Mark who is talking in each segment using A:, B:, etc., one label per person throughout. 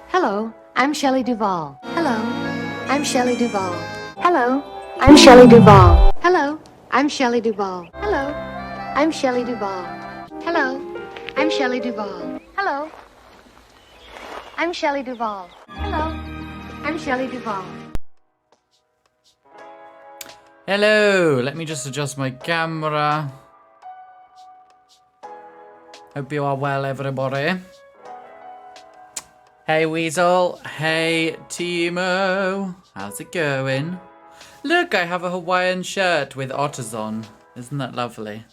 A: Hello, I'm Shelley Duvall. Hello, I'm Shelley Duvall. Hello, I'm Shelley Duvall. Hello, I'm Shelley Duvall. Hello, I'm Shelley Duvall. Hello, I'm Shelley Duvall. Hello, I'm Shelley Duvall. Hello, I'm Shelley Duvall.
B: Hello, let me just adjust my camera. Hope you are well, everybody. Hey Weasel, hey Timo, how's it going? Look, I have a Hawaiian shirt with otters on. Isn't that lovely?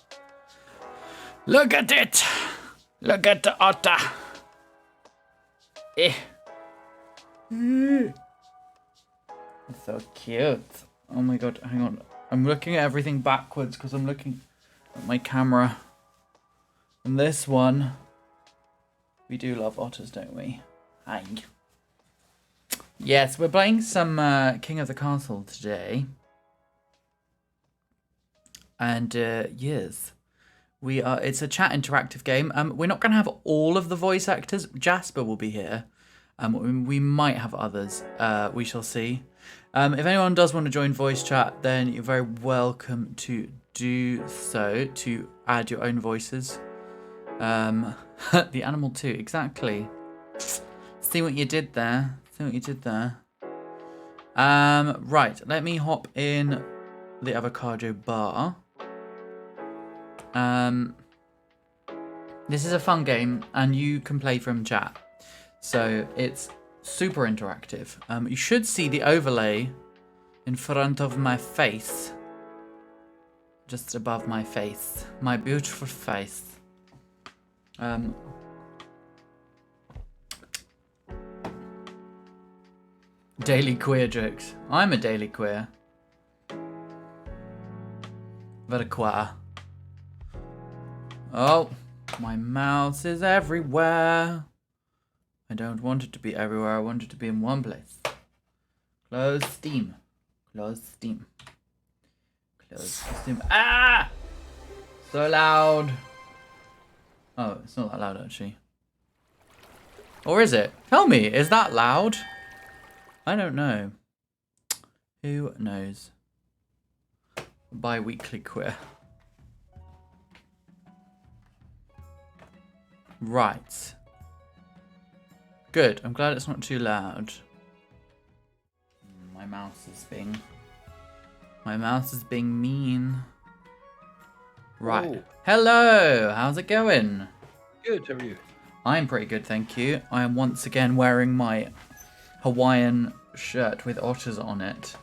B: Look at it! Look at the otter! Eh. It's so cute. Oh my god, hang on. I'm looking at everything backwards because I'm looking at my camera. And this one, we do love otters, don't we? Hi. Yes, we're playing some King of the Castle today. And yes, we are. It's a chat interactive game. We're not going to have all of the voice actors. Jasper will be here. We might have others. We shall see. If anyone does want to join voice chat, then you're very welcome to do so, to add your own voices. The animal too, exactly. See what you did there. See what you did there. Right, let me hop in the avocado bar. This is a fun game, and you can play from chat. So it's super interactive. You should see the overlay in front of my face. Just above my face. My beautiful face. Daily queer jokes. I'm a daily queer. Very queer. Oh, my mouse is everywhere. I don't want it to be everywhere. I want it to be in one place. Close Steam. Close Steam. Close Steam. Ah! So loud. Oh, it's not that loud actually. Or is it? Tell me, is that loud? I don't know. Who knows? Bi-weekly queer. Right. Good. I'm glad it's not too loud. My mouse is being mean. Right.
C: Oh.
B: Hello. How's it going?
C: Good, how are you?
B: I'm pretty good, thank you. I am once again wearing my Hawaiian shirt with otters on it.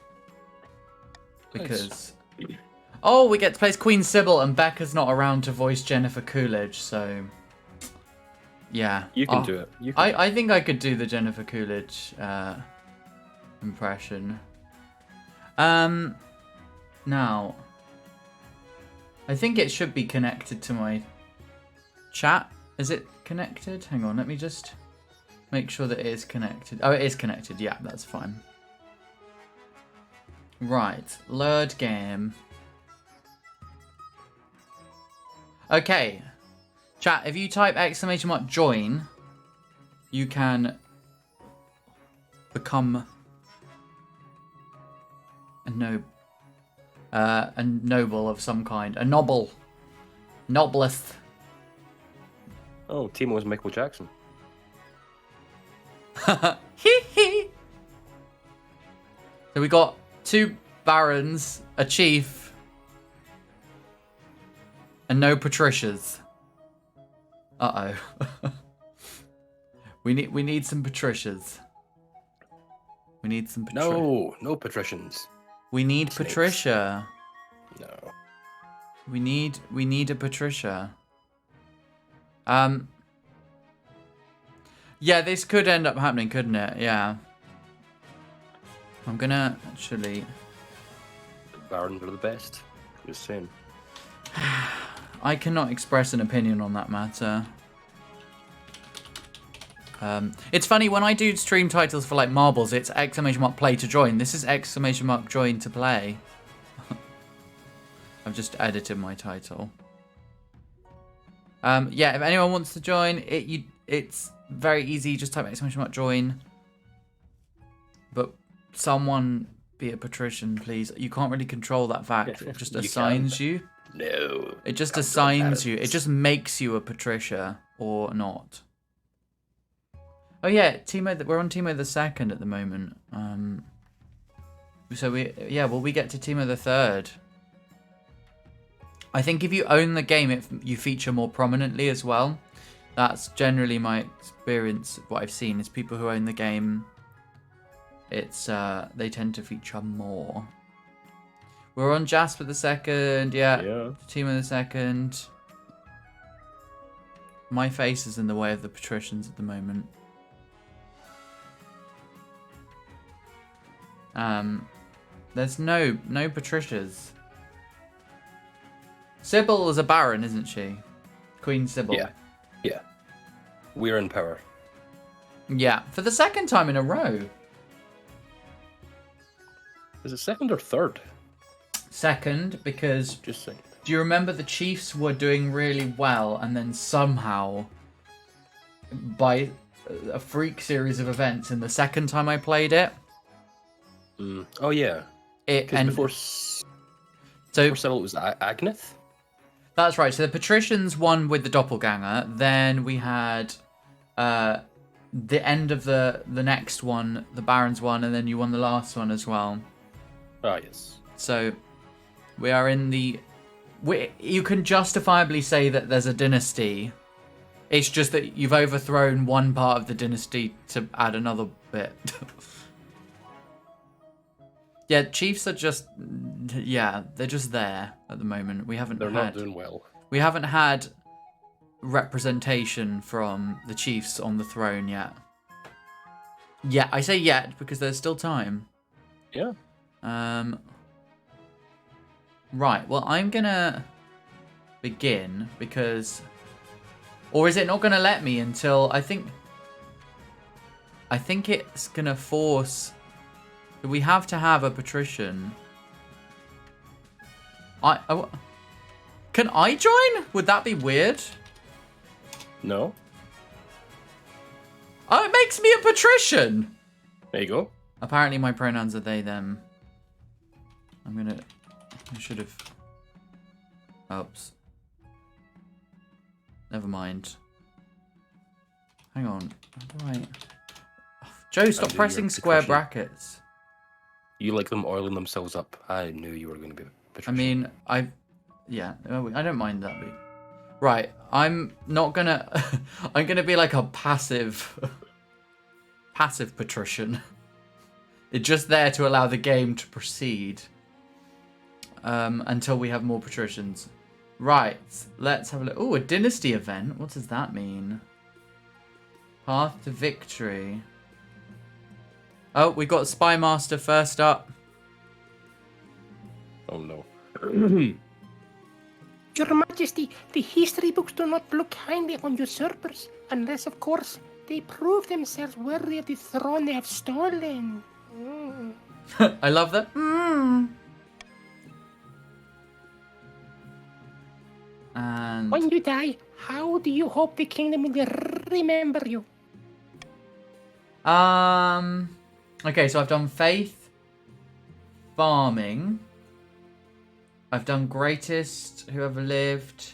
B: Because... Nice. Oh, we get to play as Queen Sybil and Becca's not around to voice Jennifer Coolidge, so... Yeah.
C: You can do it.
B: I think I could do the Jennifer Coolidge impression. Now... I think it should be connected to my chat. Is it connected? Hang on, let me just make sure that it is connected. Oh, it is connected. Yeah, that's fine. Right, load game. Okay. Chat, if you type !join, you can become a noble of some kind. A noble. Noblest.
C: Oh, Timo was Michael Jackson.
B: So we got 2 barons, a chief, and no patricias. Uh-oh. we need some patricias. We need some
C: No patricians.
B: We need
C: Snakes.
B: Patricia.
C: No.
B: We need a Patricia. Yeah, this could end up happening, couldn't it? Yeah. I'm gonna actually.
C: The barons are the best. Just saying.
B: I cannot express an opinion on that matter. It's funny when I do stream titles for like marbles, it's !play to join. This is !join to play. I've just edited my title. Yeah, if anyone wants to join, it's very easy. Just type !join. But someone be a patrician, please. You can't really control that fact. It just assigns you.
C: No.
B: It just assigns you. It just makes you a Patricia or not. Oh yeah, we're on Timo the Second at the moment. So we get to Timo the Third. I think if you own the game, you feature more prominently as well. That's generally my experience. What I've seen is people who own the game. They tend to feature more. We're on Jasper the Second. Yeah. Timo the Second. My face is in the way of the patricians at the moment. There's no patricias. Sybil is a baron, isn't she? Queen Sybil.
C: Yeah. We're in power.
B: Yeah, for the second time in a row.
C: Is it second or third?
B: Second, because
C: Just saying.
B: do you remember the Chiefs were doing really well, and then somehow, by a freak series of events, in the second time I played it,
C: Oh yeah. Before Sybil was Agneth.
B: That's right. So the patricians won with the doppelganger. Then we had the end of the next one, the barons won, and then you won the last one as well.
C: Ah yes.
B: So we are in the. You can justifiably say that there's a dynasty. It's just that you've overthrown one part of the dynasty to add another bit. Yeah, Chiefs are just, they're just there at the moment.
C: They're not doing well.
B: We haven't had representation from the Chiefs on the throne yet. Yeah, I say yet because there's still time.
C: Yeah.
B: Right, well, I'm gonna begin because, or is it not gonna let me until I think it's gonna force. We have to have a patrician. Can I join? Would that be weird?
C: No.
B: Oh, it makes me a patrician.
C: There you go.
B: Apparently my pronouns are they, them. I should have. Oops. Never mind. Hang on. How do I... Joe, stop pressing square brackets.
C: You like them oiling themselves up. I knew you were going to be a patrician.
B: I mean, I don't mind that bit. Right, I'm not gonna... I'm gonna be like a passive patrician. It's just there to allow the game to proceed. Until we have more patricians. Right, let's have a look. Oh, a dynasty event. What does that mean? Path to victory. Oh, we got Spy Master first up.
C: Oh no.
D: Your Majesty, the history books do not look kindly on usurpers, unless, of course, they prove themselves worthy of the throne they have stolen.
B: I love that. And
D: When you die, how do you hope the kingdom will remember you?
B: Okay, so I've done faith, farming. I've done greatest who ever lived.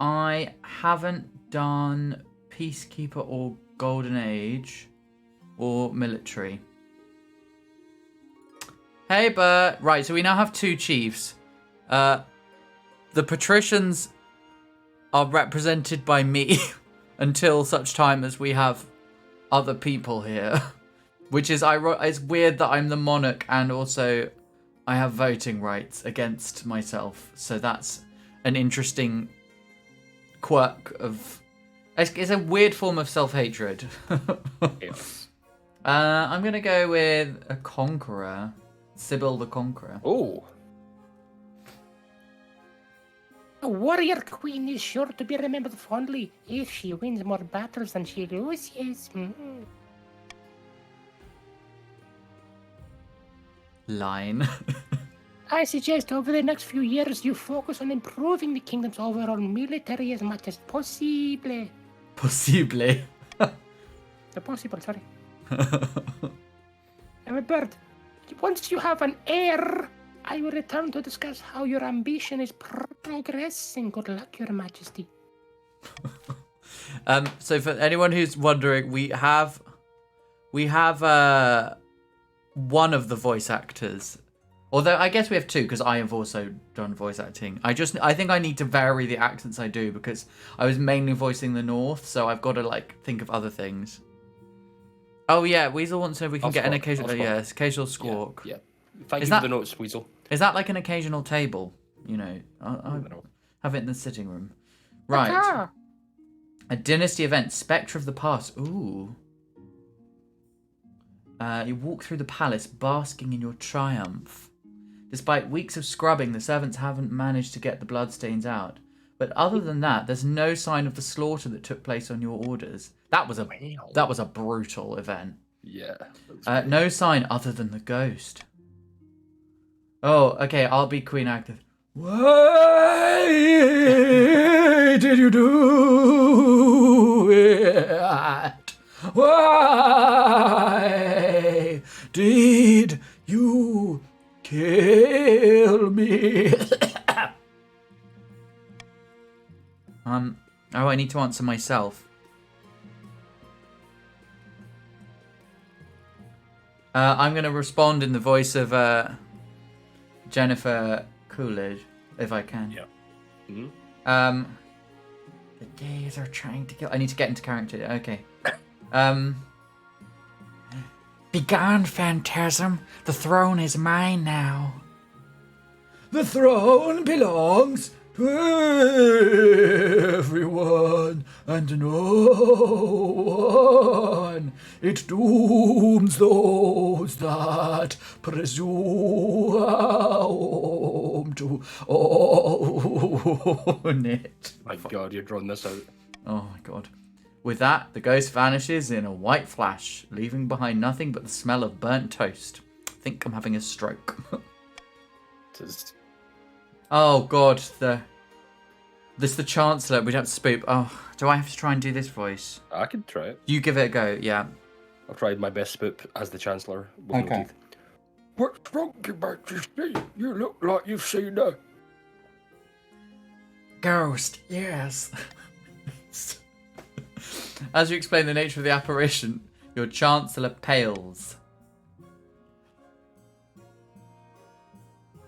B: I haven't done peacekeeper or golden age or military. Hey, Bert. Right, so we now have 2 chiefs. The patricians are represented by me until such time as we have other people here. Which is, it's weird that I'm the monarch and also I have voting rights against myself. So that's an interesting quirk of... It's a weird form of self-hatred.
C: Yes.
B: I'm going to go with a conqueror. Sybil the Conqueror.
C: Oh.
D: A warrior queen is sure to be remembered fondly if she wins more battles than she loses.
B: Line.
D: I suggest over the next few years you focus on improving the kingdom's overall military as much as possible.
B: Possibly.
D: Possible, sorry. I'm a bird. Once you have an heir, I will return to discuss how your ambition is progressing. Good luck, Your Majesty.
B: So for anyone who's wondering, we have one of the voice actors. Although I guess we have 2 because I have also done voice acting. I think I need to vary the accents I do because I was mainly voicing the North, so I've got to like think of other things. Oh yeah, Weasel wants to know if we can get an occasional occasional squawk.
C: Yeah. Thank you for the notes, Weasel.
B: Is that like an occasional table? You know, I'll have it in the sitting room. Right.
D: Ah.
B: A dynasty event, Spectre of the Past. Ooh. You walk through the palace, basking in your triumph. Despite weeks of scrubbing, the servants haven't managed to get the bloodstains out. But other than that, there's no sign of the slaughter that took place on your orders. That was a brutal event.
C: Yeah.
B: No sign other than the ghost. Oh, okay, I'll be Queen Active. Why did you do it? Why did you kill me? Oh, I need to answer myself. I'm going to respond in the voice of Jennifer Coolidge, if I can.
C: Yeah. Mm-hmm.
B: The days are trying to kill... I need to get into character. Okay. Begone, phantasm. The throne is mine now. The throne belongs to everyone and no one. It dooms those that presume to own it.
C: My God, you're drawing this out.
B: Oh my God. With that, the ghost vanishes in a white flash, leaving behind nothing but the smell of burnt toast. I think I'm having a stroke.
C: Just...
B: Oh God, the Chancellor. We'd have to spook. Oh, do I have to try and do this voice?
C: I could try it.
B: You give it a go, yeah.
C: I'll try my best spoop as the Chancellor.
B: Okay.
C: What's wrong, Your Majesty? You look like you've seen a
B: ghost. Yes. As you explain the nature of the apparition, your Chancellor pales.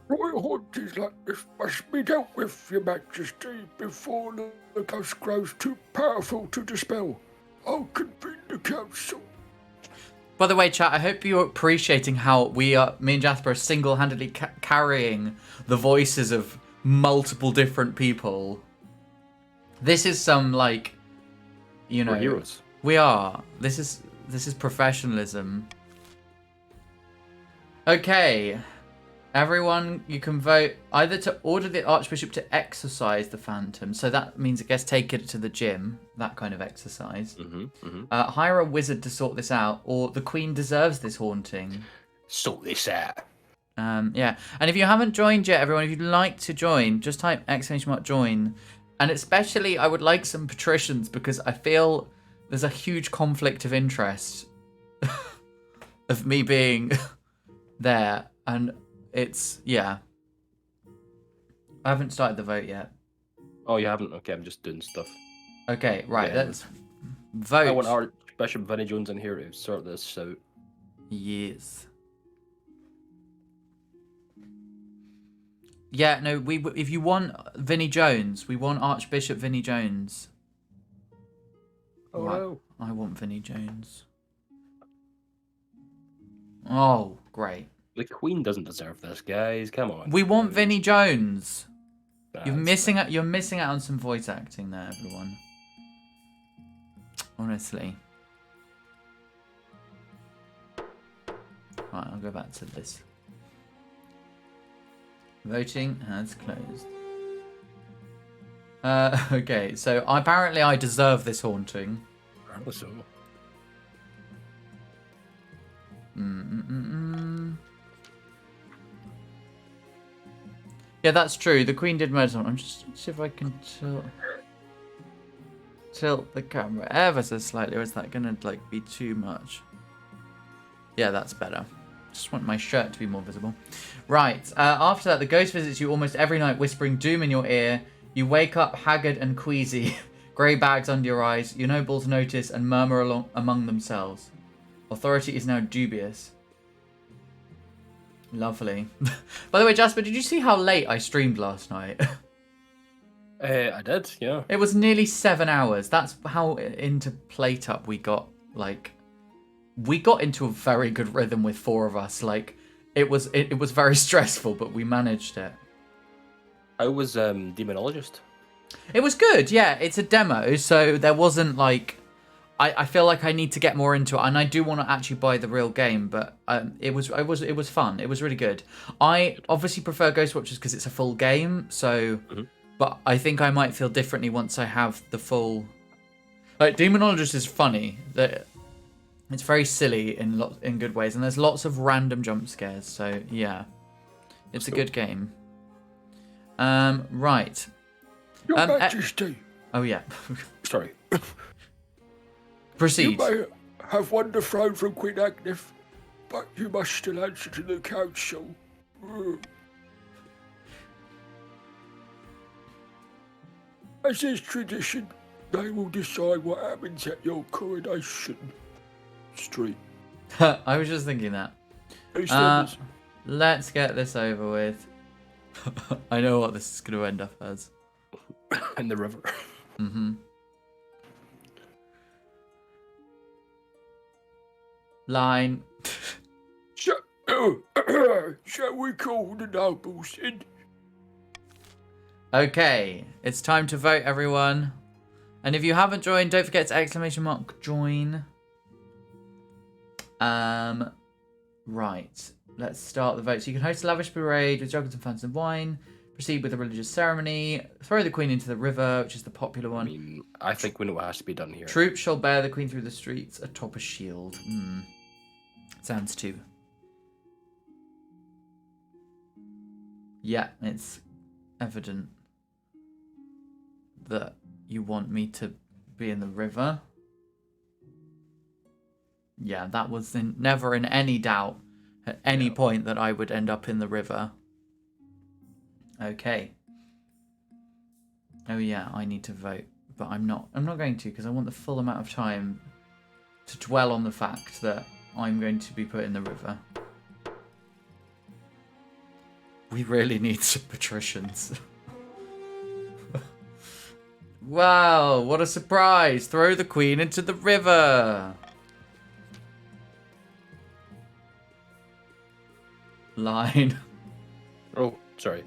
C: royal hauntings like this must be dealt with, Your Majesty, before the ghost grows too powerful to dispel. I'll convene the council.
B: By the way, chat, I hope you're appreciating how me and Jasper are single-handedly carrying the voices of multiple different people. This is some, like, you know...
C: We're heroes.
B: We are. This is professionalism. Okay. Everyone, you can vote either to order the Archbishop to exorcise the Phantom, so that means, I guess, take it to the gym, that kind of exercise. Hire a wizard to sort this out, or the Queen deserves this haunting.
C: Sort this out.
B: Yeah, and if you haven't joined yet, everyone, if you'd like to join, just type !join. And especially, I would like some patricians, because I feel there's a huge conflict of interest of me being there, and it's, yeah. I haven't started the vote yet.
C: Oh, you haven't? Okay, I'm just doing stuff.
B: Okay, right,
C: Yeah.
B: let's vote.
C: I want Archbishop Vinnie Jones in here to sort this out.
B: Yes. Yeah, no, if you want Vinnie Jones, we want Archbishop Vinnie Jones.
E: Oh
B: Right,
E: no.
B: I want Vinnie Jones. Oh, great.
E: The Queen doesn't deserve this, guys. Come on.
B: We want Vinnie Jones. You're
E: That's
B: missing out. You're missing out on some voice acting there, everyone. Honestly. Right, I'll go back to this. Voting has closed. Okay, so apparently I deserve this haunting.
E: Apparently so.
B: Yeah, that's true. The Queen did murder someone. I'm just see if I can tilt the camera ever so slightly, or is that gonna like be too much? Yeah, that's better. Just want my shirt to be more visible. Right. After that, the ghost visits you almost every night, whispering doom in your ear. You wake up haggard and queasy, grey bags under your eyes. Your nobles notice and murmur among themselves. Authority is now dubious. Lovely. By the way, Jasper, did you see how late I streamed last night?
E: I did, yeah.
B: It was nearly 7 hours. That's how into PlayTup we got. Like, we got into a very good rhythm with 4 of us. Like, it was very stressful, but we managed it.
E: How was Demonologist?
B: It was good, yeah. It's a demo, so there wasn't like... I feel like I need to get more into it, and I do want to actually buy the real game, but it was fun. It was really good. I obviously prefer Ghost Watchers because it's a full game, so... Mm-hmm. But I think I might feel differently once I have the full... Like, Demonologist is funny. It's very silly in good ways, and there's lots of random jump scares, so yeah. It's a good game. Right.
C: Your Majesty.
B: Oh, yeah.
E: Sorry.
B: Proceed.
C: You may have won the throne from Queen Agnes, but you must still answer to the council. As is tradition, they will decide what happens at your coronation. Street.
B: I was just thinking that. Let's get this over with. I know what this is going to end up as.
E: In the river.
B: Mm-hmm. Line.
C: Shall we call the nobles in?
B: Okay, it's time to vote, everyone. And if you haven't joined, don't forget to !join. Right. Let's start the vote. So you can host a lavish parade with juggles and fountains of wine. Proceed with a religious ceremony. Throw the queen into the river, which is the popular one.
E: I mean, I think we know what has to be done here.
B: Troops shall bear the queen through the streets atop a shield. Sounds too. Yeah, it's evident that you want me to be in the river. Yeah, that was never in any doubt at any point that I would end up in the river. Okay. Oh yeah, I need to vote, but I'm not going to because I want the full amount of time to dwell on the fact that I'm going to be put in the river. We really need some patricians. Wow, what a surprise! Throw the queen into the river! Line.
E: Oh, sorry.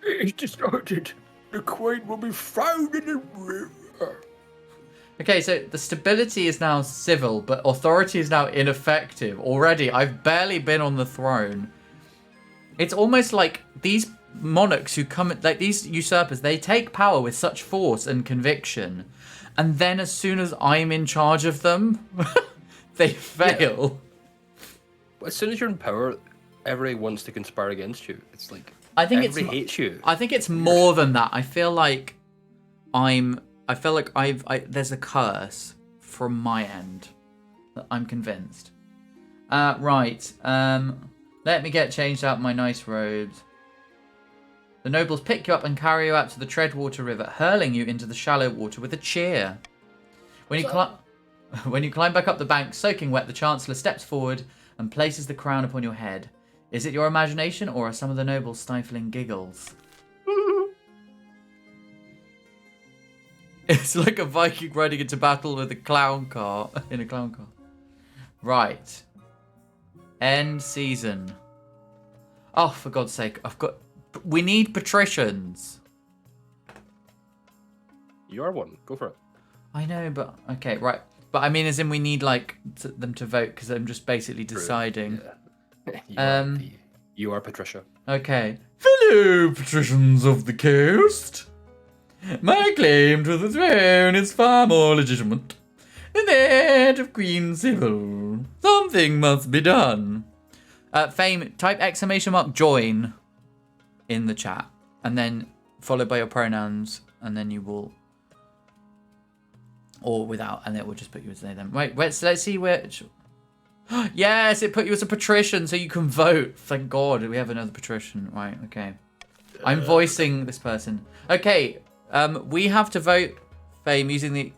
C: It's decided the queen will be thrown in the river.
B: Okay, so the stability is now civil, but authority is now ineffective. Already, I've barely been on the throne. It's almost like these monarchs who come, like these usurpers, they take power with such force and conviction, and then as soon as I'm in charge of them, they fail.
E: Yeah. As soon as you're in power, everyone wants to conspire against you. It's like everybody hates you.
B: I think it's more than that. I feel like there's a curse from my end. I'm convinced. Right. Let me get changed out my nice robes. The nobles pick you up and carry you out to the Treadwater River, hurling you into the shallow water with a cheer. When you climb back up the bank, soaking wet, the Chancellor steps forward and places the crown upon your head. Is it your imagination, or are some of the nobles stifling giggles? It's like a Viking riding into battle with a clown car. In a clown car. Right. End season. Oh, for God's sake. We need patricians.
E: You are one. Go for it.
B: I know, but... Okay, right. But I mean, as in we need, like, them to vote, because I'm just basically deciding.
E: Yeah. You are Patricia.
B: Okay. Fellow patricians of the coast. My claim to the throne is far more legitimate than that of Queen Sybil. Something must be done. Fame, type ! join in the chat, and then followed by your pronouns, and then you will, or without, and it will just put you as they them. Wait, let's see which. Yes, it put you as a patrician, so you can vote. Thank God, we have another patrician. Right, okay. I'm voicing this person. Okay. We have to vote, Fame, using the,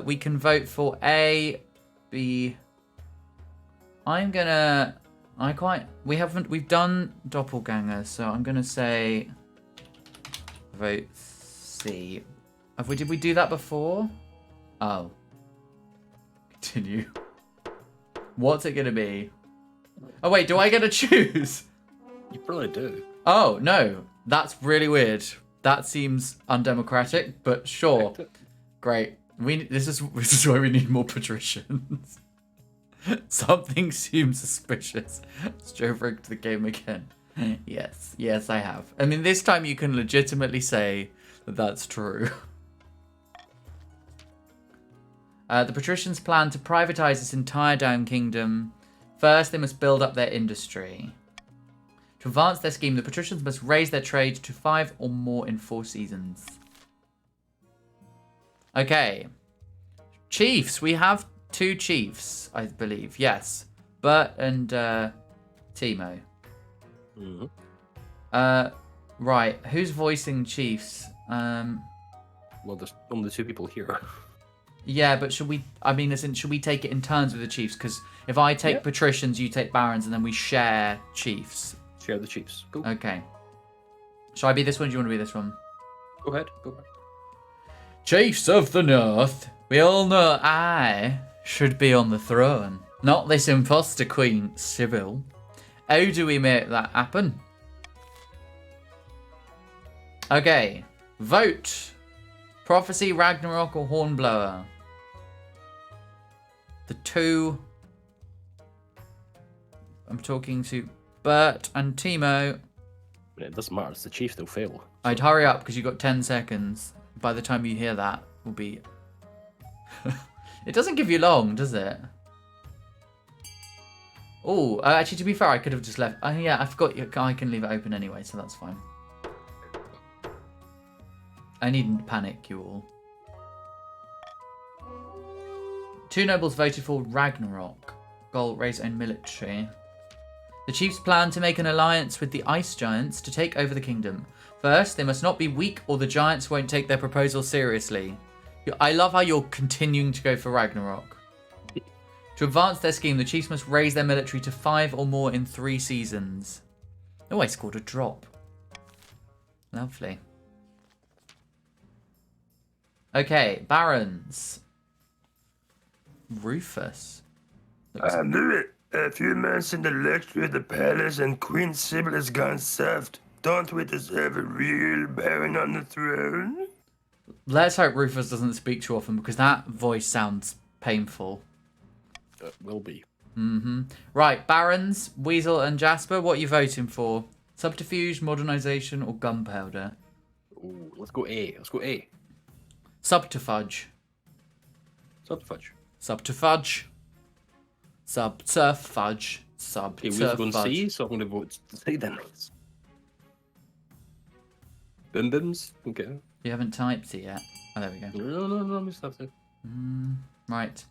B: we can vote for A, B. We've done doppelgangers, so I'm gonna say vote C. Did we do that before? Oh. Continue. What's it gonna be? Oh wait, do I get to choose?
E: You probably do.
B: Oh, no. That's really weird. That seems undemocratic, but sure. Great. This is why we need more patricians. Something seems suspicious. Joe rigged the game again. Yes, I have. I mean, this time you can legitimately say that that's true. The patricians plan to privatize this entire Down Kingdom. First, they must build up their industry. To advance their scheme, the patricians must raise their trade to 5 or more in 4 seasons. Okay. Chiefs. We have 2 chiefs, I believe. Yes. Bert and Timo.
E: Mm-hmm.
B: Right. Who's voicing chiefs?
E: Well, there's only 2 people here.
B: Yeah, but should we... I mean, should we take it in turns with the chiefs? Because if I take patricians, you take barons, and then we share chiefs.
E: Share the chiefs. Go.
B: Okay. Shall I be this one? Or do you want to be this one?
E: Go ahead. Go ahead.
B: Chiefs of the North, we all know I should be on the throne. Not this imposter queen, Sybil. How do we make that happen? Okay. Vote. Prophecy, Ragnarok, or Hornblower? The 2... I'm talking to Bert and Timo.
E: It doesn't matter. It's the chief. They'll fail.
B: I'd hurry up because you've got 10 seconds. By the time you hear that, will be... It doesn't give you long, does it? Oh, actually, to be fair, I could have just left... yeah, I forgot I can leave it open anyway, so that's fine. I needn't panic you all. 2 nobles voted for Ragnarok. Goal, raise own military. The chiefs plan to make an alliance with the ice giants to take over the kingdom. First, they must not be weak or the giants won't take their proposal seriously. I love how you're continuing to go for Ragnarok. To advance their scheme, the chiefs must raise their military to 5 or more in 3 seasons. Oh, I scored a drop. Lovely. Okay, barons. Rufus.
F: I knew it. A few months in the luxury of the palace and Queen Sybil has gone soft. Don't we deserve a real baron on the throne?
B: Let's hope Rufus doesn't speak too often because that voice sounds painful.
E: It will be.
B: Mm-hmm. Right, barons, Weasel and Jasper, what are you voting for? Subterfuge, modernization, or gunpowder?
E: Ooh, let's go A. Let's go A.
B: Subterfuge.
E: Subterfuge.
B: Subterfuge. Subterfuge.
E: Okay, we're going C, so I'm going to vote C then. Bim bims? Okay.
B: You haven't typed it yet. Oh, there we go.
E: No, we still have to.
B: Right.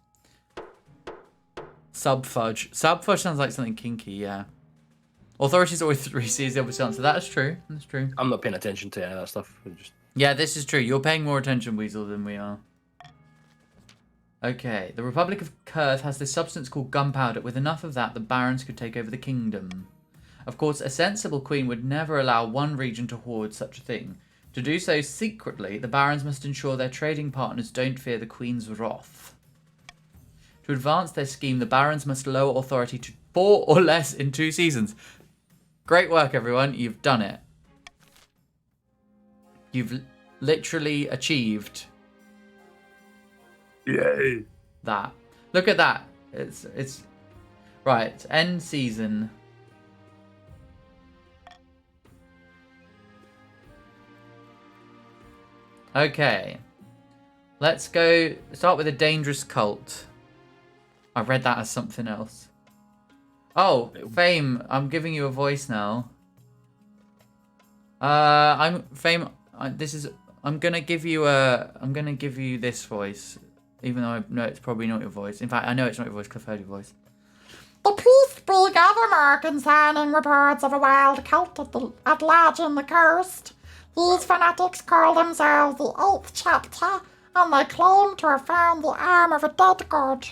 B: Subfudge. Subfudge sounds like something kinky, yeah. Authorities always 3 C's the obvious answer. That is true. That's true.
E: I'm not paying attention to any of that stuff.
B: Yeah, this is true. You're paying more attention, Weasel, than we are. Okay. The Republic of Kurth has this substance called gunpowder. With enough of that, the barons could take over the kingdom. Of course, a sensible queen would never allow one region to hoard such a thing. To do so secretly, the barons must ensure their trading partners don't fear the queen's wrath. To advance their scheme, the barons must lower authority to 4 or less in 2 seasons. Great work, everyone. You've done it. You've literally achieved
F: Yay.
B: that. Look at that. It's right. End season. Okay. Let's go start with a dangerous cult. I read that as something else. Oh, Fame, I'm giving you a voice now. I'm Fame. I'm gonna give you this voice, even though I know it's probably not your voice. In fact, I know it's not your voice because I've heard your voice.
G: The peace be governor concerning reports of a wild cult at large in the coast. These fanatics call themselves the 8th chapter, and they claim to have found the arm of a dead god.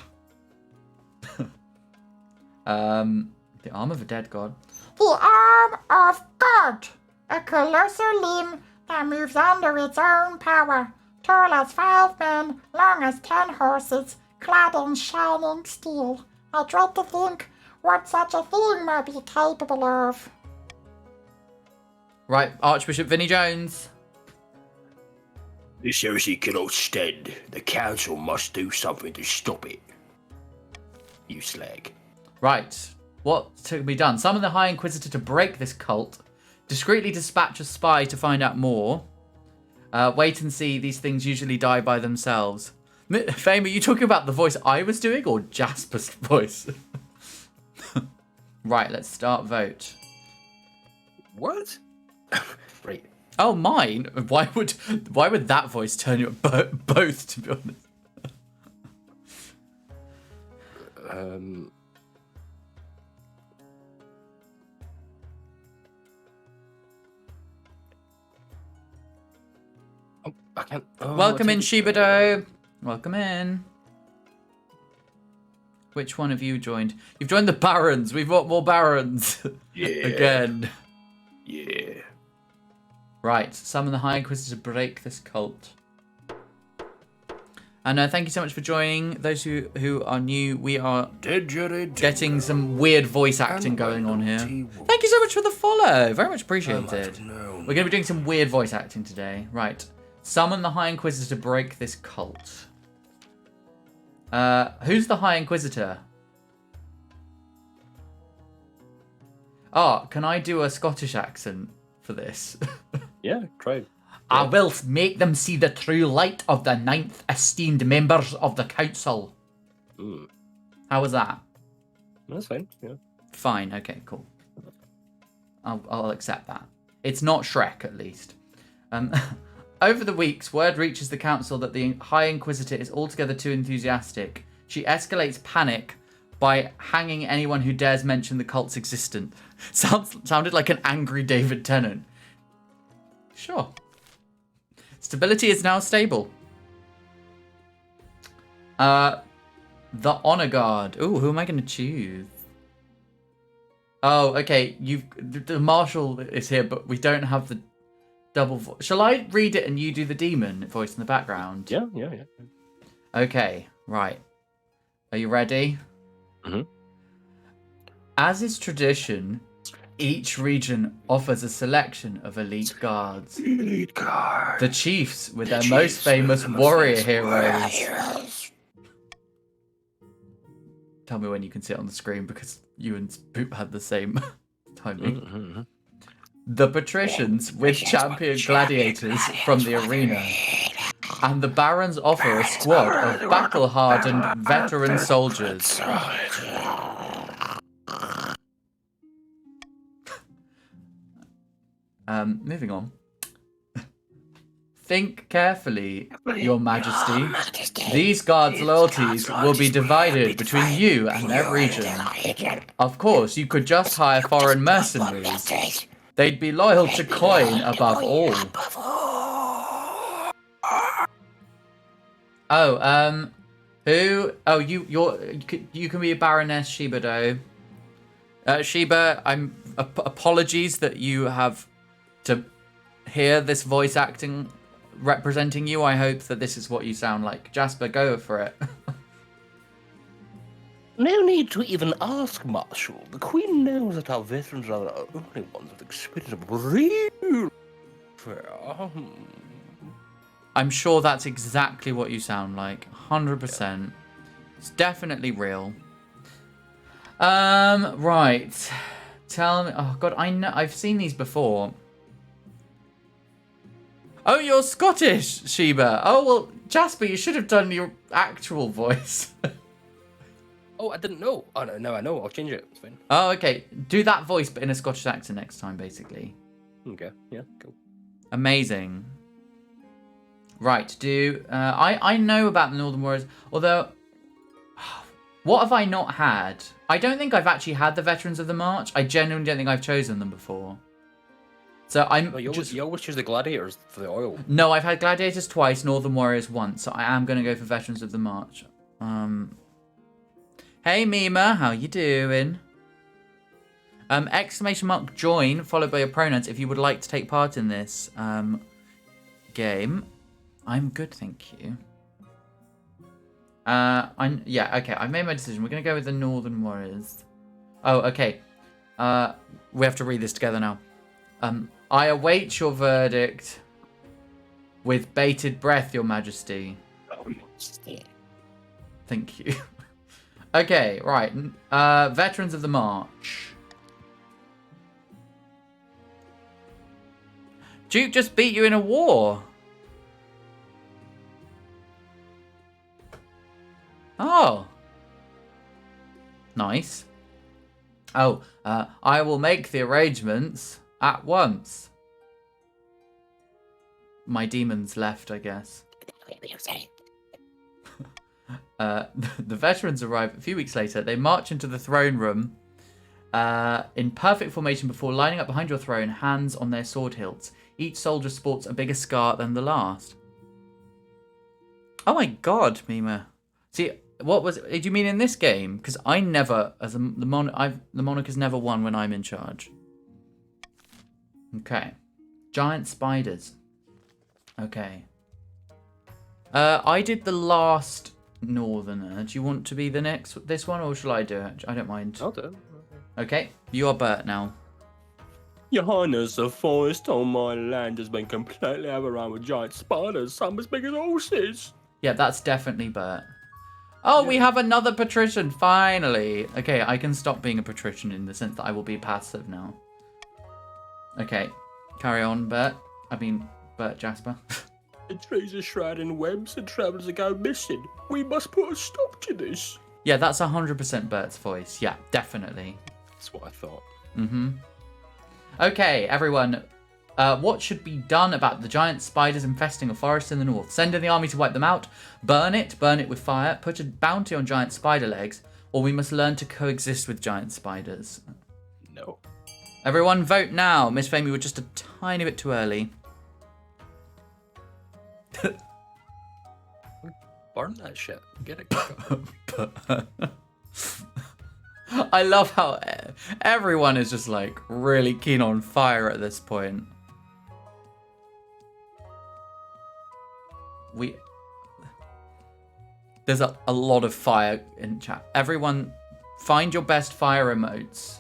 B: The arm of a dead god.
G: The arm of God, a colossal limb that moves under its own power, tall as 5 men, long as 10 horses, clad in shining steel. I dread to think what such a thing might be capable of.
B: Right, Archbishop Vinnie Jones.
C: This heresy cannot stand. The council must do something to stop it. You slag.
B: Right, what to be done? Summon the High Inquisitor to break this cult. Discreetly dispatch a spy to find out more. Wait and see. These things usually die by themselves. Fame, are you talking about the voice I was doing or Jasper's voice? Right, let's start vote.
E: What? Right.
B: Oh, mine? Why would that voice turn you both, to be honest?
E: Oh, I can't. Oh,
B: Welcome in, Shibido. Welcome in. Which one of you joined? You've joined the Barons. We've got more Barons.
C: Yeah.
B: Again.
C: Yeah.
B: Right. Summon the High Inquisitor to break this cult. And thank you so much for joining. Those who are new, we are getting some weird voice acting going on here. Thank you so much for the follow. Very much appreciated. We're going to be doing some weird voice acting today. Right. Summon the High Inquisitor to break this cult. Who's the High Inquisitor? Oh, can I do a Scottish accent for this?
E: Yeah, try.
B: I will make them see the true light of the 9th esteemed members of the council.
E: Ooh.
B: How was that?
E: That's fine. Yeah.
B: Fine. Okay. Cool. I'll accept that. It's not Shrek, at least. Over the weeks, word reaches the council that the High Inquisitor is altogether too enthusiastic. She escalates panic by hanging anyone who dares mention the cult's existence. Sounded like an angry David Tennant. Sure. Stability is now stable. The Honor Guard. Ooh, who am I going to choose? Oh, okay. The Marshal is here, but we don't have the double voice. Shall I read it and you do the demon voice in the background?
E: Yeah.
B: Okay, right. Are you ready?
E: Mm-hmm.
B: As is tradition, each region offers a selection of elite guards.
C: Elite guard.
B: The chiefs with their most famous warrior heroes. Tell me when you can see it on the screen because you and Spoop had the same timing.
E: Mm-hmm.
B: The patricians with champion gladiators from the arena. And the barons offer a squad of battle-hardened veteran soldiers. Moving on. Think carefully, Your Majesty. These guards' loyalties will be divided between you and their region. Of course, you could just hire foreign mercenaries. They'd be loyal to coin above all. Oh, who? Oh, you can be a Baroness Shibido. Shiba, I'm apologies that you have to hear this voice acting representing you. I hope that this is what you sound like. Jasper, go for it.
E: No need to even ask, Marshal. The Queen knows that our veterans are the only ones with experience of real warfare.
B: I'm sure that's exactly what you sound like. 100%. It's definitely real. Right. Tell me. Oh God, I know. I've seen these before. Oh, you're Scottish, Sheba. Oh well, Jasper, you should have done your actual voice.
E: Oh, I didn't know. Oh, no, now I know. I'll change it. It's fine.
B: Oh, okay. Do that voice, but in a Scottish accent next time, basically.
E: Okay. Yeah. Cool.
B: Amazing. Right. I know about the Northern Warriors, although what have I not had? I don't think I've actually had the Veterans of the March. I genuinely don't think I've chosen them before. So I'm.
E: Oh, you always choose the gladiators for the oil.
B: No, I've had gladiators twice, Northern Warriors once. So I am going to go for Veterans of the March. Hey Mima, how you doing? Exclamation mark join followed by your pronouns if you would like to take part in this game. I'm good, thank you. Okay, I've made my decision. We're gonna go with the Northern Warriors. Oh, okay. We have to read this together now. I await your verdict with bated breath, Your Majesty. Thank you. Okay, right. Veterans of the March. Duke just beat you in a war. Oh. Nice. Oh, I will make the arrangements at once. My demons left, I guess. The veterans arrive a few weeks later. They march into the throne room in perfect formation before lining up behind your throne, hands on their sword hilts. Each soldier sports a bigger scar than the last. Oh my god, Mima. See, did you mean in this game? Because I never, the monarch has never won when I'm in charge. Okay. Giant spiders. Okay. I did the last Northerner. Do you want to be this one, or shall I do it? I don't mind.
E: I'll do it.
B: Okay, you are Bert now.
E: Your Highness, the forest on my land has been completely overrun with giant spiders, some as big as horses.
B: Yeah, that's definitely Bert. Oh, yeah. We have another patrician, finally. Okay, I can stop being a patrician in the sense that I will be passive now. Okay, carry on, Bert. Bert Jasper.
E: The trees are shrouded in webs and travellers are going missing. We must put a stop to this.
B: Yeah, that's 100% Bert's voice. Yeah, definitely.
E: That's what I thought.
B: Mm-hmm. Okay, everyone. What should be done about the giant spiders infesting a forest in the north? Send in the army to wipe them out, burn it with fire, put a bounty on giant spider legs, or we must learn to coexist with giant spiders.
E: No.
B: Everyone vote now. Miss Fame, you were just a tiny bit too early.
E: Burn that shit. Get it.
B: I love how everyone is just like really keen on fire at this point. There's a lot of fire in chat. Everyone, find your best fire emotes.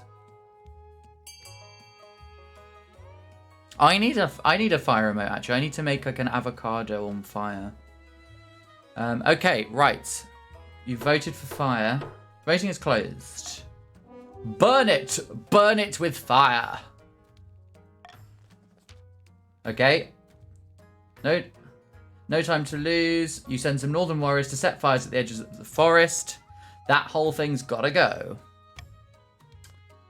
B: I need a fire emote actually. I need to make like an avocado on fire. Okay, right. You voted for fire. Voting is closed. Burn it! Burn it with fire! Okay. No time to lose. You send some northern warriors to set fires at the edges of the forest. That whole thing's gotta go.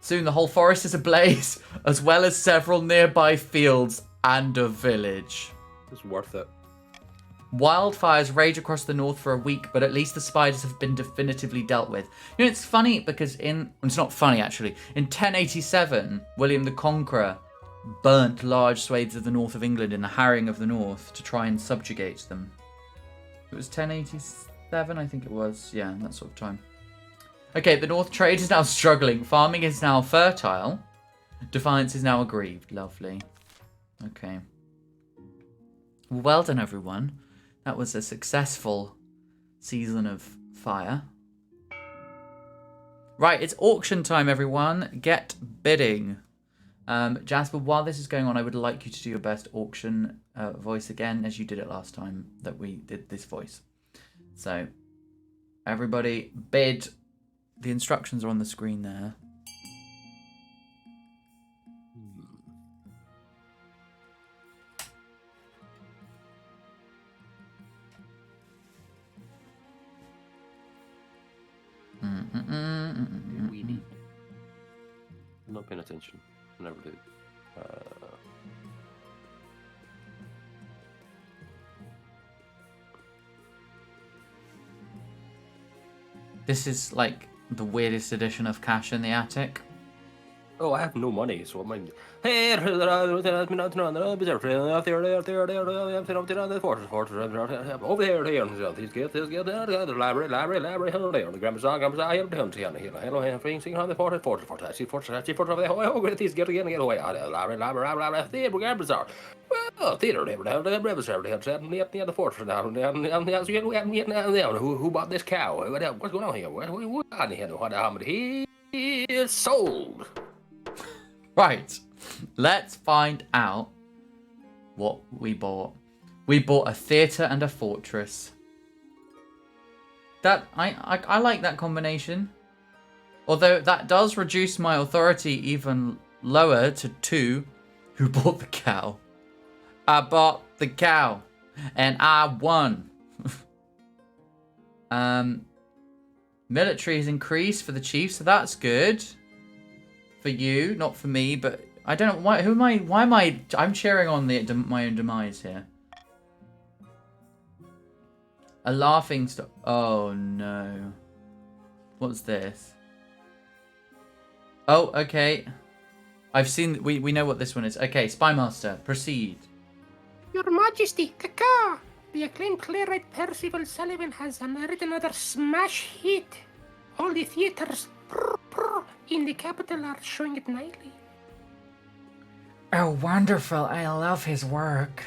B: Soon the whole forest is ablaze, as well as several nearby fields and a village.
E: It's worth it.
B: Wildfires rage across the north for a week, but at least the spiders have been definitively dealt with. You know, it's funny because it's not funny actually. In 1087, William the Conqueror burnt large swathes of the north of England in the harrying of the north to try and subjugate them. It was 1087, I think it was. Yeah, that sort of time. Okay, the north trade is now struggling. Farming is now fertile. Defiance is now aggrieved. Lovely. Okay. Well done, everyone. That was a successful season of fire. Right, it's auction time, everyone. Get bidding. Jasper, while this is going on, I would like you to do your best auction voice again, as you did it last time that we did this voice. So, everybody bid. The instructions are on the screen there.
E: Weedy. I'm not paying attention. Never do.
B: This is like the weirdest edition of Cash in the Attic.
E: Oh, I have no money, so I'm like, hey, over there, the library, the grammar song, I have done hello, free sing on the fortress, these get away, library, theater, grammar song. Well, theater, never near the fortress now, who bought this cow? What's going on here? How many he is sold?
B: Right, let's find out what we bought. We bought a theatre and a fortress. That I like that combination. Although that does reduce my authority even lower to 2. Who bought the cow? I bought the cow, and I won. Military has increased for the chief, so that's good. For you, not for me, but I don't know why. Who am I? Why am I? I'm cheering on my own demise here. A laughing stock. Oh no. What's this? Oh, okay. I've seen. We know what this one is. Okay, Spymaster, proceed.
D: Your Majesty, caca! The acclaimed playwright Percival Sullivan has written another smash hit. All the theaters in the capital are showing it nightly.
H: Oh, wonderful. I love his work.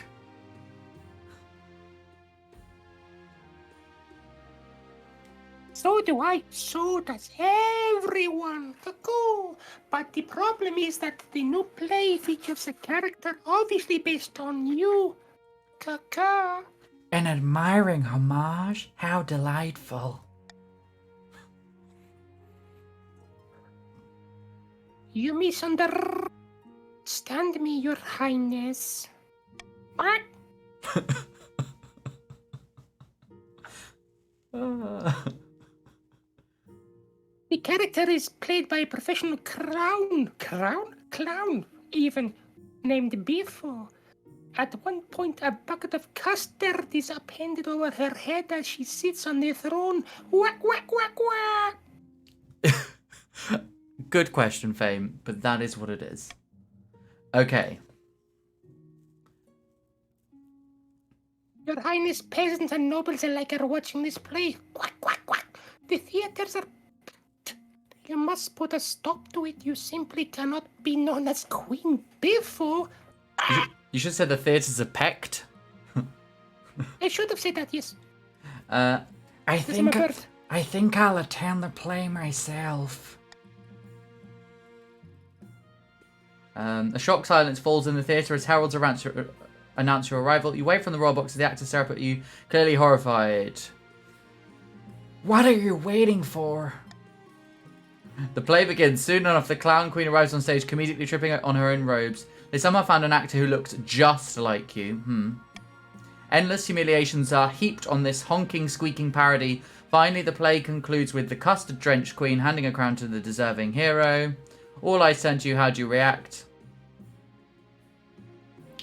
D: So do I. So does everyone. Cuckoo. But the problem is that the new play features a character obviously based on you. Caca.
H: An admiring homage? How delightful.
D: You misunderstand me, Your Highness. What? The character is played by a professional clown, even, named Biffo. At one point, a bucket of custard is appended over her head as she sits on the throne. Quack, quack, quack, quack.
B: Good question, Fame, but that is what it is. Okay.
D: Your Highness, peasants and nobles alike are watching this play. Quack, quack, quack. The theaters are packed. You must put a stop to it. You simply cannot be known as Queen Biffo.
B: You should say the theatres are pecked.
D: I should have said that, yes.
H: I
D: This is my
H: think
D: birth.
H: I'll attend the play myself.
B: A shocked silence falls in the theatre as heralds announce your arrival. You wave from the royal box as the actors stare up at you, clearly horrified.
H: What are you waiting for?
B: The play begins. Soon enough, the clown queen arrives on stage, comedically tripping on her own robes. They somehow found an actor who looked just like you. Endless humiliations are heaped on this honking, squeaking parody. Finally, the play concludes with the custard-drenched queen handing a crown to the deserving hero. All eyes turn to you. How do you react?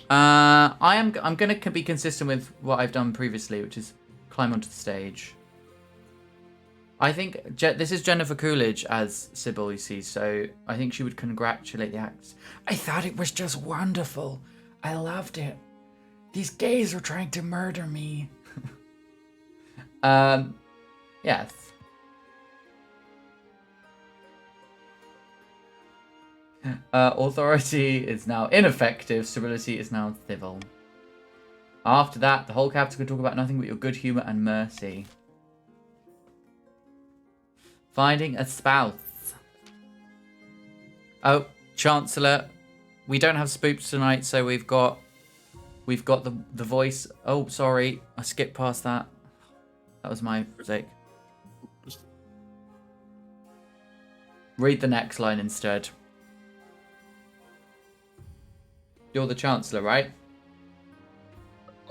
B: I'm going to be consistent with what I've done previously, which is climb onto the stage. I think this is Jennifer Coolidge as Sybil, you see, so I think she would congratulate the actors.
H: I thought it was just wonderful. I loved it. These gays were trying to murder me.
B: Yes. Authority is now ineffective. Stability is now civil. After that, the whole capital can talk about nothing but your good humour and mercy. Finding a spouse. Oh, Chancellor. We don't have spoops tonight, so we've got the voice. Oh, sorry. I skipped past that. That was my mistake. Read the next line instead. You're the Chancellor, right?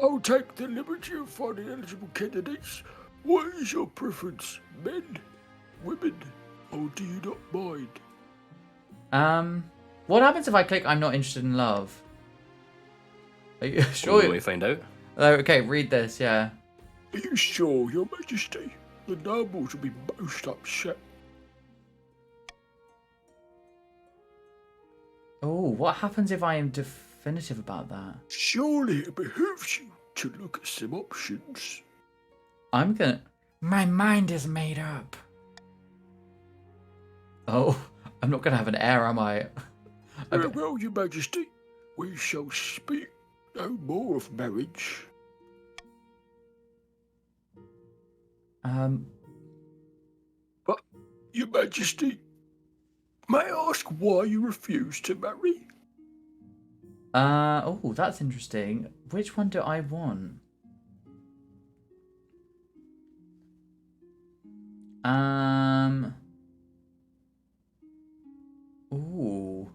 C: I'll take the liberty of finding eligible candidates. What is your preference? Men? Women? Or do you not mind?
B: What happens if I click I'm not interested in love? Are you sure?
E: Let me find out.
B: Oh, okay, read this, yeah.
C: Are you sure, Your Majesty? The nobles will be most upset.
B: Oh, what happens if I am definitive about that?
C: Surely it behooves you to look at some options.
B: I'm gonna...
H: My mind is made up.
B: Oh, I'm not gonna have an heir, am I?
C: Very well, Your Majesty. We shall speak no more of marriage. But, Your Majesty, may I ask why you refuse to marry?
B: Oh, that's interesting. Which one do I want? Ooh.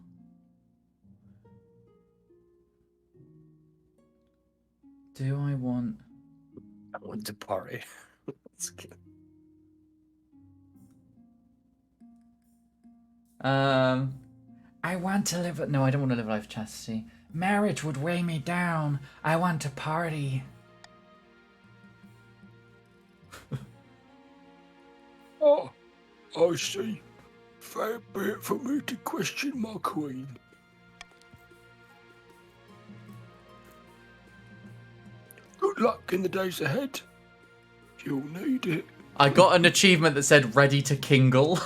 B: Do I want...
E: I want to party.
H: I want to live.
B: No, I don't want to live a life of chastity.
H: Marriage would weigh me down. I want to party.
C: Ah, I see. Fair be it for me to question my queen. Good luck in the days ahead. You'll need it.
B: I got an achievement that said ready to kingle.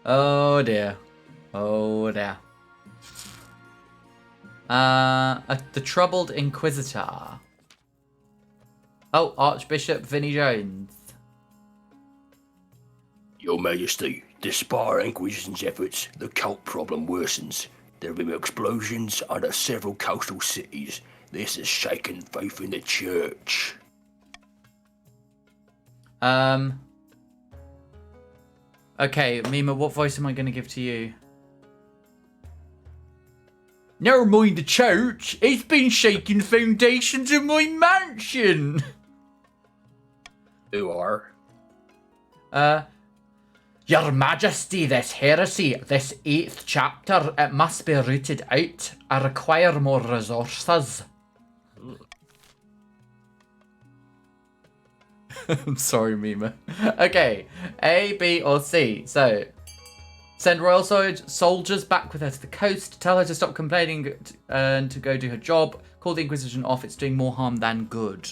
B: Oh dear. Oh dear. The Troubled Inquisitor. Oh, Archbishop Vinnie Jones.
F: Your Majesty, despite our Inquisition's efforts, the cult problem worsens. There have been explosions under several coastal cities. This has shaken faith in the church.
B: Okay, Mima, what voice am I going to give to you? Never mind the church. It's been shaking the foundations of my mansion.
E: Who are?
B: Your Majesty, this heresy, this 8th chapter, it must be rooted out. I require more resources. I'm sorry, Mima. Okay, A, B, or C. So, send royal soldiers back with her to the coast. Tell her to stop complaining and to go do her job. Call the Inquisition off. It's doing more harm than good.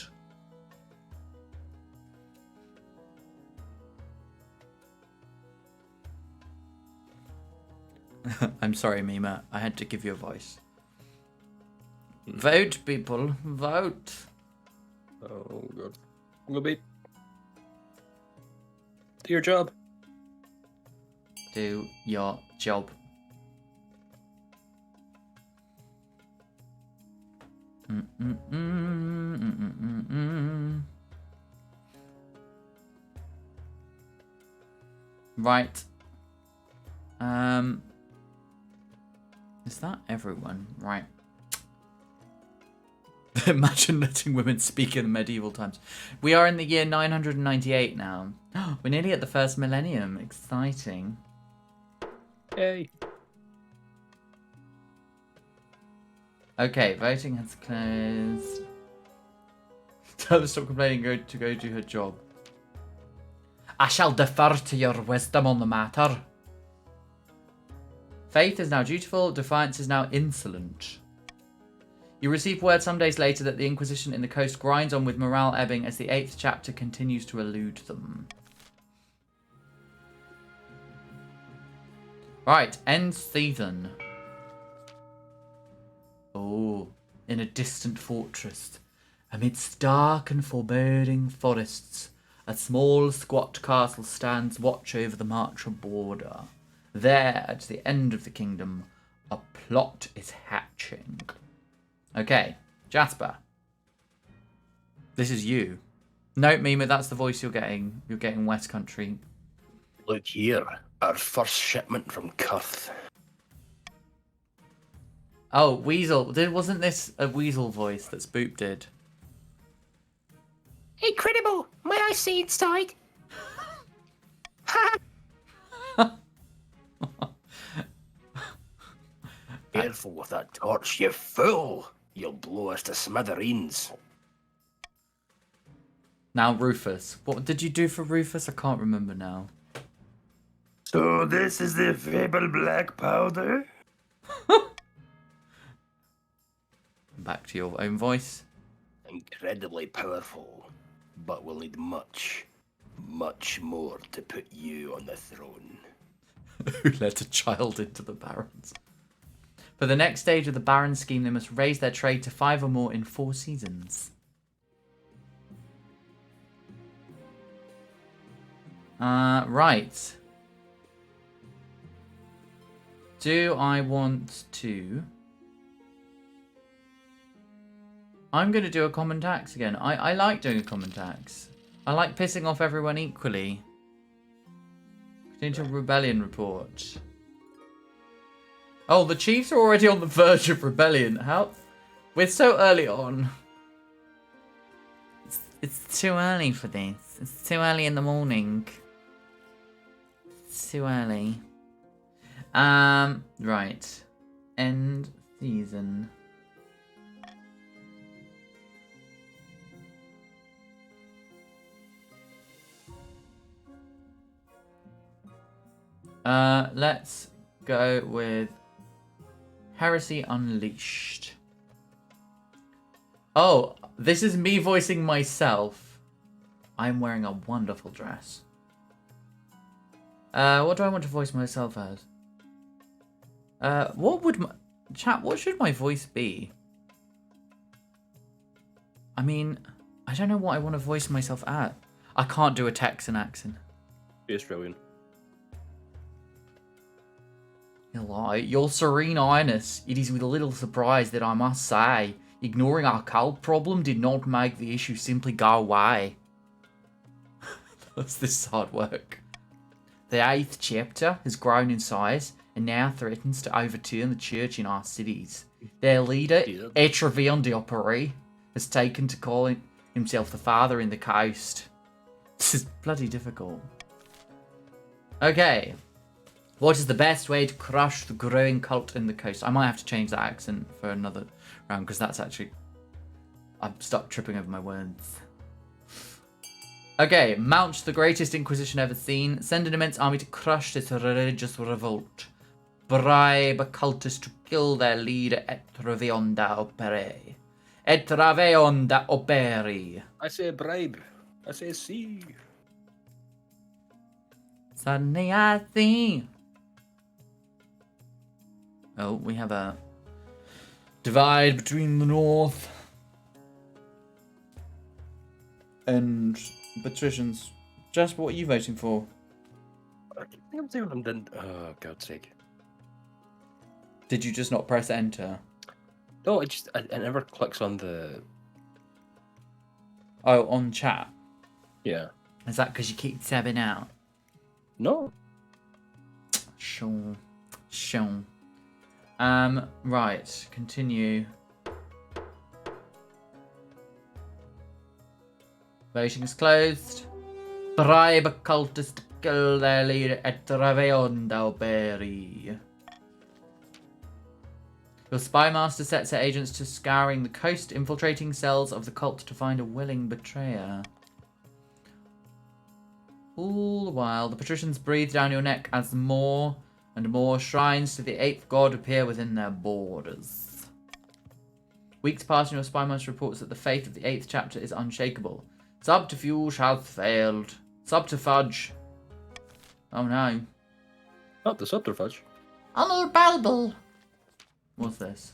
B: I'm sorry, Mima. I had to give you a voice. Vote, people. Vote.
E: Oh, God. Will be. Do your job.
B: Do your job. Right. Is that everyone? Right. Imagine letting women speak in medieval times. We are in the year 998 now. We're nearly at the first millennium. Exciting.
E: Yay.
B: Okay, voting has closed. Tell her to stop complaining and go do her job. I shall defer to your wisdom on the matter. Faith is now dutiful, defiance is now insolent. You receive word some days later that the Inquisition in the coast grinds on with morale ebbing as the 8th chapter continues to elude them. Right, end season. Oh, in a distant fortress, amidst dark and forbidding forests, a small squat castle stands watch over the martial border. There, at the end of the kingdom, a plot is hatching. Okay, Jasper. This is you. No, Mima, that's the voice you're getting. You're getting West Country.
F: Look here, our first shipment from Cuth.
B: Oh, Weasel. Wasn't this a Weasel voice that Spoop did?
D: Incredible! May I see inside? Ha!
F: Careful with that torch, you fool! You'll blow us to smithereens.
B: Now, Rufus. What did you do for Rufus? I can't remember now.
F: So this is the fabled black powder?
B: Back to your own voice.
F: Incredibly powerful, but we'll need much, much more to put you on the throne.
B: Who let a child into the barons? For the next stage of the baron scheme, they must raise their trade to 5 or more in 4 seasons. Right. Do I want to... I'm going to do a common tax again. I like doing a common tax. I like pissing off everyone equally. Continue to rebellion report. Oh, the chiefs are already on the verge of rebellion. How? We're so early on. It's too early for this. It's too early in the morning. It's too early. Right. End season. Let's go with Heresy Unleashed. Oh, this is me voicing myself. I'm wearing a wonderful dress. What do I want to voice myself as? What would my... Chat, what should my voice be? I mean, I don't know what I want to voice myself at. I can't do a Texan accent.
E: Be Australian.
B: Your Serene Highness, it is with a little surprise that I must say, ignoring our cold problem did not make the issue simply go away. That's this hard work. The 8th chapter has grown in size and now threatens to overturn the church in our cities. Their leader, Etravion de Opere, has taken to call himself the father in the coast. This is bloody difficult. Okay. What is the best way to crush the growing cult in the coast? I might have to change that accent for another round because that's actually... I've stopped tripping over my words. Okay, mount the greatest inquisition ever seen. Send an immense army to crush this religious revolt. Bribe a cultist to kill their leader, Etravion da Opere. Etravion da Opere.
E: I say bribe. I say see.
B: Suddenly I see. Oh, we have a divide between the north and patricians. Jasper, what are you voting for?
E: I think I'm doing them then. Oh, God's sake.
B: Did you just not press enter?
E: No, it never clicks on the...
B: Oh, on chat?
E: Yeah.
B: Is that because you keep tabbing out?
E: No.
B: Sure. Right, continue. Voting is closed. Bribe a cultist to kill their leader at Raveon Dalberry. Your spy master sets her agents to scouring the coast, infiltrating cells of the cult to find a willing betrayer. All the while, the patricians breathe down your neck as more and more shrines to the 8th god appear within their borders. Weeks pass and your spy master reports that the faith of the 8th chapter is unshakable. Subterfuge hath failed. Subterfuge. Oh no.
E: Not the subterfuge.
G: A new baby.
B: What's this?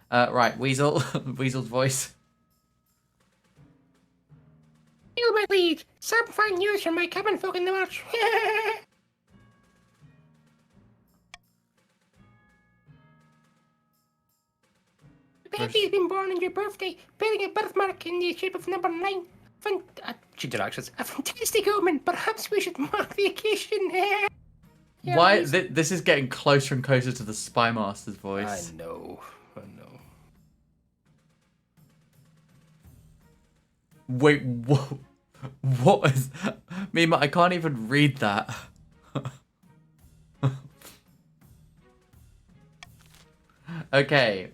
B: Right, Weasel. Weasel's voice.
D: Hail, my liege! Some fine news from my cabin folk in the march. The baby's been born on your birthday, bearing a birthmark in the shape of number 9. She did actions. A fantastic omen. Perhaps we should mark the occasion. Yeah,
B: Why? This is getting closer and closer to the Spy Master's voice.
E: I know.
B: Wait, what? What is... Mima, I can't even read that. Okay.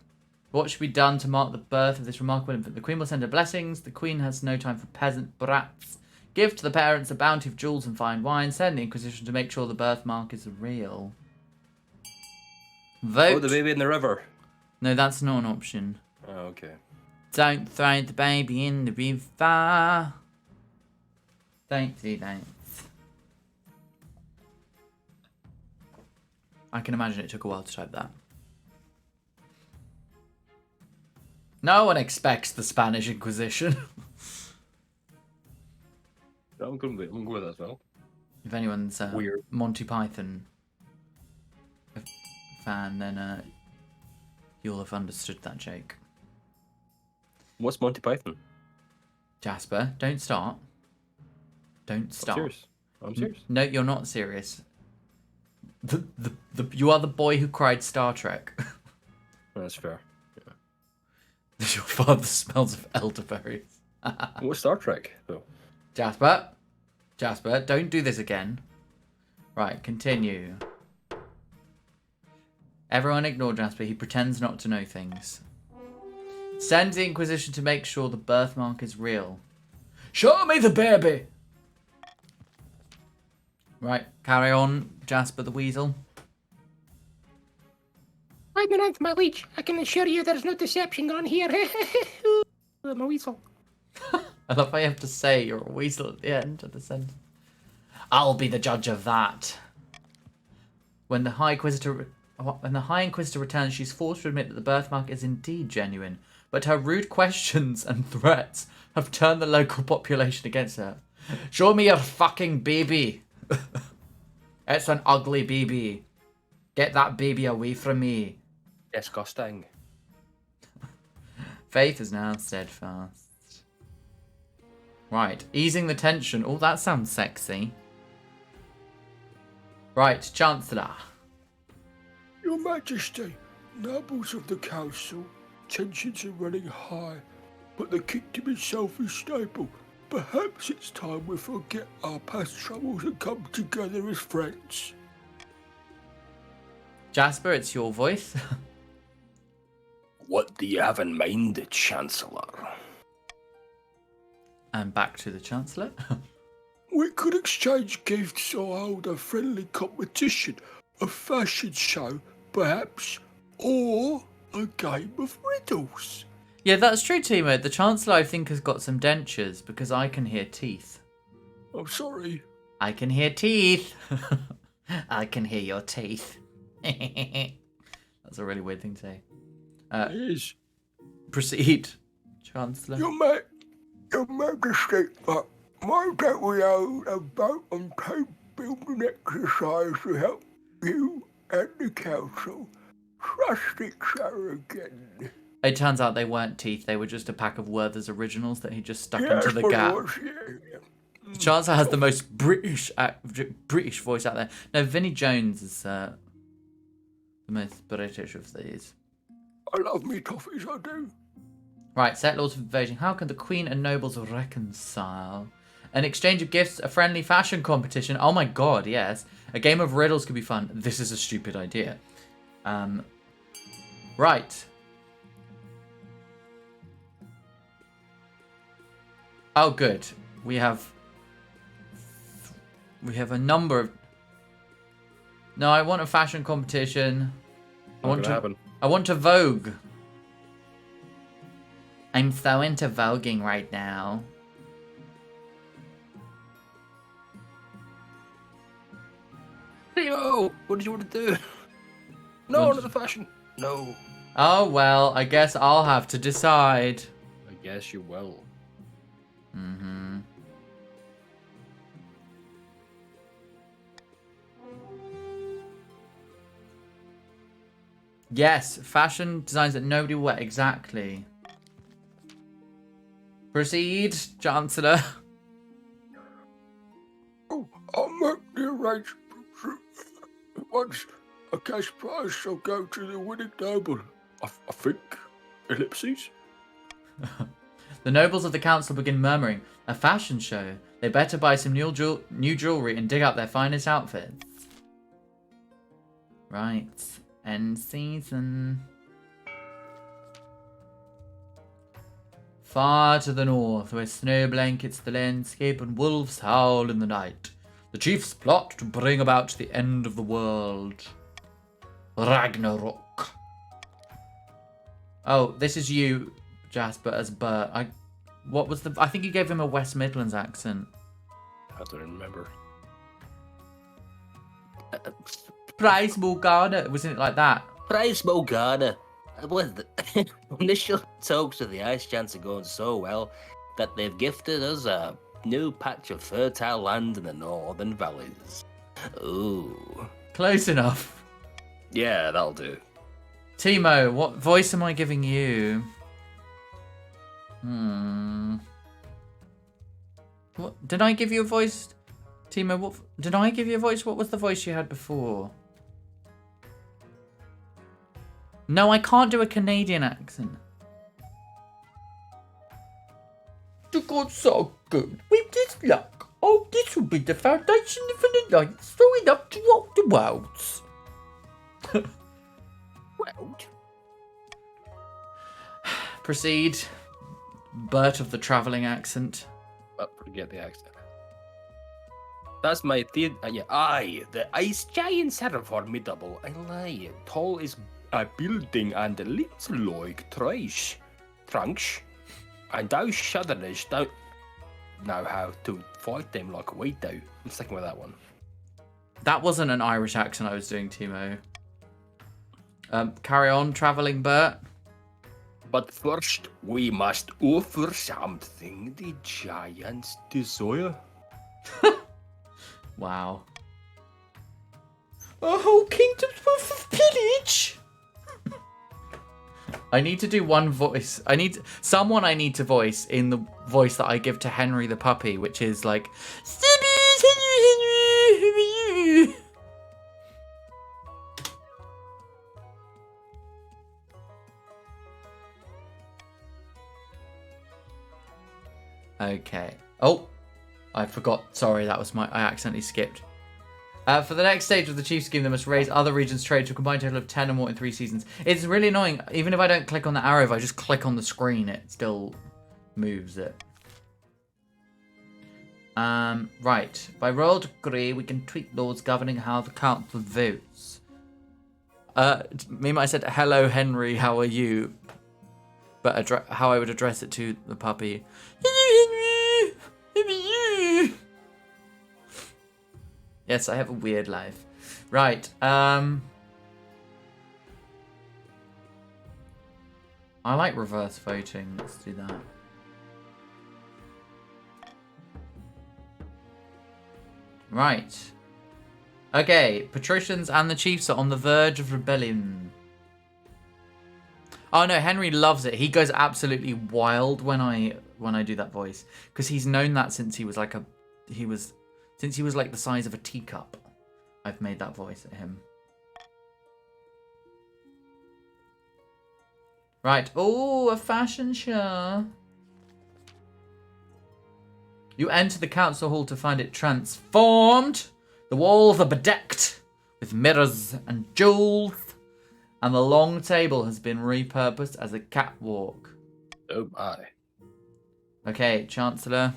B: What should be done to mark the birth of this remarkable infant? The Queen will send her blessings. The Queen has no time for peasant brats. Give to the parents a bounty of jewels and fine wine. Send the Inquisition to make sure the birthmark is real. Vote.
E: Oh, the baby in the river.
B: No, that's not an option.
E: Oh, okay.
B: Don't throw the baby in the river. Don't do that. I can imagine it took a while to type that. No one expects the Spanish Inquisition.
E: I'm good with that as well.
B: If anyone's a
E: Weird.
B: Monty Python fan, then you'll have understood that joke.
E: What's Monty Python?
B: Jasper, don't start. Don't start.
E: I'm serious.
B: No, you're not serious. You are the boy who cried Star Trek.
E: That's fair.
B: Your father smells of elderberries.
E: What's Star Trek, though?
B: Jasper, don't do this again. Right, continue. Everyone ignore Jasper. He pretends not to know things. Send the Inquisition to make sure the birthmark is real. Show me the baby! Right, carry on, Jasper the Weasel.
D: I'm the 9th, my liege. I can assure you there's no deception on here. I'm a weasel.
B: I love how you have to say you're a weasel at the end of the sentence. I'll be the judge of that. When the High Inquisitor returns, she's forced to admit that the birthmark is indeed genuine, but her rude questions and threats have turned the local population against her. Show me your fucking baby. It's an ugly baby. Get that baby away from me.
E: Disgusting.
B: Faith is now steadfast. Right, easing the tension. Oh, that sounds sexy. Right, Chancellor.
C: Your Majesty, nobles of the council, tensions are running high, but the kingdom itself is stable. Perhaps it's time we forget our past troubles and come together as friends.
B: Jasper, it's your voice.
F: What do you have in mind, Chancellor?
B: And back to the Chancellor.
C: We could exchange gifts or hold a friendly competition, a fashion show, perhaps, or a game of riddles.
B: Yeah, that's true, Timo. The Chancellor, I think, has got some dentures because I can hear teeth.
C: I'm sorry.
B: I can hear teeth. I can hear your teeth. That's a really weird thing to say.
C: It is.
B: Proceed, Chancellor.
C: Your Majesty, why don't we hold a vote on team building exercise to help you and the council trust each other again?
B: It turns out they weren't teeth. They were just a pack of Werther's originals that he just stuck into the gap. The Chancellor has the most British voice out there. No, Vinnie Jones is the most British of these.
C: I love me toffees, I do.
B: Right, set laws for invasion. How can the Queen and nobles reconcile? An exchange of gifts, a friendly fashion competition. Oh my god, yes. A game of riddles could be fun. This is a stupid idea. Right. Oh, good. We have a number of... No, I want a fashion competition. I want to vogue. I'm so into voguing right now.
E: Primo, what did you want to do? No, not the fashion. No.
B: Oh, well, I guess I'll have to decide.
E: I guess you will.
B: Mm-hmm. Yes, fashion designs that nobody will wear. Exactly. Proceed, Chancellor.
C: Oh, I'll make the arrangements. Once a cash prize shall go to the winning noble. I think. Ellipses.
B: The nobles of the council begin murmuring. A fashion show. They better buy some new jewelry and dig out their finest outfits. Right. End season. Far to the north, where snow blankets the landscape and wolves howl in the night, the chiefs plot to bring about the end of the world. Ragnarok. Oh, this is you, Jasper, as Bert. I think you gave him a West Midlands accent.
E: I don't remember.
B: Price Morgana, wasn't it like that?
E: Price Morgana. With the initial talks of the Ice Giants are going so well that they've gifted us a new patch of fertile land in the northern valleys. Ooh.
B: Close enough.
E: Yeah, that'll do.
B: Timo, what voice am I giving you? What did I give you a voice? Timo, what did I give you a voice? What was the voice you had before? No, I can't do a Canadian accent. The gods so good. With this luck, oh, this will be the foundation for the light, so enough to rock the worlds.
E: World?
B: Proceed. Bert of the travelling accent.
E: Oh, forget the accent. That's my theory. Yeah, aye, the Ice Giants are formidable. I lie. Tall is a building and looks like trash. Trunks. And those shudderers don't know how to fight them like we do. I'm sticking with that one.
B: That wasn't an Irish accent I was doing, Timo. Carry on, travelling Bert.
F: But first, we must offer something the giants desire.
B: Wow. A whole kingdom's worth of pillage. I need to do one voice. I need to voice in the voice that I give to Henry the puppy, which is like, Henry, who are you? Okay. Oh, I forgot. Sorry, that was I accidentally skipped. For the next stage of the Chiefs scheme, they must raise other regions' trade to a combined total of 10 or more in 3 seasons. It's really annoying. Even if I don't click on the arrow, if I just click on the screen, it still moves it. Right. By royal decree, we can tweak laws governing how the council votes. I said, hello, Henry, how are you? But how I would address it to the puppy. Hello, Henry, how are you? Yes, I have a weird life. Right, I like reverse voting. Let's do that. Right. Okay, patricians and the chiefs are on the verge of rebellion. Oh no, Henry loves it. He goes absolutely wild when I do that voice, because he's known that since he was like since he was like the size of a teacup. I've made that voice at him. Right. Oh, a fashion show. You enter the council hall to find it transformed. The walls are bedecked with mirrors and jewels, and the long table has been repurposed as a catwalk.
E: Oh my.
C: Okay,
B: Chancellor.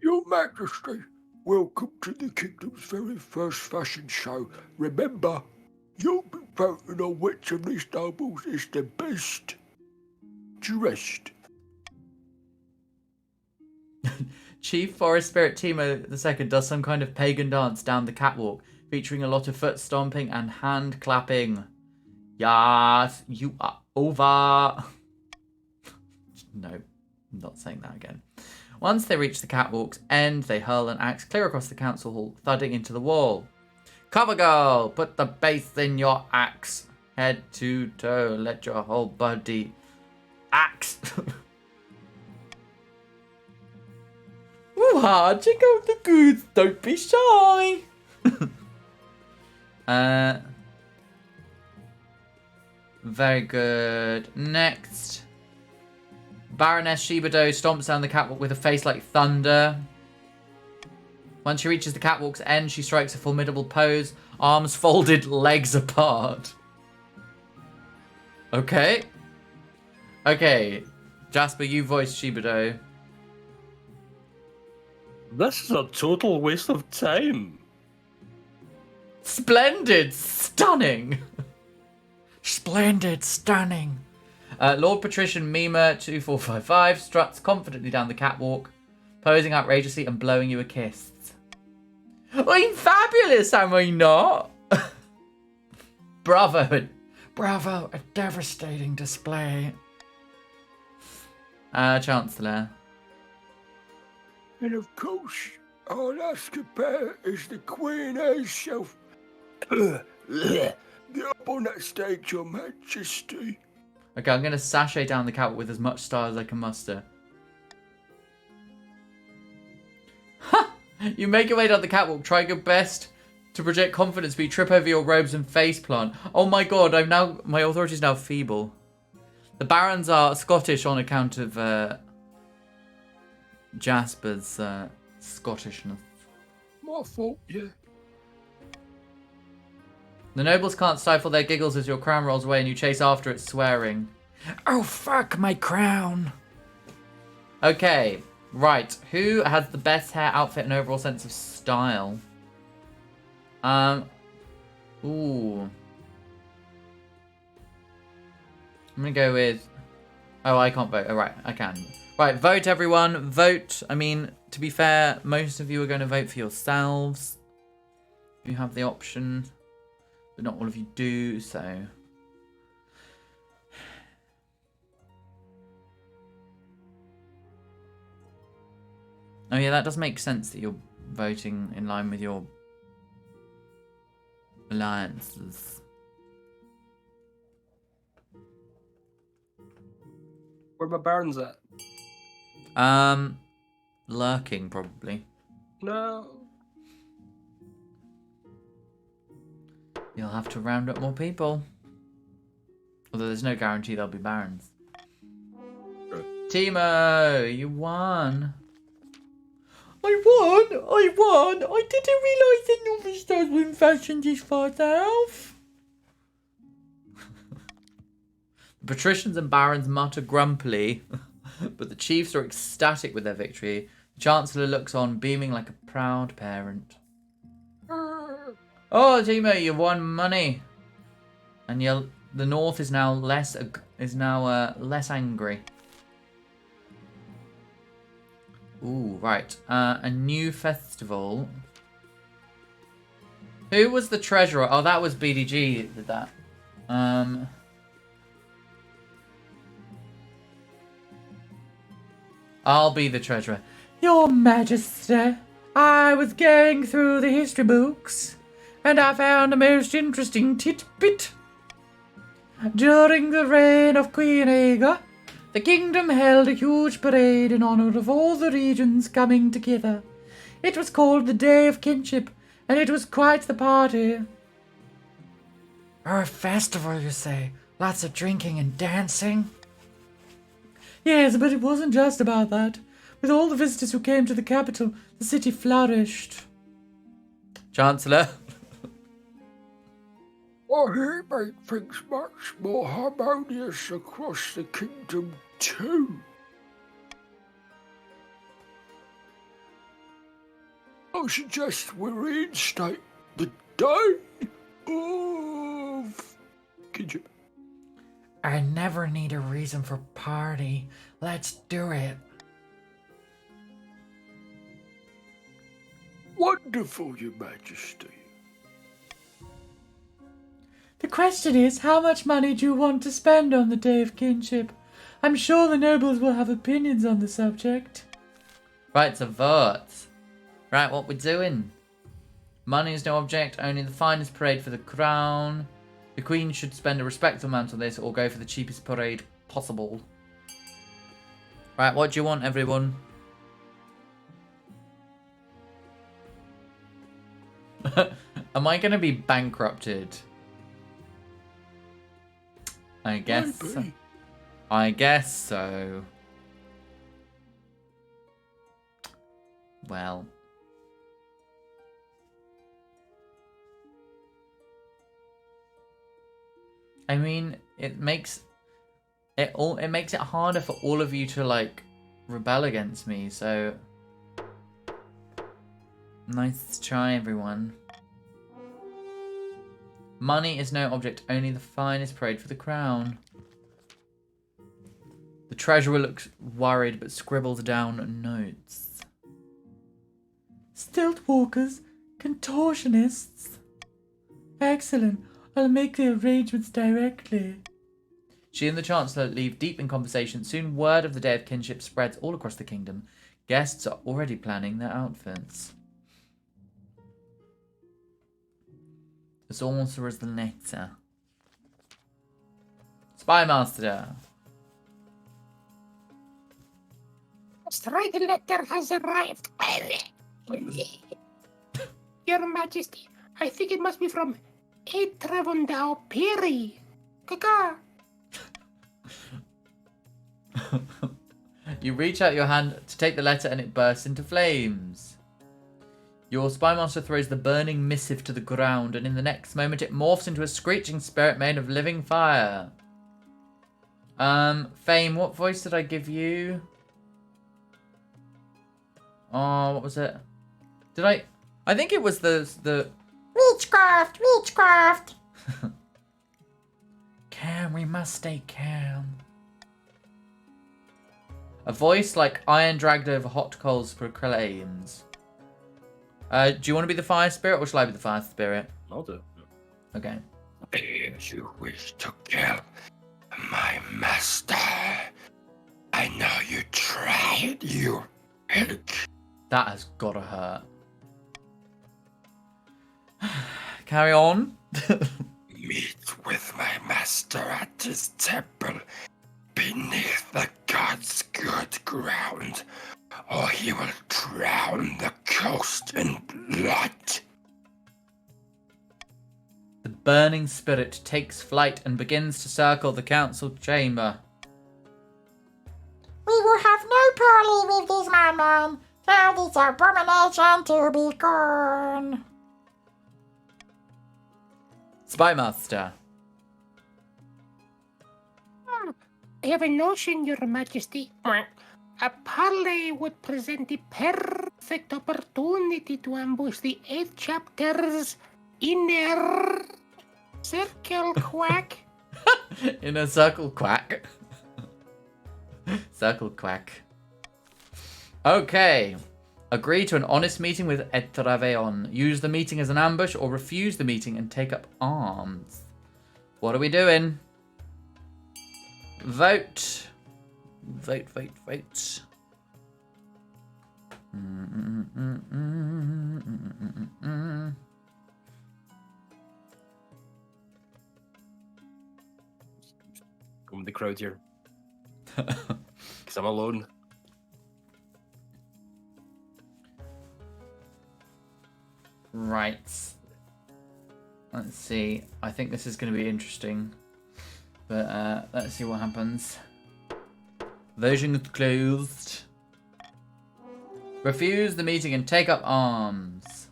C: Your Majesty, welcome to the kingdom's very first fashion show. Remember, you'll be voting on which of these nobles is the best dressed.
B: Chief Forest Spirit Timo II does some kind of pagan dance down the catwalk. featuring a lot of foot stomping and hand clapping. Yes, you are over. No, I'm not saying that again. Once they reach the catwalk's end, they hurl an axe clear across the council hall, thudding into the wall. Cover girl, put the base in your axe. Head to toe, let your whole body axe. Woo-ha, check out the goods, don't be shy. Very good. Next. Baroness Shibido stomps down the catwalk with a face like thunder. Once she reaches the catwalk's end, she strikes a formidable pose, arms folded, legs apart. Okay. Okay. Jasper, you voice Shibido.
E: This is a total waste of time.
B: Splendid! Stunning!
H: Splendid, stunning.
B: Lord Patrician Mima 2455 struts confidently down the catwalk, posing outrageously and blowing you a kiss. I'm fabulous, am I not? Bravo.
H: Bravo, a devastating display.
B: Chancellor.
C: And of course, all I ask about is the Queen herself. Get up on that stage, Your Majesty.
B: Okay, I'm going to sashay down the catwalk with as much style as I can muster. Ha! You make your way down the catwalk, try your best to project confidence, but you trip over your robes and face plant. Oh my god, my authority is now feeble. The barons are Scottish on account of Jasper's Scottishness.
C: My fault, yeah.
B: The nobles can't stifle their giggles as your crown rolls away and you chase after it, swearing.
H: Oh, fuck my crown.
B: Okay, right. Who has the best hair, outfit, and overall sense of style? Ooh. I'm gonna go with... Oh, I can't vote. Oh, right, I can. Right, vote, everyone. Vote. I mean, to be fair, most of you are going to vote for yourselves. You have the option. But not all of you do, so... Oh yeah, that does make sense that you're voting in line with your alliances.
E: Where my barons at?
B: Lurking, probably.
E: No.
B: You'll have to round up more people. Although there's no guarantee there'll be barons. Timo, you won. I won! I didn't realise that novice stars were in fashion this far south. The patricians and barons mutter grumpily, but the chiefs are ecstatic with their victory. The Chancellor looks on, beaming like a proud parent. Oh, Timo, you've won money, and the North is now less angry. Ooh, right. A new festival. Who was the treasurer? Oh, that was BDG that did that. I'll be the treasurer. Your Majesty, I was going through the history books, and I found a most interesting tidbit. During the reign of Queen Aga, the kingdom held a huge parade in honor of all the regions coming together. It was called the Day of Kinship, and it was quite the party.
H: Or a festival, you say? Lots of drinking and dancing?
B: Yes, but it wasn't just about that. With all the visitors who came to the capital, the city flourished. Chancellor?
C: I hear it make things much more harmonious across the kingdom too. I suggest we reinstate the Day of Kinship.
H: I never need a reason for party. Let's do it.
C: Wonderful, Your Majesty.
H: The question is, how much money do you want to spend on the Day of Kinship? I'm sure the nobles will have opinions on the subject.
B: Right, so vote. Right, what we're doing. Money is no object, only the finest parade for the crown. The Queen should spend a respectable amount on this or go for the cheapest parade possible. Right, what do you want, everyone? Am I going to be bankrupted? I guess so. I guess so. Well. I mean, it makes it harder for all of you to like rebel against me, so nice try, everyone. Money is no object, only the finest parade for the crown. The treasurer looks worried but scribbles down notes.
H: Stilt walkers, contortionists. Excellent. I'll make the arrangements directly.
B: She and the Chancellor leave deep in conversation. Soon word of the Day of Kinship spreads all across the kingdom. Guests are already planning their outfits. The sorcerer's letter. Spy Master.
D: The straight letter has arrived. Your Majesty, I think it must be from Etravondao Piri. Kaka.
B: You reach out your hand to take the letter and it bursts into flames. Your spymaster throws the burning missive to the ground, and in the next moment it morphs into a screeching spirit made of living fire. Fame, what voice did I give you? Oh, what was it? Did I think it was the
G: Witchcraft! Witchcraft!
H: Calm, we must stay calm.
B: A voice like iron dragged over hot coals proclaims. Do you want to be the fire spirit or shall I be the fire spirit?
E: I'll do.
B: Okay.
F: If you wish to kill my master, I know you tried, you pig.
B: That has gotta hurt. Carry on.
F: Meet with my master at his temple beneath the god's good ground, or he will drown the coast in blood.
B: The burning spirit takes flight and begins to circle the council chamber.
G: We will have no parley with this madman. Tell this abomination to be gone.
B: Spymaster.
D: I have a notion, Your Majesty. A parley would present the perfect opportunity to ambush the 8 chapter's inner circle quack.
B: In a circle quack. Circle quack. Okay. Agree to an honest meeting with Etraveon. Use the meeting as an ambush or refuse the meeting and take up arms. What are we doing? Vote. Vote, vote, vote.
E: Come with the crowd here. Because I'm alone.
B: Right. Let's see. I think this is going to be interesting. But let's see what happens. Voting is closed. Refuse the meeting and take up arms.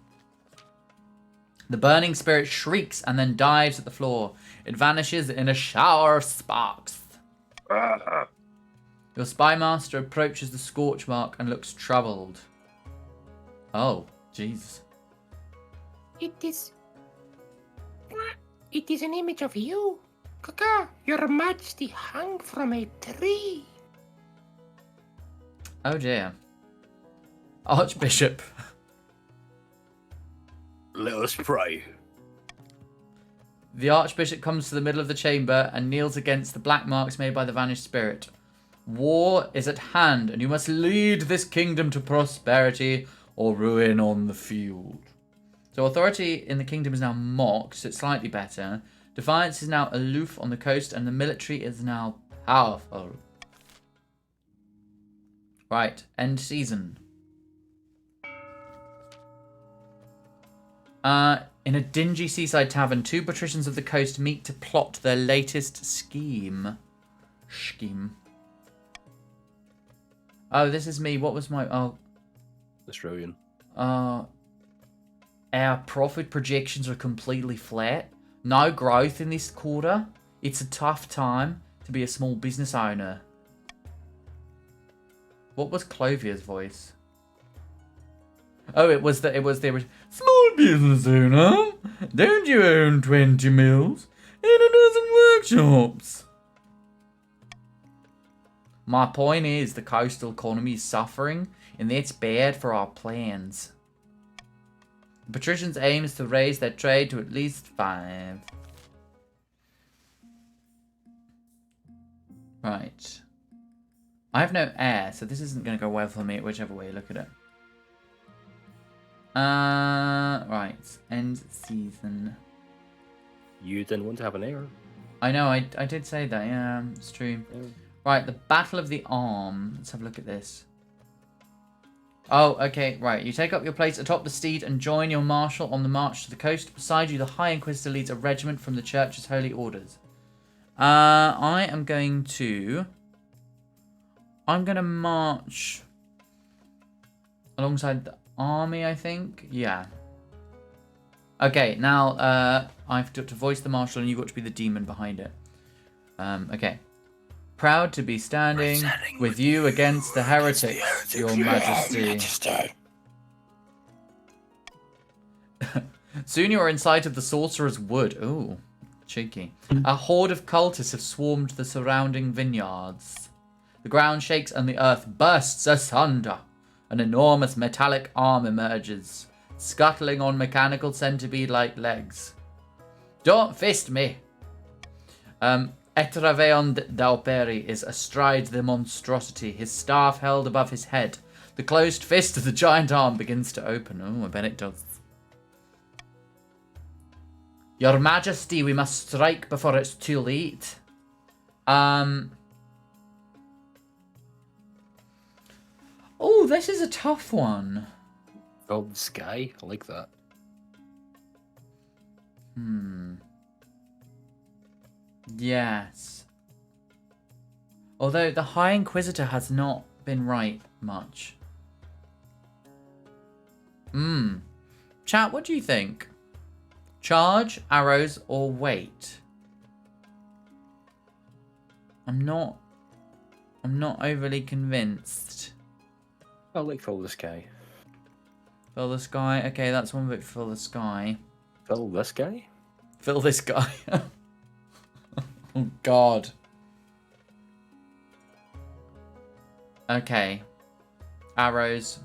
B: The burning spirit shrieks and then dives at the floor. It vanishes in a shower of sparks. Your spymaster approaches the scorch mark and looks troubled. Oh, jeez.
D: It is an image of you. Kaka, Your Majesty hung from a tree.
B: Oh dear. Archbishop.
F: Let us pray.
B: The Archbishop comes to the middle of the chamber and kneels against the black marks made by the vanished spirit. War is at hand, and you must lead this kingdom to prosperity or ruin on the field. So authority in the kingdom is now mocked, so it's slightly better. Defiance is now aloof on the coast, and the military is now powerful. Right, end season. In a dingy seaside tavern, 2 patricians of the coast meet to plot their latest scheme. Oh, this is me. What was my... Oh.
E: Australian.
B: Our profit projections are completely flat. No growth in this quarter. It's a tough time to be a small business owner. What was Clovia's voice? Oh, it was the small business owner. Don't you own 20 mills and a dozen workshops? My point is the coastal economy is suffering, and that's bad for our plans. The patricians' aim is to raise their trade to at least 5. Right. I have no heir, so this isn't going to go well for me, whichever way you look at it. Right. End season.
E: You didn't want to have an heir.
B: I know, I did say that, yeah, it's true.
E: Yeah.
B: Right, the Battle of the Arm. Let's have a look at this. Oh, okay, right. You take up your place atop the steed and join your marshal on the march to the coast. Beside you, the High Inquisitor leads a regiment from the Church's holy orders. I'm going to march alongside the army, I think. Yeah. Okay, now I've got to voice the marshal and you've got to be the demon behind it. Okay. Proud to be standing with you against the heretics, your majesty. Soon you are in sight of the sorcerer's wood. Ooh, cheeky. A horde of cultists have swarmed the surrounding vineyards. The ground shakes and the earth bursts asunder. An enormous metallic arm emerges, scuttling on mechanical centipede-like legs. Don't fist me! Etraveon Dauperi is astride the monstrosity, his staff held above his head. The closed fist of the giant arm begins to open. Oh, I bet it does. Your Majesty, we must strike before it's too late. Oh, this is a tough one.
E: Oh, the sky. I like that.
B: Yes. Although the High Inquisitor has not been right much. Chat, what do you think? Charge, arrows, or wait? I'm not overly convinced.
E: I like Fill the Sky.
B: Fill the sky. Okay, that's one bit. Fill the sky.
E: Fill this guy?
B: Fill this guy. Oh, God. Okay. Arrows.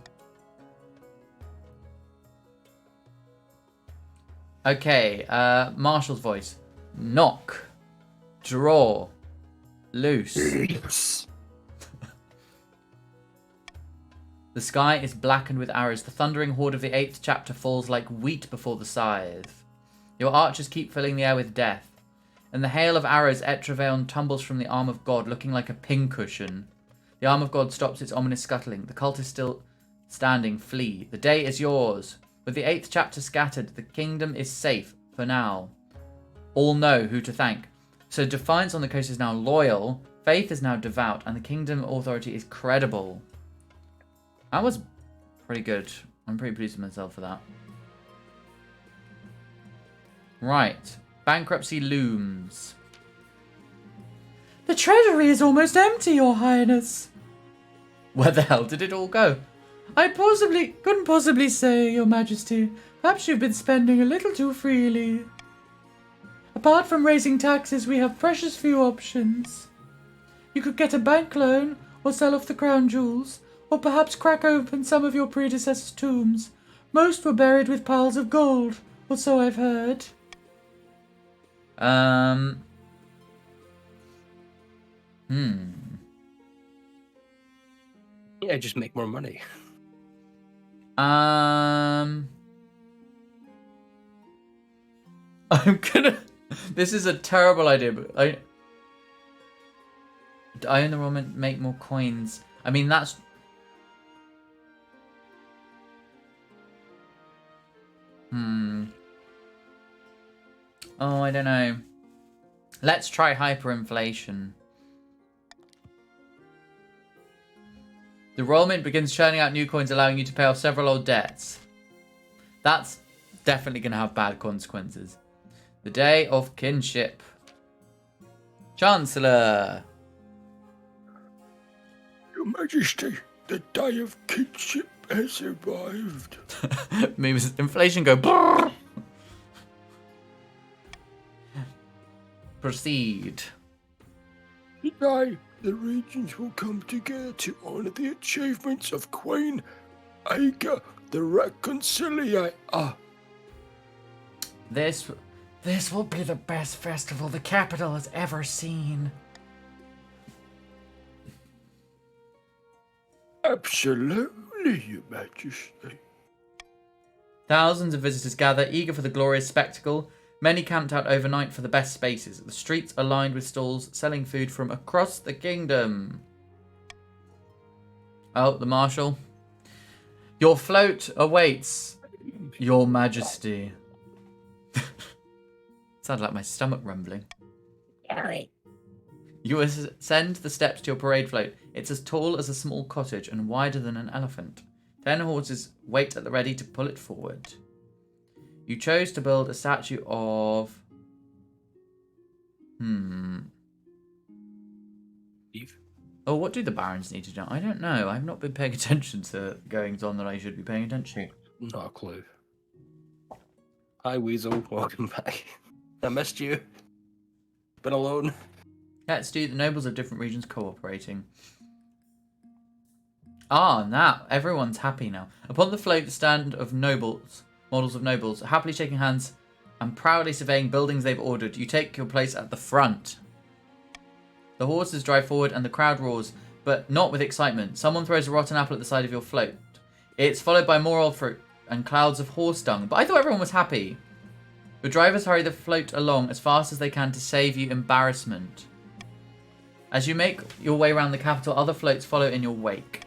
B: Okay, Marshall's voice. Knock. Draw. Loose. The sky is blackened with arrows. The thundering horde of the 8th chapter falls like wheat before the scythe. Your archers keep filling the air with death. In the hail of arrows, Etraveon tumbles from the arm of God, looking like a pincushion. The arm of God stops its ominous scuttling. The cult is still standing. Flee. The day is yours. With the 8th chapter scattered, the kingdom is safe for now. All know who to thank. So Defiance on the coast is now loyal, Faith is now devout, and the kingdom authority is credible. That was pretty good. I'm pretty pleased with myself for that. Right. Bankruptcy looms.
H: The treasury is almost empty, Your Highness.
B: Where the hell did it all go?
H: I couldn't possibly say, Your Majesty. Perhaps you've been spending a little too freely. Apart from raising taxes, we have precious few options. You could get a bank loan, or sell off the crown jewels, or perhaps crack open some of your predecessors' tombs. Most were buried with piles of gold, or so I've heard.
E: Yeah, just make more money.
B: I'm gonna. This is a terrible idea, but I own the woman, make more coins. I mean, that's. Oh, I don't know. Let's try hyperinflation. The royal mint begins churning out new coins, allowing you to pay off several old debts. That's definitely going to have bad consequences. The Day of Kinship. Chancellor.
C: Your Majesty, the Day of Kinship has arrived.
B: Maybe inflation go. Brrr. Proceed.
C: Today, the regions will come together to honour the achievements of Queen Aga the Reconciliator.
H: This will be the best festival the capital has ever seen.
C: Absolutely, Your Majesty.
B: Thousands of visitors gather, eager for the glorious spectacle. Many camped out overnight for the best spaces. The streets are lined with stalls selling food from across the kingdom. Oh, the marshal. Your float awaits, Your Majesty. Sounded like my stomach rumbling. You ascend the steps to your parade float. It's as tall as a small cottage and wider than an elephant. 10 horses wait at the ready to pull it forward. You chose to build a statue of...
E: Eve?
B: Oh, what do the barons need to do? I don't know. I've not been paying attention to goings on that I should be paying attention to.
E: Not a clue. Hi, Weasel. Welcome back. I missed you. Been alone.
B: Let's do the nobles of different regions cooperating. Ah, now everyone's happy now. Upon the float, the stand of nobles, models of nobles, happily shaking hands and proudly surveying buildings they've ordered. You take your place at the front. The horses drive forward and the crowd roars, but not with excitement. Someone throws a rotten apple at the side of your float. It's followed by more old fruit and clouds of horse dung. But I thought everyone was happy. The drivers hurry the float along as fast as they can to save you embarrassment. As you make your way around the capital, other floats follow in your wake.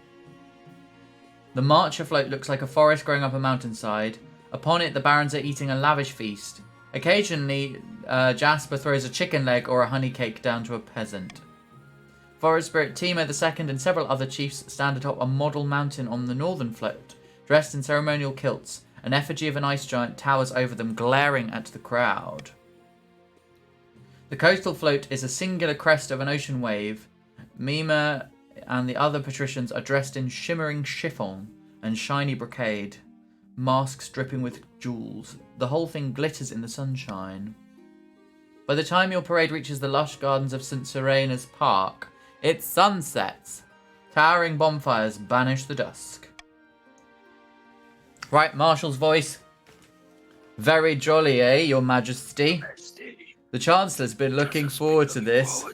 B: The marcher float looks like a forest growing up a mountainside. Upon it, the barons are eating a lavish feast. Occasionally, Jasper throws a chicken leg or a honey cake down to a peasant. Forest Spirit Timo II and several other chiefs stand atop a model mountain on the northern float, dressed in ceremonial kilts. An effigy of an ice giant towers over them, glaring at the crowd. The coastal float is a singular crest of an ocean wave. Mima and the other patricians are dressed in shimmering chiffon and shiny brocade, masks dripping with jewels. The whole thing glitters in the sunshine. By the time your parade reaches the lush gardens of St. Serena's Park, it sunsets. Towering bonfires banish the dusk. Right, Marshal's voice. Very jolly, eh, Your Majesty? The Chancellor's been looking forward to this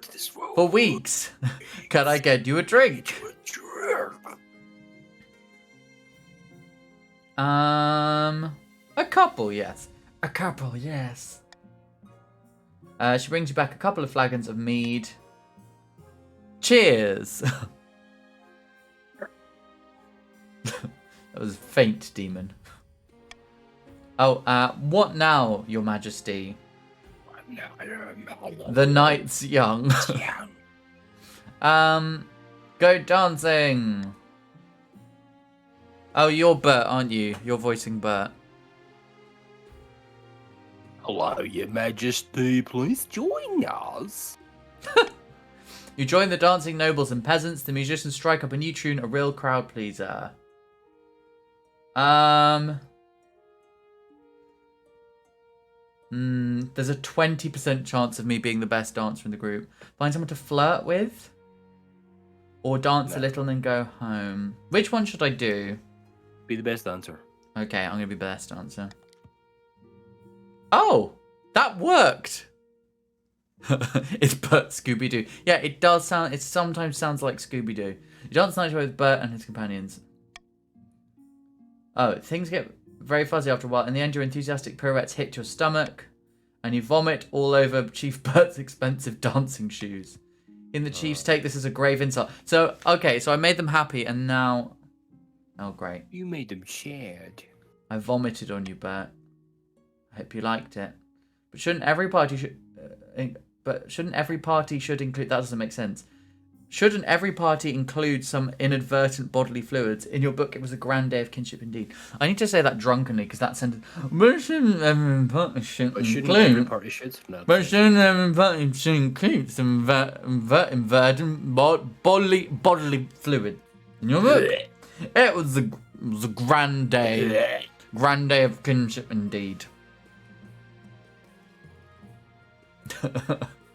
B: for weeks. Can I get you a drink? A couple, yes. A couple, yes. She brings you back a couple of flagons of mead. Cheers! That was a faint, demon. Oh, what now, Your Majesty? The night's young. Go dancing. Oh, you're Bert, aren't you? You're voicing Bert.
E: Hello, Your Majesty. Please join us.
B: You join the dancing nobles and peasants. The musicians strike up a new tune, a real crowd pleaser. There's a 20% chance of me being the best dancer in the group. Find someone to flirt with? Or dance a little and then go home. Which one should I do?
E: Be the best dancer.
B: Okay, I'm going to be best dancer. Oh! That worked! It's Bert Scooby-Doo. Yeah, it does sound, it sometimes sounds like Scooby-Doo. You dance night with Bert and his companions. Oh, things get very fuzzy after a while. In the end, your enthusiastic pirouettes hit your stomach, and you vomit all over Chief Bert's expensive dancing shoes. In the Chief's take this as a grave insult. So, okay, so I made them happy, and now... Oh, great.
E: You made them sad.
B: I vomited on you, Bert. I hope you liked it. But shouldn't every party should include... That doesn't make sense. Shouldn't every party include some inadvertent bodily fluids? In your book, it was a grand day of kinship indeed. I need to say that drunkenly, because that sentence... But shouldn't every party should include... But shouldn't every party should include some inadvertent bodily fluid? In your book, it was a grand day. Grand day of kinship indeed.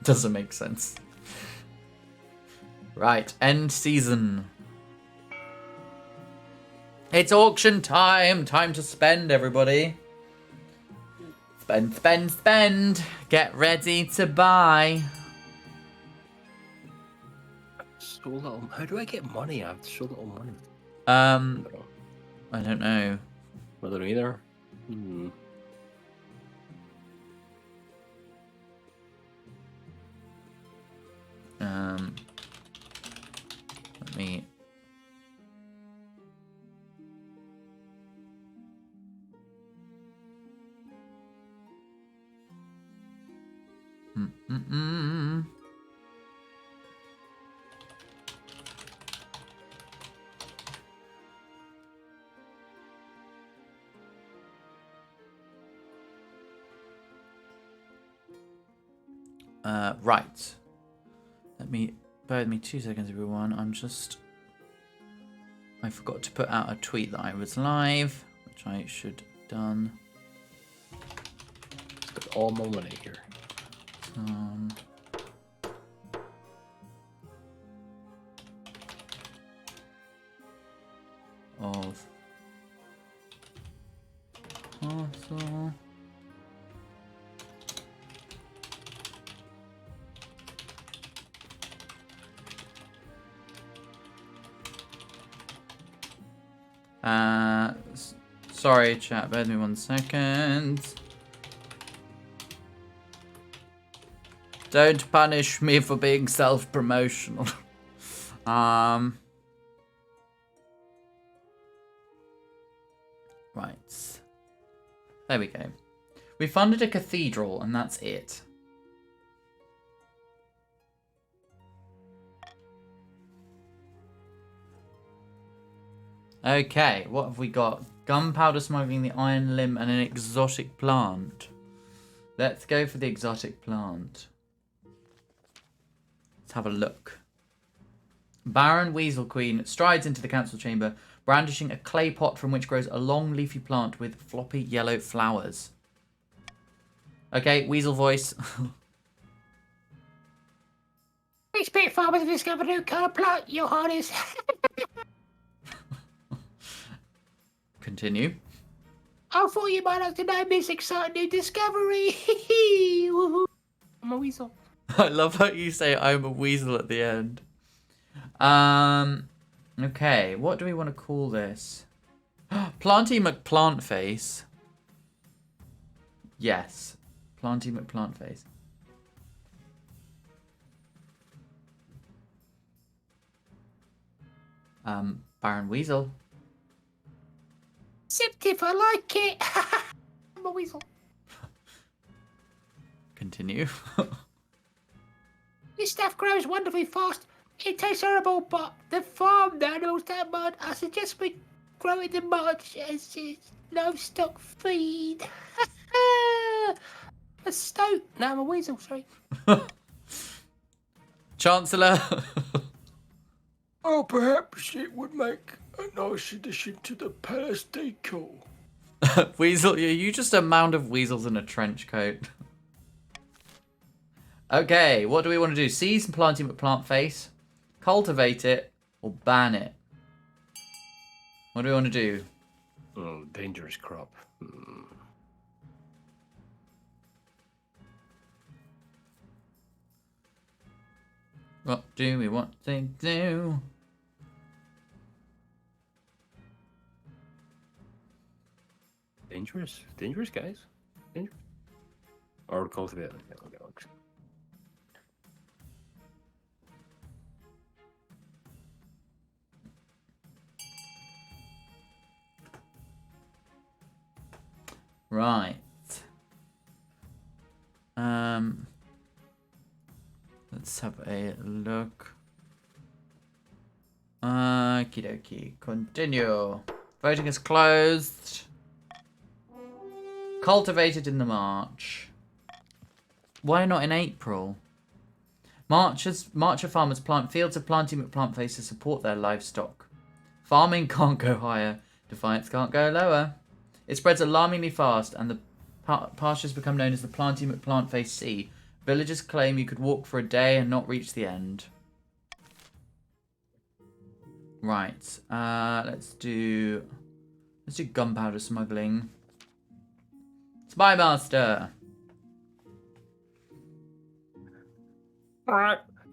B: Doesn't make sense. Right, end season. It's auction time. Time to spend, everybody. Spend, spend, spend. Get ready to buy.
E: So little. How do I get money? I have so little money.
B: I don't know.
E: I don't know either.
B: Let me... Right. Bear with me 2 seconds, everyone. I forgot to put out a tweet that I was live, which I should have done.
E: Got all my money here.
B: Of parcel. Sorry, chat. Bear with me 1 second. Don't punish me for being self-promotional. Right. There we go. We funded a cathedral, and that's it. Okay, what have we got? Gunpowder smuggling, the iron limb, and an exotic plant. Let's go for the exotic plant. Let's have a look. Baron Weasel Queen strides into the council chamber, brandishing a clay pot from which grows a long leafy plant with floppy yellow flowers. Okay, Weasel voice.
D: Expect farmers to discover new kind of plant, your highness.
B: Continue.
D: I thought you might like to know this exciting new discovery. I'm a weasel.
B: I love how you say I'm a weasel at the end. Okay, what do we want to call this? Planty McPlantface. Yes. Planty McPlantface. Baron Weasel.
D: Except if I like it. I'm a weasel.
B: Continue.
D: This stuff grows wonderfully fast. It tastes horrible, but the farm animals don't mind. I suggest we grow it in March as it's livestock feed. A stoat. No, I'm a weasel, sorry.
B: Chancellor.
C: Oh, perhaps it would make a nice addition to the palace decor.
B: Weasel, you just a mound of weasels in a trench coat. Okay, what do we want to do? Seize and Planty McPlantface, cultivate it, or ban it? What do we want to do?
E: Oh, dangerous crop.
B: What do we want to do?
E: Dangerous. Dangerous, guys. Dangerous. Or cultivate. Okay.
B: Right. Let's have a look. Okie dokie. Continue. Voting is closed. Cultivated in the March. Why not in April? Marcher farmers plant fields of planting McPlant face to support their livestock. Farming can't go higher. Defiance can't go lower. It spreads alarmingly fast, and the pastures become known as the Planty McPlant Face Sea. Villagers claim you could walk for a day and not reach the end. Right. Let's do gunpowder smuggling. Spy Master.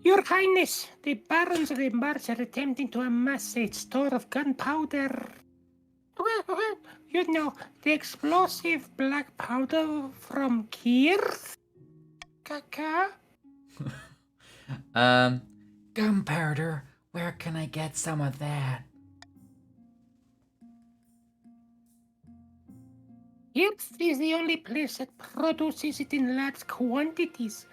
D: Your Highness, the barons of the March are attempting to amass a store of gunpowder. Well, you know, the explosive black powder from Kiev? Kaka?
B: Gunpowder. Where can I get some of that?
D: Kiev is the only place that produces it in large quantities.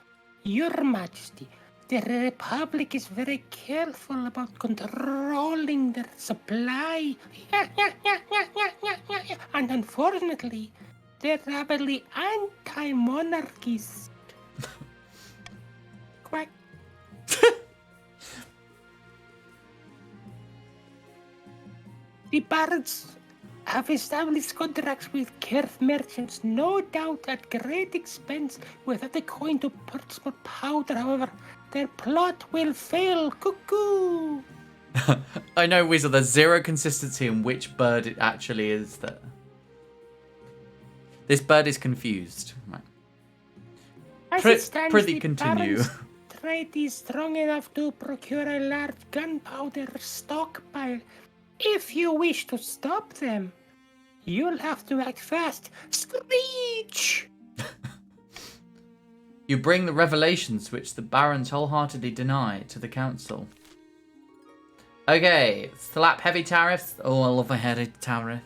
D: Your Majesty, the Republic is very careful about controlling their supply. And unfortunately, they're rapidly anti-monarchies. Quack. The barons have established contracts with Kerth merchants, no doubt at great expense, without the coin to purchase more powder. However, their plot will fail. Cuckoo!
B: I know, Weasel, there's zero consistency in which bird it actually is that... This bird is confused. Right.
D: As it stands,
B: Prithee
D: the
B: continue.
D: barons' trade is strong enough to procure a large gunpowder stockpile. If you wish to stop them, you'll have to act fast. Screech!
B: You bring the revelations which the barons wholeheartedly deny to the council. Okay, slap heavy tariffs. Oh, I love a heavy tariff.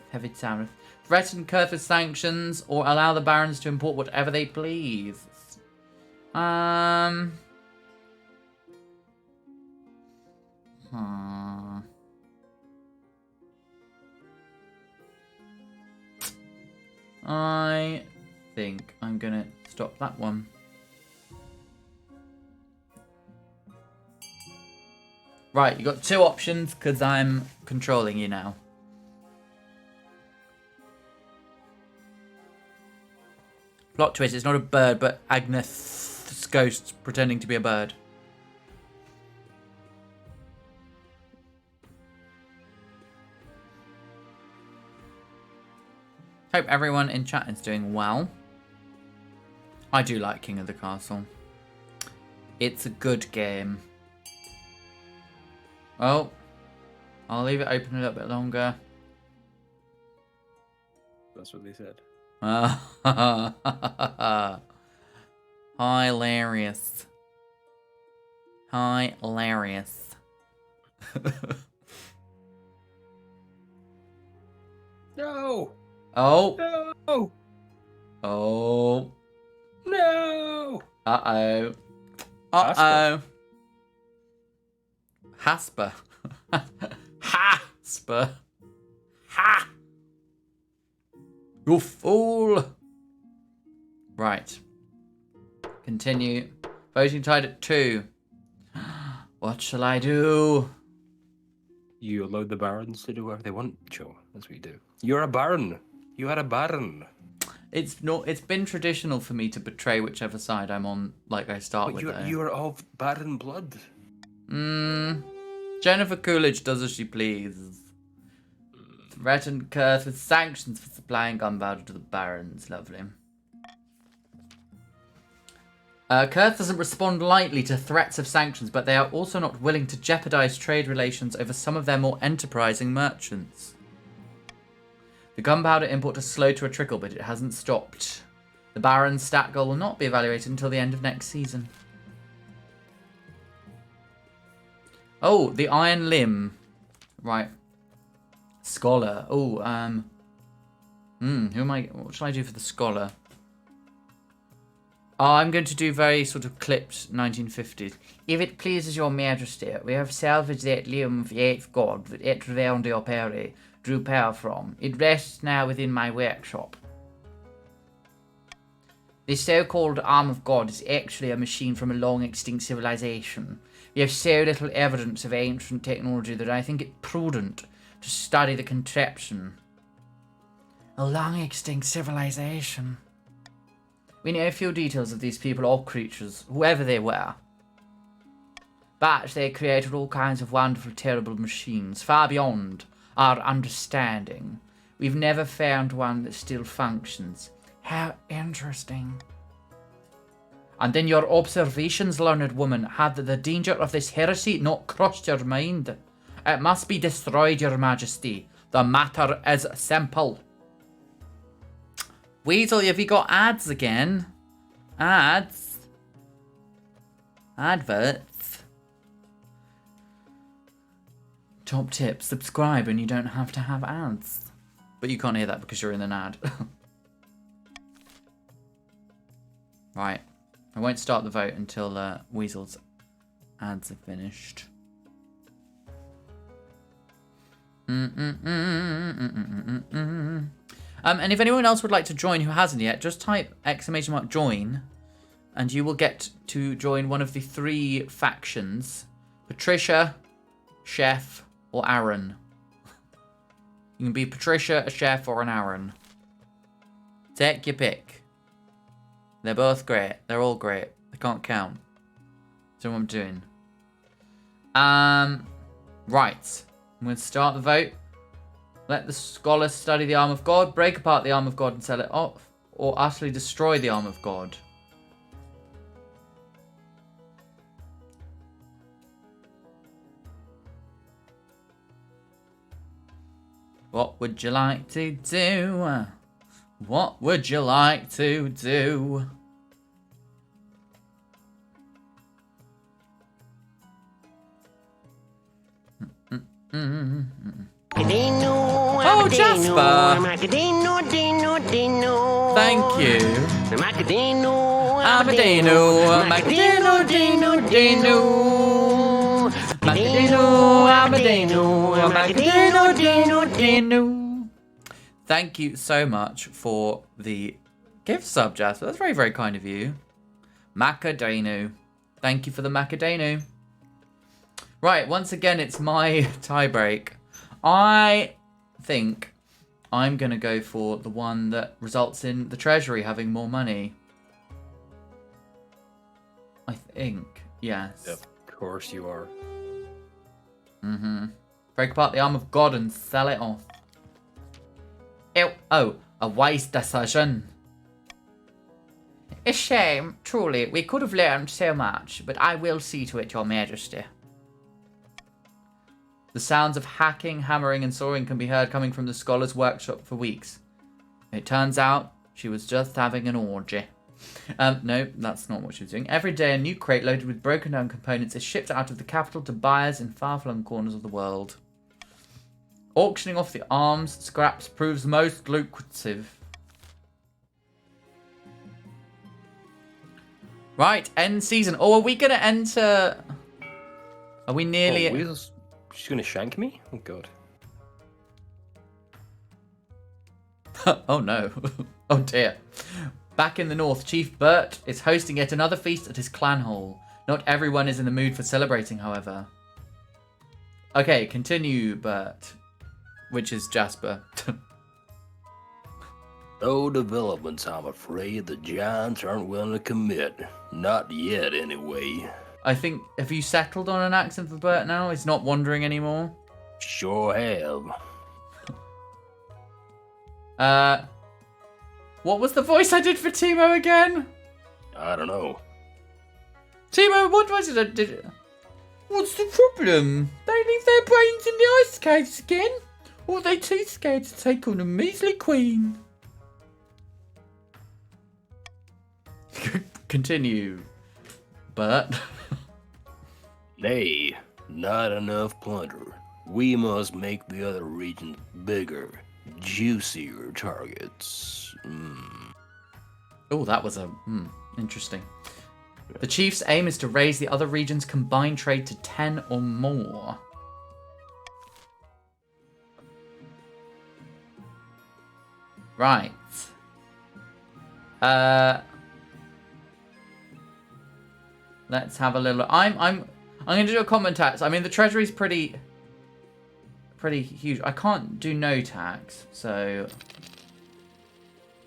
B: Threaten Kurth with sanctions, or allow the barons to import whatever they please. I think I'm gonna stop that one. Right, you got two options because I'm controlling you now. Plot twist, it's not a bird, but Agnes' ghost pretending to be a bird. Hope everyone in chat is doing well. I do like King of the Castle. It's a good game. Oh, I'll leave it open a little bit longer.
E: That's what they said.
B: Hilarious. Hilarious.
E: No!
B: Oh.
E: No!
B: Oh.
E: No!
B: Uh-oh. Uh-oh. Hasper. Hasper. Ha! You fool! Right. Continue. Voting tied at 2. What shall I do?
E: You allowed the barons to do whatever they want, Joe. That's what you do. You're a baron. You are a baron.
B: It's been traditional for me to betray whichever side I'm on, like I start
E: But
B: with.
E: you're of baron blood.
B: Jennifer Coolidge does as she pleases. Threaten Kurth with sanctions for supplying gunpowder to the barons. Lovely. Kurth doesn't respond lightly to threats of sanctions, but they are also not willing to jeopardize trade relations over some of their more enterprising merchants. The gunpowder import is slow to a trickle, but it hasn't stopped. The Baron's stat goal will not be evaluated until the end of next season. Oh, the Iron Limb. Right. Scholar. Oh, who am I? What should I do for the scholar? Oh, I'm going to do very sort of clipped 1950s. If it pleases your majesty, we have salvaged that limb of the 8th god that Etreverne de Opere drew power from. It rests now within my workshop. This so-called arm of God is actually a machine from a long-extinct civilization. We have so little evidence of ancient technology that I think it prudent to study the contraption. A long-extinct civilization. We know few details of these people or creatures, whoever they were. But they created all kinds of wonderful, terrible machines, far beyond our understanding. We've never found one that still functions. How interesting. And then your observations, learned woman, had the danger of this heresy not crossed your mind? It must be destroyed, your majesty. The matter is simple. Weasel, have you got ads again? Ads? Adverts? Top tip, subscribe and you don't have to have ads. But you can't hear that because you're in an ad. Right. I won't start the vote until Weasel's ads are finished. And if anyone else would like to join who hasn't yet, just type !join and you will get to join one of the 3 factions. Patricia, Chef, or Aaron. You can be Patricia, a Chef, or an Aaron. Take your pick. They're both great. They're all great. I can't count. That's what I'm doing. Right. I'm going to start the vote. Let the scholar study the arm of God, break apart the arm of God and sell it off, or utterly destroy the arm of God. What would you like to do? What would you like to do? Oh, Jasper! Thank you. Amadino, Macadino, Dino, Dino. Macadino, Amadino, Macadino, Dino, Dino. Thank you so much for the gift sub, Jasper. That's very, very kind of you. Macadino. Thank you for the Macadino. Right, once again, it's my tie break. I think I'm going to go for the one that results in the Treasury having more money. I think, yes.
E: Of course you are.
B: Break apart the arm of God and sell it off. Ew. Oh, a wise decision. A shame, truly. We could have learned so much, but I will see to it, your majesty. The sounds of hacking, hammering, and sawing can be heard coming from the scholar's workshop for weeks. It turns out she was just having an orgy. No, that's not what she was doing. Every day, a new crate loaded with broken down components is shipped out of the capital to buyers in far-flung corners of the world. Auctioning off the arms scraps proves most lucrative. Right, end season. Oh, are we going to enter... Are we nearly...
E: Oh, Weasel's... She's going to shank me? Oh, God.
B: Oh, no. Oh, dear. Back in the north, Chief Bert is hosting yet another feast at his clan hall. Not everyone is in the mood for celebrating, however. Okay, continue, Bert. Which is Jasper.
E: No developments, I'm afraid. The Giants aren't willing to commit. Not yet, anyway.
B: I think, have you settled on an accent for Bert now? He's not wandering anymore?
E: Sure have.
B: What was the voice I did for Timo again?
E: I don't know.
B: Timo, what was it? What's the problem? They leave their brains in the ice caves again? Or are they too scared to take on a measly queen? Continue, Bert.
E: Nay, not enough plunder. We must make the other regions bigger, juicier targets.
B: Oh, that was interesting. The chief's aim is to raise the other region's combined trade to 10 or more. Right. Let's have a little. I'm going to do a common tax. I mean, the treasury's pretty huge. I can't do no tax, so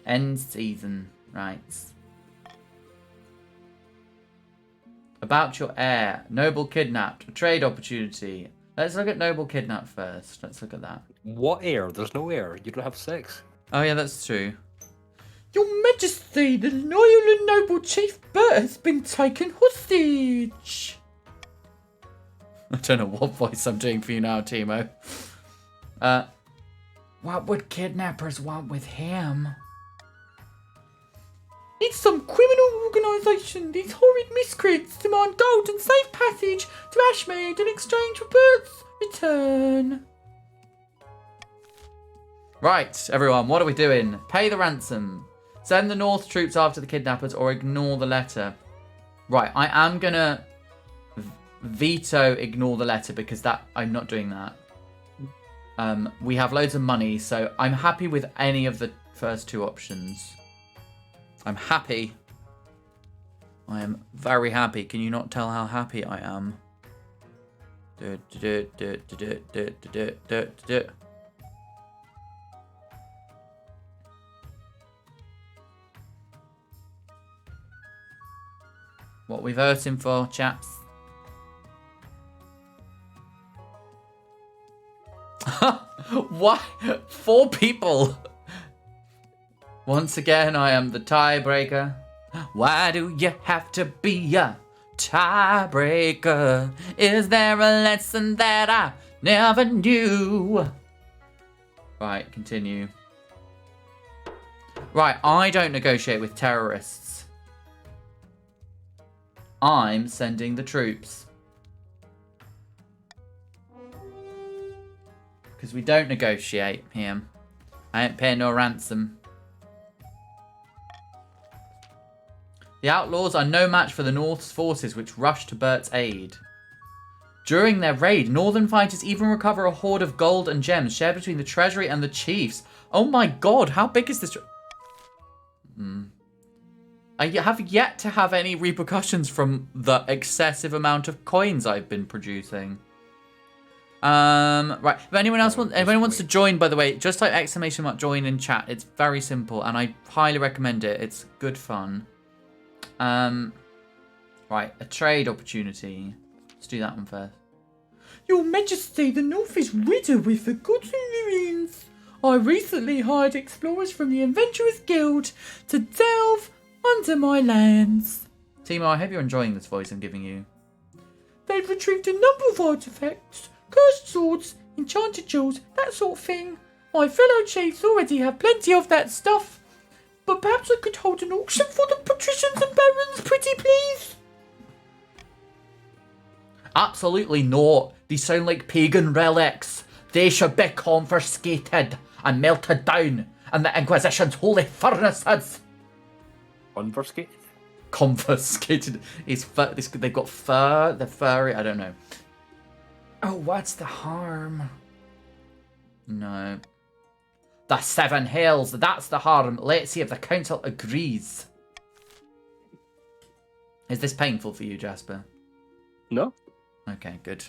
B: end season rights. About your heir. Noble kidnapped. A trade opportunity. Let's look at noble kidnapped first. Let's look at that.
E: What heir? There's no heir. You don't have sex.
B: Oh yeah, that's true.
H: Your Majesty, the loyal and noble Chief Bert has been taken hostage.
B: I don't know what voice I'm doing for you now, Timo. What would kidnappers want with him?
H: It's some criminal organisation. These horrid miscreants demand gold and safe passage to Ashmead in exchange for Bert's return.
B: Right, everyone, what are we doing? Pay the ransom. Send the North troops after the kidnappers or ignore the letter. Right, I am gonna veto ignore the letter because that I'm not doing that. We have loads of money, so I'm happy with any of the first two options. I'm happy. I am very happy. Can you not tell how happy I am? What we voting for, chaps? Why? 4 people. Once again, I am the tiebreaker. Why do you have to be a tiebreaker? Is there a lesson that I never knew? Right, continue. Right, I don't negotiate with terrorists. I'm sending the troops. Because we don't negotiate here. I ain't paying no ransom. The outlaws are no match for the North's forces which rush to Bert's aid. During their raid, Northern fighters even recover a hoard of gold and gems shared between the treasury and the chiefs. Oh my god, how big is this? I have yet to have any repercussions from the excessive amount of coins I've been producing. Right. If anyone wants to join, by the way, just type !join in chat. It's very simple, and I highly recommend it. It's good fun. Right, a trade opportunity. Let's do that one first.
H: Your Majesty, the North is riddled with forgotten ruins. I recently hired explorers from the Adventurers Guild to delve under my lands.
B: Timo, I hope you're enjoying this voice I'm giving you.
H: They've retrieved a number of artifacts, cursed swords, enchanted jewels, that sort of thing. My fellow chiefs already have plenty of that stuff. But perhaps I could hold an auction for the patricians and barons, pretty please?
B: Absolutely not. These sound like pagan relics. They should be confiscated and melted down in the Inquisition's holy furnaces.
E: Confiscated?
B: Confiscated. They've got fur. They're furry. I don't know. Oh, what's the harm? No. The 7 Hells. That's the harm. Let's see if the council agrees. Is this painful for you, Jasper?
E: No.
B: Okay, good.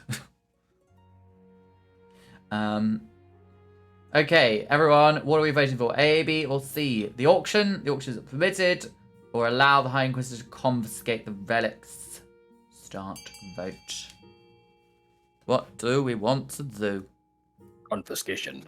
B: Okay, everyone, what are we voting for? A, B, or C? The auction is permitted, or allow the High Inquisitor to confiscate the relics. Start vote. What do we want to do?
E: Confiscation.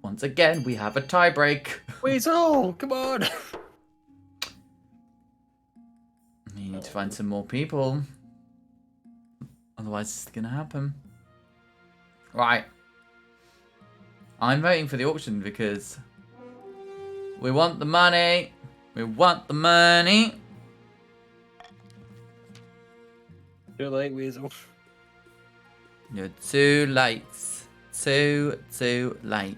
B: Once again, we have a tie break.
E: Weasel, come on.
B: You need to find some more people. Otherwise, it's gonna happen. Right. I'm voting for the auction because we want the money. We want the money.
E: Too late, Weasel.
B: You're too late. Too late.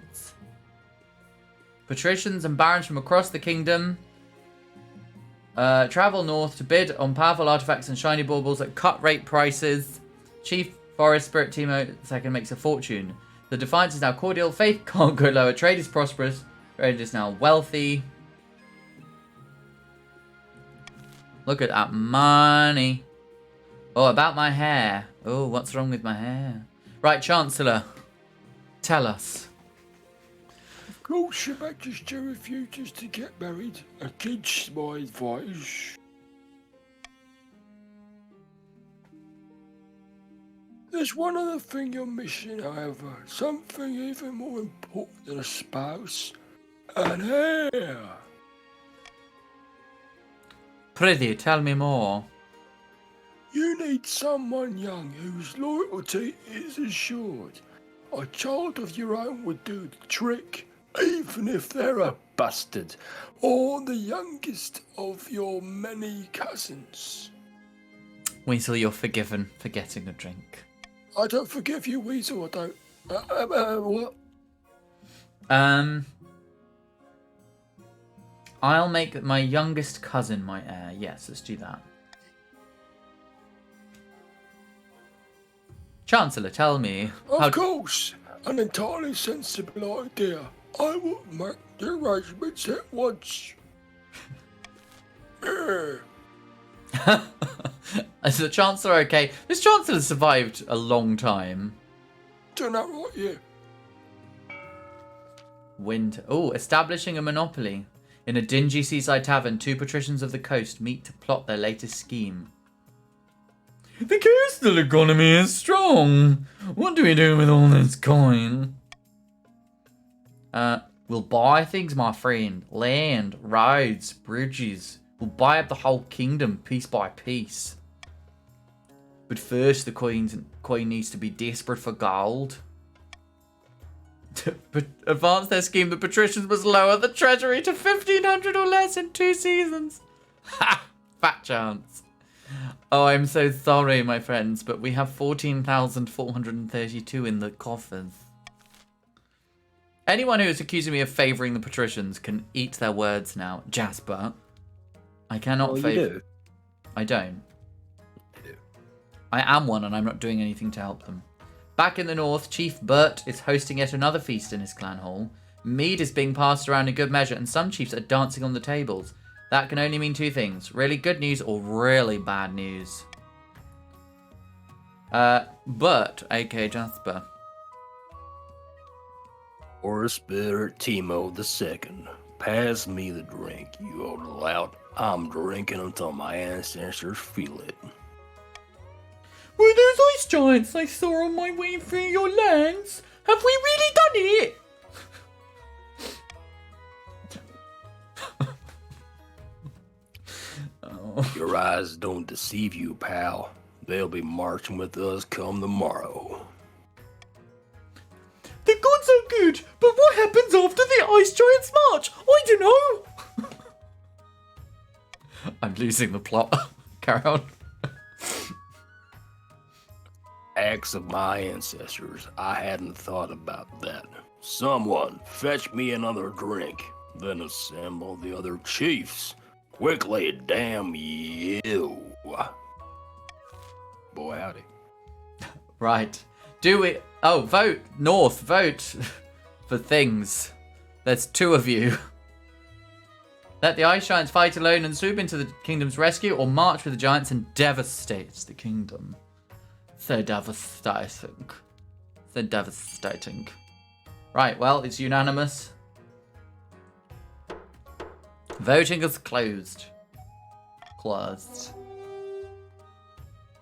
B: Patricians and barons from across the kingdom travel north to bid on powerful artifacts and shiny baubles at cut-rate prices. Chief Forest Spirit Timo II makes a fortune. The defiance is now cordial. Faith can't go lower. Trade is prosperous. Trade is now wealthy. Look at that money. Oh, about my hair. Oh, what's wrong with my hair? Right, Chancellor. Tell us.
C: Of course, Your Majesty refuses to get married against my advice. There's one other thing you're missing, however. Something even more important than a spouse. An heir.
B: Prithee, tell me more.
C: You need someone young whose loyalty is assured. A child of your own would do the trick, even if they're a bastard, or the youngest of your many cousins.
B: Weasel, you're forgiven for getting a drink.
C: I don't forgive you, Weasel, I don't. What?
B: I'll make my youngest cousin my heir. Yes, let's do that. Chancellor, tell me.
C: Of course, an entirely sensible idea. I will make the arrangements at once.
B: Is the Chancellor okay? This Chancellor survived a long time.
C: Turn out right here.
B: Winter. Oh, establishing a monopoly. In a dingy seaside tavern, two patricians of the coast meet to plot their latest scheme. The coastal economy is strong. What do we do with all this coin? We'll buy things, my friend. Land, roads, bridges. We'll buy up the whole kingdom piece by piece. But first, the coin needs to be desperate for gold. To advance their scheme, the patricians must lower the treasury to 1,500 or less in 2 seasons. Ha! Fat chance. Oh, I'm so sorry, my friends, but we have 14,432 in the coffers. Anyone who is accusing me of favouring the patricians can eat their words now. Jasper, I cannot favour... I don't.
E: You do.
B: I am one, and I'm not doing anything to help them. Back in the north, Chief Bert is hosting yet another feast in his clan hall. Mead is being passed around in good measure, and some chiefs are dancing on the tables. That can only mean 2 things. Really good news or really bad news. Bert, aka Jasper.
E: Forest Spirit Timo II, pass me the drink, you old lout. I'm drinking until my ancestors feel it.
H: Were those ice giants I saw on my way through your lands? Have we really done it?
E: Your eyes don't deceive you, pal. They'll be marching with us come tomorrow.
H: The gods are good, but what happens after the ice giants march? I don't know.
B: I'm losing the plot. Carry on.
E: Acts of my ancestors, I hadn't thought about that. Someone, fetch me another drink, then assemble the other chiefs. Quickly, damn you. Boy, howdy.
B: Right. Do it. Oh, vote. North, vote for things. There's 2 of you. Let the ice giants fight alone and swoop into the kingdom's rescue, or march with the giants and devastate the kingdom. So devastating. So devastating. Right, well, it's unanimous. Voting is closed. Closed.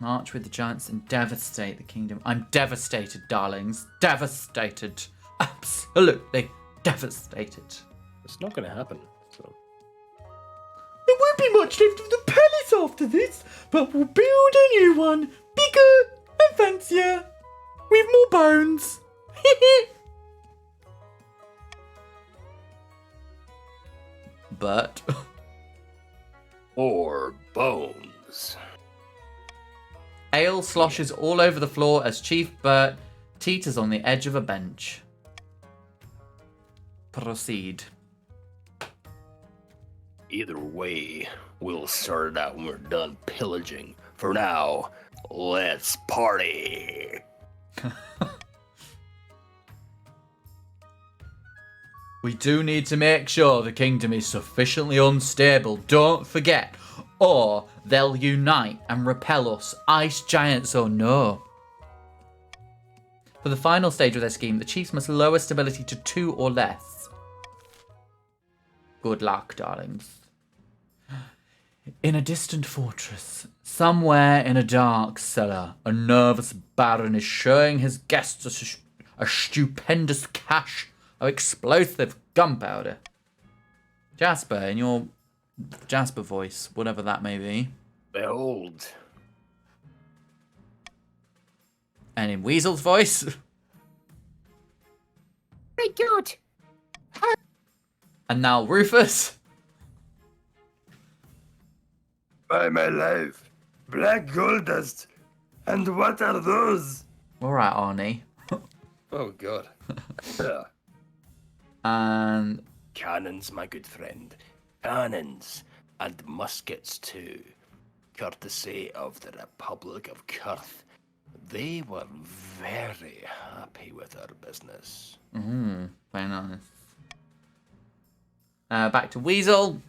B: March with the giants and devastate the kingdom. I'm devastated, darlings. Devastated. Absolutely devastated.
E: It's not going to happen. So.
H: There won't be much left of the palace after this, but we'll build a new one, bigger and fancier, with more bones.
B: But
E: Or bones.
B: ale sloshes all over the floor as Chief Bert teeters on the edge of a bench. Proceed.
E: Either way, we'll sort it out when we're done pillaging. For now, let's party.
B: We do need to make sure the kingdom is sufficiently unstable, don't forget, or they'll unite and repel us, ice giants or no. For the final stage of their scheme, the chiefs must lower stability to 2 or less. Good luck, darlings. In a distant fortress, somewhere in a dark cellar, a nervous baron is showing his guests a stupendous cache of explosive gunpowder. Jasper, in your Jasper voice, whatever that may be.
E: Behold.
B: And in Weasel's voice.
D: Very good.
B: And now Rufus.
F: By my life, black gold dust. And what are those?
B: Alright, Arnie.
E: Oh, God.
B: And
E: Cannons, my good friend. Cannons. And muskets, too. Courtesy of the Republic of Kurth. They were very happy with our business.
B: very nice. Back to Weasel.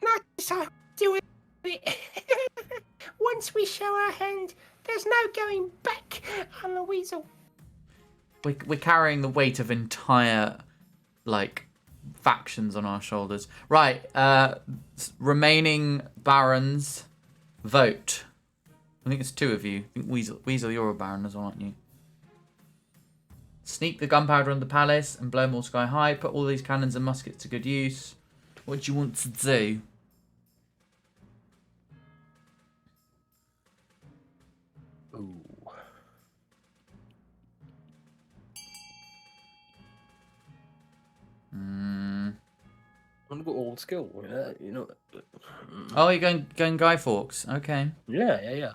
D: Not so do it. Once we show our hand, there's no going back on the weasel.
B: We're carrying the weight of entire, factions on our shoulders. Right, remaining barons, vote. I think it's 2 of you. I think Weasel, you're a baron as well, aren't you? Sneak the gunpowder on the palace and blow more sky high. Put all these cannons and muskets to good use. What do you want to do?
E: Ooh. I'm gonna go old school.
B: Oh, you're going Guy Fawkes. Okay.
E: Yeah.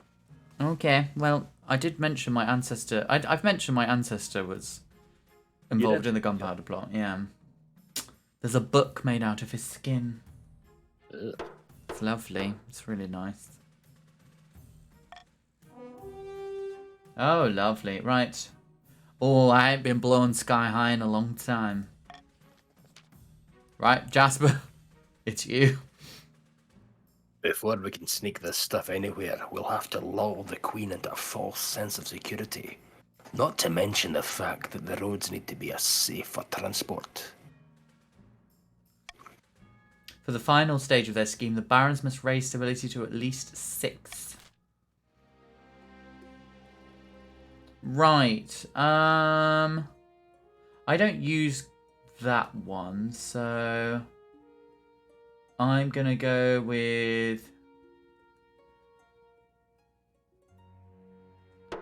B: Okay. Well, I did mention my ancestor. I've mentioned my ancestor was involved in the gunpowder plot. Yeah. There's a book made out of his skin.
E: Ugh.
B: It's lovely. It's really nice. Oh, lovely. Right. Oh, I ain't been blowing sky high in a long time. Right, Jasper, it's you.
E: Before we can sneak this stuff anywhere, we'll have to lull the Queen into a false sense of security. Not to mention the fact that the roads need to be as safe for transport.
B: For the final stage of their scheme, the barons must raise stability to at least 6. Right. I don't use that one, so I'm gonna go with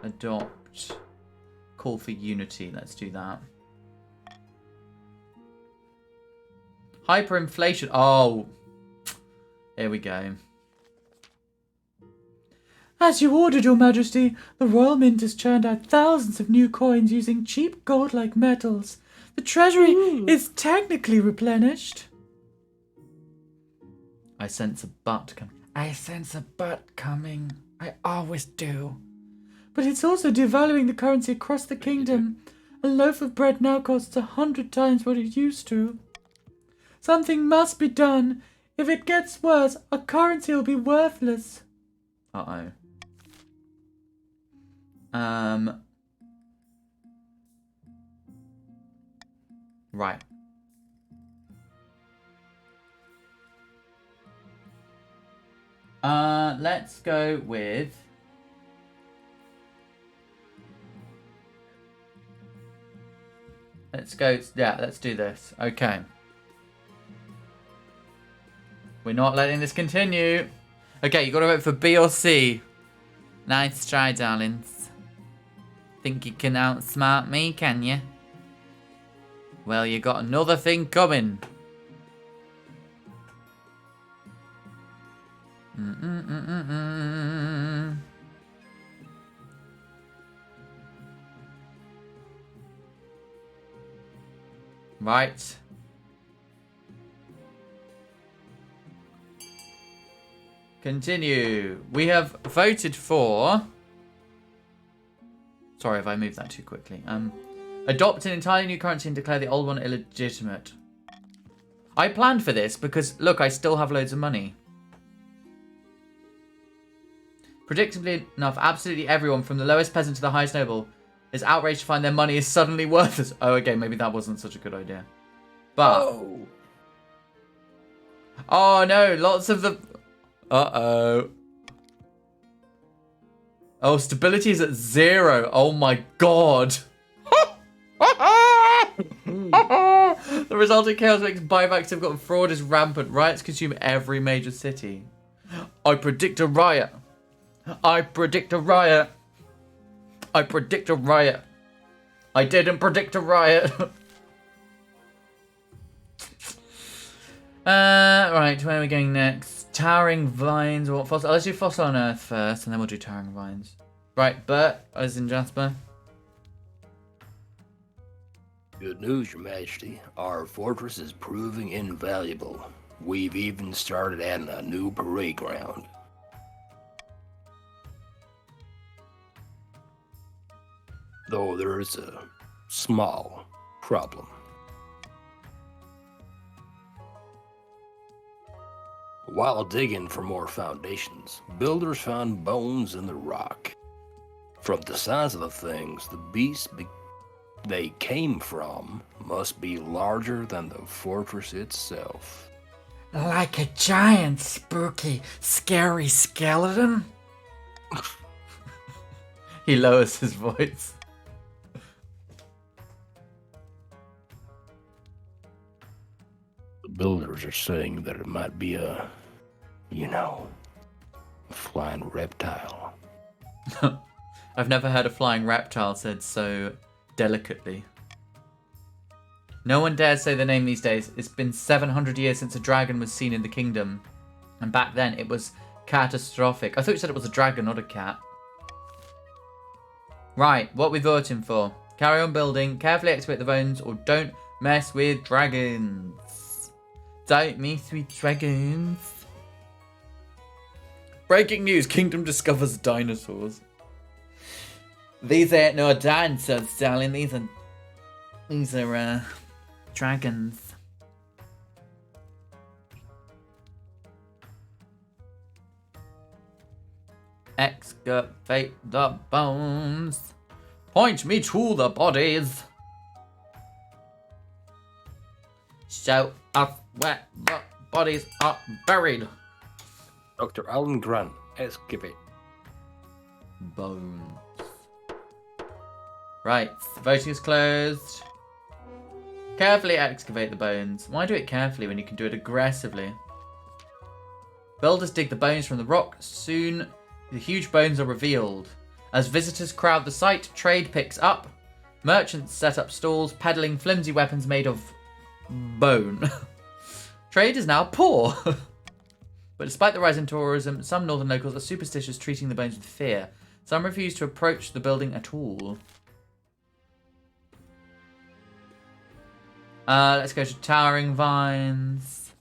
B: adopt. Call for unity. Let's do that. Hyperinflation. Oh, here we go.
H: As you ordered, Your Majesty, the Royal Mint has churned out thousands of new coins using cheap gold-like metals. The treasury is technically replenished.
B: I sense a butt coming. I sense a butt coming. I always do.
H: But it's also devaluing the currency across the kingdom. A loaf of bread now costs 100 times what it used to. Something must be done. If it gets worse, our currency will be worthless.
B: Uh-oh. Right. Let's go with... Let's go... Yeah, let's do this. Okay. We're not letting this continue. Okay, you got to vote for B or C. Nice try, darlings. Think you can outsmart me, can you? Well, you got another thing coming. Right. Continue. We have voted for... Sorry if I moved that too quickly. Adopt an entirely new currency and declare the old one illegitimate. I planned for this because, look, I still have loads of money. Predictably enough, absolutely everyone, from the lowest peasant to the highest noble, is outraged to find their money is suddenly worthless. Oh, okay, maybe that wasn't such a good idea. But... Oh, no, lots of the... Uh-oh. Oh, stability is at 0. Oh, my God. The resulting chaos makes buybacks have gotten fraud is rampant. Riots consume every major city. I predict a riot. I predict a riot. I predict a riot. I didn't predict a riot. Right, where are we going next? Towering vines or what fossil? Let's do fossil on Earth first, and then we'll do towering vines. Right, Bert, as in Jasper.
E: Good news, Your Majesty. Our fortress is proving invaluable. We've even started adding a new parade ground. Though there is a small problem. While digging for more foundations, builders found bones in the rock. From the size of the things, the beasts they came from must be larger than the fortress itself.
H: Like a giant, spooky, scary skeleton?
B: He lowers his voice.
E: The builders are saying that it might be a, a flying reptile.
B: I've never heard a flying reptile said so delicately. No one dares say the name these days. It's been 700 years since a dragon was seen in the kingdom. And back then it was catastrophic. I thought you said it was a dragon, not a cat. Right, what are we voting for? Carry on building, carefully excavate the bones, or don't mess with dragons. Don't mess with dragons. Breaking news, Kingdom discovers dinosaurs. These ain't no dinosaurs, darling. These are dragons. Excavate the bones. Point me to the bodies. Show us where the bodies are buried.
E: Dr. Alan Grant, excavate.
B: Bones. Right, voting is closed. Carefully excavate the bones. Why do it carefully when you can do it aggressively? Builders dig the bones from the rock. Soon, the huge bones are revealed. As visitors crowd the site, trade picks up. Merchants set up stalls, peddling flimsy weapons made of bone. Trade is now poor. But despite the rise in tourism, some northern locals are superstitious, treating the bones with fear. Some refuse to approach the building at all. Let's go to towering vines.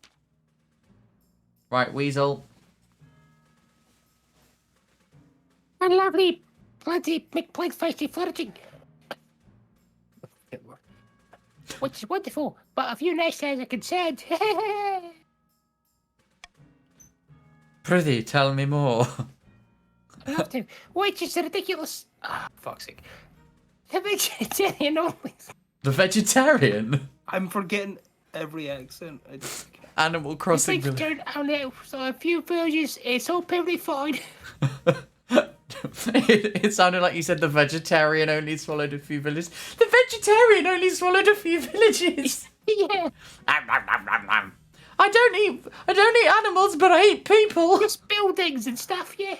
B: Right, Weasel.
D: A lovely, plenty, McPlate feisty flirting. Which is wonderful, but a few nice guys are concerned.
B: Prithee, tell me more.
D: I have to. Which is ridiculous.
E: Fuck's sake.
D: The vegetarian only.
B: The vegetarian?
E: I'm forgetting every accent.
B: Animal Crossing
D: Things
B: village.
D: turn out now, so a few villages, it's all perfectly fine.
B: It sounded like you said the vegetarian only swallowed a few villages. The vegetarian only swallowed a few villages.
D: Yeah,
B: I don't eat animals, but I eat people.
D: just buildings and stuff, yeah.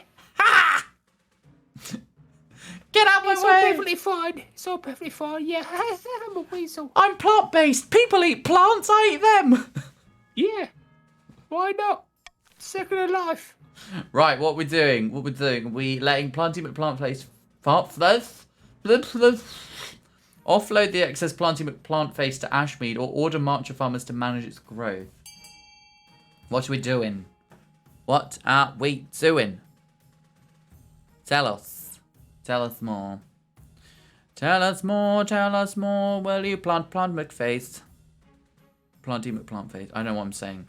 B: Get out
D: It's
B: my
D: all
B: way.
D: perfectly fine. It's all perfectly fine, yeah. I'm a weasel.
B: I'm plant-based. People eat plants, I eat them.
D: Yeah. Why not? Second of life.
B: Right, what we're doing, we letting Planty McPlantface offload the excess Planty McPlantface to Ashmead or order Marcher farmers to manage its growth. What are we doing? What are we doing? Tell us. Tell us more. Tell us more, tell us more. Will you plant McFace? Planty McPlantface. I know what I'm saying.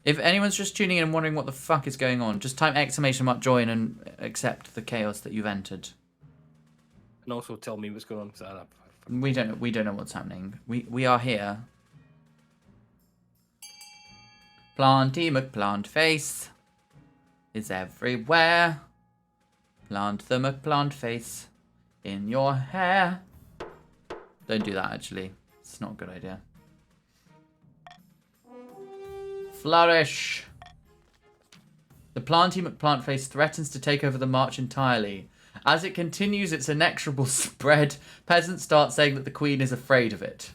B: If anyone's just tuning in and wondering what the fuck is going on, just type !join and accept the chaos that you've entered.
E: And also tell me what's going on. 'Cause I
B: We don't know what's happening. We are here. Planty McPlantface is everywhere. Plant the McPlantface in your hair. Don't do that, actually. It's not a good idea. Flourish. The Planty McPlantface threatens to take over the march entirely. As it continues its inexorable spread, peasants start saying that the Queen is afraid of it.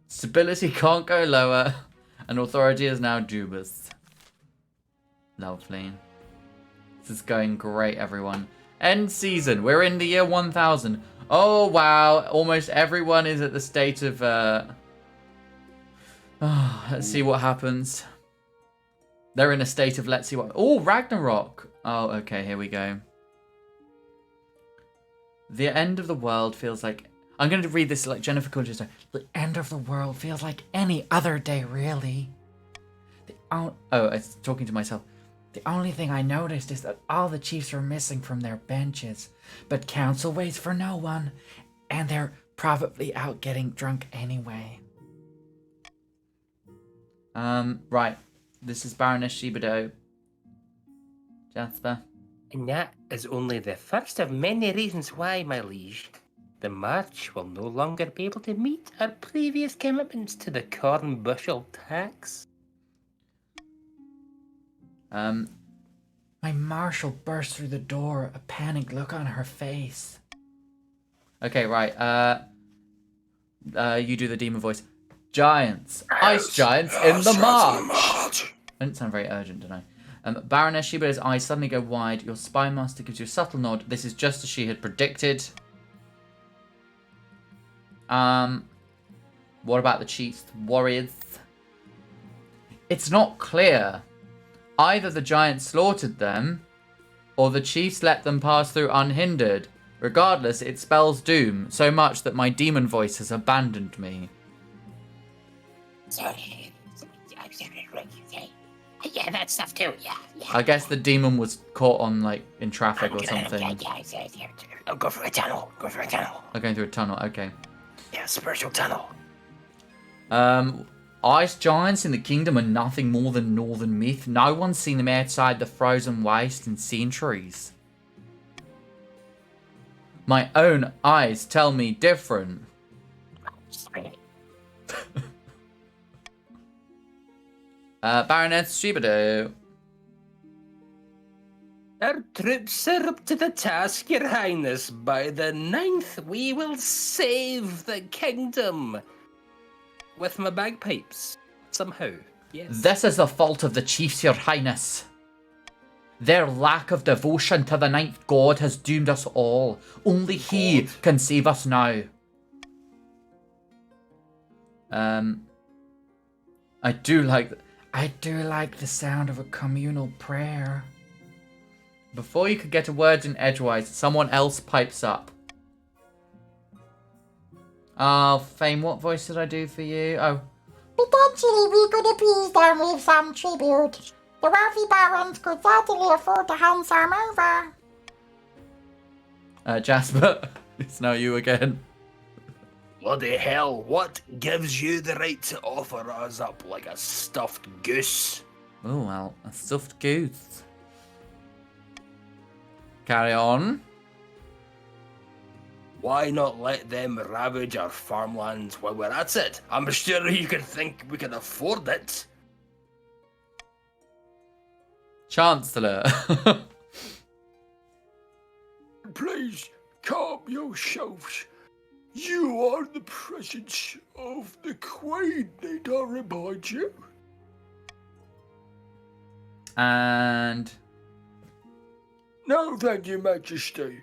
B: Stability can't go lower, and authority is now dubious. Lovely. This is going great, everyone. End season. We're in the year 1000. Oh, wow. Almost everyone is at the state of... let's see what happens. They're in a state of let's see what... Oh, Ragnarok. Oh, okay. Here we go. The end of the world feels like... I'm going to read this like Jennifer Coolidge. The end of the world feels like any other day, really. Oh, it's talking to myself. The only thing I noticed is that all the chiefs are missing from their benches. But council waits for no one. And they're probably out getting drunk anyway. Right. This is Baroness Shibido. Jasper.
D: And that is only the first of many reasons why, my liege. The march will no longer be able to meet our previous commitments to the corn bushel tax.
B: My marshal burst through the door, a panicked look on her face. Okay, right, you do the demon voice. Giants, ice giants in the march! I didn't sound very urgent, did I? Baroness Shibido's eyes suddenly go wide. Your spy master gives you a subtle nod. This is just as she had predicted. What about the chiefs, warriors? It's not clear. Either the giants slaughtered them, or the chiefs let them pass through unhindered. Regardless, it spells doom, so much that my demon voice has abandoned me.
D: Sorry. Yeah, that stuff too, yeah.
B: I guess the demon was caught on, like, in traffic or something.
D: I'll go for a tunnel. Go for a tunnel.
B: I'm going through a tunnel, okay.
D: Yeah, spiritual tunnel.
B: Ice giants in the kingdom are nothing more than northern myth. No one's seen them outside the frozen waste in centuries. My own eyes tell me different. Baroness Shibido.
E: Our troops are up to the task, Your Highness. By the 9th, we will save the kingdom. With my bagpipes. Somehow, yes.
B: This is the fault of the chiefs, Your Highness. Their lack of devotion to the 9th god has doomed us all. Only he can save us now. I do like the sound of a communal prayer. Before you could get a word in edgewise, someone else pipes up. Oh, Fame, what voice did I do for you? Oh.
G: Potentially, we could appease them with some tribute. The wealthy barons could certainly afford to hand some over.
B: Jasper, it's now you again.
E: Bloody hell, what gives you the right to offer us up like a stuffed goose?
B: Oh, well, a stuffed goose. Carry on.
E: Why not let them ravage our farmlands while we're at it? I'm sure you can think we can afford it.
B: Chancellor.
C: Please calm yourselves. You are in the presence of the Queen, need I remind you?
B: And
C: No, thank you, Majesty.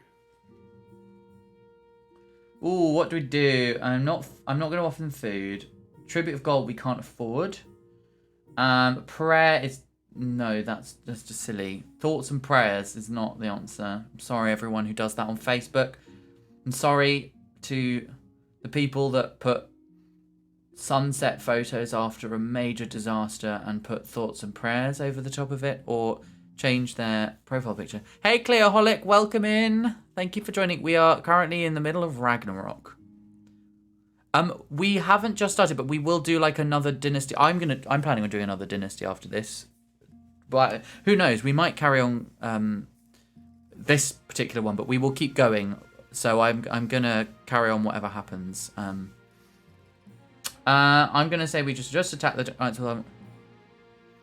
B: ooh, what do we do? I'm not going to offer them food. Tribute of gold we can't afford. Prayer is no, that's just silly. Thoughts and prayers is not the answer. I'm sorry everyone who does that on Facebook. I'm sorry to the people that put sunset photos after a major disaster and put thoughts and prayers over the top of it, or change their profile picture. Hey Cleoholic, welcome in. Thank you for joining. We are currently in the middle of Ragnarok. We haven't just started, but we will do like another dynasty. I'm planning on doing another dynasty after this. But who knows? We might carry on this particular one, but we will keep going. So I'm gonna carry on whatever happens. I'm gonna say we just attack the giants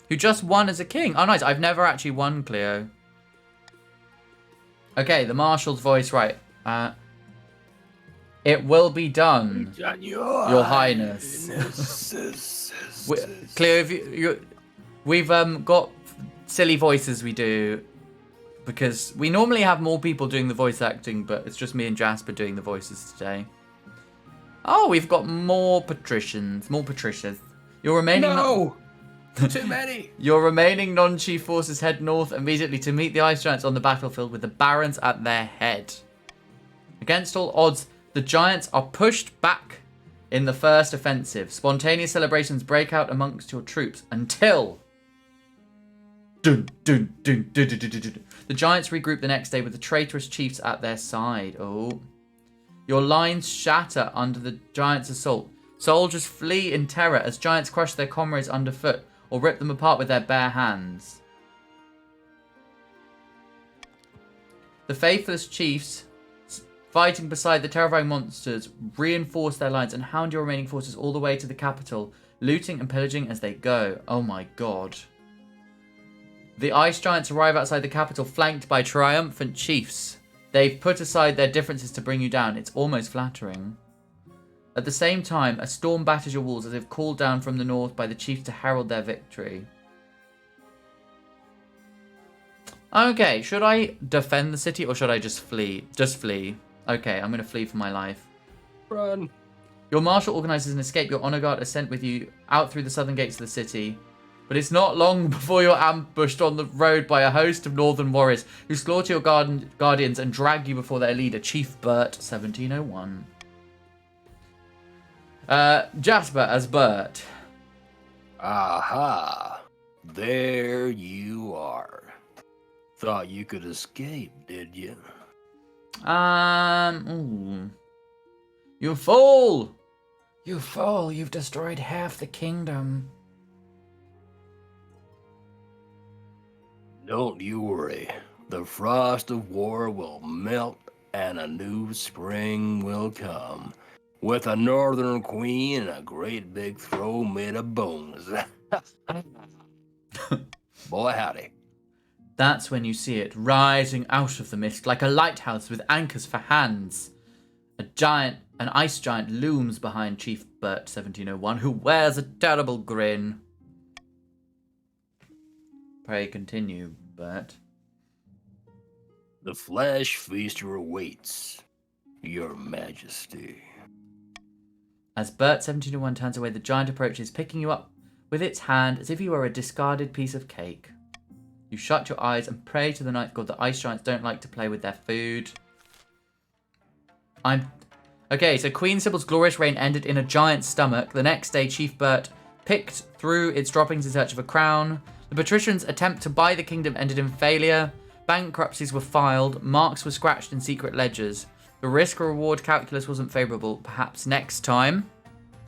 B: who just won as a king. Oh, nice. I've never actually won, Cleo. Okay, the marshal's voice, right. It will be done, Your Highness. Cleo, we've got silly voices we do, because we normally have more people doing the voice acting, but it's just me and Jasper doing the voices today. Oh, we've got more patricians, more patricias. Your remaining
E: Too many.
B: Your remaining non-chief forces head north immediately to meet the ice giants on the battlefield with the barons at their head. Against all odds, the giants are pushed back in the first offensive. Spontaneous celebrations break out amongst your troops until dun, dun, dun, dun, dun, dun, dun, dun. The giants regroup the next day with the traitorous chiefs at their side. Oh. Your lines shatter under the giants' assault. Soldiers flee in terror as giants crush their comrades underfoot or rip them apart with their bare hands. The faithless chiefs, fighting beside the terrifying monsters, reinforce their lines and hound your remaining forces all the way to the capital, looting and pillaging as they go. Oh my god. The ice giants arrive outside the capital flanked by triumphant chiefs. They've put aside their differences to bring you down. It's almost flattering. At the same time, a storm batters your walls as if called down from the north by the chiefs to herald their victory. Okay, should I defend the city or should I just flee? Just flee. Okay, I'm going to flee for my life.
E: Run.
B: Your marshal organizes an escape. Your honor guard are sent with you out through the southern gates of the city. But it's not long before you're ambushed on the road by a host of northern warriors who slaughter your guardians and drag you before their leader, Chief Bert, 1701. Jasper as Bert.
E: Aha. There you are. Thought you could escape, did you?
B: Ooh. You fool! You fool, you've destroyed half the kingdom.
E: Don't you worry. The frost of war will melt and a new spring will come. With a northern queen and a great big throne made of bones. Boy, howdy.
B: That's when you see it, rising out of the mist like a lighthouse with anchors for hands. An ice giant looms behind Chief Bert 1701, who wears a terrible grin. Pray continue, Bert.
E: The flesh feaster awaits, Your Majesty.
B: As Bert 1701 turns away, the giant approaches, picking you up with its hand as if you were a discarded piece of cake. You shut your eyes and pray to the night god that ice giants don't like to play with their food. Okay, so Queen Sybil's glorious reign ended in a giant's stomach. The next day, Chief Bert picked through its droppings in search of a crown. The patricians' attempt to buy the kingdom ended in failure. Bankruptcies were filed. Marks were scratched in secret ledgers. The risk-reward calculus wasn't favourable. Perhaps next time.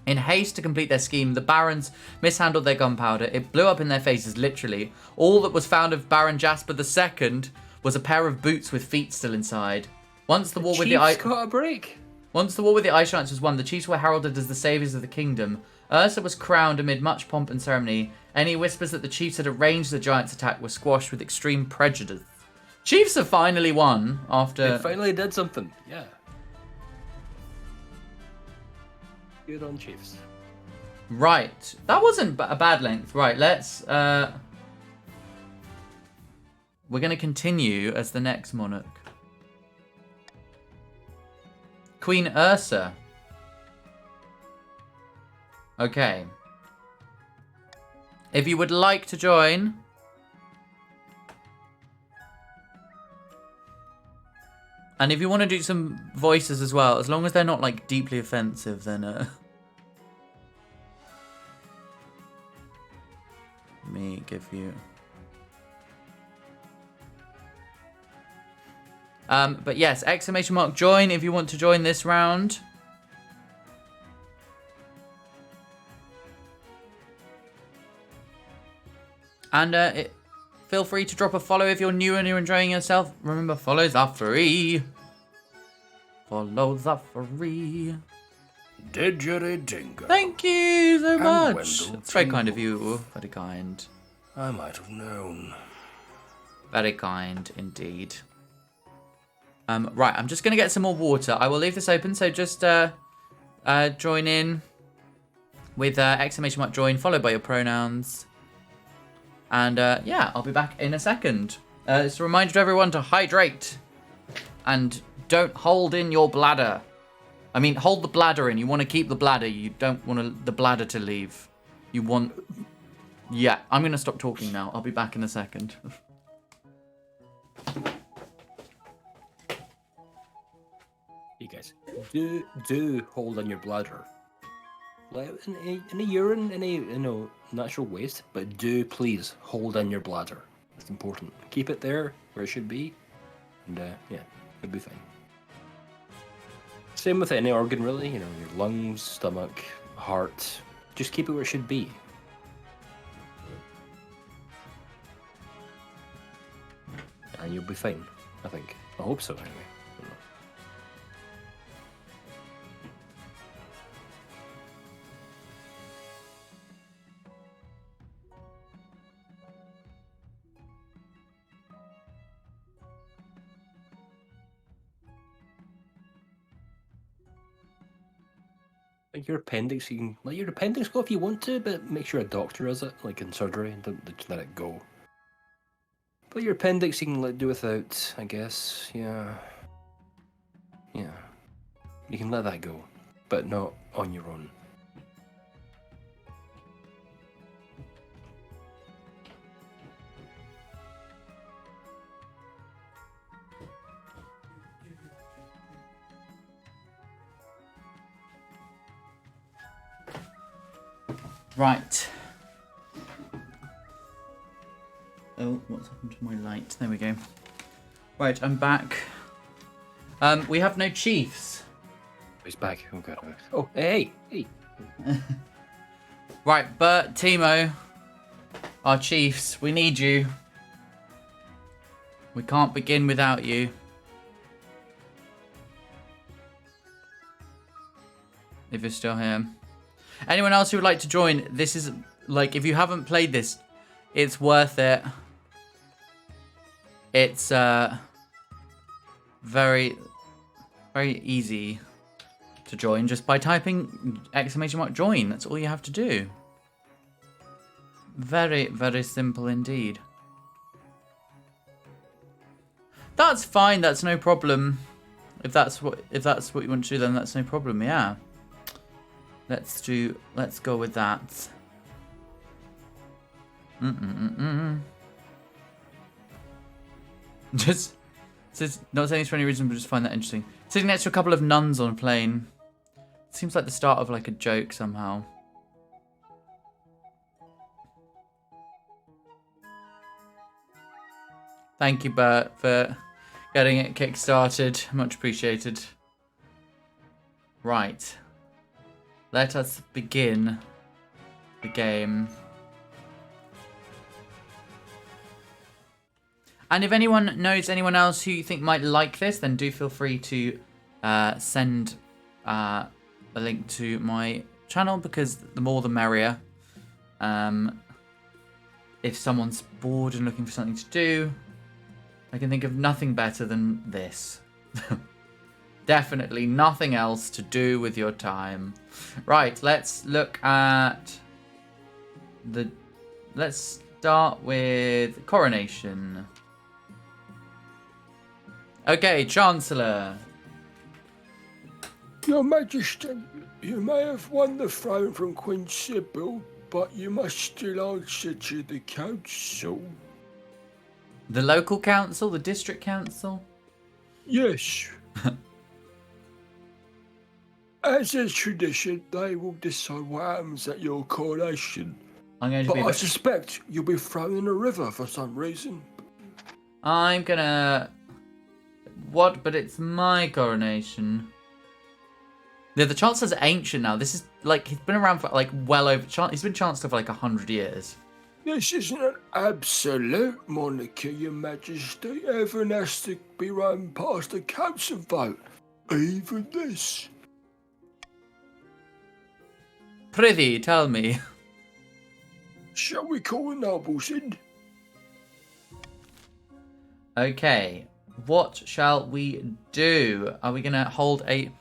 B: In haste to complete their scheme, the barons mishandled their gunpowder. It blew up in their faces, literally. All that was found of Baron Jasper II was a pair of boots with feet still inside. Once the war with the
E: Chiefs got a break.
B: Once the war with the Ice Giants was won, the chiefs were heralded as the saviours of the kingdom. Ursa was crowned amid much pomp and ceremony. Any whispers that the chiefs had arranged the giants' attack were squashed with extreme prejudice. Chiefs have finally won after...
E: They finally did something, yeah. Good on Chiefs.
B: Right. That wasn't a bad length. Right, let's... We're going to continue as the next monarch. Queen Ursa. Okay. If you would like to join... And if you want to do some voices as well, as long as they're not, like, deeply offensive, then, Let me give you... But yes, exclamation mark join if you want to join this round. And feel free to drop a follow if you're new and you're enjoying yourself. Remember, follows are free. Follows are free.
F: Didgeridingo.
B: Thank you so much.
F: Wendell
B: It's very kind of
F: Tingle.
B: you. Very kind.
F: I might have known.
B: Very kind indeed. Right, I'm just going to get some more water. I will leave this open, so just join in with exclamation mark join, followed by your pronouns. And yeah, I'll be back in a second. It's a reminder to everyone to hydrate. And don't hold in your bladder. I mean, hold the bladder in. You want to keep the bladder. You don't want the bladder to leave. You want... Yeah, I'm going to stop talking now. I'll be back in a second.
E: You guys, do hold on your bladder. Like any urine, any natural waste, but do please hold in your bladder. It's important. Keep it there where it should be, and yeah, it'll be fine. Same with any organ, really. You know, your lungs, stomach, heart. Just keep it where it should be. And you'll be fine. I think. I hope so. Anyway. Like your appendix, you can let your appendix go if you want to, but make sure a doctor does it, like in surgery, and don't just let it go. But your appendix you can do without, I guess. Yeah. Yeah. You can let that go, but not on your own.
B: Right. Oh, what's happened to my light? There we go. Right, I'm back. We have no chiefs.
E: He's back. Oh god. Oh, hey.
B: Right, Bert, Timo, our chiefs, we need you. We can't begin without you. If you're still here. Anyone else who would like to join, this is, like, if you haven't played this, it's worth it. It's, very, very easy to join just by typing exclamation mark join. That's all you have to do. Very, very simple indeed. That's fine, that's no problem. If that's what you want to do, then that's no problem, yeah. Let's go with that. Just not saying this for any reason, but just find that interesting. Sitting next to a couple of nuns on a plane. Seems like the start of like a joke somehow. Thank you, Bert, for getting it kick-started. Much appreciated. Right. Let us begin the game. And if anyone knows anyone else who you think might like this, then do feel free to send a link to my channel, because the more the merrier. If someone's bored and looking for something to do, I can think of nothing better than this. Definitely nothing else to do with your time. Right, let's look at the... Let's start with coronation. Okay, Chancellor.
C: Your Majesty, you may have won the throne from Queen Sybil, but you must still answer to the council.
B: The local council? The district council?
C: Yes. As is tradition, they will decide what happens at your coronation.
B: I'm going to
C: But
B: be...
C: I suspect you'll be thrown in a river for some reason.
B: I'm gonna... What? But it's my coronation. Yeah, the Chancellor's ancient now. This is, like, he's been around for, like, well over... He's been Chancellor for, like, 100 years.
C: This isn't an absolute monarchy, Your Majesty. Everything has to be run past a council vote. Even this.
B: Prithee, tell me.
C: Shall we call the nobles in?
B: Okay, what shall we do? Are we going to hold a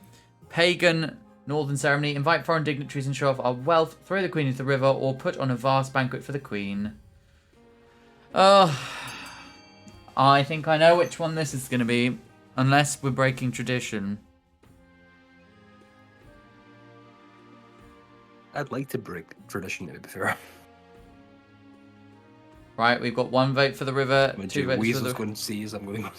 B: pagan northern ceremony, invite foreign dignitaries and show off our wealth, throw the queen into the river, or put on a vast banquet for the queen? I think I know which one this is going to be, unless we're breaking tradition.
E: I'd like to break tradition, to be fair.
B: Right, we've got one vote for the river,
E: When
B: two votes for
E: Weasel's
B: the...
E: going to seize, I'm going to go...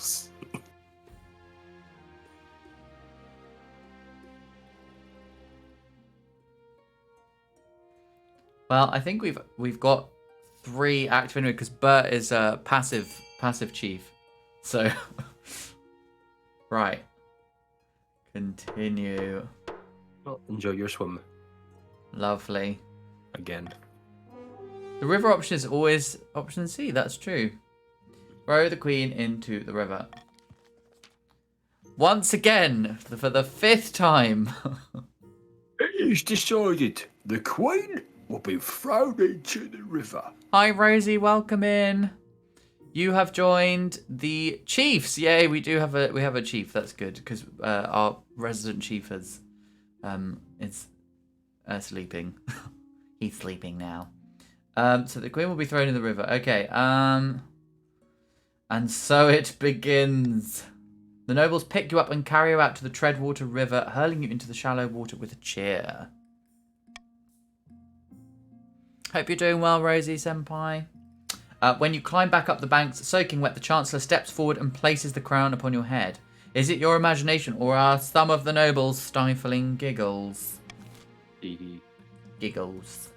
B: Well, I think we've got 3 active anyway, because Bert is a passive chief. So, right. Continue.
E: Well, enjoy your swim.
B: Lovely.
E: Again.
B: The river option is always option C, that's true. Row the queen into the river. Once again, for the 5th time.
C: It is decided. The queen will be thrown into the river.
B: Hi, Rosie, welcome in. You have joined the chiefs. Yay, we have a chief. That's good, because our resident chief is sleeping. He's sleeping now. So the queen will be thrown in the river. Okay. And so it begins. The nobles pick you up and carry you out to the Treadwater River, hurling you into the shallow water with a cheer. Hope you're doing well, Rosie Senpai. When you climb back up the banks, soaking wet, the Chancellor steps forward and places the crown upon your head. Is it your imagination, or are some of the nobles stifling giggles? Giggles.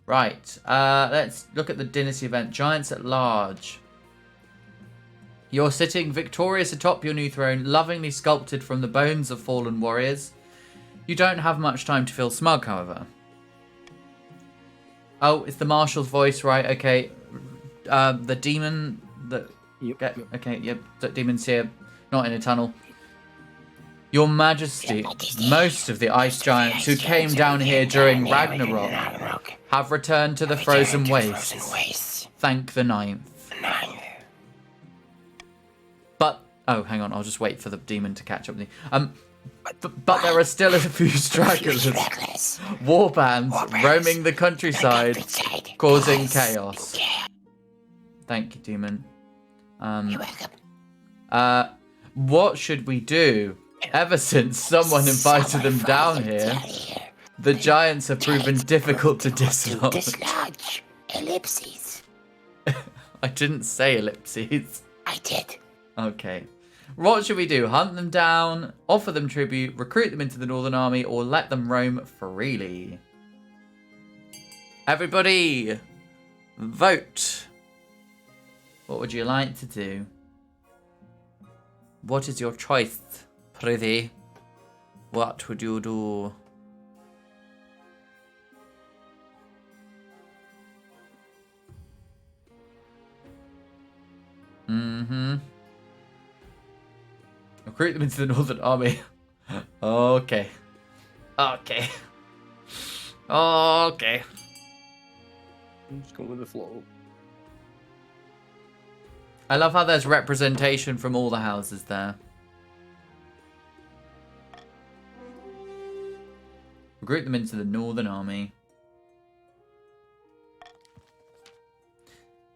B: Right, let's look at the dynasty event. Giants at Large. You're sitting victorious atop your new throne, lovingly sculpted from the bones of fallen warriors. You don't have much time to feel smug, however. Oh, it's the marshal's voice, right? Okay. The demon that...
E: Yep.
B: Okay, yep. The demon's here, not in a tunnel. Your Majesty, most of the ice giants who came down here during Ragnarok have returned to the frozen wastes. Thank the 9th. But, oh, hang on, I'll just wait for the demon to catch up with me. But there are still a few stragglers, warbands roaming the countryside, causing chaos. Thank you, demon. You're welcome. What should we do? Ever since someone invited them down here, the giants have proven difficult to dislodge.
I: Ellipses.
B: I didn't say ellipses.
I: I did.
B: Okay. What should we do? Hunt them down, offer them tribute, recruit them into the Northern Army, or let them roam freely? Everybody, vote. What would you like to do? What is your choice, prithee? What would you do? Mm-hmm. Recruit them into the Northern Army. Okay. Okay. Okay.
E: I'm just going with the flow.
B: I love how there's representation from all the houses there. Recruit them into the Northern Army.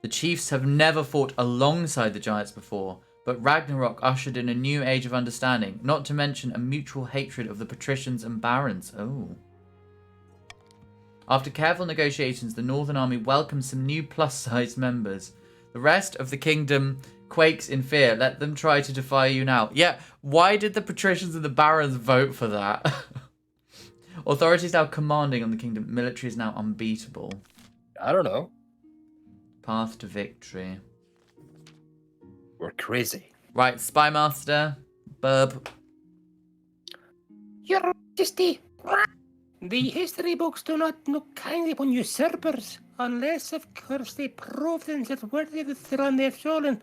B: The chiefs have never fought alongside the giants before, but Ragnarok ushered in a new age of understanding, not to mention a mutual hatred of the patricians and barons. Oh. After careful negotiations, the Northern Army welcomes some new plus-size members. The rest of the kingdom quakes in fear. Let them try to defy you now. Yeah, why did the patricians and the barons vote for that? Authority is now commanding on the kingdom. Military is now unbeatable.
E: I don't know.
B: Path to victory.
E: We're crazy.
B: Right, Spy Master. Burb.
D: Your Majesty, the history books do not look kindly upon usurpers, unless, of course, they prove themselves worthy of the throne they have stolen.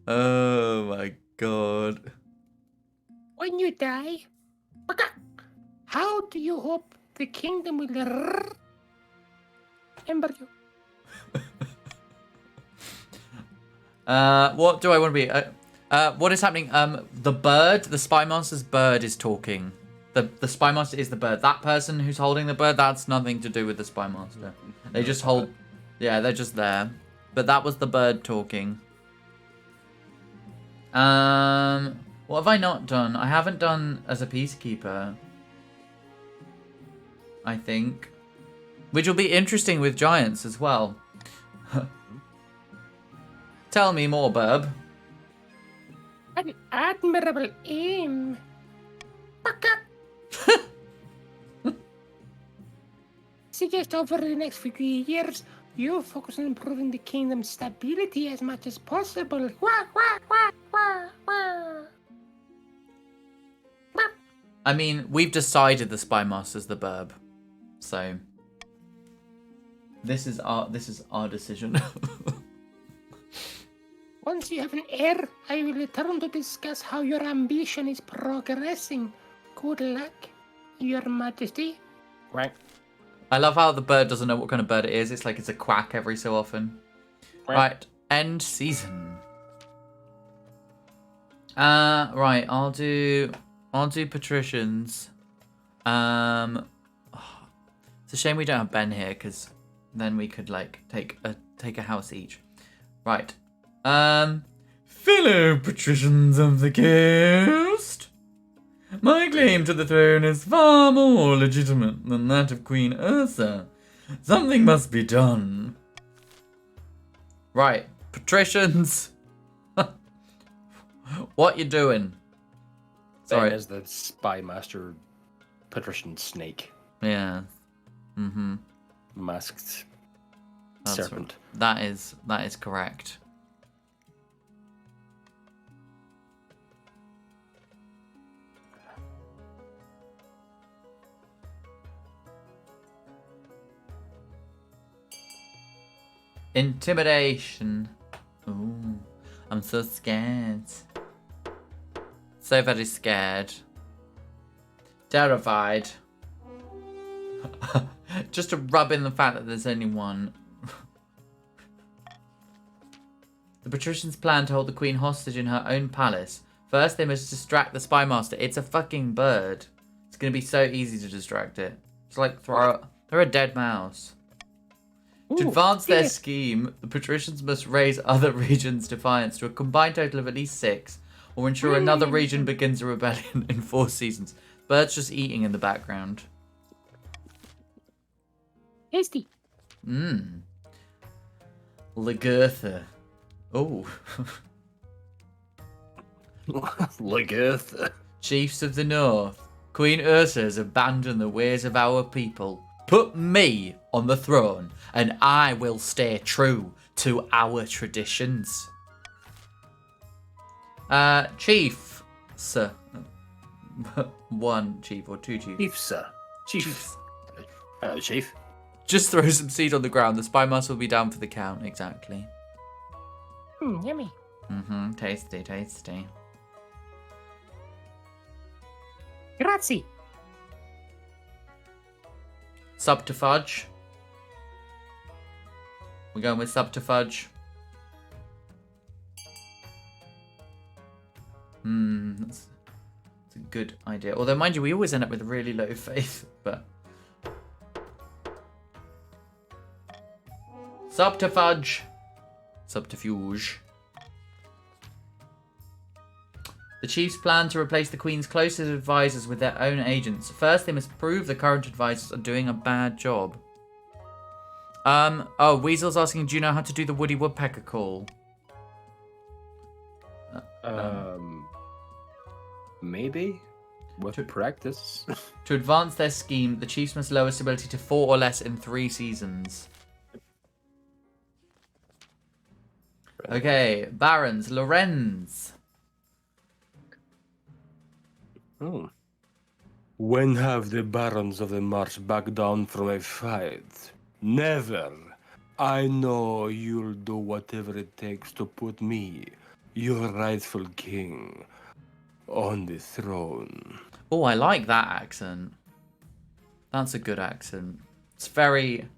B: Oh my god.
D: When you die, how do you hope the kingdom will remember you?
B: What do I want to be? What is happening? The bird, the Spy Master's bird is talking. The Spy Master is the bird. That person who's holding the bird, that's nothing to do with the Spy Master. They just hold... Yeah, they're just there. But that was the bird talking. What have I not done? I haven't done as a peacekeeper. I think. Which will be interesting with giants as well. Tell me more, Burb.
D: An admirable aim. Suggest over the next few years, you focus on improving the kingdom's stability as much as possible.
B: I mean, we've decided the Spy Master's the Burb. So this is our decision.
D: Once you have an heir, I will return to discuss how your ambition is progressing. Good luck, Your Majesty.
E: Right.
B: I love how the bird doesn't know what kind of bird it is. It's like it's a quack every so often. Right, end season. Right, I'll do patricians. It's a shame we don't have Ben here, because then we could like take a house each. Right. Fellow patricians of the coast, my claim to the throne is far more legitimate than that of Queen Ursa. Something must be done. Right, patricians. What you doing? Sorry.
E: Ben is the Spy Master patrician snake.
B: Yeah. Mm-hmm.
E: Masked
B: That's
E: serpent.
B: That is correct. Intimidation. Ooh, I'm so scared. So very scared. Terrified. Just to rub in the fact that there's only one. The patricians plan to hold the queen hostage in her own palace. First, they must distract the Spy Master. It's a fucking bird. It's going to be so easy to distract it. It's like throw a dead mouse. To advance their scheme, the patricians must raise other regions' defiance to a combined total of at least 6, or ensure another region begins a rebellion in 4 seasons. Birds just eating in the background.
D: Tasty.
B: Lagertha. Oh.
E: Lagertha.
B: Chiefs of the North, Queen Ursa has abandoned the ways of our people. Put me on the throne, and I will stay true to our traditions. Chief, sir. One chief or two chiefs?
E: Chief, sir. Chief. Hello, Chief.
B: Just throw some seed on the ground. The spy master will be down for the count. Exactly.
D: Yummy.
B: Mm-hmm. Tasty, tasty.
D: Grazie.
B: Subterfuge. We're going with subterfuge. That's a good idea. Although, mind you, we always end up with really low faith, but... Subterfuge. Subterfuge. The chiefs plan to replace the Queen's closest advisors with their own agents. First, they must prove the current advisors are doing a bad job. Oh, Weasel's asking, do you know how to do the Woody Woodpecker call?
E: Maybe? With practice.
B: To advance their scheme, the chiefs must lower stability to 4 or less in 3 seasons. Okay, Barons, Lorenz.
E: Oh. When have the barons of the march backed down from a fight? Never. I know you'll do whatever it takes to put me, your rightful king, on the throne.
B: Oh, I like that accent. That's a good accent. It's very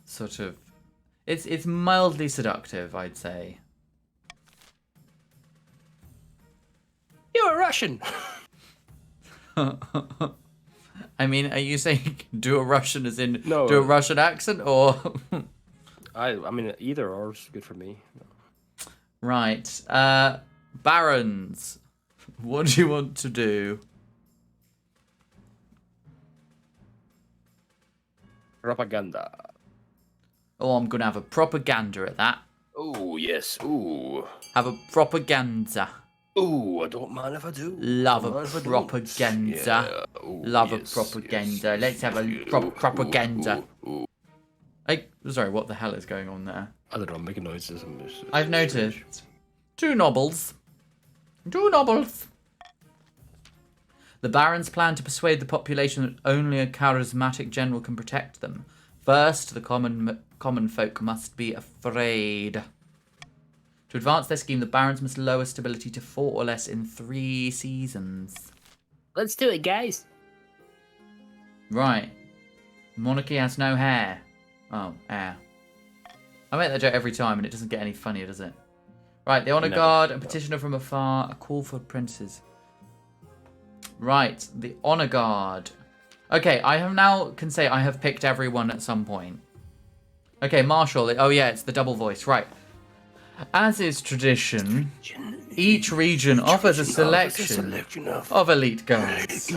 B: sort of... It's mildly seductive, I'd say.
E: You're a Russian!
B: I mean, are you saying do a Russian as in
E: No.
B: do a Russian accent, or...
E: I mean, either or is good for me.
B: Right. Barons, what do you want to do?
E: Propaganda.
B: Oh, I'm going to have a propaganda at that.
E: Oh, yes. Ooh.
B: Have a propaganda.
E: Ooh, I don't mind if I do.
B: Love
E: Don't
B: a
E: mind if I don't.
B: propaganda.
E: Yeah. Ooh,
B: Love
E: yes,
B: a propaganda.
E: yes,
B: Let's have a
E: yes.
B: propaganda.
E: Ooh.
B: Sorry, what the hell is going on there?
E: I don't know, I'm making noises.
B: I've noticed. 2 nobles. 2 nobles. The barons plan to persuade the population that only a charismatic general can protect them. First, the common folk must be afraid. To advance their scheme, the barons must lower stability to 4 or less in 3 seasons.
D: Let's do it, guys.
B: Right. Monarchy has no hair. Oh, hair. I make that joke every time and it doesn't get any funnier, does it? Right, the Honor
E: Never.
B: Guard, a petitioner from afar, a call for apprentices. Right, the Honor Guard. Okay, I have now can say I have picked everyone at some point. Okay, Marshall. Oh yeah, it's the double voice. Right. As is tradition, each region offers a selection of elite guards.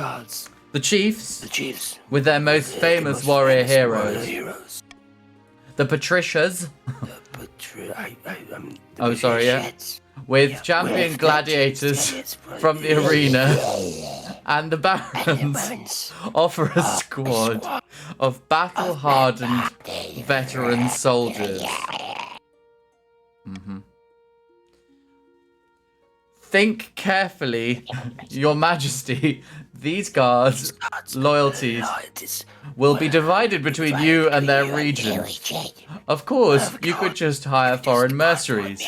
B: The chiefs, with their most famous warrior heroes. The patricias, oh sorry, yeah, with champion gladiators from the arena. And the barons offer a squad of battle-hardened veteran soldiers. Think carefully, Your Majesty. These guards' loyalties will be divided between you and their region. Of course, you could just hire foreign mercenaries.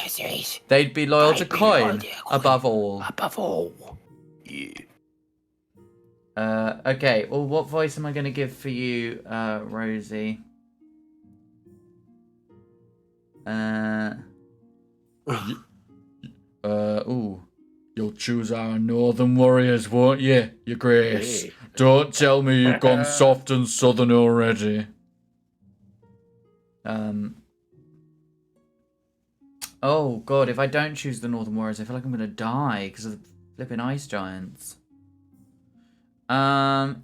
B: They'd be loyal to coin, above all. Okay, well, what voice am I going to give for you, Rosie? Ooh. You'll choose our northern warriors, won't you, Your Grace?
E: Hey.
B: Don't tell me you've gone soft and southern already. Oh, God, if I don't choose the northern warriors, I feel like I'm going to die because of the flipping ice giants. I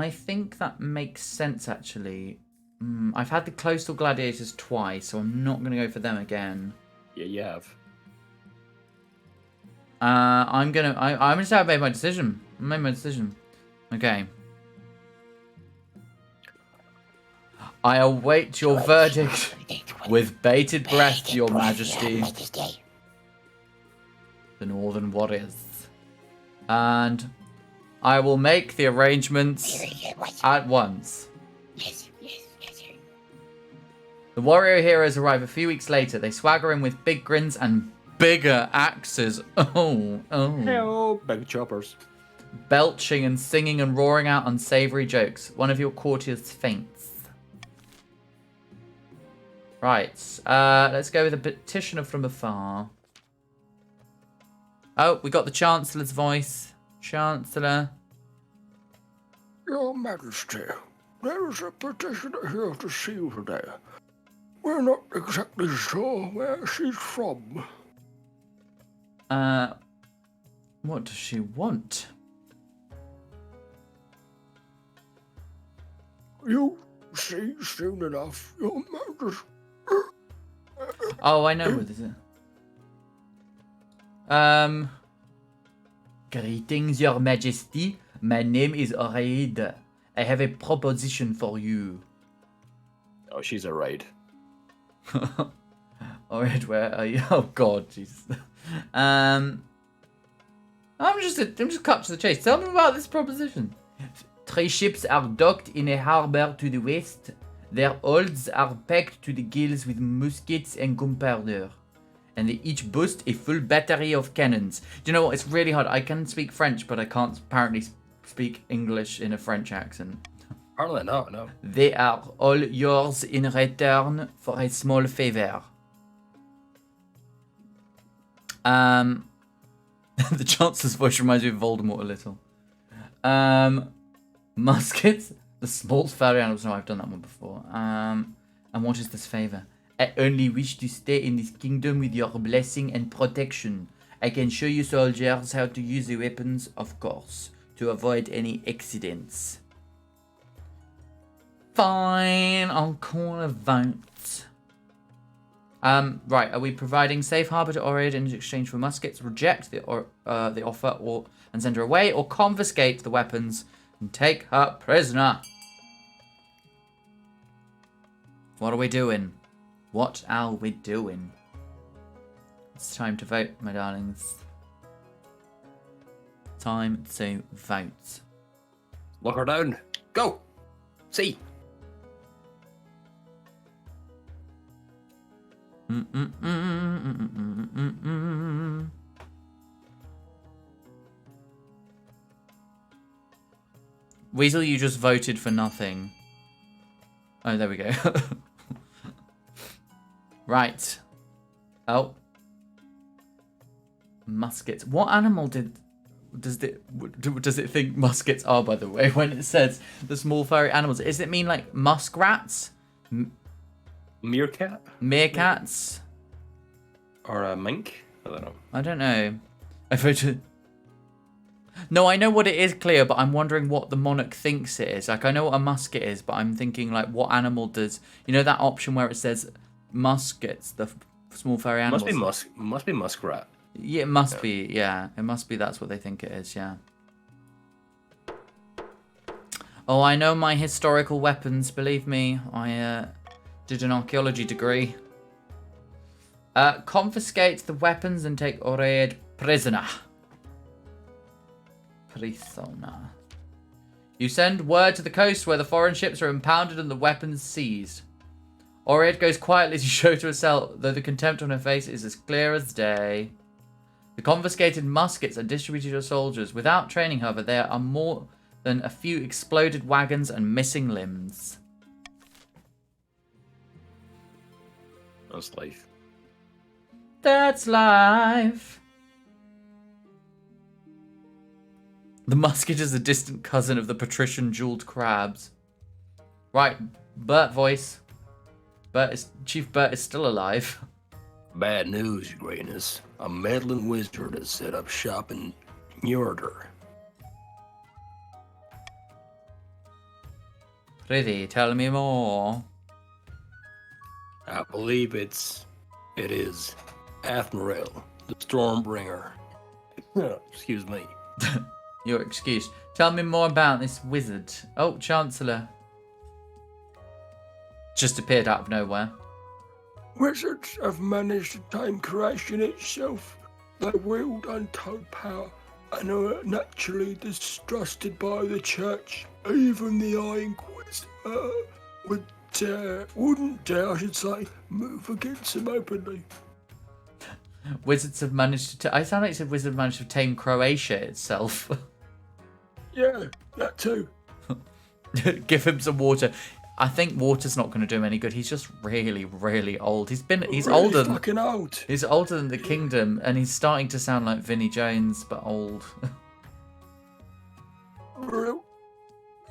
B: think that makes sense, actually. I've had the coastal gladiators twice, so I'm not going to go for them again.
E: Yeah, you have.
B: I'm gonna say I made my decision. I made my decision. Okay. I await your verdict with bated breath, Your Majesty. the Northern Warriors. And I will make the arrangements at once.
D: Yes.
B: The warrior heroes arrive a few weeks later. They swagger in with big grins and bigger axes. Oh.
E: Hell, big choppers.
B: Belching and singing and roaring out unsavory jokes. One of your courtiers faints. Right. Let's go with a petitioner from afar. Oh, we got the Chancellor's voice. Chancellor.
C: Your Majesty, there is a petitioner here to see you today. We're not exactly sure where she's from.
B: What does she want?
C: You'll see soon enough, Your Majesty.
B: Oh, I know what this is. Greetings, Your Majesty. My name is Oraid. I have a proposition for you.
E: Oh, she's a raid.
B: Oraid, where are you? Oh God, Jesus. I'm just cut to the chase. Tell me about this proposition. 3 ships are docked in a harbor to the west. Their holds are packed to the gills with muskets and gunpowder. And they each boast a full battery of cannons. Do you know what? It's really hard. I can speak French, but I can't apparently speak English in a French accent.
E: Apparently not, no.
B: They are all yours in return for a small favor. The Chancellor's voice reminds me of Voldemort a little. Muskets, the small furry animals. No, I've done that one before. And what is this favor? I only wish to stay in this kingdom with your blessing and protection. I can show you soldiers how to use the weapons, of course, to avoid any accidents. Fine, I'll call a vote. Right, are we providing safe harbor to Oraid in exchange for muskets? Reject the offer and send her away, or confiscate the weapons and take her prisoner. What are we doing? What are we doing? It's time to vote, my darlings. Time to vote.
E: Lock her down. Go. See.
B: Weasel, you just voted for nothing. Oh, there we go. Right. Oh. Muskets. What animal does it think muskets are, by the way, when it says the small furry animals? Does it mean like muskrats?
E: Meerkat?
B: Meerkats?
E: Or a mink? I don't know.
B: I don't know. I voted... No, I know what it is, Cleo, but I'm wondering what the monarch thinks it is. Like, I know what a musket is, but I'm thinking, like, what animal does... You know that option where it says muskets, the small furry animals?
E: Must be muskrat.
B: Yeah, it must be, yeah. It must be that's what they think it is, yeah. Oh, I know my historical weapons, believe me. I did an archaeology degree. Confiscate the weapons and take Oraid prisoner. Prisoner. You send word to the coast where the foreign ships are impounded and the weapons seized. Oraid goes quietly to show to her cell, though the contempt on her face is as clear as day. The confiscated muskets are distributed to soldiers. Without training, however, there are more than a few exploded wagons and missing limbs.
E: That's life.
B: That's life. The musket is a distant cousin of the patrician jeweled crabs. Right, Bert voice. Chief Bert is still alive.
E: Bad news, Your Greatness. A meddling wizard has set up shop in Njordur.
B: Prithee, tell me more.
E: I believe it is Athmorel, the Stormbringer. Excuse me.
B: Your excuse. Tell me more about this wizard. Oh, Chancellor. Just appeared out of nowhere.
C: Wizards have managed a time crashing itself. They wield untold power and are naturally distrusted by the church. Even the High Inquisitor wouldn't dare, I should say, move against them openly.
B: Wizards have managed to... I sound like you said wizards have managed to tame Croatia itself.
C: Yeah, that too.
B: Give him some water. I think water's not going to do him any good. He's just really, really old. He's
C: Really
B: older
C: fucking old.
B: He's older than the kingdom, and he's starting to sound like Vinnie Jones, but old.
C: Real.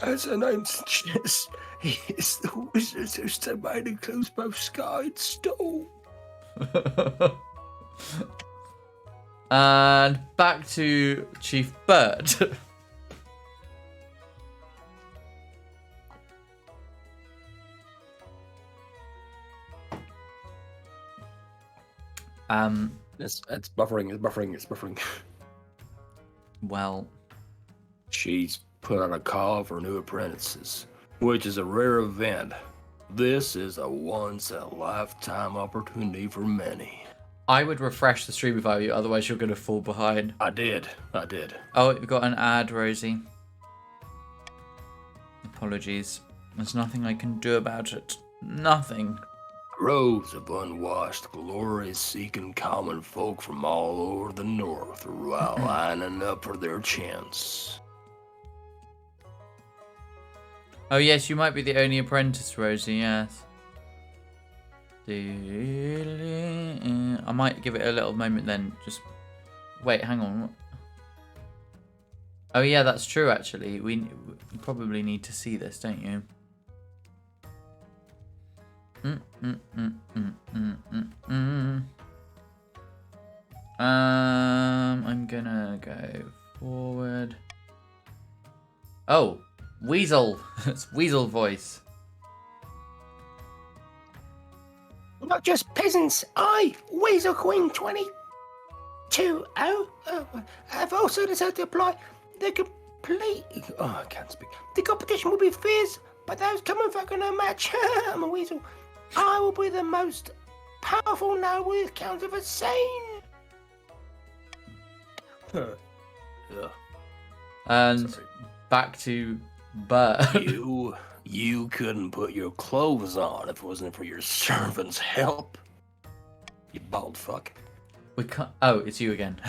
C: As the name suggests, he is the wizard who's domain includes both sky and storm.
B: And back to Chief Bird.
E: It's buffering.
B: Well,
E: She's put out a call for new apprentices, which is a rare event. This is a once-in-a-lifetime opportunity for many.
B: I would refresh the stream if I were you, otherwise you're going to fall behind.
E: I did.
B: Oh, we've got an ad, Rosie. Apologies. There's nothing I can do about it. Nothing.
E: Groves of unwashed glory seeking common folk from all over the north while lining up for their chance.
B: Oh yes, you might be the only apprentice, Rosie, yes. I might give it a little moment then. Just wait, hang on. Oh yeah, that's true actually. We probably need to see this, don't you? I'm gonna go forward. Oh, Weasel. It's Weasel voice.
D: Not just peasants, I, Weasel Queen 22, have also decided to apply the complete... Oh, I can't speak. The competition will be fierce, but those common folk are no match. I'm a weasel. I will be the most powerful noble with count of a sane.
B: And
E: Sorry.
B: back to Bert.
E: You couldn't put your clothes on if it wasn't for your servant's help. You bald fuck.
B: We can't. Oh, it's you again.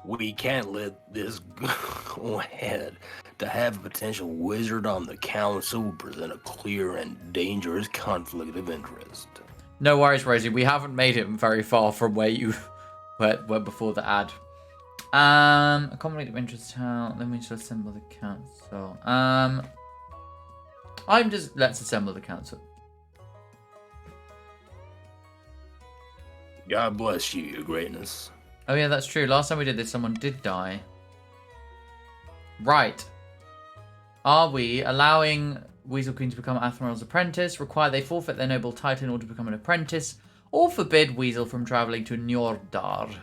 E: We can't let this go ahead. To have a potential wizard on the council would present a clear and dangerous conflict of interest.
B: No worries, Rosie. We haven't made it very far from where you were before the ad. A conflict of interest. How? Then we should assemble the council. Let's assemble the council.
E: God bless you, your greatness.
B: Oh yeah, that's true. Last time we did this, someone did die. Right. Are we allowing Weasel Queen to become Athral's apprentice? Require they forfeit their noble title in order to become an apprentice? Or forbid Weasel from travelling to Njordar?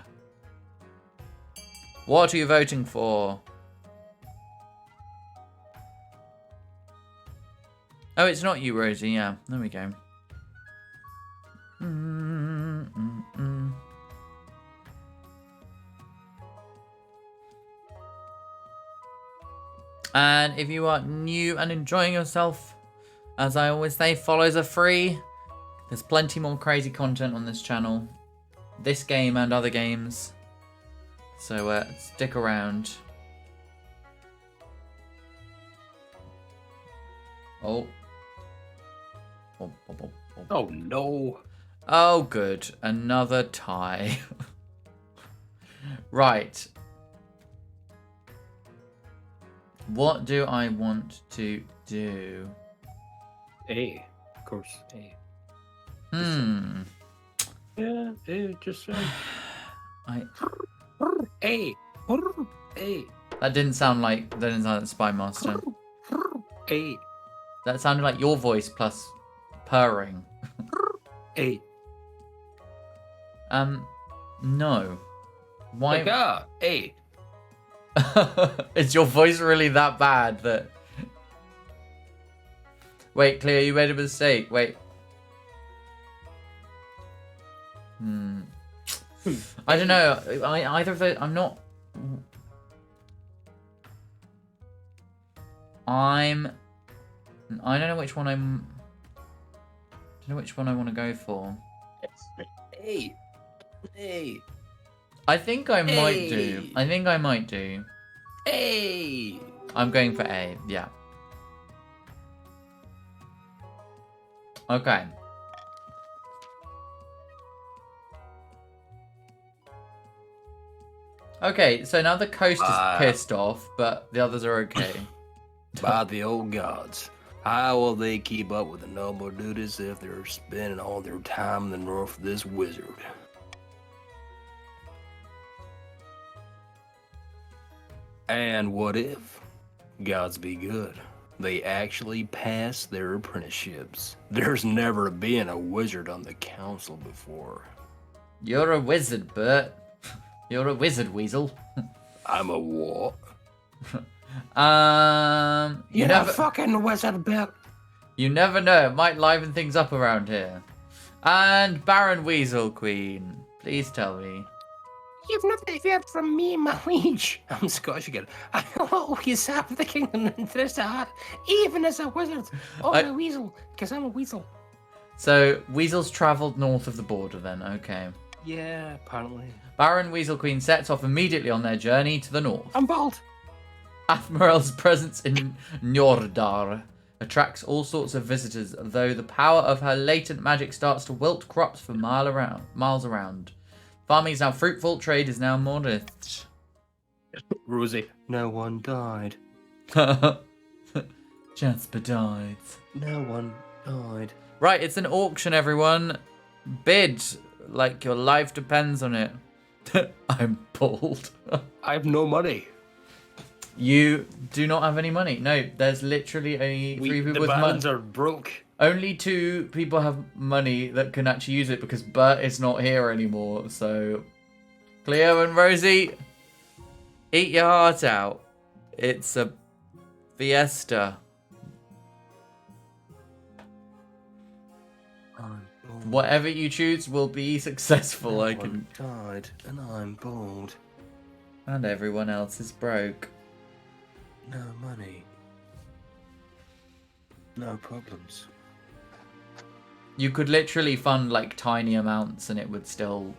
B: What are you voting for? Oh, it's not you, Rosie. Yeah, there we go. And if you are new and enjoying yourself, as I always say, follows are free. There's plenty more crazy content on this channel. This game and other games. So stick around. Oh.
E: Oh no.
B: Oh, good. Another tie. Right. What do I want to do?
E: A. Of course, A. Yeah, A, just say. A. A.
B: That didn't sound like Spy Master.
E: A.
B: That sounded like your voice plus purring.
E: A.
B: No. Why?
E: A.
B: Is your voice really that bad that... Wait, Cleo, you made a mistake. Wait. I don't know. Either of those. I'm not. I don't know which one I'm. I don't know which one I want to go for.
E: Hey.
B: I think I might do. I think I might do.
E: Hey.
B: I'm going for A. Yeah. Okay. Okay, so now the coast is pissed off, but the others are okay.
E: By the old gods, how will they keep up with the noble duties if they're spending all their time in the north of this wizard? And what if, gods be good, they actually pass their apprenticeships? There's never been a wizard on the council before.
B: You're a wizard, Bert. You're a wizard, Weasel.
E: I'm a what?
B: You
E: You're
B: never,
E: a fucking wizard, Bert.
B: you never know. It might liven things up around here. And Baron Weasel Queen, please tell me.
D: You've not heard from me, my liege.
E: I'm Scottish again.
D: I will always have the kingdom interest at heart, even as a wizard or a weasel, because I'm a weasel.
B: So Weasel's travelled north of the border, then. Okay.
E: Yeah, apparently.
B: Baron Weasel Queen sets off immediately on their journey to the north.
D: I'm bald.
B: Admiral's presence in Njordar attracts all sorts of visitors, though the power of her latent magic starts to wilt crops for miles around. Farming is now fruitful, trade is now modest.
E: Rosie, no one died.
B: Jasper died.
E: No one died.
B: Right, it's an auction, everyone. Bid like your life depends on it. I'm bald.
E: I have no money.
B: You do not have any money. No, there's literally only three people
E: the
B: with
E: barons
B: money.
E: are broke.
B: Only 2 people have money that can actually use it because Bert is not here anymore. So, Cleo and Rosie, eat your heart out. It's a fiesta. Whatever you choose will be successful. I can.
E: Died, and I'm bald.
B: And everyone else is broke.
E: No money. No problems.
B: You could literally fund like tiny amounts, and it would still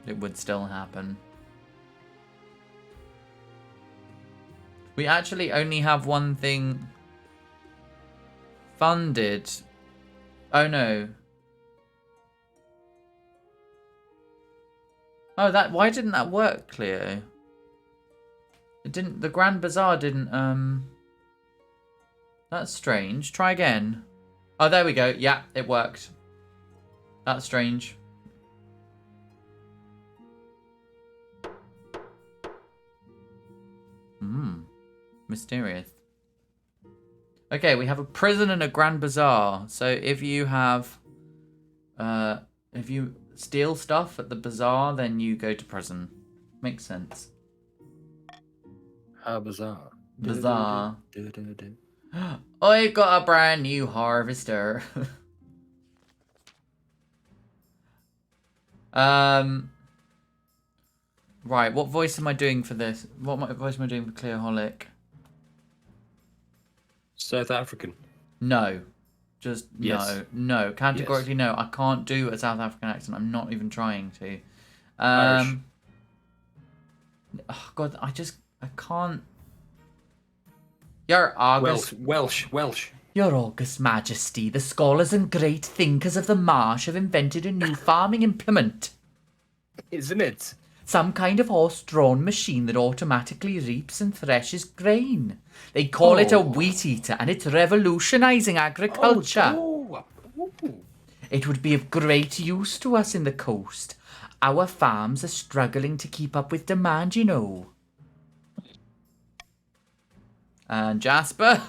B: happen. We actually only have one thing funded. Oh no. Oh, why didn't that work, Cleo? It didn't. The Grand Bazaar didn't. That's strange. Try again. Oh, there we go. Yeah, it worked. That's strange. Mysterious. Okay, we have a prison and a Grand Bazaar. So if you have, if you steal stuff at the bazaar, then you go to prison. Makes sense.
E: How bizarre.
B: Bazaar. I got a brand new harvester. Right, what voice am I doing for this? What voice am I doing for Clearholic?
E: South African.
B: No. Just
E: Yes.
B: no. Categorically
E: Yes.
B: no. I can't do a South African accent. I'm not even trying to.
E: Irish.
B: Oh God, I can't. Your August,
E: Welsh.
B: Your August Majesty, the scholars and great thinkers of the marsh have invented a new farming implement.
E: Isn't it?
B: Some kind of horse-drawn machine that automatically reaps and threshes grain. They call it a wheat eater, and it's revolutionizing agriculture.
E: Oh.
B: It would be of great use to us in the coast. Our farms are struggling to keep up with demand, you know. And Jasper?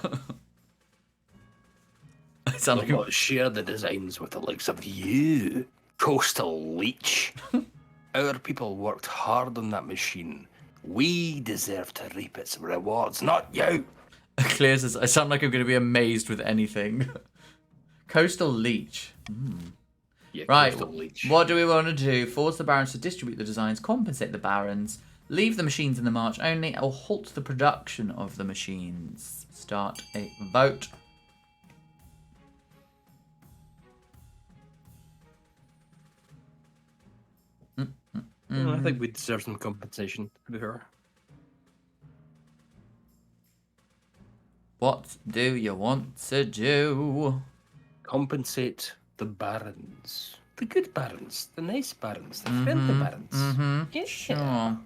B: I sound like
E: I'll share the designs with the likes of you, coastal leech. Our people worked hard on that machine. We deserve to reap its rewards, not you.
B: Clear says, I sound like I'm going to be amazed with anything. Coastal leech.
E: Yeah,
B: Right,
E: coastal leech.
B: what do we want to do? Force the barons to distribute the designs, compensate the barons, leave the machines in the march only, or halt the production of the machines? Start a vote.
E: I think we deserve some compensation, to be fair.
B: What do you want to do?
E: Compensate the barons. The good barons. The nice barons. The friendly barons. Yeah.
B: Sure,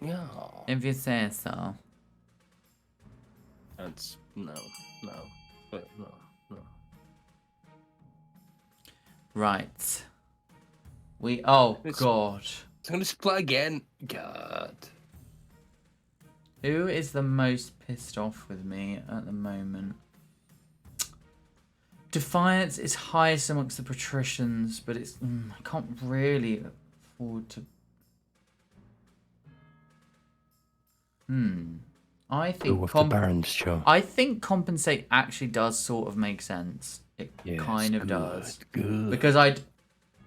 E: Yeah.
B: if you say so.
E: That's no. But no.
B: Right. Oh,
E: It's-
B: God.
E: It's gonna split again. God.
B: Who is the most pissed off with me at the moment? Defiance is highest amongst the patricians, but it's I can't really afford to. I think
E: barons, Joe.
B: I think compensate actually does sort of make sense. It kind of does.
E: Good.
B: Because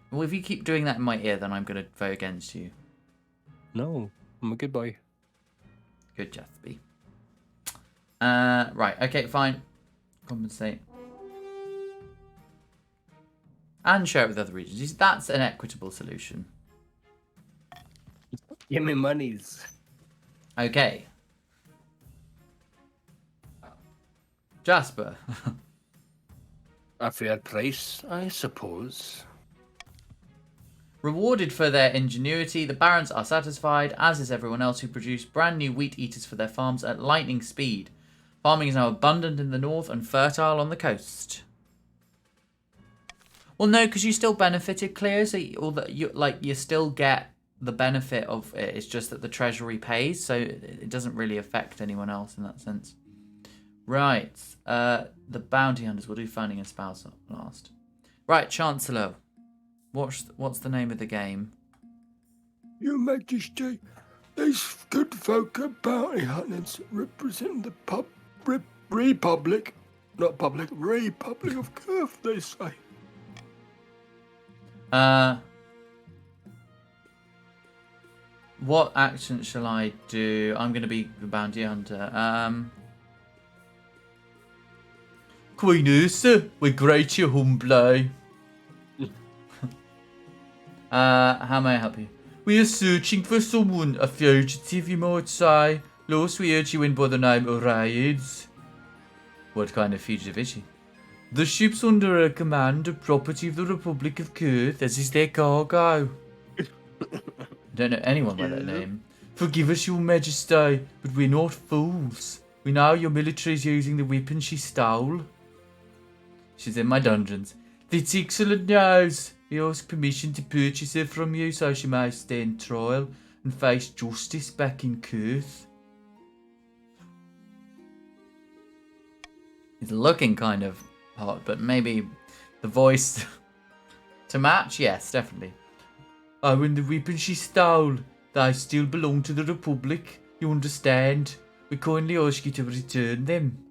B: well, if you keep doing that in my ear, then I'm gonna vote against you.
E: No, I'm a good boy.
B: Good, Jaspy. Right. Okay. Fine. Compensate. And share it with other regions. That's an equitable solution.
E: Give me monies.
B: Okay. Jasper.
E: A fair price, I suppose.
B: Rewarded for their ingenuity, the barons are satisfied, as is everyone else who produced brand new wheat eaters for their farms at lightning speed. Farming is now abundant in the north and fertile on the coast. Well, no, because you still benefited, Clear, so you still get the benefit of it. It's just that the treasury pays, so it doesn't really affect anyone else in that sense. Right, the bounty hunters. We'll do finding a spouse last. Right, Chancellor. What's the name of the game?
C: Your Majesty, these good folk are bounty hunters representing the Republic, not public, Republic of Curve, they say.
B: What action shall I do? I'm going to be the bounty hunter. Queen Ursa, we greet you humbly. How may I help you? We are searching for someone, a fugitive you might say. Last we heard she went by the name of Raids. What kind of fugitive is she? The ship's under her command, a property of the Republic of Kurth, as is their cargo. Don't know anyone by that name. Forgive us, your majesty, but we're not fools. We know your military is using the weapon she stole. She's in my dungeons. That's excellent news. We ask permission to purchase her from you so she may stand trial and face justice back in Kurth. He's looking kind of hot, but maybe the voice to match? Yes, definitely. Oh, and the weapon she stole, they still belong to the Republic. You understand? We kindly ask you to return them.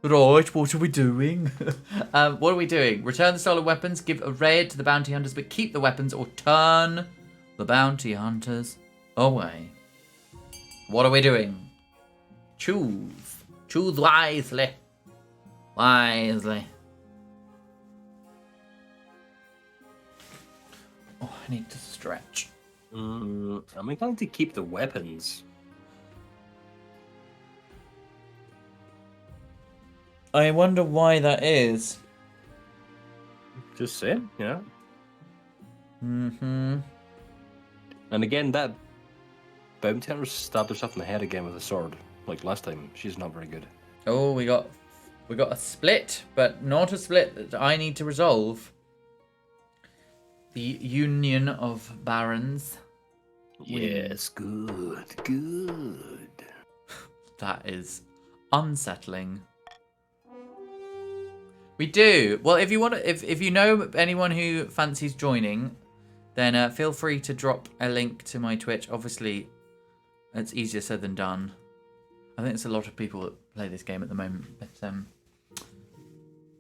B: Right, what are we doing? What are we doing? Return the stolen weapons, give a raid to the bounty hunters, but keep the weapons or turn the bounty hunters away. What are we doing? Choose. Choose wisely. Wisely. Oh, I need to stretch.
E: I'm inclined to keep the weapons.
B: I wonder why that is.
E: Just saying, yeah.
B: Mm-hmm.
E: And again, that bounty hunter stabbed herself in the head again with a sword, like last time. She's not very good.
B: Oh, we got a split, but not a split that I need to resolve. The Union of Barons.
E: Yes, good.
B: That is unsettling. We do. Well, if you want to, if you know anyone who fancies joining, then feel free to drop a link to my Twitch. Obviously, it's easier said than done. I think there's a lot of people that play this game at the moment, but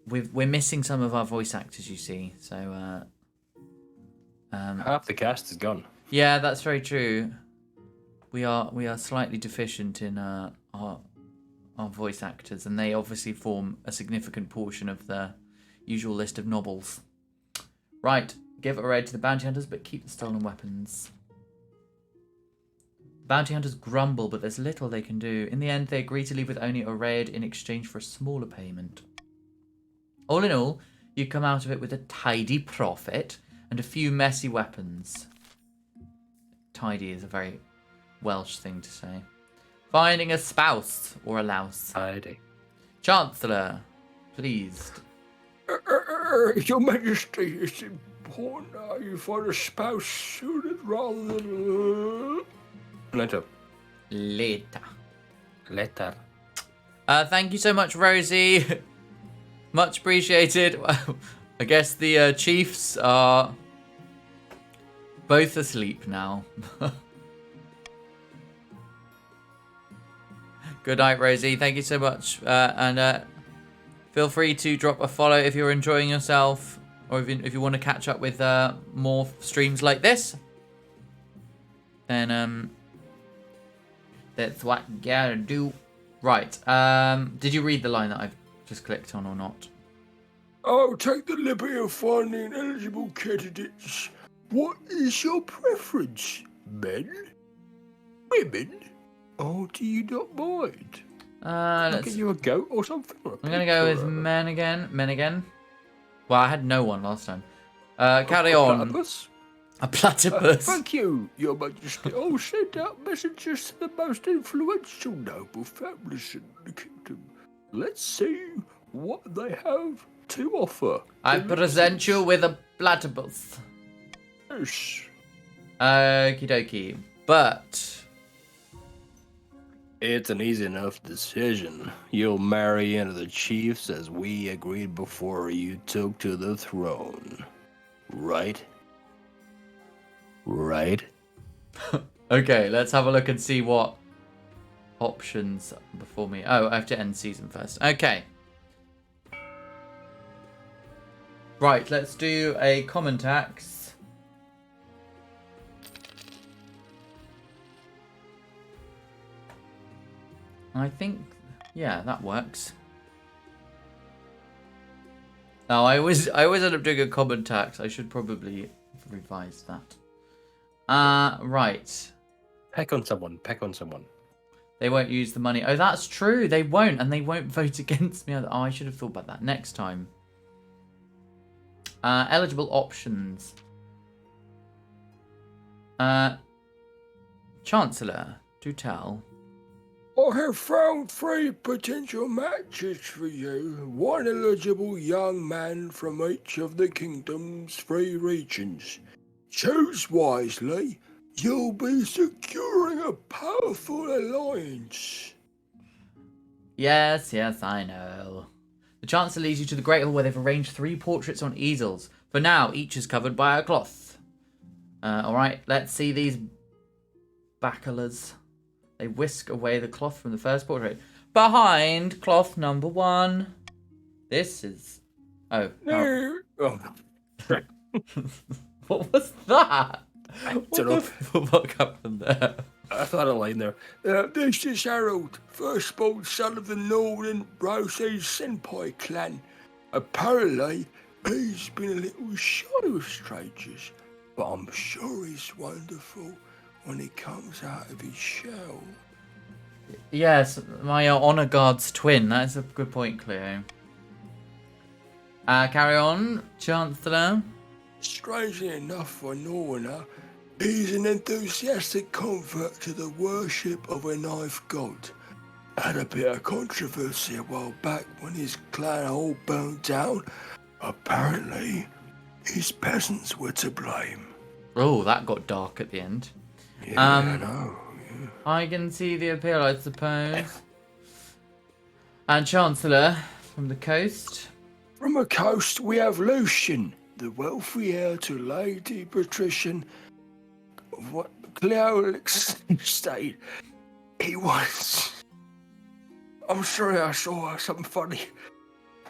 B: we're missing some of our voice actors, you see. So
E: Half the cast is gone.
B: yeah, that's very true. We are slightly deficient in our voice actors, and they obviously form a significant portion of the usual list of nobles. Right, give a raid to the bounty hunters, but keep the stolen weapons. Bounty hunters grumble, but there's little they can do. In the end, they agree to leave with only a raid in exchange for a smaller payment. All in all, you come out of it with a tidy profit and a few messy weapons. Tidy is a very Welsh thing to say. Finding a spouse or a louse.
E: Tidy.
B: Chancellor, pleased.
C: Your Majesty, it's important you find a spouse sooner rather than...
E: Later.
B: Later. Thank you so much, Rosie. Much appreciated. I guess the chiefs are both asleep now. Good night, Rosie. Thank you so much. And feel free to drop a follow if you're enjoying yourself, or if you want to catch up with more streams like this. Then that's what you gotta do. Right. Did you read the line that I've just clicked on or not?
C: I'll take the liberty of finding eligible candidates. What is your preference? Men? Women? Or do you not mind?
E: I'll get you a goat or something.
B: I'm gonna go with men again. Men again. Well, I had no one last time. Carry on.
C: Platypus?
B: A platypus.
C: Thank you, Your Majesty. I'll send out messengers to the most influential noble families in the kingdom. Let's see what they have to offer.
B: I present you with a platypus.
C: Yes.
B: Okie dokie. But
E: It's an easy enough decision. You'll marry into the chiefs as we agreed before you took to the throne. Right? Right?
B: okay, let's have a look and see what options before me. Oh, I have to end season first. Okay. Right, let's do a common tax. I think, yeah, that works. Oh, I always end up doing a common tax. I should probably revise that. Right.
E: Peck on someone.
B: They won't use the money. Oh, that's true. They won't, and they won't vote against me. Oh, I should have thought about that next time. Eligible options. Chancellor, do tell.
C: I have found 3 potential matches for you. 1 eligible young man from each of the kingdom's 3 regions. Choose wisely. You'll be securing a powerful alliance.
B: Yes, I know. The Chancellor leads you to the Great Hall where they've arranged 3 portraits on easels. For now, each is covered by a cloth. Alright, let's see these bachelors. They whisk away the cloth from the first portrait. Behind cloth number 1. This is... Oh. What was that?
E: I don't know.
B: What happened there?
E: I thought a line there.
C: This is Harold, firstborn son of the Northern Rose's Senpai clan. Apparently, he's been a little shy with strangers, but I'm sure he's wonderful when he comes out of his shell.
B: Yes, my honor guard's twin. That's a good point, Cleo. Carry on, Chancellor.
C: Strangely enough for Northerner, he's an enthusiastic convert to the worship of a knife god. Had a bit of controversy a while back when his clan all burned down. Apparently, his peasants were to blame.
B: Oh, that got dark at the end.
C: Yeah, I know. Yeah.
B: I can see the appeal, I suppose. And Chancellor, from the coast?
C: From the coast, we have Lucian, the wealthy heir to Lady Patrician. What Cleo estate. He was. I'm sorry I saw something funny.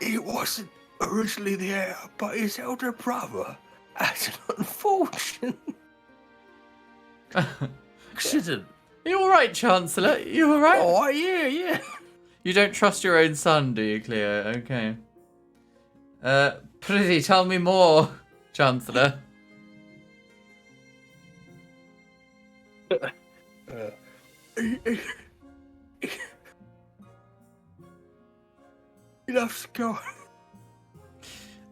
C: He wasn't
F: originally the heir, but his elder brother has an unfortunate accident.
B: You all right, Chancellor? You all right?
F: Oh, yeah.
B: You don't trust your own son, do you, Cleo? Okay. Prithee, tell me more, Chancellor.
F: He loves God.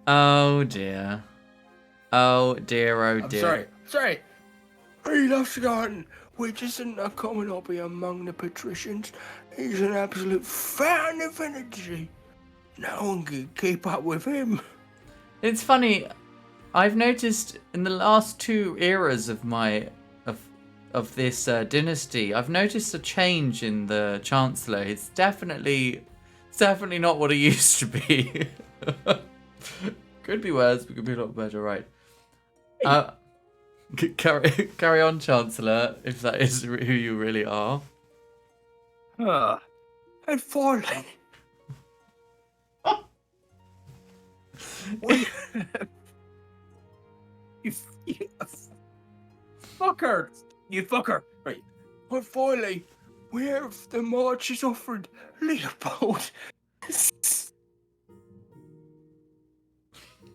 B: Oh dear. Oh dear, oh dear.
F: I'm sorry. He loves the garden, which isn't a common hobby among the patricians. He's an absolute fountain of energy. No one can keep up with him.
B: It's funny. I've noticed in the last 2 eras of of this dynasty, I've noticed a change in the Chancellor. It's definitely not what it used to be. Could be worse, but could be a lot better, right? Carry on, Chancellor, if that is who you really are.
F: And finally, you fucker! You fucker! Right. And finally, we have the marches offered Leopold,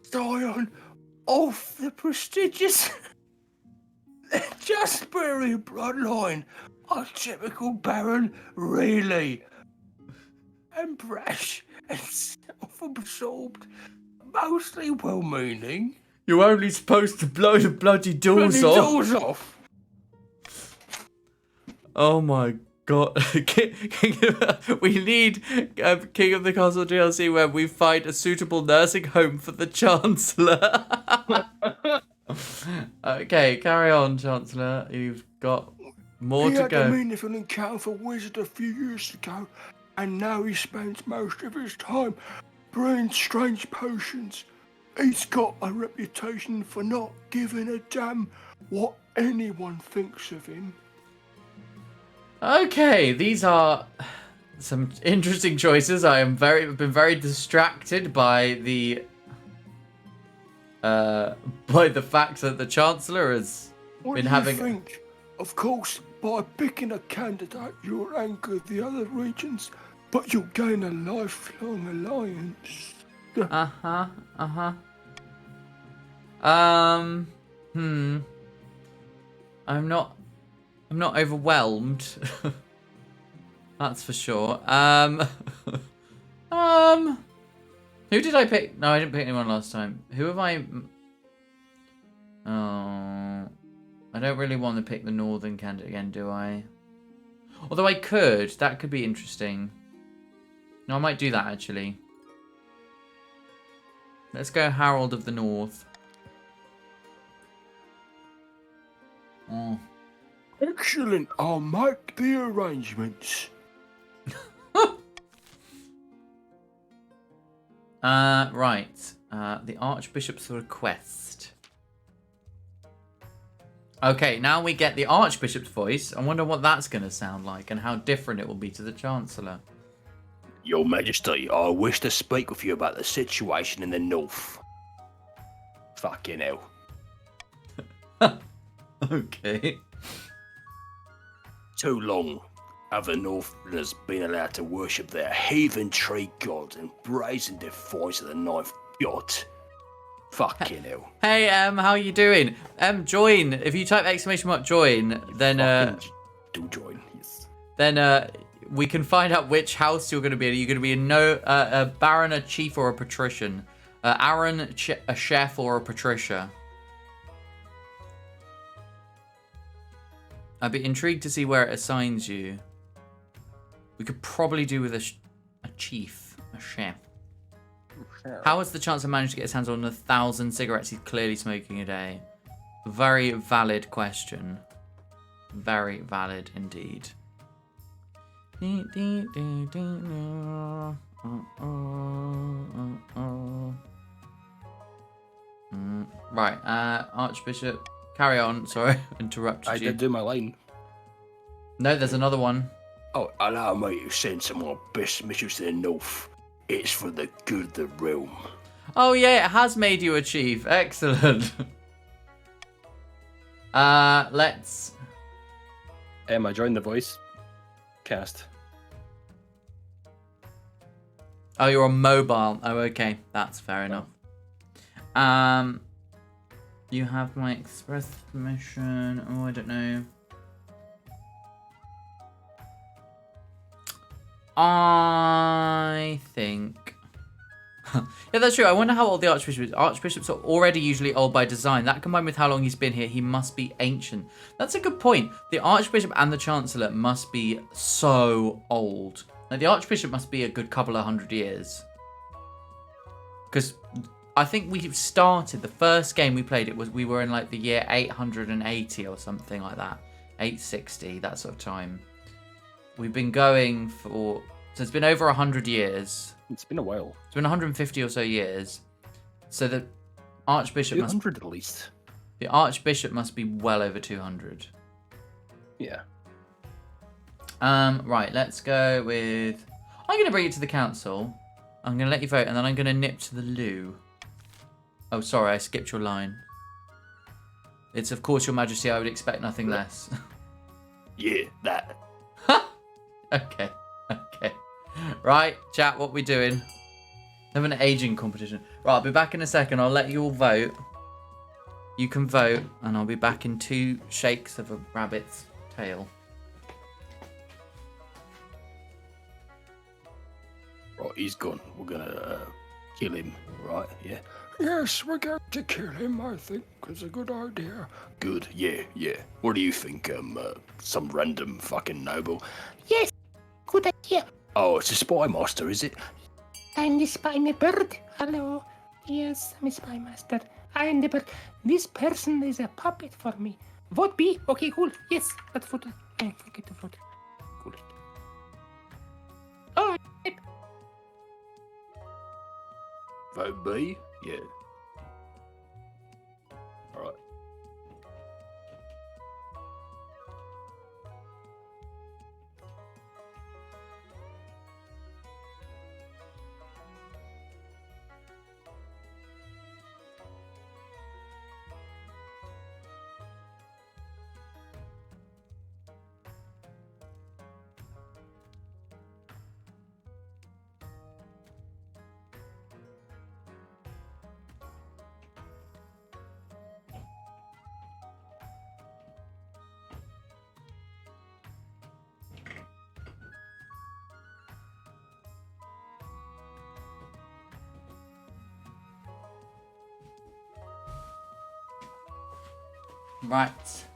F: scion of the prestigious Jasperi bloodline, a typical Baron, really. And brash and self-absorbed, mostly well-meaning.
B: You're only supposed to blow the bloody doors off. Oh my god. We need King of the Castle DLC where we find a suitable nursing home for the Chancellor. Okay, carry on, Chancellor. You've got more to
C: He had
B: go.
C: a meaningful encounter with a wizard a few years ago, and now he spends most of his time brewing strange potions. He's got a reputation for not giving a damn what anyone thinks of him.
B: Okay, these are some interesting choices. I've been very distracted by the fact that the Chancellor has
C: What
B: been
C: do
B: having.
C: you think? Of course, by picking a candidate, you'll anchor the other regions, but you'll gain a lifelong alliance. I'm not overwhelmed. That's for sure. Who did I pick? No, I didn't pick anyone last time. Who have I? Oh, I don't really want to pick the northern candidate again, do I? Although I could. That could be interesting. No, I might do that actually. Let's go Harold of the North. Oh. Excellent, I'll make the arrangements.
B: Right. The Archbishop's request. Okay, now we get the Archbishop's voice. I wonder what that's going to sound like and how different it will be to the Chancellor.
F: Your Majesty, I wish to speak with you about the situation in the north. Fucking hell.
B: Okay.
F: Too long have the Northerners been allowed to worship their heathen tree god and brazen defiance of the ninth god. Fucking hell.
B: Hey, how you doing? Join. If you type !join, then
F: Do join, yes.
B: then we can find out which house you're going to be in. Are you going to be a baron, a chief, or a patrician? Aaron, a chef, or a patricia? I'd be intrigued to see where it assigns you. We could probably do with a chief, a chef. How has the Chancellor managed to get his hands on 1,000 cigarettes he's clearly smoking a day? Very valid question. Very valid indeed. Right, Archbishop, carry on. Sorry, interrupted
E: I
B: you.
E: did do my line.
B: No, there's another one.
F: Oh, allow me to send some of my best missions to the north. It's for the good of the realm.
B: Oh yeah, it has made you a chief. Excellent. Let's.
E: I joined the voice cast.
B: Oh, you're on mobile. Oh, okay, that's fair enough. You have my express permission. Oh, I don't know. I think. Yeah, that's true. I wonder how old the Archbishop is. Archbishops are already usually old by design. That combined with how long he's been here, he must be ancient. That's a good point. The Archbishop and the Chancellor must be so old. Like, the Archbishop must be a good couple of 100 years. Because I think we started, the first game we played, we were in like the year 880 or something like that. 860, that sort of time. We've been going for, so it's been over 100 years.
E: It's been a while.
B: It's been 150 or so years. So the Archbishop
E: 200 at least.
B: The Archbishop must be well over 200.
E: Yeah.
B: Right, let's go with... I'm going to bring it to the council. I'm going to let you vote, and then I'm going to nip to the loo. Oh, sorry, I skipped your line. It's, of course, Your Majesty, I would expect nothing less.
E: Yeah, that.
B: Okay. Right, chat, what we doing? Have an aging competition. Right, I'll be back in a second. I'll let you all vote. You can vote, and I'll be back in 2 shakes of a rabbit's tail.
E: Right, he's gone. We're gonna kill him, right? Yeah.
C: Yes, we're going to kill him, I think. It's a good idea.
E: Good, yeah. What do you think, some random fucking noble?
D: Yes, good idea.
E: Oh, it's a spy master, is it?
D: I'm the spy bird. Hello. Yes, I'm a spy master. I am the bird. This person is a puppet for me. Vote B. Okay, cool. Yes, let's vote. I forget to vote. Cool. Oh, yep.
E: Vote B? Yeah. Alright.
B: Right.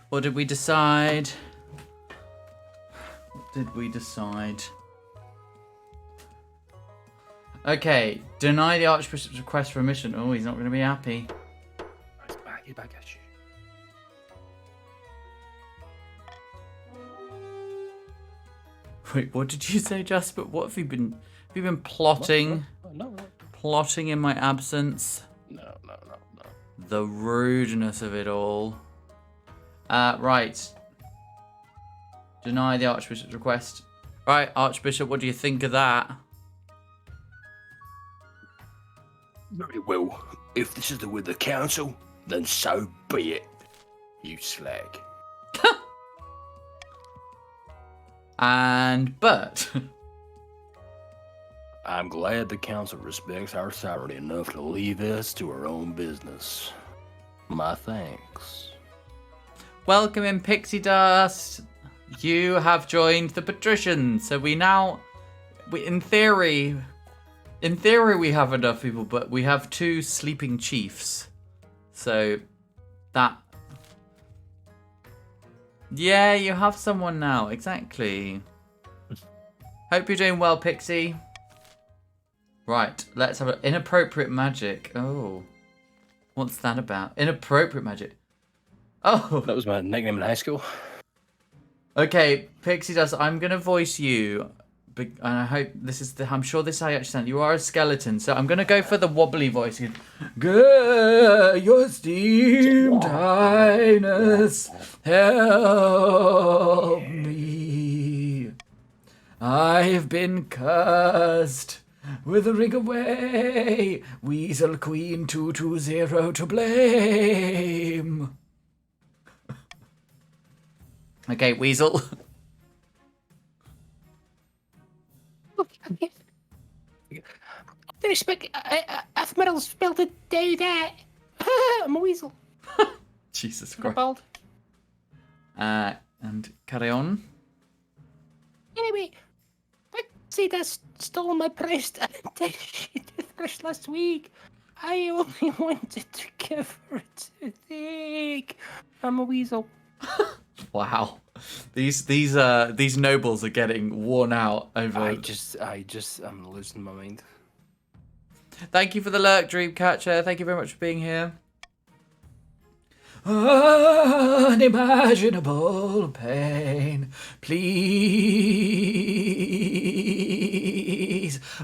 B: What did we decide? Okay, deny the Archbishop's request for admission. Oh, he's not going to be happy.
E: He's back at you.
B: Wait, what did you say, Jasper? What have you been plotting?
E: No.
B: Plotting in my absence?
E: No.
B: The rudeness of it all. Right. Deny the Archbishop's request. Right, Archbishop, what do you think of that?
E: Very well. If this is the will of the council, then so be it. You slag.
B: And Bert.
E: I'm glad the council respects our sovereignty enough to leave us to our own business. My thanks.
B: Welcome in, Pixie Dust. You have joined the patricians. So in theory, we have enough people, but we have 2 sleeping chiefs. So that... Yeah, you have someone now. Exactly. Hope you're doing well, Pixie. Right, let's have an inappropriate magic. Oh. What's that about? Inappropriate magic. Oh.
E: That was my nickname in high school.
B: Okay, Pixie Dust, I'm going to voice you. And I hope I'm sure this is how you actually sound. You are a skeleton, so I'm going to go for the wobbly voice. Good, your esteemed highness, help me. I've been cursed Withering away, Weasel Queen 220 to blame. Okay, Weasel.
D: Didn't expect Admiral's spell to do that. I'm a weasel.
B: Jesus
D: I'm
B: Christ.
D: bald.
B: And carry on.
D: Anyway, Betsy just stole my breast and then she did fresh last week. I only wanted to give her a toothache. I'm a weasel.
B: Wow. These nobles are getting worn out over.
E: I'm losing my mind.
B: Thank you for the lurk, Dreamcatcher. Thank you very much for being here. Unimaginable pain, please,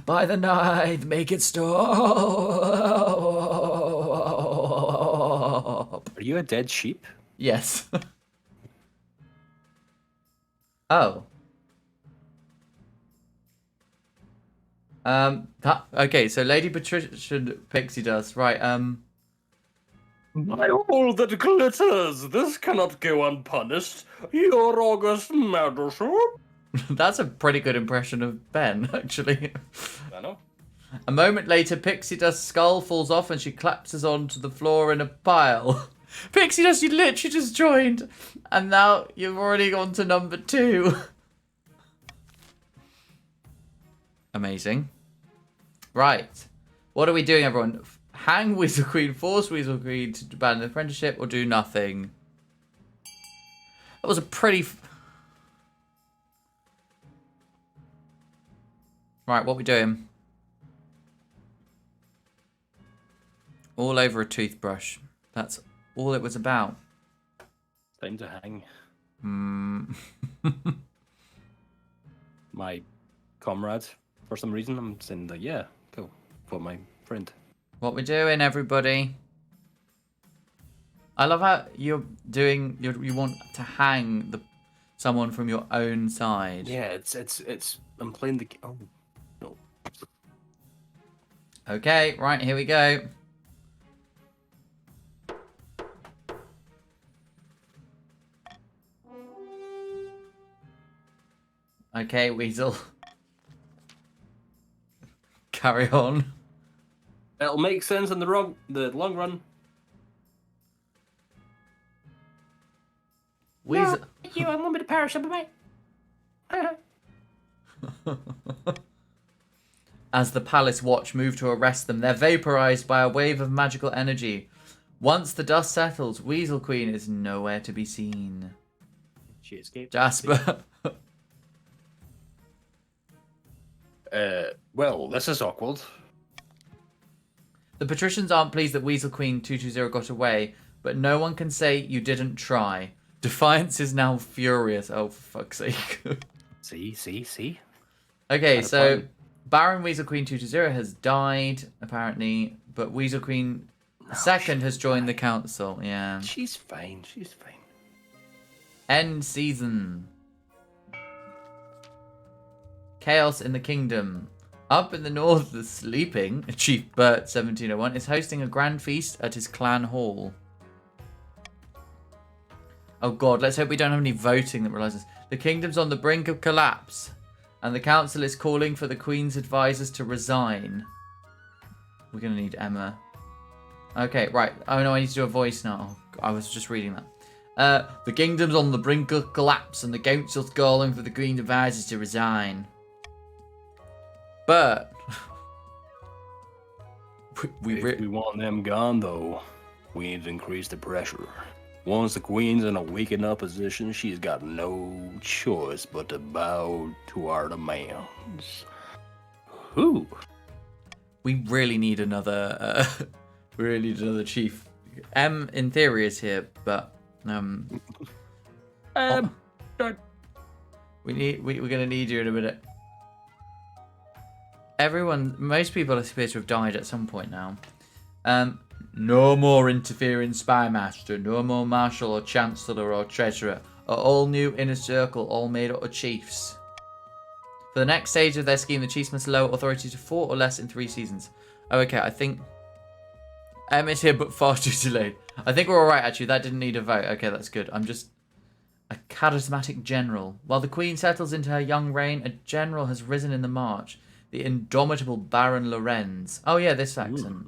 B: by the knife, make it stop.
E: Are you a dead sheep?
B: Yes. Oh. Okay, so Lady Patricia Pixie Dust, right,
E: By all that glitters, this cannot go unpunished. Your august majesty.
B: that's a pretty good impression of Ben, actually.
E: I know.
B: A moment later, Pixie Dust's skull falls off and she collapses onto the floor in a pile. Pixie Dust, you literally just joined, and now you've already gone to number 2. Amazing. Right. What are we doing, everyone? Hang Weasel Queen, force Weasel Queen to abandon the apprenticeship, or do nothing? That was a pretty... Right, what are we doing? All over a toothbrush. That's all it was about.
E: Time to hang.
B: Hmm.
E: My comrade, for some reason, I'm saying that, yeah, go for my friend.
B: What we doing, everybody? I love how you're doing. You want to hang someone from your own side.
E: Yeah, it's. I'm playing the. Oh, no.
B: Okay, right, here we go. Okay, Weasel. Carry on.
E: It'll make sense in the long run.
B: Weasel.
D: No, you unlimited power, shall be
B: As the palace watch move to arrest them, they're vaporized by a wave of magical energy. Once the dust settles, Weasel Queen is nowhere to be seen.
E: She escaped.
B: Jasper.
E: Well, this is awkward.
B: The patricians aren't pleased that Weasel Queen 220 got away, but no one can say you didn't try. Defiance is now furious. Oh, for fuck's sake.
E: See?
B: Okay,
E: Had a
B: so
E: plan.
B: Baron Weasel Queen 220 has died, apparently, but Weasel Queen II has joined the council. Yeah.
E: She's fine.
B: End season. Chaos in the kingdom. Up in the north, the sleeping Chief Bert 1701 is hosting a grand feast at his clan hall. Oh god, let's hope we don't have any voting that realizes the kingdom's on the brink of collapse, and the council is calling for the Queen's advisors to resign. We're gonna need Emma. Okay, right. Oh no, I need to do a voice now. Oh, I was just reading that. The kingdom's on the brink of collapse, and the council's calling for the Queen's advisors to resign. But
E: If we want them gone, though, we need to increase the pressure. Once the Queen's in a weak enough position, she's got no choice but to bow to our demands. Who?
B: we really need another. We really need another chief. M in theory is here, but we're gonna need you in a minute. Most people appear to have died at some point now. No more interfering spy master, no more marshal or chancellor or treasurer, or all new inner circle, all made up of chiefs. For For the next stage of their scheme, the chiefs must lower authority to 4 or less in 3 seasons. Oh, okay, I think... is here, but far too delayed. I think we're alright, actually. That didn't need a vote. Okay, that's good. I'm just... A charismatic general. While the queen settles into her young reign, a general has risen in the march. The indomitable Baron Lorenz. Oh, yeah, this accent.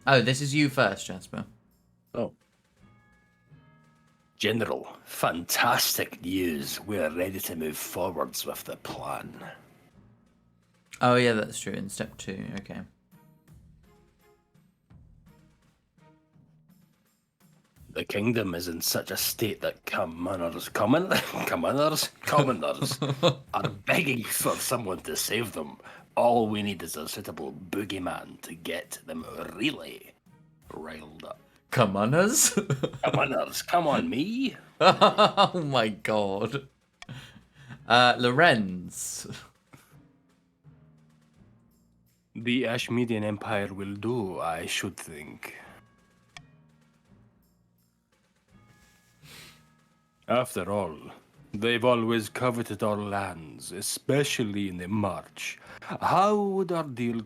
B: Oh, this is you first, Jasper.
E: Oh. General, fantastic news. We're ready to move forwards with the plan.
B: Oh, yeah, that's true. In step 2, okay.
E: The kingdom is in such a state that commoners are begging for someone to save them. All we need is a suitable boogeyman to get them really riled up.
B: Come on, us.
E: Commoners, come on me.
B: Oh, my God. Lorenz.
E: The Ashmedian Empire will do, I should think. After all, they've always coveted our lands, especially in the March. How would our dear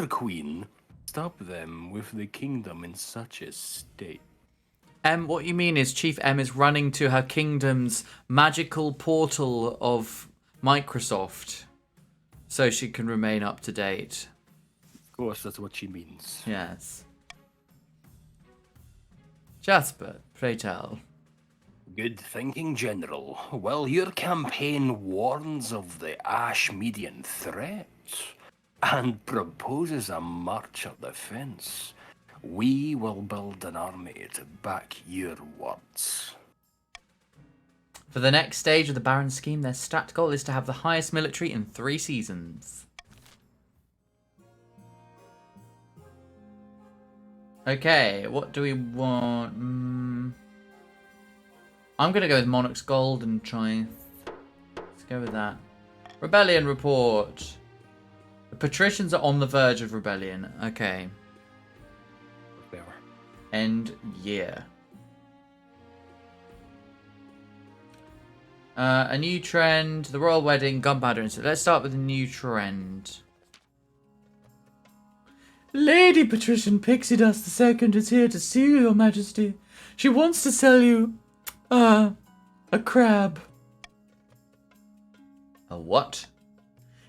E: queen stop them with the kingdom in such a state?
B: What you mean is Chief M is running to her kingdom's magical portal of Microsoft so she can remain up to date.
E: Of course, that's what she means.
B: Yes. Jasper, pray tell.
E: Good thinking, General. Well, your campaign warns of the Ashmedian threat and proposes a march of defense. We will build an army to back your words.
B: For the next stage of the Baron scheme, their stat goal is to have the highest military in 3 seasons. Okay, what do we want? I'm going to go with Monarch's Gold and try... Let's go with that. Rebellion report. The patricians are on the verge of rebellion. Okay. End year. A new trend. The royal wedding. Gunpowder incident. Let's start with a new trend.
H: Lady Patrician Pixie Dust II is here to see you, Your Majesty. She wants to sell you, a crab.
B: A what?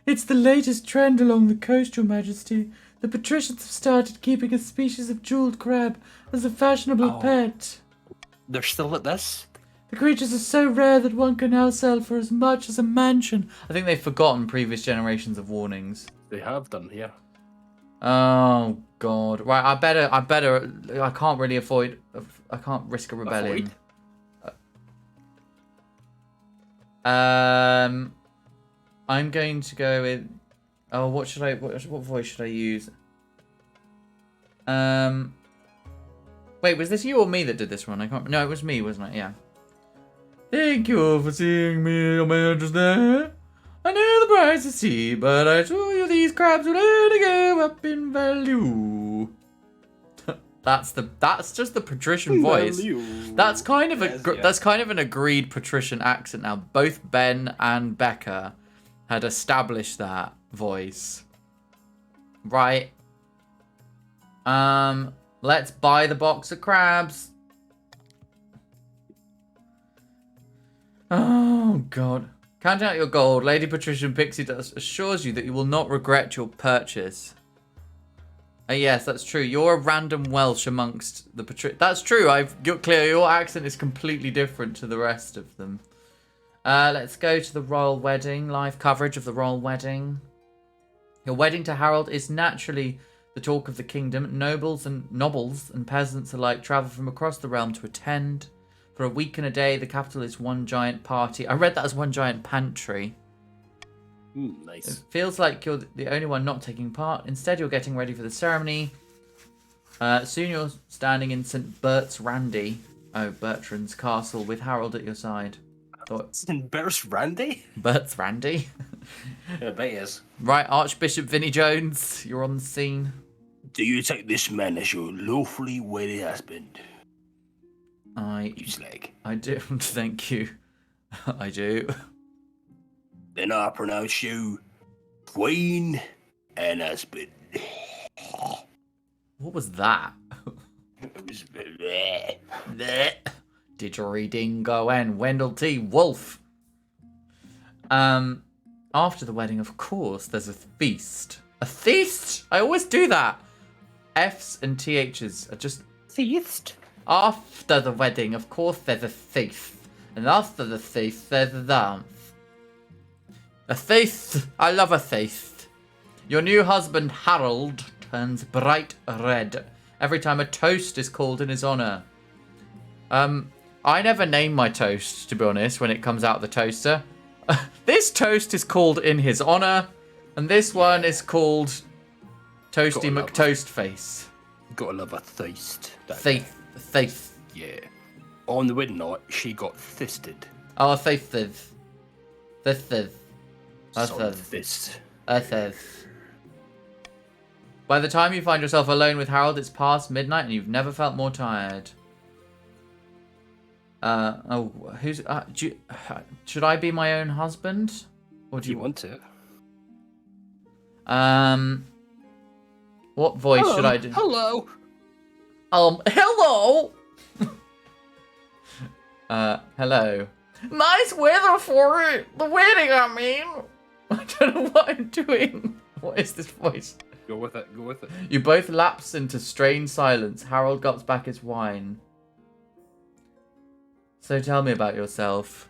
H: It's the latest trend along the coast, Your Majesty. The patricians have started keeping a species of jeweled crab as a fashionable pet.
E: They're still at this?
H: The creatures are so rare that one can now sell for as much as a mansion.
B: I think they've forgotten previous generations of warnings.
E: They have done, yeah.
B: Oh God! Right, I better. I can't really avoid. I can't risk a rebellion. I'm going to go with. Oh, what should I? What voice should I use? Wait, was this you or me that did this one? I can't. No, it was me, wasn't it? Yeah. Thank you for seeing me, Your Majesty. I know the price is steep, but I assure you these crabs will only go up in value. That's just the patrician voice. That's kind of that's kind of an agreed patrician accent now. Both Ben and Becca had established that voice. Right. Let's buy the box of crabs. Oh God. Count out your gold. Lady Patrician Pixie Dust assures you that you will not regret your purchase. Yes, that's true. You're a random Welsh amongst the That's true. You're clear. Your accent is completely different to the rest of them. Let's go to the royal wedding. Live coverage of the royal wedding. Your wedding to Harold is naturally the talk of the kingdom. Nobles and peasants alike travel from across the realm to attend. For a week and a day, the capital is one giant party. I read that as one giant pantry.
E: Nice.
B: It feels like you're the only one not taking part. Instead, you're getting ready for the ceremony. Soon you're standing in St. Bertrand's castle with Harold at your side.
E: St. Bertrand?
B: Bertrand?
E: I bet he is.
B: Right, Archbishop Vinnie Jones, you're on the scene.
E: Do you take this man as your lawfully wedded husband?
B: I
E: You slag.
B: do, thank you. I do.
E: Then I pronounce you queen and husband.
B: What was that? Didgeridingo and Wendell T. Wolf. After the wedding, of course, there's a feast. A feast? I always do that. F's and TH's are just...
D: Feast?
B: After the wedding, of course, there's a feast. And after the feast, there's a dance. A feast. I love a feast. Your new husband, Harold, turns bright red every time a toast is called in his honor. I never name my toast, to be honest, when it comes out of the toaster. This toast is called in his honor, and this one is called Toasty McToastface.
E: Gotta love a feast.
B: Faith.
E: Yeah. On the wedding night, she got fisted.
B: Oh, faithted. Fisted.
E: Solid fist.
B: By the time you find yourself alone with Harold, it's past midnight and you've never felt more tired. Should I be my own husband? Or do
E: you want to?
B: What voice should I do?
E: Hello.
B: Hello. Hello. Nice weather for it. The wedding, I mean. I don't know what I'm doing. What is this voice?
E: Go with it.
B: You both lapse into strained silence. Harold gulps back his wine. So tell me about yourself.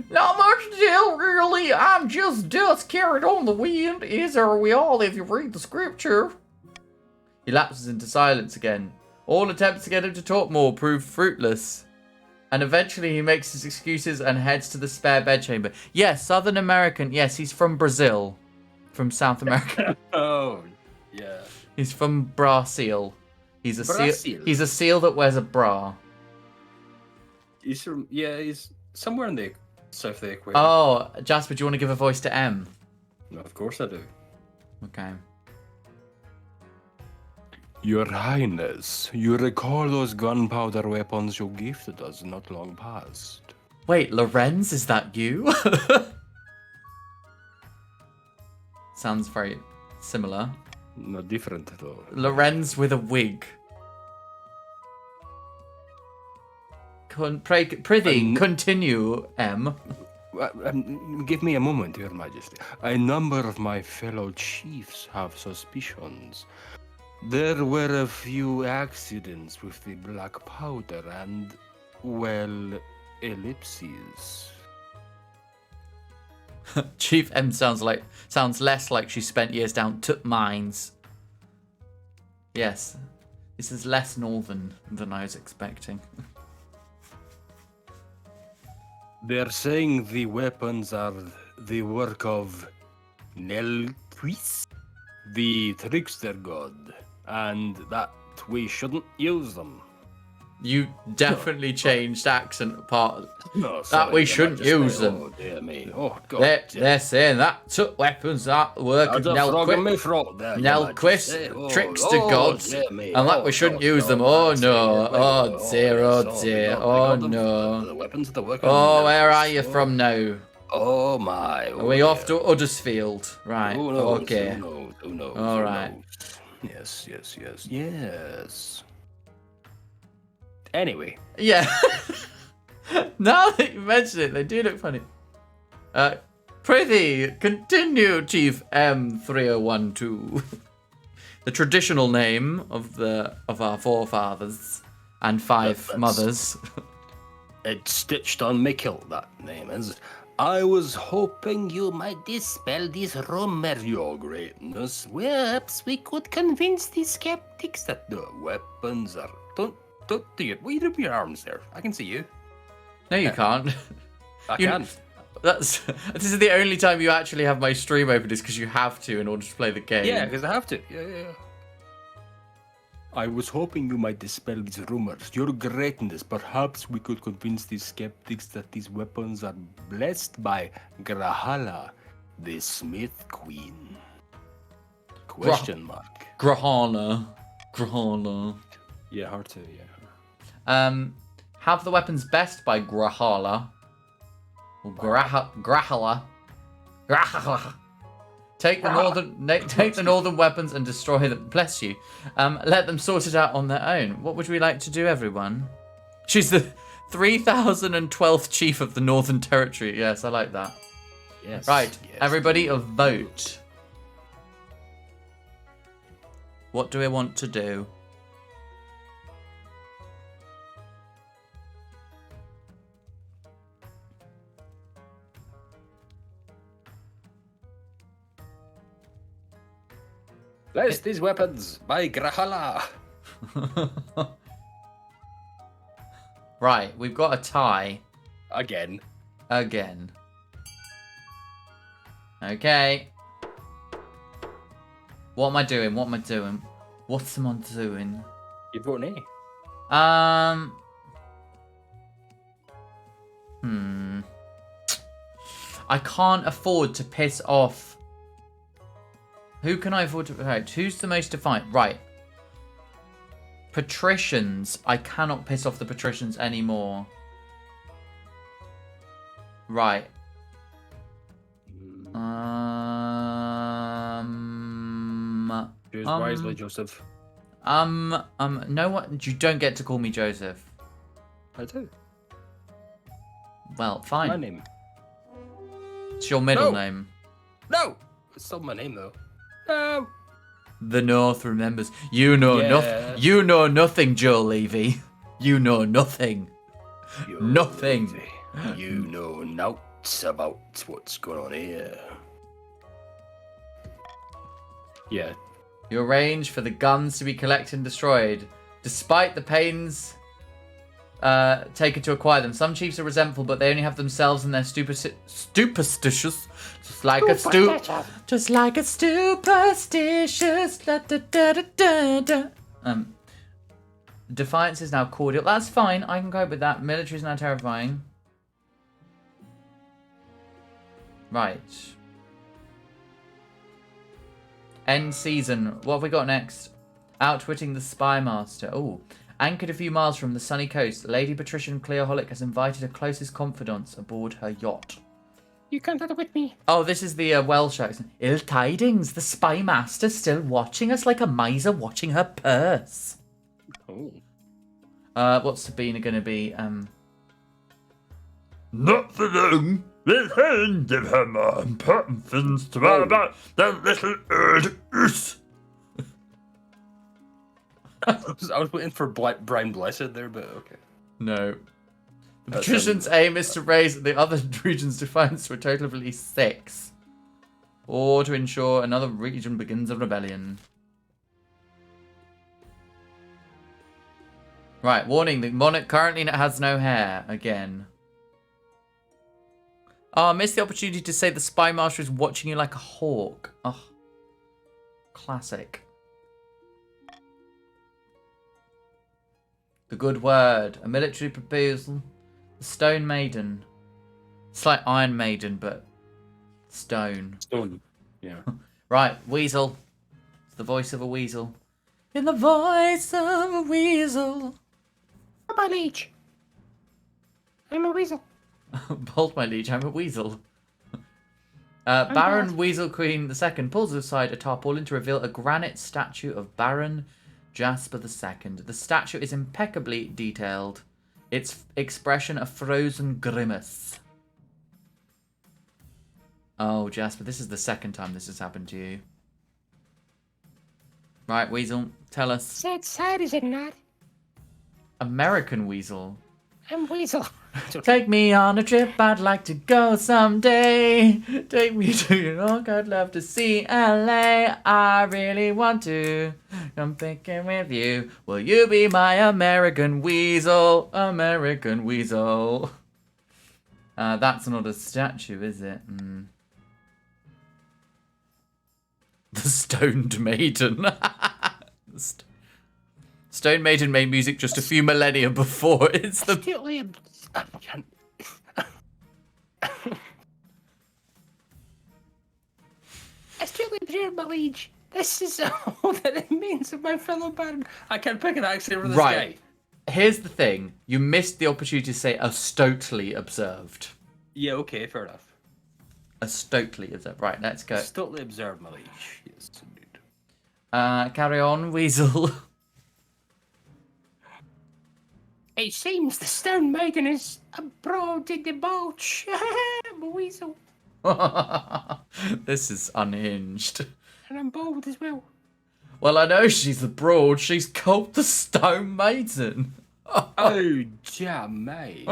B: Not much deal, really. I'm just dust carried on the wind, as are we all if you read the scripture. He lapses into silence again. All attempts to get him to talk more prove fruitless. And eventually he makes his excuses and heads to the spare bedchamber. Yes, Southern American. Yes, he's from Brazil. From South America.
E: Oh, yeah.
B: He's from Brazil. He's a
E: Brazil.
B: seal. He's a seal that wears a bra.
E: He's somewhere in the south of the equator.
B: Oh, Jasper, do you want to give a voice to M?
E: No, of course I do.
B: Okay.
F: Your Highness, you recall those gunpowder weapons you gifted us not long past?
B: Wait, Lorenz, is that you? Sounds very similar.
F: No different though.
B: Lorenz with a wig. Prithee, continue, M.
F: Give me a moment, Your Majesty. A number of my fellow chiefs have suspicions. There were a few accidents with the black powder and, well, ellipses.
B: Chief M sounds less like she spent years down took mines. Yes, this is less northern than I was expecting.
F: They're saying the weapons are the work of Nelquist, the trickster god, and that we shouldn't use them.
B: You definitely changed accent part.
F: No,
B: That
F: sorry,
B: we
F: Your
B: shouldn't
F: Majesty.
B: use them.
F: Oh, dear me. Oh, God.
B: They're saying that took weapons that work of Nelquist, trickster gods, and that we shouldn't use them. Oh no, oh dear, oh no.
F: The weapons of the work of
B: Oh, where are you from now?
E: Oh my.
B: Are we off to Uddersfield? Right,
F: Who knows?
B: okay.
F: Who knows?
B: All
F: Who
B: right.
F: knows? Yes. Anyway,
B: Yeah. Now that you mention it, they do look funny. Prithee, continue, Chief M3012. The traditional name of our forefathers and five mothers.
E: It's stitched on my kilt, that name is. I was hoping you might dispel this rumor, Your Greatness. Perhaps we could convince the skeptics that the weapons are... Don't do it. What are you doing with your arms there? I can see you.
B: No, you can't.
E: I can.
B: This is the only time you actually have my stream open is because you have to in order to play the game.
E: Yeah, because I have to. Yeah. I was hoping you might dispel these rumors. Your Greatness, perhaps we could convince the skeptics that these weapons are blessed by Grahala, the Smith Queen. Question mark.
B: Grahana.
E: Yeah, hard to, yeah.
B: Have the weapons best by Grahala. Grahala. Take the northern weapons and destroy them. Bless you. Let them sort it out on their own. What would we like to do, everyone? She's the 3012th chief of the Northern Territory. Yes, I like that.
E: Yes.
B: Right,
E: yes.
B: everybody, a vote. What do we want to do?
E: Place these weapons by Grahala.
B: Right, we've got a tie.
E: Again.
B: Okay. What am I doing? What's someone doing?
E: You vote nay.
B: I can't afford to piss off. Who can I afford to protect? Who's the most defiant? Right. Patricians. I cannot piss off the patricians anymore. Right.
E: Choose wisely, Joseph.
B: No one. You don't get to call me Joseph.
E: I do.
B: Well, fine.
E: My name.
B: It's your middle name.
E: No! It's still my name, though. No!
B: The North remembers. You know nothing. You know nothing, Joe Levy. You know nothing. Nothing.
E: You know noughts about what's going on here. Yeah.
B: You arrange for the guns to be collected and destroyed, despite the pains taken to acquire them. Some chiefs are resentful, but they only have themselves and their superstitious, just like a superstitious. Defiance is now cordial. That's fine. I can cope with that. Military is now terrifying. Right. End season. What have we got next? Outwitting the Spy Master. Oh. Anchored a few miles from the sunny coast, Lady Patrician Cleoholic has invited her closest confidants aboard her yacht.
D: You can't outwit me.
B: Oh, this is the Welsh accent. Ill tidings. The Spy Master's still watching us like a miser watching her purse.
E: Oh.
B: What's Sabina going to be?
F: Not for long. Let her give her more important things to worry about than little old oos.
E: I was waiting for Brian Blessed there, but okay.
B: No. The patrician's aim is to raise the other region's defiance to a total of at least 6. Or to ensure another region begins a rebellion. Right, warning, the monarch currently has no hair, again. Oh, I missed the opportunity to say the Spy Master is watching you like a hawk. Oh, classic. The Good Word, a military proposal. The Stone Maiden. It's like Iron Maiden, but stone.
E: Stone, yeah.
B: Right, Weasel. It's the voice of a weasel. In the voice of a weasel.
D: My liege. I'm a weasel.
B: Bold, my liege, I'm a weasel. Baron Weasel Queen II pulls aside a tarpaulin to reveal a granite statue of Baron Jasper II. The statue is impeccably detailed. Its expression a frozen grimace. Oh, Jasper, this is the second time this has happened to you. Right, Weasel, tell us.
D: Sad, is it not?
B: American Weasel.
D: I'm Weasel.
B: Take me on a trip, I'd like to go someday. Take me to New York, I'd love to see LA. I really want to come picking with you. Will you be my American Weasel? American Weasel. That's not a statue, is it? The Stoned Maiden. Stone Maiden made music just a few millennia before. It's the...
D: I can't. Astutely observed, my liege. This is all that it means of my fellow baron.
E: I can't pick an accent for this
B: Right.
E: guy.
B: Here's the thing. You missed the opportunity to say astutely observed.
E: Yeah, okay, fair enough.
B: A Stokely observe. Right, let's go.
E: Totally observed, my liege. Yes, indeed.
B: Carry on, Weasel.
D: It seems the Stone Maiden is abroad in the march. I'm a weasel.
B: This is unhinged.
D: And I'm bold as well.
B: Well, I know she's abroad. She's called the Stone Maiden.
E: Oh, jammy.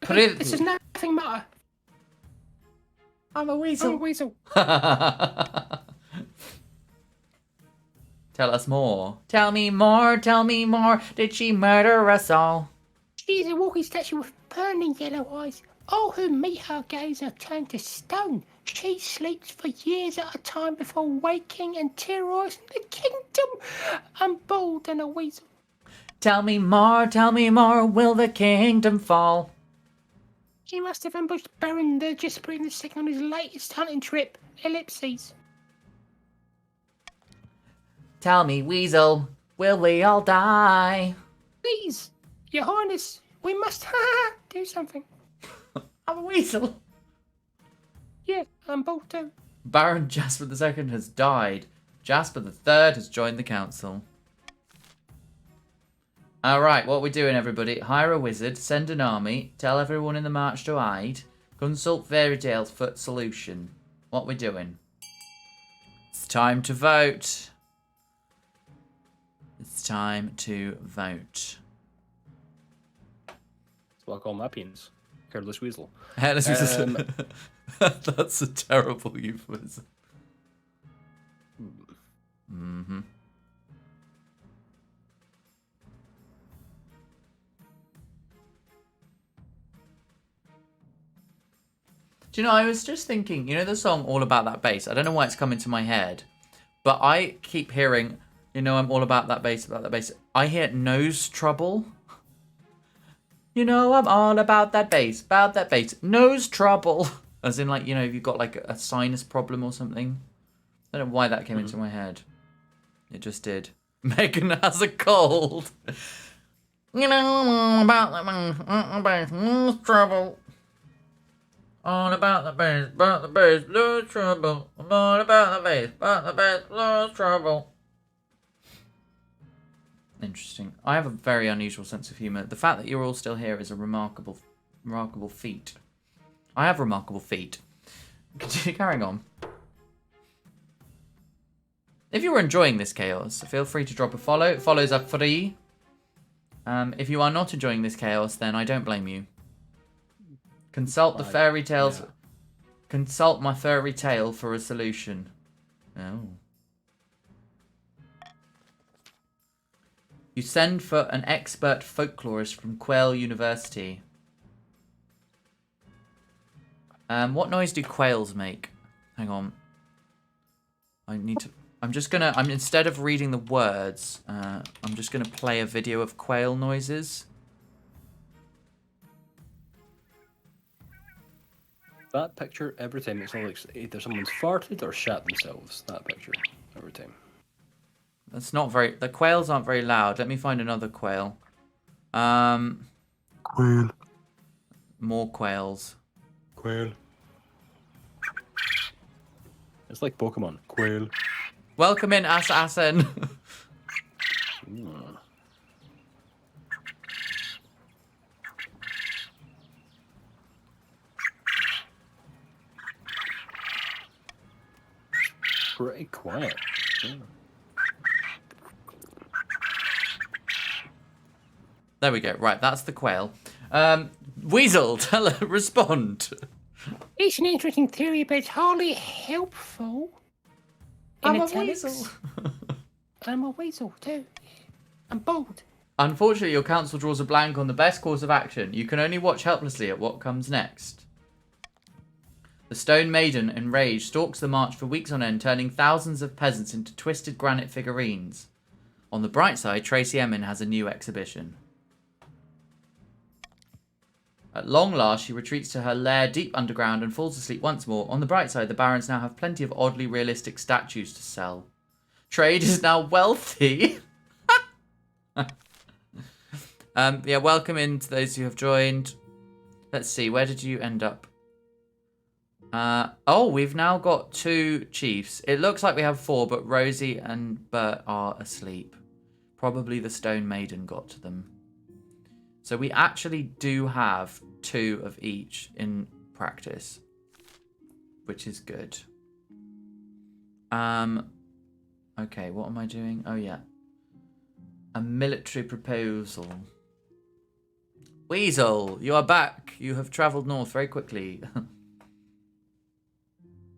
D: This is nothing matter.
H: I'm a
D: I'm a
H: weasel.
D: weasel.
B: Tell us more. Tell me more. Tell me more. Did she murder us all?
D: She's a walking statue with burning yellow eyes. All who meet her gaze are turned to stone. She sleeps for years at a time before waking and terrorizing the kingdom. I'm bold and a weasel.
B: Tell me more. Tell me more. Will the kingdom fall?
D: She must have ambushed Baron the Gisperin II on his latest hunting trip. Ellipses.
B: Tell me, Weasel. Will we all die?
D: Please, Your Highness, we must do something.
B: I'm a weasel.
D: Yeah, I'm bold too.
B: Baron Jasper II has died. Jasper III has joined the council. Alright, what we're doing, everybody. Hire a wizard, send an army, tell everyone in the march to hide, consult fairy tales for solution. What we're doing. It's time to vote. It's time to vote.
E: That's what I call my penis. Careless weasel.
B: That's a terrible euphemism. Mm-hmm. Do you know, I was just thinking, you know the song All About That Bass? I don't know why it's come into my head, but I keep hearing, you know, I'm all about that bass, about that bass. I hear nose trouble. You know, I'm all about that bass, nose trouble. As in, like, you know, if you've got, like, a sinus problem or something. I don't know why that came into my head. It just did. Megan has a cold. You know, I'm all about that bass, nose trouble. All about the bass, lose trouble. I'm all about the bass, lose trouble. Interesting. I have a very unusual sense of humour. The fact that you're all still here is a remarkable feat. I have remarkable feet. Continue carrying on. If you were enjoying this chaos, feel free to drop a follow. Follows are free. If you are not enjoying this chaos, then I don't blame you. Consult the fairy tales. Yeah. Consult my fairy tale for a solution. Oh. You send for an expert folklorist from Quail University. What noise do quails make? Hang on. Instead of reading the words, I'm just gonna play a video of quail noises.
E: That picture, every time, it sounds like either someone's farted or shat themselves. That picture, every time.
B: That's not very... The quails aren't very loud. Let me find another quail.
C: Quail.
B: More quails.
C: Quail.
E: It's like Pokemon. Quail.
B: Welcome in, Asen.
E: Pretty quiet. Yeah.
B: There we go. Right, that's the quail. Weasel, respond.
D: It's an interesting theory, but it's hardly helpful.
H: I'm
D: italics.
H: a weasel.
D: I'm a weasel too. I'm bold.
B: Unfortunately, your council draws a blank on the best course of action. You can only watch helplessly at what comes next. The Stone Maiden, enraged, stalks the march for weeks on end, turning thousands of peasants into twisted granite figurines. On the bright side, Tracy Emin has a new exhibition. At long last, she retreats to her lair deep underground and falls asleep once more. On the bright side, the barons now have plenty of oddly realistic statues to sell. Trade is now wealthy. Yeah, welcome in to those who have joined. Let's see, where did you end up? Oh, we've now got 2 chiefs. It looks like we have 4, but Rosie and Bert are asleep. Probably the Stone Maiden got to them. So we actually do have 2 of each in practice, which is good. Okay, what am I doing? Oh, yeah. A military proposal. Weasel, you are back. You have travelled north very quickly.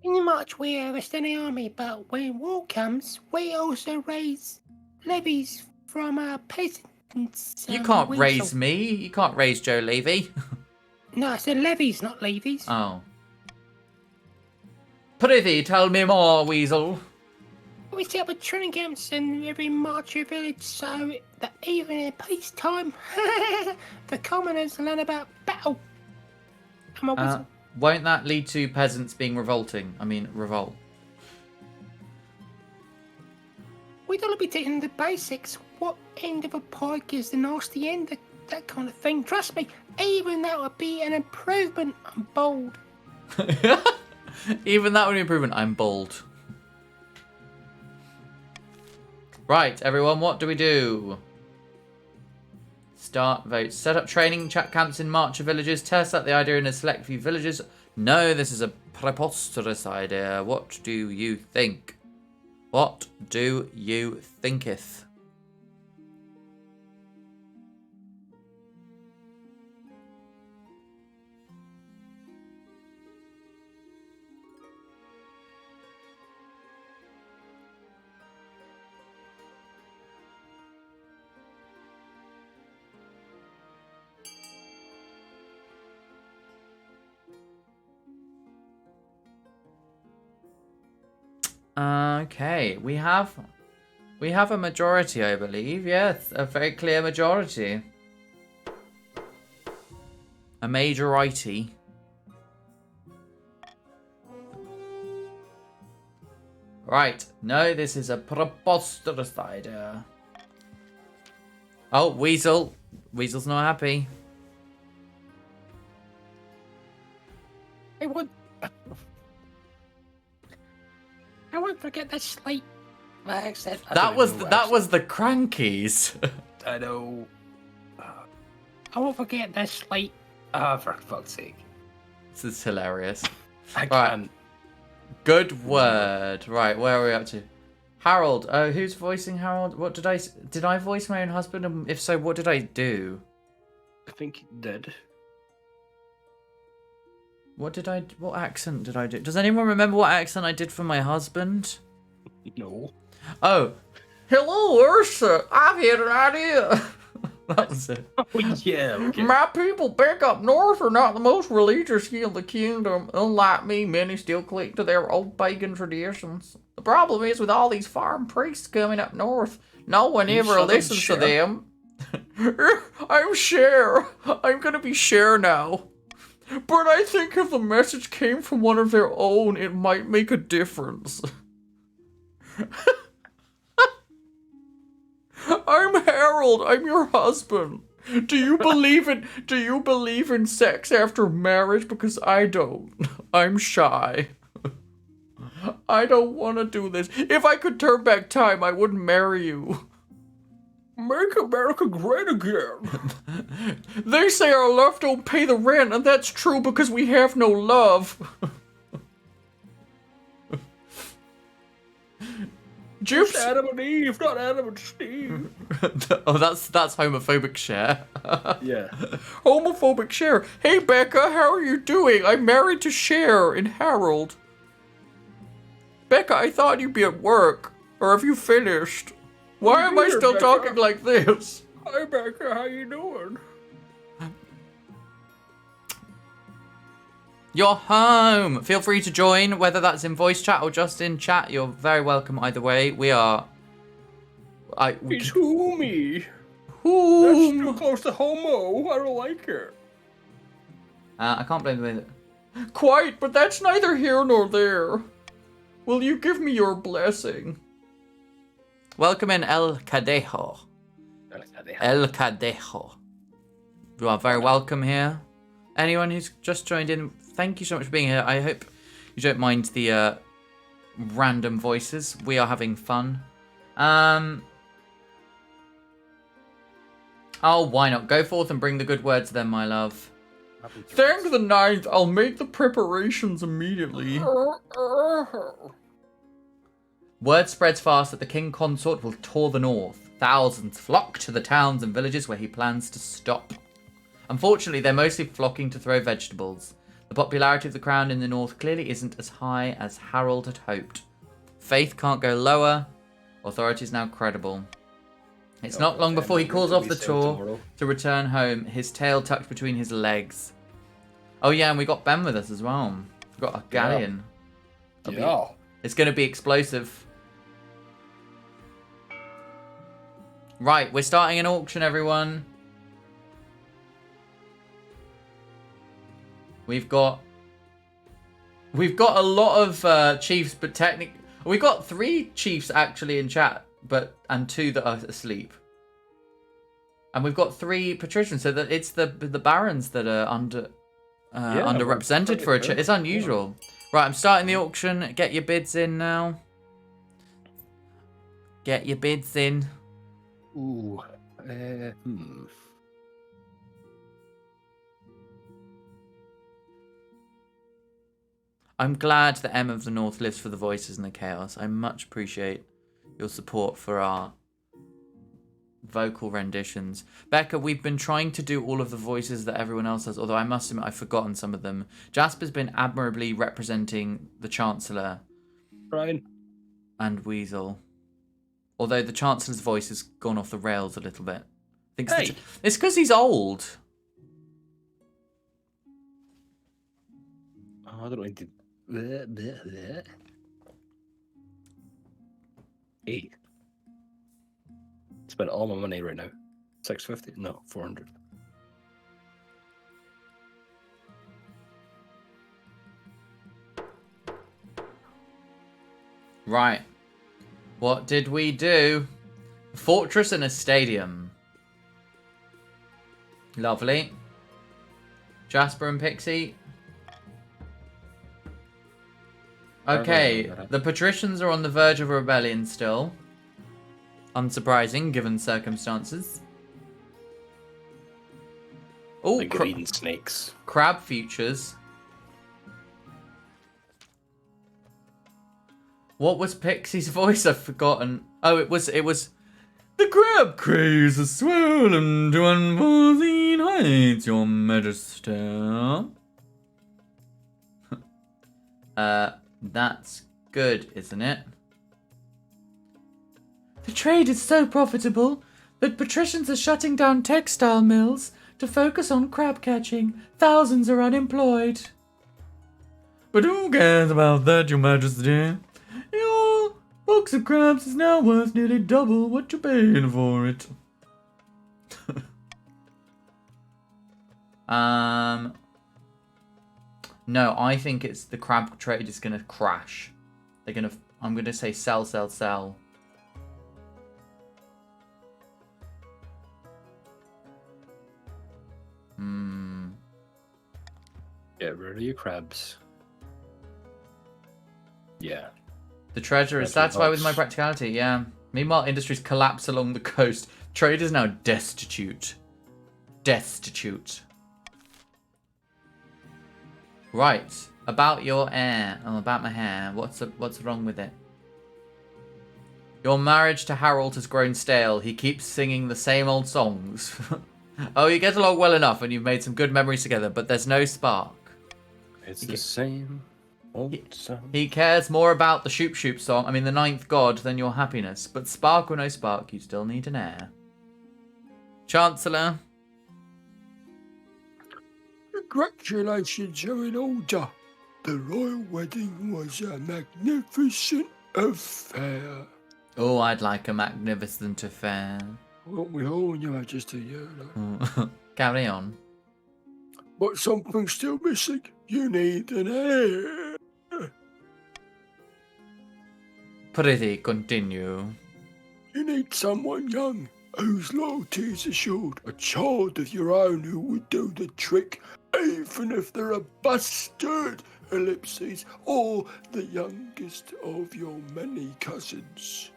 D: In March, we are a standing army, but when war comes, we also raise levies from our peasants.
B: You can't raise me. You can't raise Joe Levy.
D: No, I said levies, not levies.
B: Oh. Prithee, tell me more, Weasel.
D: We set up a training camps in every marcher village so that even in peacetime, the commoners learn about battle. I'm a whistle.
B: Won't that lead to peasants being revolt?
D: We'd all be teaching the basics. What end of a pike is the nasty end? That kind of thing. Trust me, even that would be an improvement. I'm bold.
B: Even that would be an improvement. I'm bold. Right, everyone, what do we do? Start votes. Set up training chat camps in Marcher villages. Test out the idea in a select few villages. No, this is a preposterous idea. What do you think? What do you thinketh? Okay, we have a majority, I believe. Yes, a very clear majority. A majority. Right. No, this is a preposterous idea. Oh, Weasel. Weasel's not happy.
D: I won't forget that slate.
B: That was the Crankies.
E: I know.
D: I won't forget that slate.
E: Ah, for fuck's sake.
B: This is hilarious.
E: I
B: Right.
E: can't.
B: Good word. Right, where are we up to? Harold. Who's voicing Harold? What did I voice my own husband? And if so, what did I do?
E: I think he did.
B: What accent did I do? Does anyone remember what accent I did for my husband?
E: No.
B: Oh. Hello, Ursa. I've had an idea. That was it.
E: Oh, yeah, okay.
B: My people back up north are not the most religious in the kingdom. Unlike me, many still cling to their old pagan traditions. The problem is with all these farm priests coming up north, no one ever listens to them. I'm Cher. I'm gonna be Cher now. But I think if the message came from one of their own, it might make a difference. I'm Harold. I'm your husband. Do you believe in sex after marriage? Because I don't. I'm shy. I don't want to do this. If I could turn back time, I wouldn't marry you.
C: Make America great again.
B: They say our love don't pay the rent, and that's true because we have no love.
C: Just Adam and Eve, not Adam and Steve.
B: Oh, that's homophobic Cher.
E: Yeah.
B: Homophobic Cher. Hey Becca, how are you doing? I'm married to Cher in Harold. Becca, I thought you'd be at work. Or have you finished? Why am I still talking like this?
C: Hi Becca, how you doing?
B: You're home. Feel free to join, whether that's in voice chat or just in chat. You're very welcome either way. We are...
C: It's homey.
B: Whom?
C: That's too close to homo. I don't like it.
B: I can't blame the way that... Quite, but that's neither here nor there. Will you give me your blessing? Welcome in El Cadejo. El Cadejo. You are very welcome here. Anyone who's just joined in, thank you so much for being here. I hope you don't mind the random voices. We are having fun. Oh, why not? Go forth and bring the good words then, my love. Thank the ninth. I'll make the preparations immediately. Word spreads fast that the king consort will tour the north. Thousands flock to the towns and villages where he plans to stop. Unfortunately, they're mostly flocking to throw vegetables. The popularity of the crown in the north clearly isn't as high as Harold had hoped. Faith can't go lower. Authority is now credible. It's not long before he calls off the tour to return home, his tail tucked between his legs. Oh yeah, and we got Ben with us as well. We've got a galleon. It's going to be explosive. Right, we're starting an auction, everyone. We've got a lot of chiefs, but technically we've got 3 chiefs actually in chat, and 2 that are asleep. And we've got 3 patricians, so that it's the barons that are underrepresented for a chief. It's unusual. Yeah. Right, I'm starting the auction. Get your bids in now. Get your bids in.
E: Ooh.
B: I'm glad that M of the North lives for the voices and the chaos. I much appreciate your support for our vocal renditions. Becca, we've been trying to do all of the voices that everyone else does, although I must admit I've forgotten some of them. Jasper's been admirably representing the Chancellor.
E: Brian.
B: And Weasel. Although the Chancellor's voice has gone off the rails a little bit. It's because he's old.
E: Oh, I don't need to... Hey. Spent all my money right now. 650? No, 400.
B: Right. What did we do? A fortress and a stadium. Lovely. Jasper and Pixie. Okay, the patricians are on the verge of a rebellion still. Unsurprising, given circumstances. Oh,
E: the green snakes.
B: Crab futures. What was Pixie's voice? I've forgotten. Oh, it was. The crab craze has swollen to unforeseen heights, Your Majesty. That's good, isn't it?
H: The trade is so profitable that patricians are shutting down textile mills to focus on crab catching. Thousands are unemployed.
B: But who cares about that, Your Majesty? Your box of crabs is now worth nearly double what you're paying for it. No, I think it's the crab trade is gonna crash. I'm gonna say sell, sell, sell.
E: Get rid of your crabs. Yeah.
B: The treasure is satisfied with my practicality, yeah. Meanwhile, industries collapse along the coast. Trade is now destitute. Destitute. Right. About your hair. Oh, about my hair. What's wrong with it? Your marriage to Harold has grown stale. He keeps singing the same old songs. Oh, you get along well enough and you've made some good memories together, but there's no spark.
E: It's the same old song.
B: He cares more about the Shoop Shoop song, I mean the ninth god, than your happiness. But spark or no spark, you still need an heir. Chancellor.
C: Congratulations are in order. The royal wedding was a magnificent affair.
B: Oh, I'd like a magnificent affair.
C: Aren't we all, Your Majesty? Yeah.
B: Carry on.
C: But something's still missing. You need an heir.
B: Pretty continue.
C: You need someone young, whose loyalty is assured, a child of your own who would do the trick, even if they're a bastard, ellipses, or the youngest of your many cousins.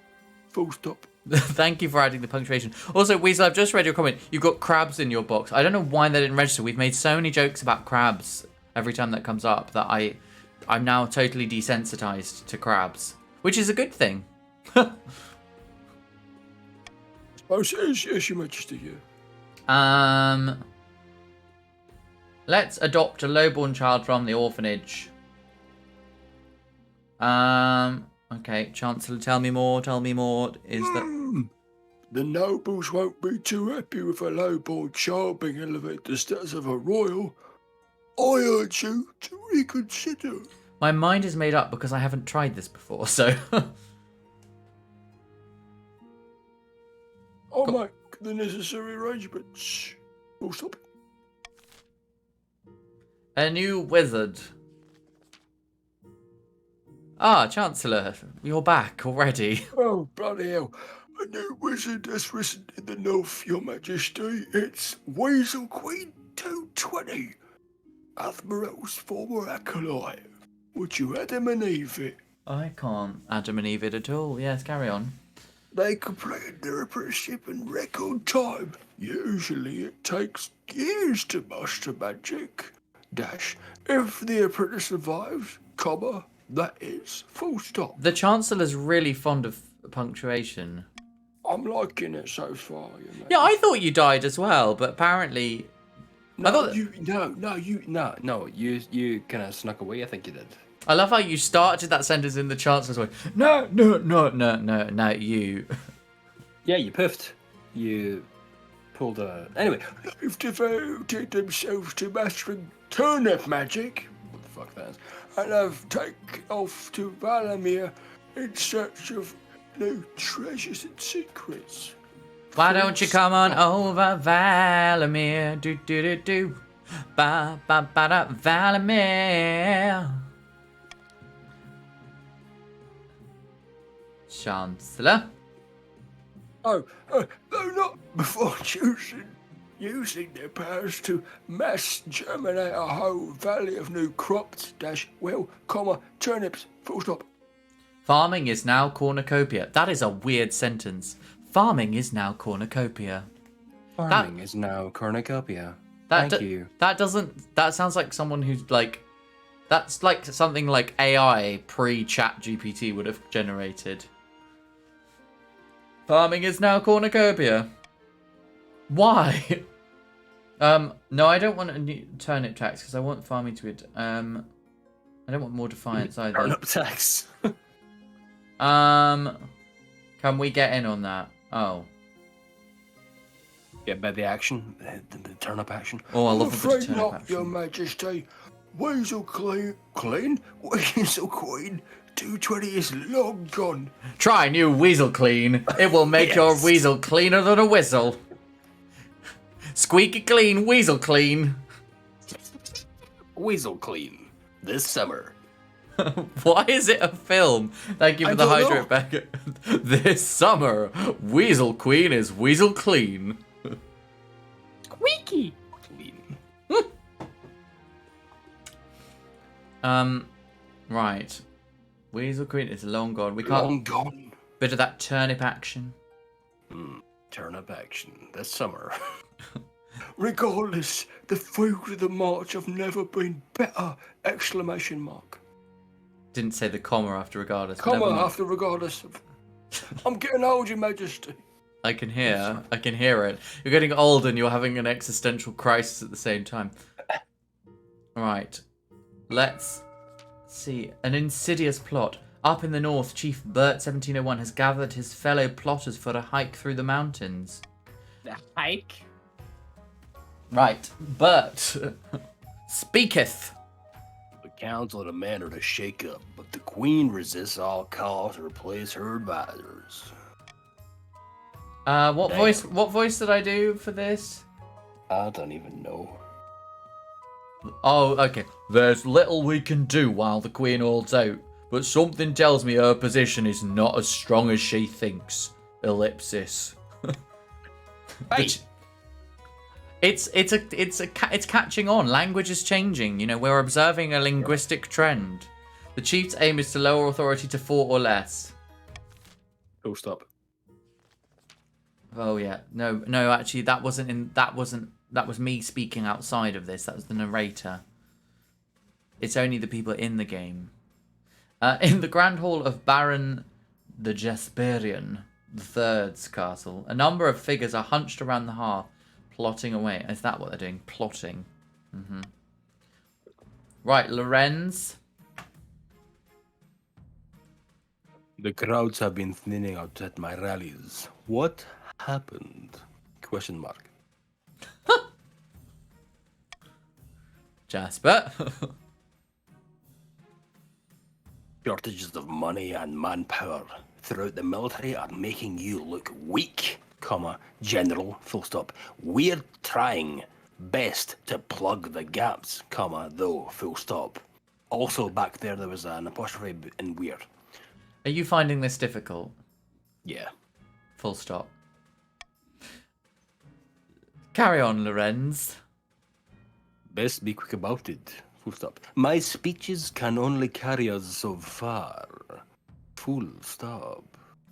C: Full stop.
B: Thank you for adding the punctuation. Also, Weasel, I've just read your comment. You've got crabs in your box. I don't know why they didn't register. We've made so many jokes about crabs every time that comes up that I'm now totally desensitized to crabs, which is a good thing.
C: Suppose it is, yes, Your Majesty, yeah.
B: Let's adopt a lowborn child from the orphanage. Okay, Chancellor, tell me more. Is that...
C: The nobles won't be too happy with a lowborn child being elevated to the status of a royal. I urge you to reconsider.
B: My mind is made up because I haven't tried this before, so...
C: I'll make the necessary arrangements. Full stop.
B: A new wizard. Ah, Chancellor, you're back already.
C: Oh, bloody hell. A new wizard has risen in the north, Your Majesty. It's Weasel Queen 220. Admiral's former acolyte. Would you Adam and Eve it?
B: I can't Adam and Eve it at all. Yes, carry on.
C: They completed their apprenticeship in record time. Usually it takes years to master magic. Dash, if the apprentice survives, comma, that is, full stop.
B: The Chancellor's really fond of punctuation.
C: I'm liking it so far, you know.
B: Yeah, I thought you died as well, but apparently...
E: No, you kind of snuck away. I think you did.
B: I love how you started that sentence in the Chancellor's way. No, you.
E: Yeah, you piffed. You pulled a... Anyway.
C: They've devoted themselves to mastering turnip magic.
E: What the fuck that is?
C: And have taken off to Valamir in search of new treasures and secrets.
B: Why don't you come on over, Valamir? Do do do do. Ba ba ba da, Valamir. Chancellor.
C: Oh, though not before using their powers to mass germinate a whole valley of new crops, dash, well, comma, turnips, full stop.
B: Farming is now cornucopia. That is a weird sentence. Farming is now cornucopia.
E: Farming is now cornucopia.
B: Thank
E: you.
B: That sounds like someone who's like... That's like something like AI pre-chat GPT would have generated. Farming is now cornucopia. Why? No, I don't want a new turnip tax because I want farming to be... I don't want more defiance either.
E: Turnip tax.
B: Can we get in on that? Oh.
E: Yeah, by the action, the turnip action.
B: Oh, I
C: I'm
B: love a bit of
C: afraid
B: turnip
C: not,
B: action.
C: Your Majesty. Weasel Queen 220 is long gone.
B: Try new Weasel Clean. It will make your weasel cleaner than a whistle. Squeaky clean, Weasel Clean.
E: Weasel Clean. This summer.
B: Why is it a film? Thank you for the hydrate back. This summer, Weasel Queen is Weasel Clean.
D: Squeaky.
E: Clean.
B: Right. Weasel Queen is long gone. We can't...
E: Long gone.
B: Bit of that turnip action.
E: Turnip action. This summer.
C: Regardless, the fields of the march have never been better! Exclamation mark.
B: Didn't say the comma after regardless. but
C: Comma
B: never mind.
C: after regardless. I'm getting old, Your Majesty.
B: I can hear it. You're getting old and you're having an existential crisis at the same time. Right. Let's see. An insidious plot. Up in the north, Chief Bert 1701 has gathered his fellow plotters for a hike through the mountains.
D: The hike?
B: Right. Bert speaketh.
E: The council demanded a shake-up, but the queen resists all calls to replace her advisors.
B: What voice did I do for this?
E: I don't even know.
B: Oh, okay. There's little we can do while the queen holds out, but something tells me her position is not as strong as she thinks. Ellipsis.
E: Hey.
B: It's catching on. Language is changing. You know, we're observing a linguistic trend. The chief's aim is to lower authority to 4 or less.
E: Full stop.
B: Oh yeah, no. Actually, that was me speaking outside of this. That was the narrator. It's only the people in the game. In the Grand Hall of Baron the Jasperian III's castle, a number of figures are hunched around the hearth, plotting away. Is that what they're doing? Plotting. Right, Lorenz.
E: The crowds have been thinning out at my rallies. What happened? Question mark.
B: Jasper.
E: Shortages of money and manpower throughout the military are making you look weak, comma, general, full stop. We're trying best to plug the gaps, comma, though, full stop. Also back there was an apostrophe in weird.
B: Are you finding this difficult?
E: Yeah.
B: Full stop. Carry on, Lorenz.
E: Best be quick about it. Full stop. My speeches can only carry us so far. Full stop.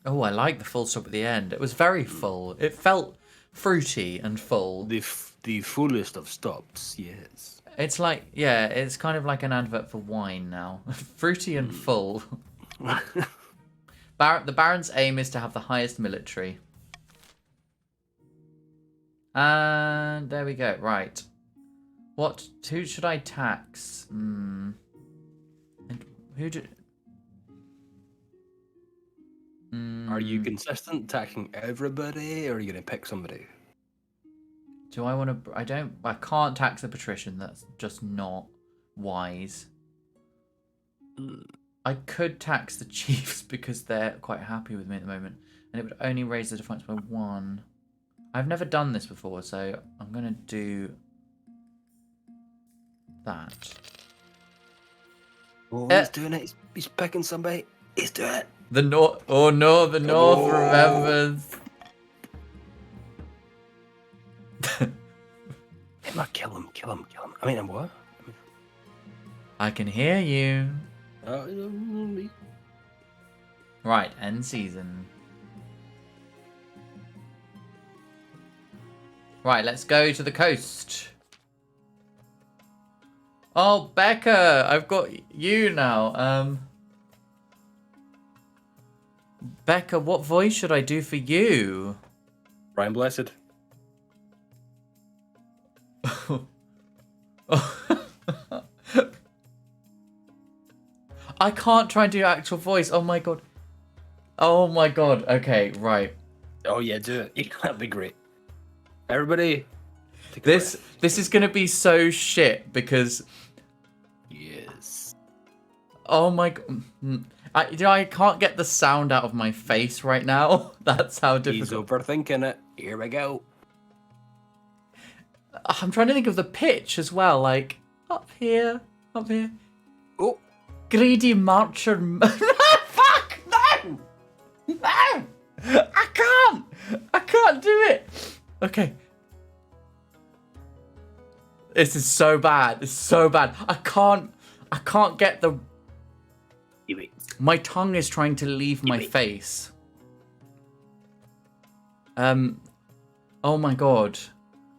B: Oh, I like the full stop at the end. It was very full. It felt fruity and full.
E: The fullest of stops, yes.
B: It's like, yeah, it's kind of like an advert for wine now. Fruity and full. The Baron's aim is to have the highest military. And there we go. Right. Who should I tax? And who do...
E: Are you consistent taxing everybody, or are you going to pick somebody?
B: Do I want to... I can't tax a patrician. That's just not wise. I could tax the chiefs because they're quite happy with me at the moment. And it would only raise the defiance by 1. I've never done this before, so I'm going to do that.
E: Oh, he's doing it. He's picking somebody. He's doing it.
B: The North... Oh no, the North remembers.
E: Kill him. I mean, what?
B: I can hear you.
E: Me.
B: Right, end season. Right, let's go to the coast. Oh, Becca, I've got you now. Becca, what voice should I do for you?
E: Brian Blessed.
B: I can't try and do actual voice. Oh my god. Oh my god. Okay, right.
E: Oh yeah, do it. Yeah, that'd be great. Everybody.
B: This is gonna be so shit because.
E: Yes.
B: Oh my god. I can't get the sound out of my face right now. That's how difficult.
E: He's overthinking it. Here we go.
B: I'm trying to think of the pitch as well. Like up here.
E: Oh.
B: Greedy marcher. Fuck! No! No! I can't do it. Okay. This is so bad. It's so bad. I can't get the... My tongue is trying to leave my face. Oh my god.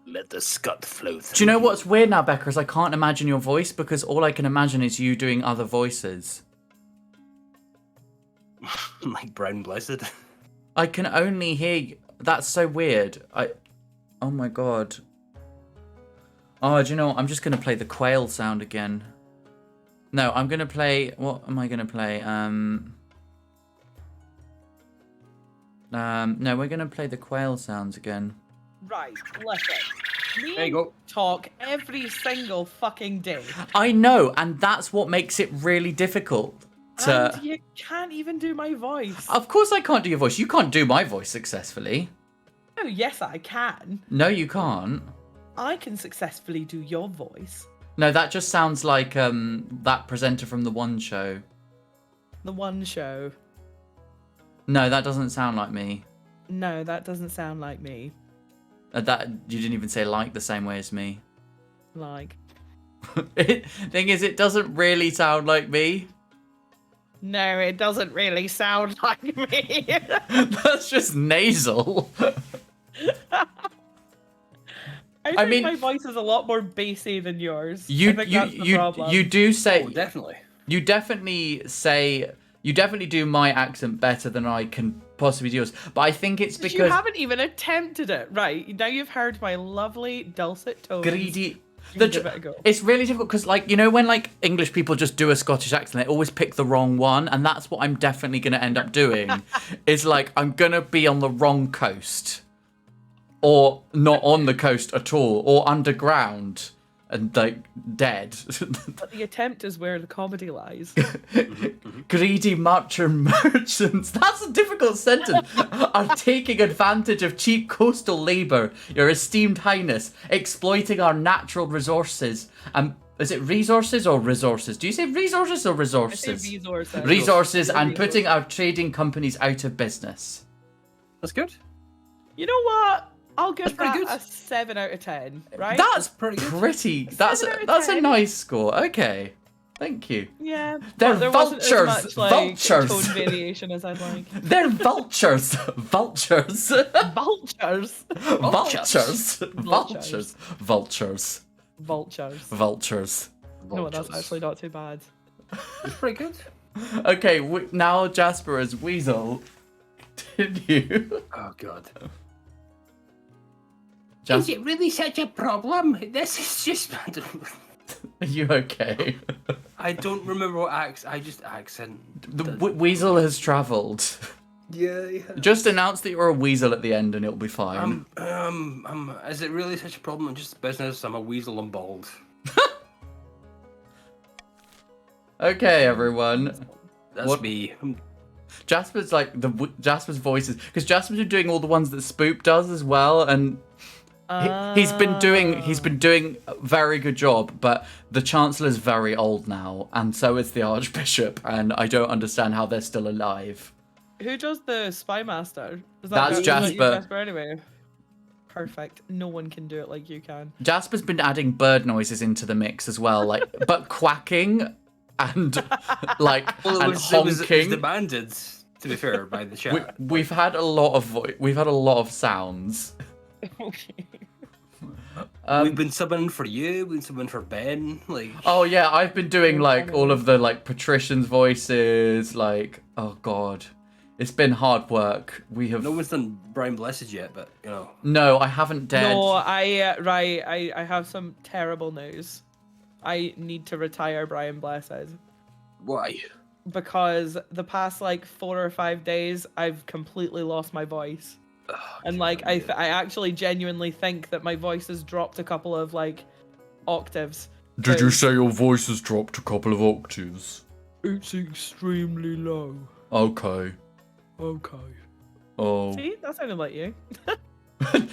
E: Let the scud flow through.
B: Do you know what's weird now, Becca, is I can't imagine your voice because all I can imagine is you doing other voices.
E: Like Brown Blessed.
B: I can only hear you. That's so weird. Oh my god. Oh, do you know what? I'm just going to play the quail sound again. No, I'm going to play... What am I going to play? No, we're going to play the quail sounds again.
I: Right, listen.
E: There you go.
I: Talk every single fucking day.
B: I know, and that's what makes it really difficult.
I: And you can't even do my voice.
B: Of course I can't do your voice. You can't do my voice successfully.
I: Oh, yes, I can.
B: No, you can't.
I: I can successfully do your voice.
B: No, that just sounds like that presenter from The One Show.
I: The One Show.
B: No, that doesn't sound like me.
I: No, that doesn't sound like me.
B: That you didn't even say like the same way as me.
I: Like.
B: Thing is, it doesn't really sound like me.
I: No, it doesn't really sound like me.
B: That's just nasal.
I: I
B: mean,
I: my voice is a lot more bassy than yours.
B: You
I: I think that's the problem.
B: you do say
E: Oh, definitely.
B: You definitely do my accent better than I can possibly do yours. But I think it's because
I: you haven't even attempted it. Right, now you've heard my lovely dulcet tones.
B: greedy.
I: Give it a go.
B: It's really difficult because, like, you know, when like English people just do a Scottish accent, they always pick the wrong one, and that's what I'm definitely going to end up doing. Is like I'm going to be on the wrong coast, or not on the coast at all, or underground and like dead.
I: But the attempt is where the comedy lies.
B: Greedy merchants. That's a difficult sentence. Are taking advantage of cheap coastal labour, your esteemed highness, exploiting our natural resources. Is it resources or resources? Do you say resources or resources?
I: I say resources.
B: Resources and putting our trading companies out of business.
E: That's good.
I: You know what? I'll give
E: pretty
I: that
E: good.
I: a 7 out of 10, right?
B: That's
E: pretty good.
B: pretty.
I: 7 out of
B: That's a
I: 10.
B: nice score. Okay, thank you.
I: Yeah,
B: They're
I: but there wasn't
B: vultures,
I: as much, like,
B: vultures.
I: tone variation as I'd like.
B: They're vultures. Vultures.
I: Vultures.
B: Vultures. Vultures. Vultures.
I: Vultures.
B: Vultures.
I: No, that's actually not too bad.
E: It's pretty good.
B: Okay, now Jasper is Weasel. Continue.
E: Oh god.
D: Is it really such a problem? This is just.
B: Are you okay?
E: I don't remember what accent.
B: The Weasel has travelled.
E: Yeah.
B: Just announce that you're a weasel at the end and it'll be fine.
E: Is it really such a problem? I'm just business. I'm a weasel and bald.
B: Okay, everyone.
E: That's me.
B: Jasper's like Jasper's voices because Jasper's been doing all the ones that Spoop does as well, and he's been doing a very good job. But the Chancellor's very old now, and so is the Archbishop, and I don't understand how they're still alive.
I: Who does the Spy Master?
B: That's Jasper.
I: Jasper anyway. Perfect. No one can do it like you can.
B: Jasper's been adding bird noises into the mix as well, like but quacking and like and honking.
E: It was demanded, to be fair, by the chat.
B: We've had a lot of sounds.
I: Okay.
E: We've been subbing for you. We've been subbing for Ben. Like.
B: Oh yeah, I've been doing like all of the like patricians' voices. Like, oh god, it's been hard work. We have.
E: No one's done Brian Blessed yet, but you know.
B: No, I haven't dared.
I: No, I have some terrible news. I need to retire Brian Blessed.
E: Why?
I: Because the past like 4 or 5 days, I've completely lost my voice. And like I actually genuinely think that my voice has dropped a couple of like octaves.
C: Did you say your voice has dropped a couple of octaves?
F: It's extremely low.
C: Okay.
F: Okay.
C: Oh.
I: See, that sounded like you.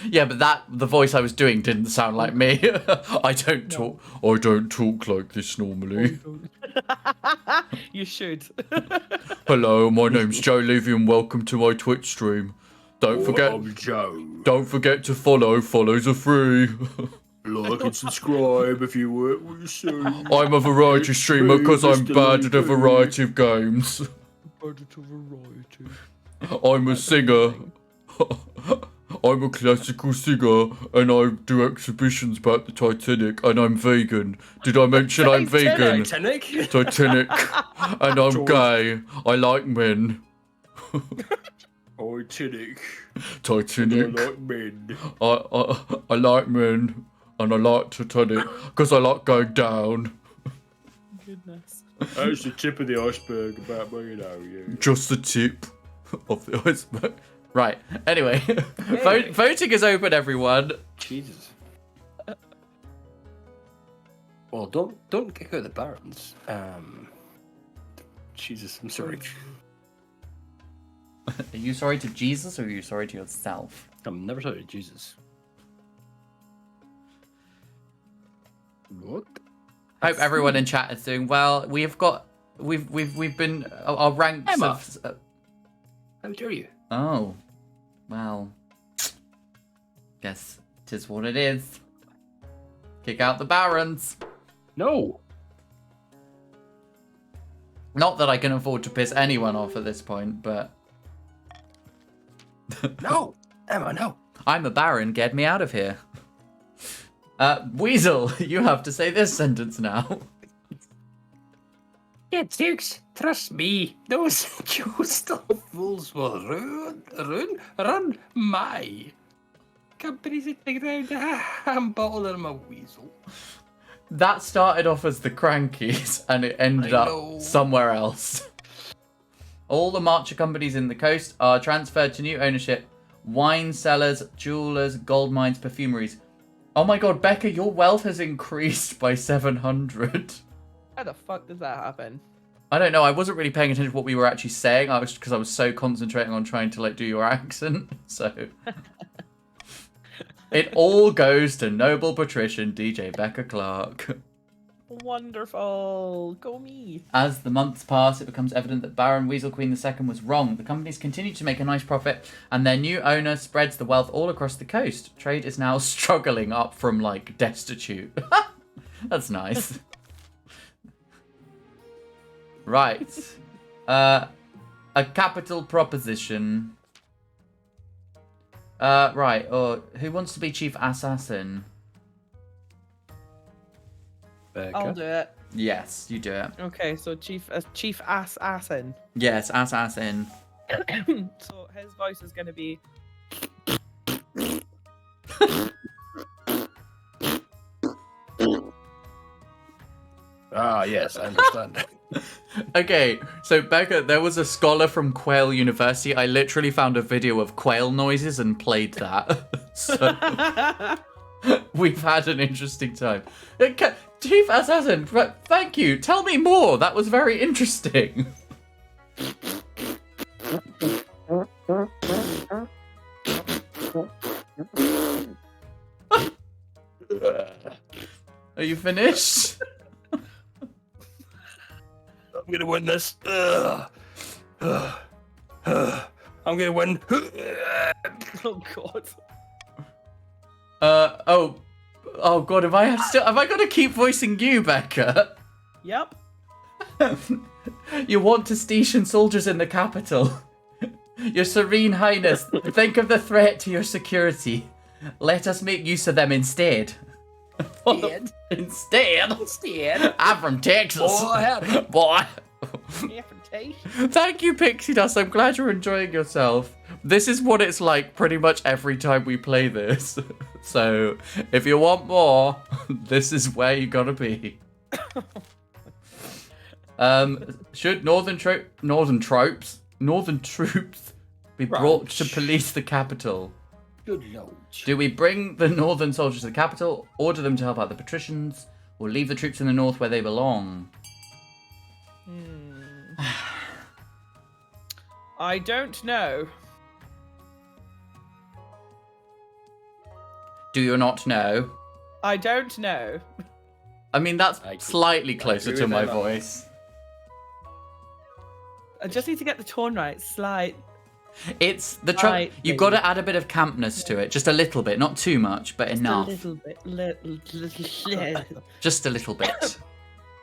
B: Yeah, but the voice I was doing didn't sound like me. I don't talk.
C: I don't talk like this normally.
I: You should.
C: Hello, my name's Joe Levy and welcome to my Twitch stream. Don't forget to follow. Follows are free.
F: Like and subscribe if you work what you say.
C: I'm a variety streamer because I'm bad at a variety of games.
F: Bad at a variety.
C: I'm a singer. I'm a classical singer and I do exhibitions about the Titanic and I'm vegan. Did I mention I'm vegan?
E: Titanic?
C: Titanic. And I'm gay. I like men.
F: Titanic.
C: Titanic.
F: I like men.
C: I like men and I like Titanic because I like going down.
I: Goodness.
F: That's the tip of the iceberg about me, you know. Yeah.
C: Just the tip of the iceberg.
B: Right. Anyway, voting is open, everyone.
E: Jesus. Well, don't kick out the barons. Jesus, I'm sorry.
B: Are you sorry to Jesus or are you sorry to yourself?
E: I'm never sorry to Jesus. What?
B: I hope everyone in chat is doing well. We've been our ranks
E: Emma.
B: of.
E: How dare you?
B: Oh, well. Guess 'Tis what it is. Kick out the barons.
E: No.
B: Not that I can afford to piss anyone off at this point, but...
E: No. Emma, no.
B: I'm a baron, get me out of here. Weasel, you have to say this sentence now.
D: Yeah, Dukes, trust me. Those coastal
E: Fools will run my
D: companies at the ground.
E: I'm bottling my weasel.
B: That started off as the Crankies, and it ended
E: I
B: up
E: know.
B: somewhere else. All the marcher companies in the coast are transferred to new ownership. Wine cellars, jewelers, gold mines, perfumeries. Oh my god, Becca, your wealth has increased by 700.
I: How the fuck does that happen?
B: I don't know, I wasn't really paying attention to what we were actually saying, because I was so concentrating on trying to do your accent, so... It all goes to noble patrician DJ Becca Clark.
I: Wonderful. Go me.
B: As the months pass, it becomes evident that Baron Weasel Queen II was wrong. The companies continue to make a nice profit, and their new owner spreads the wealth all across the coast. Trade is now struggling up from, destitute. That's nice. Right. A capital proposition. Right. Who wants to be chief assassin?
I: I'll do it.
B: Yes, you do it.
I: Okay, so chief assassin.
B: Yes, assassin.
I: So his voice is gonna be.
E: Ah, yes, I understand.
B: Okay, so Becca, there was a scholar from Quail University. I literally found a video of quail noises and played that. So we've had an interesting time. Chief Assassin, thank you. Tell me more. That was very interesting. Are you finished?
E: I'm gonna win this. I'm gonna win.
I: Oh god.
B: Oh god, have I got to keep voicing you, Becca?
I: Yep.
B: You want to station soldiers in the capital. Your Serene Highness, think of the threat to your security. Let us make use of them instead. Instead? I'm from Texas. Boy. Thank you, Pixie Dust. I'm glad you're enjoying yourself. This is what it's like pretty much every time we play this. So, if you want more, this is where you gotta be. Should northern troops be brought to police the capital?
E: Good lord.
B: Do we bring the northern soldiers to the capital, order them to help out the patricians, or leave the troops in the north where they belong?
I: I don't know.
B: Do you not know?
I: I don't know.
B: I mean, that's slightly closer to my
E: Emma.
B: voice.
I: I just need to get the tone right. Slight.
B: It's the
I: Right,
B: you've got to add a bit of campness to it, just a little bit, not too much, but enough.
I: A little bit.
B: Just a little bit.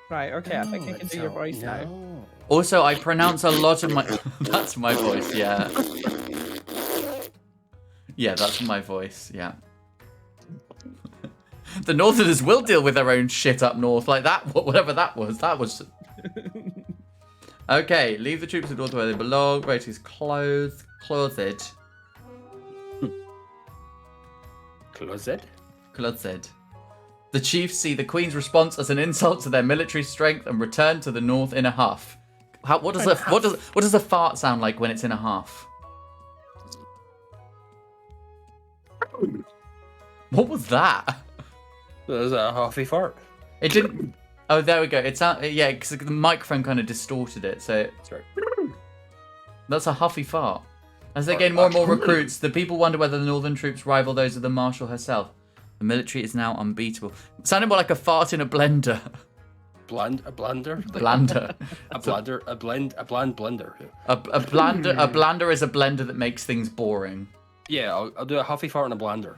I: Right, okay, I think I can do your voice now.
B: Also, I pronounce a lot of my... That's my voice, yeah. Yeah, that's my voice, yeah. The Northerners will deal with their own shit up north, like that, whatever that was. That was... Okay, leave the troops in the north where they belong. Right, is clothed.
E: Closet?
B: Clothed. The chiefs see the Queen's response as an insult to their military strength and return to the north in a huff. What does a fart sound like when it's in a huff? What was that?
E: That was a huffy fart.
B: It didn't. Oh, there we go. It sound yeah, because the microphone kind of distorted it. So
E: Sorry.
B: that's a huffy fart. As they gain more and more recruits, the people wonder whether the northern troops rival those of the marshal herself. The military is now unbeatable. It sounded more like a fart in a blender.
E: A blender?
B: Blander.
E: A bland blender.
B: A blander is a blender that makes things boring.
E: Yeah, I'll do a huffy fart in a blender.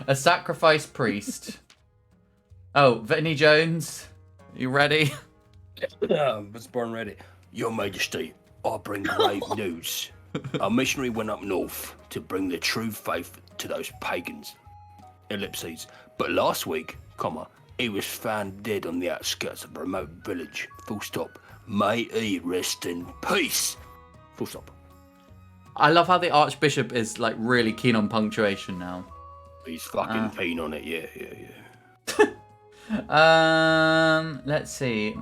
B: A sacrificed priest. Oh, Vinnie Jones, you ready?
E: Was born ready. Your Majesty, I bring great news. A missionary went up north to bring the true faith to those pagans. Ellipses. But last week, he was found dead on the outskirts of a remote village. Full stop. May he rest in peace. Full stop.
B: I love how the Archbishop is like really keen on punctuation now.
E: He's fucking keen on it, yeah.
B: Let's see.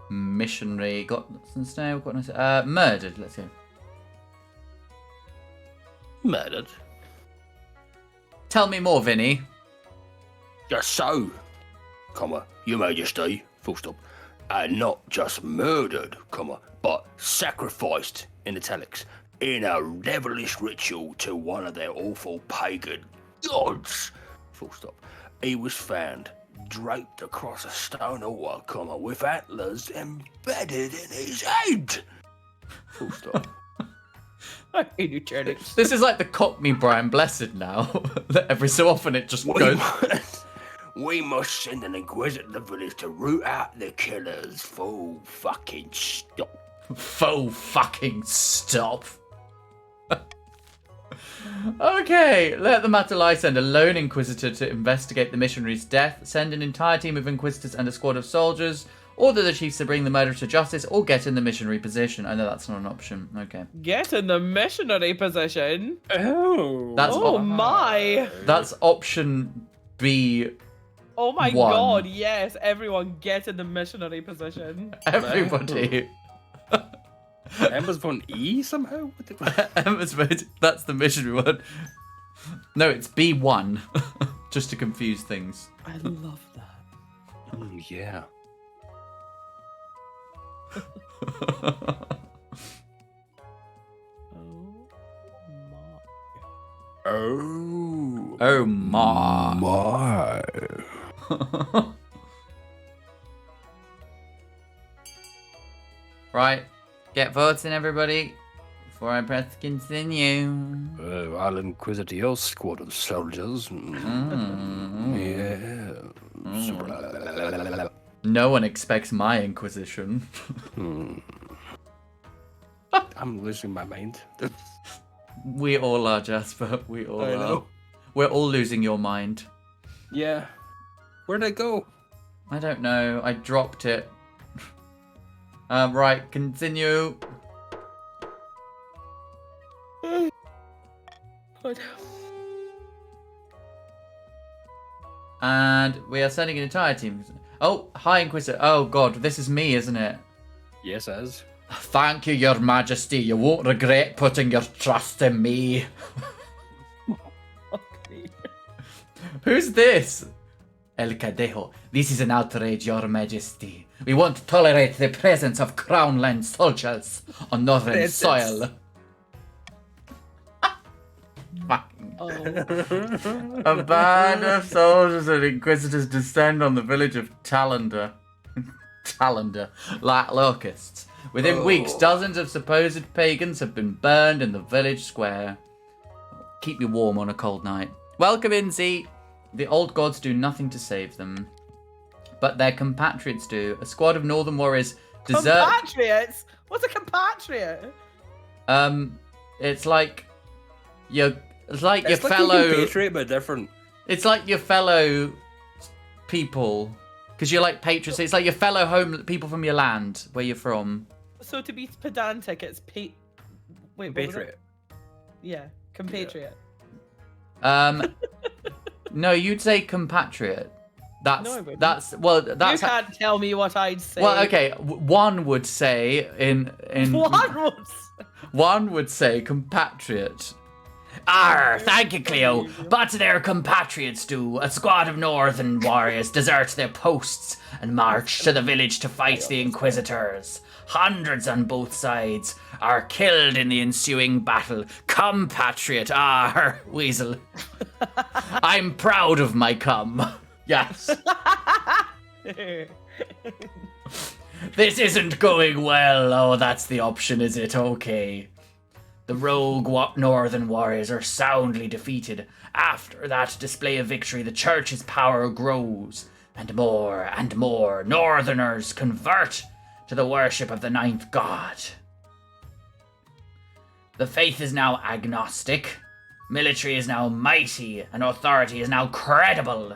B: Missionary got some snow. Got murdered. Let's go.
E: Murdered?
B: Tell me more, Vinny.
E: Just so, Your Majesty, full stop, and not just murdered, but sacrificed, in italics, in a devilish ritual to one of their awful pagan gods, full stop. He was found draped across a stone altar, with antlers embedded in his head, full stop.
B: This is like the Cockney Brian Blessed now. That every so often it just goes.
E: We must send an inquisitor to the village to root out the killers. Full fucking stop.
B: Full fucking stop. Okay, let the matter lie. Send a lone inquisitor to investigate the missionary's death. Send an entire team of inquisitors and a squad of soldiers. Order the chiefs to bring the murderer to justice or get in the missionary position. I know that's not an option. Okay.
I: Get in the missionary position?
E: Oh.
I: My.
B: That's option B.
I: Oh my
B: One.
I: god, yes. Everyone get in the missionary position.
B: Everybody.
E: Emma's von E somehow?
B: Emma's vote. That's the missionary one. No, it's B1. Just to confuse things.
I: I love that.
E: Yeah.
B: Oh my.
E: My.
B: Right. Get votes in, everybody. Before I press continue.
E: I'll inquisitor your squad of soldiers. Yeah.
B: No one expects my inquisition.
E: I'm losing my mind.
B: We all are, Jasper. We all
E: I
B: are.
E: know.
B: We're all losing your mind.
E: Yeah. Where'd I go?
B: I don't know. I dropped it. Right, continue. And we are sending an entire team. Oh, hi, Inquisitor. Oh, God, this is me, isn't it?
E: Yes, as.
B: Thank you, Your Majesty. You won't regret putting your trust in me. Who's this? El Cadejo. This is an outrage, Your Majesty. We won't tolerate the presence of Crownland soldiers on northern soil. A band of soldiers and inquisitors descend on the village of Talander. Talander, like locusts. Within weeks, dozens of supposed pagans have been burned in the village square. Keep you warm on a cold night. Welcome in, Z. The old gods do nothing to save them, but their compatriots do. A squad of northern warriors desert.
I: Compatriots? What's a compatriot?
B: It's like your
E: It's like
B: fellow
E: Patriot, but different.
B: It's like your fellow people, because you're like patriots. It's like your fellow people from your land, where you're from.
I: So to be pedantic, it's Wait, what was it?
E: Patriot.
I: Yeah, compatriot.
B: No, you'd say compatriot.
I: No, I wouldn't.
B: That's
I: You can't tell me what I'd say.
B: well, okay. One would say in one would say compatriot. Arr, thank you, Cleo. But their compatriots do. A squad of northern warriors desert their posts and march to the village to fight the Inquisitors. Hundreds on both sides are killed in the ensuing battle. Compatriot, Weasel. I'm proud of my cum. Yes. This isn't going well. Oh, that's the option, is it? Okay. The rogue northern warriors are soundly defeated. After that display of victory, the church's power grows, and more northerners convert to the worship of the ninth god. The faith is now agnostic, military is now mighty, and authority is now credible.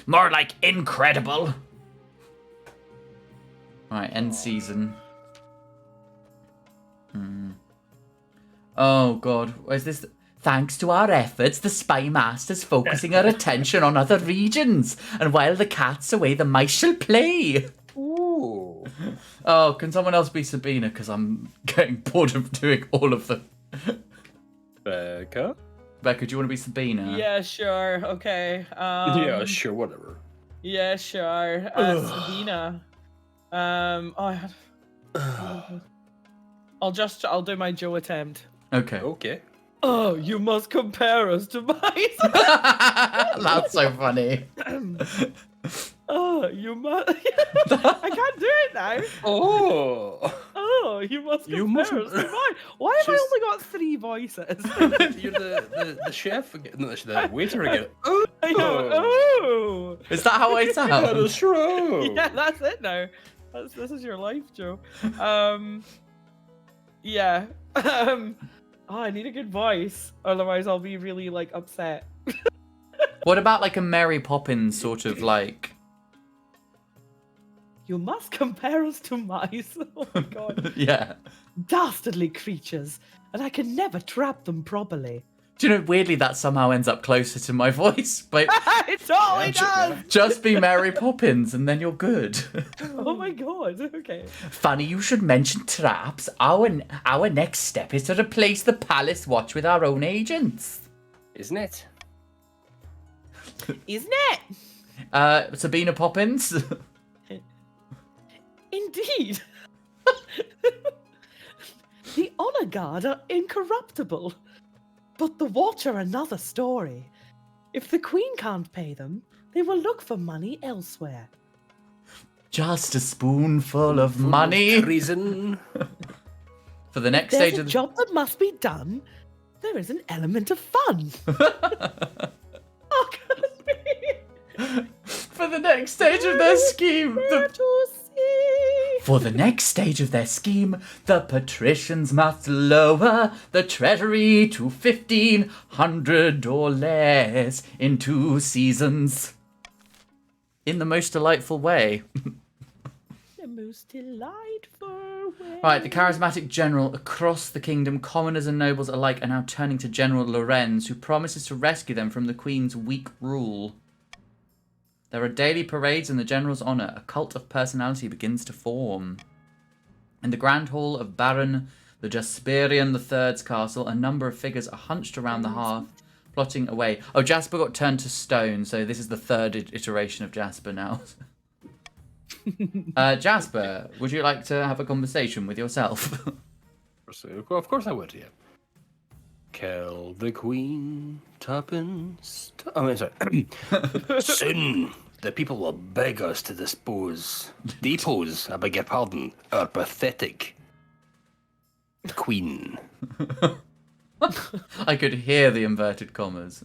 B: More like incredible. Right, end season. Oh god, where's this? Thanks to our efforts, the Spy Master's focusing our attention on other regions, and while the cat's away, the mice shall play.
E: Ooh.
B: Oh, can someone else be Sabina? Because I'm getting bored of doing all of them.
E: Becca?
B: Becca, do you want to be Sabina?
I: Yeah, sure. Okay.
E: Yeah, sure, whatever.
I: Yeah, sure. Sabina. I'll do my Joe attempt.
B: Okay.
E: Okay.
I: Oh, you must compare us to mice.
B: That's so funny.
I: Oh, you must. I can't do it now.
E: Oh.
I: Oh, you must compare us to mice. Why have I only got 3 voices?
E: You're the chef again. No, the waiter again.
I: Oh.
B: Is that how I sound?
E: That is true.
I: Yeah, that's it now. This is your life, Joe. Yeah. Oh, I need a good voice, otherwise I'll be really like upset.
B: What about like a Mary Poppins sort of like?
I: You must compare us to mice. Oh my god.
B: Yeah.
I: Dastardly creatures, and I can never trap them properly.
B: Do you know, weirdly, that somehow ends up closer to my voice. But
I: It totally does!
B: just be Mary Poppins and then you're good.
I: Oh my god, okay.
B: Funny you should mention traps. Our next step is to replace the palace watch with our own agents.
E: Isn't it?
I: Isn't it?
B: Sabina Poppins.
I: Indeed. The Honor Guard are incorruptible. But the Watch are another story. If the Queen can't pay them, they will look for money elsewhere.
B: Just a spoonful of money.
E: Reason.
B: For the next
I: There's
B: stage
I: a
B: of the...
I: job that must be done. There is an element of fun. Oh, goodness me.
B: For the next stage of their scheme.
I: There to see.
B: For the next stage of their scheme, the patricians must lower the treasury to 1,500 or less in 2 seasons. In the most delightful way.
I: The most delightful way.
B: Right, the charismatic general across the kingdom, commoners and nobles alike, are now turning to General Lorenz, who promises to rescue them from the Queen's weak rule. There are daily parades in the general's honour. A cult of personality begins to form. In the grand hall of Baron the Jasperian III's castle, a number of figures are hunched around the hearth, plotting away. Oh, Jasper got turned to stone, so this is the 3rd iteration of Jasper now. Jasper, would you like to have a conversation with yourself?
E: Of course I would, yeah. Kill the Queen, tuppence. Sorry. Soon the people will beg us to depose, I beg your pardon, our pathetic Queen.
B: I could hear the inverted commas.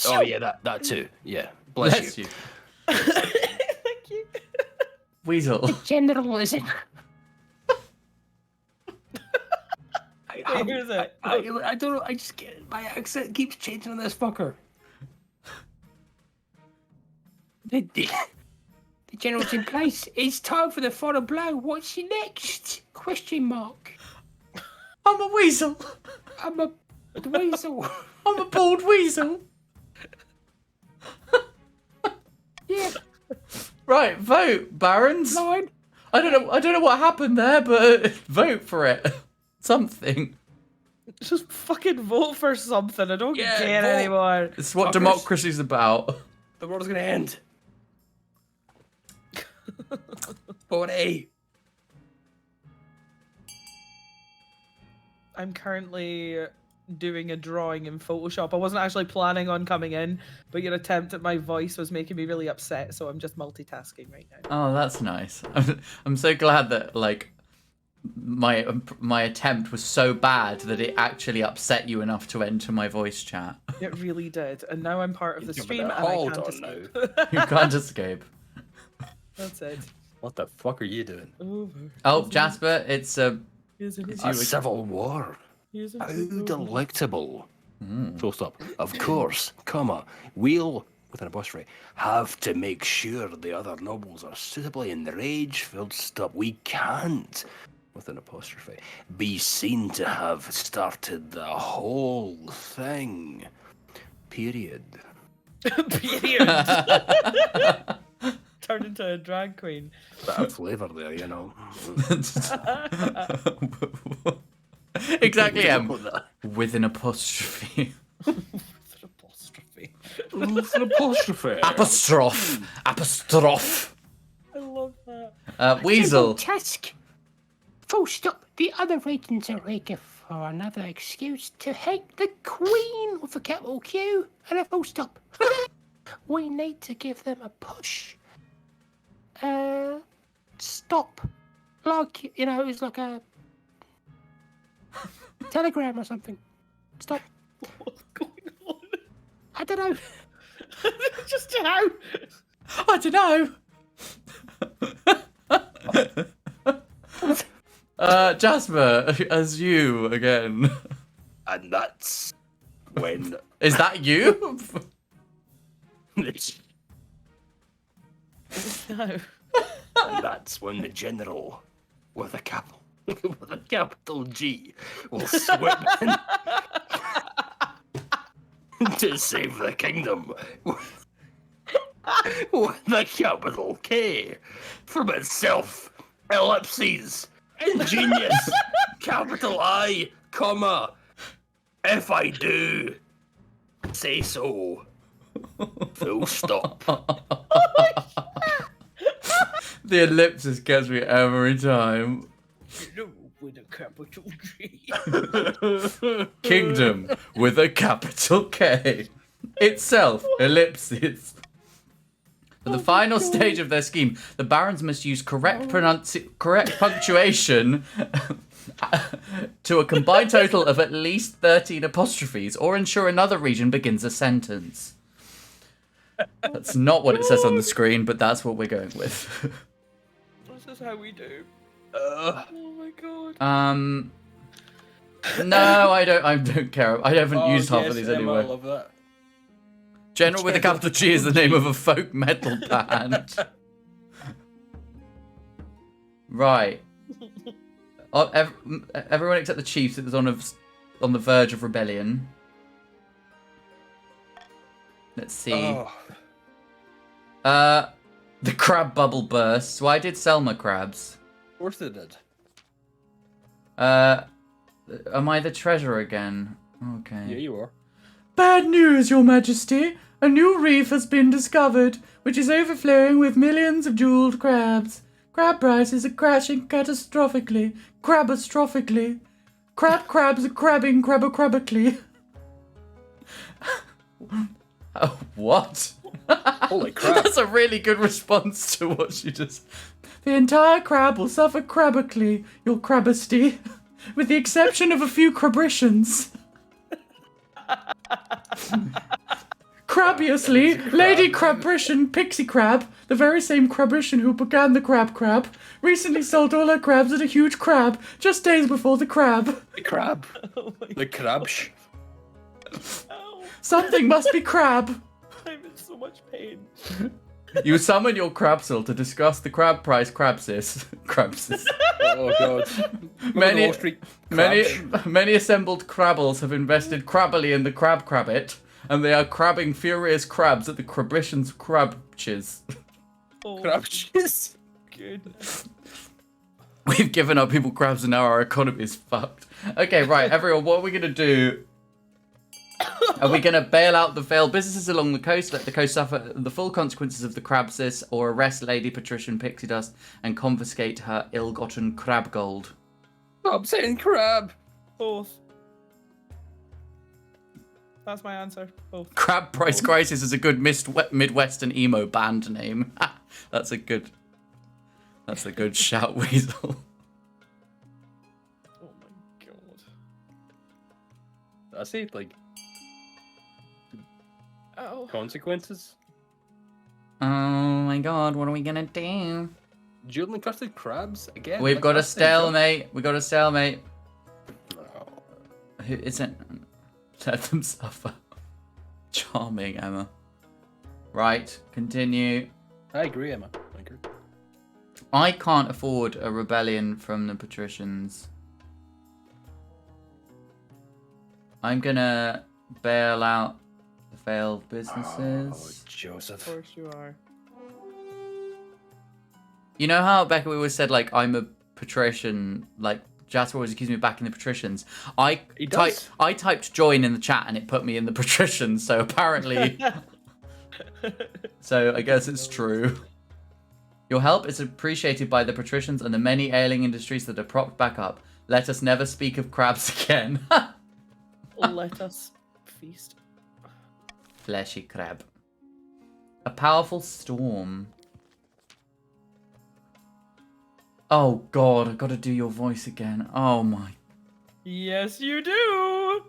E: Oh yeah, that too. Yeah, bless you.
I: Thank you.
B: Weasel.
D: General is in.
I: Here's it.
E: I don't know. I just can't. My accent keeps changing on this fucker. The general's in place. It's time for the final blow. What's next? Question mark.
B: I'm a weasel.
E: I'm a weasel.
B: I'm a bald weasel.
E: Yeah.
B: Right, vote, barons.
E: Line.
B: I don't know what happened there, but vote for it. Something.
I: Just fucking vote for something. I don't
E: Yeah,
I: care
E: vote.
I: anymore.
B: It's what
E: Fuckers.
B: democracy's about.
E: The world's gonna end. Vote A.
I: I'm currently doing a drawing in Photoshop. I wasn't actually planning on coming in, but your attempt at my voice was making me really upset, so I'm just multitasking right now.
B: Oh, that's nice. I'm so glad that, like, my attempt was so bad that it actually upset you enough to enter my voice chat.
I: It really did. And now I'm part of the stream and I
E: Hold
I: can't
E: on
I: escape.
B: You can't escape.
I: That's it.
E: What the fuck are you doing?
I: Over.
B: Oh, Jasper, it's
I: Isn't it?
F: A civil war.
I: Isn't
F: How
I: it over?
F: delectable. Full stop. Of course, comma, we'll, with an apostrophe, have to make sure the other nobles are suitably enraged, full stop. We can't, with an apostrophe, be seen to have started the whole thing. Period.
I: Period. Turned into a drag queen.
F: Bit of flavour there, you know.
B: exactly with an apostrophe.
I: Apostrophe.
F: With an apostrophe.
B: Apostrophe.
I: I love that.
B: Weasel.
D: Task. Full stop. The other regions are eager for another excuse to hate the Queen with a capital Q and a full stop. We need to give them a push. Stop. Like, you know, it's like a telegram or something. Stop.
I: What's going on?
D: I don't know.
I: Just how?
H: I don't know.
B: Jasper, as you again.
F: And that's when...
B: Is that you?
I: No.
F: And that's when the general, with a capital G, will swoop in to save the kingdom with a capital K from itself. Ellipses. Ingenious. Capital I, comma. If I do say so. Full stop.
B: The ellipsis gets me every time.
I: With a capital G.
B: Kingdom with a capital K. Itself, ellipsis. For the final stage of their scheme, the barons must use correct punctuation to a combined total of at least 13 apostrophes, or ensure another region begins a sentence. That's not what it says on the screen, but that's what we're going with.
I: This is how we do.
F: Uh,
I: Oh my god.
B: No, I don't care. I haven't used half of these
E: Emma, I
B: anyway.
E: love that.
B: General with a capital G is the name of a folk metal band. Right. Everyone except the chiefs that was on the verge of rebellion. Let's see.
E: Oh,
B: The crab bubble bursts. Why did Selma crabs?
E: of course they did.
B: Am I the treasure again? Okay.
E: Yeah, you are.
H: Bad news, Your Majesty. A new reef has been discovered, which is overflowing with millions of jeweled crabs. Crab prices are crashing catastrophically. Crabastrophically. Crabs are crabbing crabically.
B: Oh, what?
E: Holy crap.
B: That's a really good response to what she just...
H: The entire crab will suffer crabically, Your Crabesty, with the exception of a few crabritions. Crabiously, Lady Crabrition Pixie Crab, the very same Crabrition who began the crab, recently sold all her crabs at a huge crab, just days before the crab.
F: the crab.
E: The crabsh.
H: Something must be crab.
I: I'm in so much pain.
B: You summon your crabsel to discuss the crab price crabsis. Crabsis.
E: Oh god.
B: Many,
E: Wall Street
B: many assembled crabbles have invested crabbily in the crab crabbit, and they are crabbing furious crabs at the Crabrition's crabches.
I: Oh,
E: crabs.
I: good.
B: We've given our people crabs and now our economy is fucked. Okay, right, everyone, what are we going to do? Are we going to bail out the failed businesses along the coast, let the coast suffer the full consequences of the crabsis, or arrest Lady Patrician Pixie Dust and confiscate her ill-gotten crab gold?
E: Stop saying crab.
I: Both. That's my answer. Both.
B: Crab Price Crisis is a good Midwestern emo band name. That's a good shout, Weasel.
E: I say like
I: Oh.
E: consequences.
B: Oh my god, what are we gonna do?
E: Jewel encrusted crabs again.
B: We've
E: like
B: got a
E: last time, Joe.
B: stalemate. We got a stalemate.
E: Oh.
B: Who isn't? Let them suffer. Charming, Emma. Right, continue.
E: I agree, Emma. I agree.
B: I can't afford a rebellion from the patricians. I'm gonna bail out the failed businesses.
E: Oh,
I: Of
E: Joseph.
I: course you are.
B: You know how Becca always said like I'm a patrician, like Jasper always accused me of backing the patricians.
E: He does.
B: I typed join in the chat and it put me in the patricians, so apparently so I guess it's true. Your help is appreciated by the patricians and the many ailing industries that are propped back up. Let us never speak of crabs again.
I: Let us feast.
B: Fleshy crab. A powerful storm. Oh god, I've got to do your voice again. Oh my.
I: Yes, you do.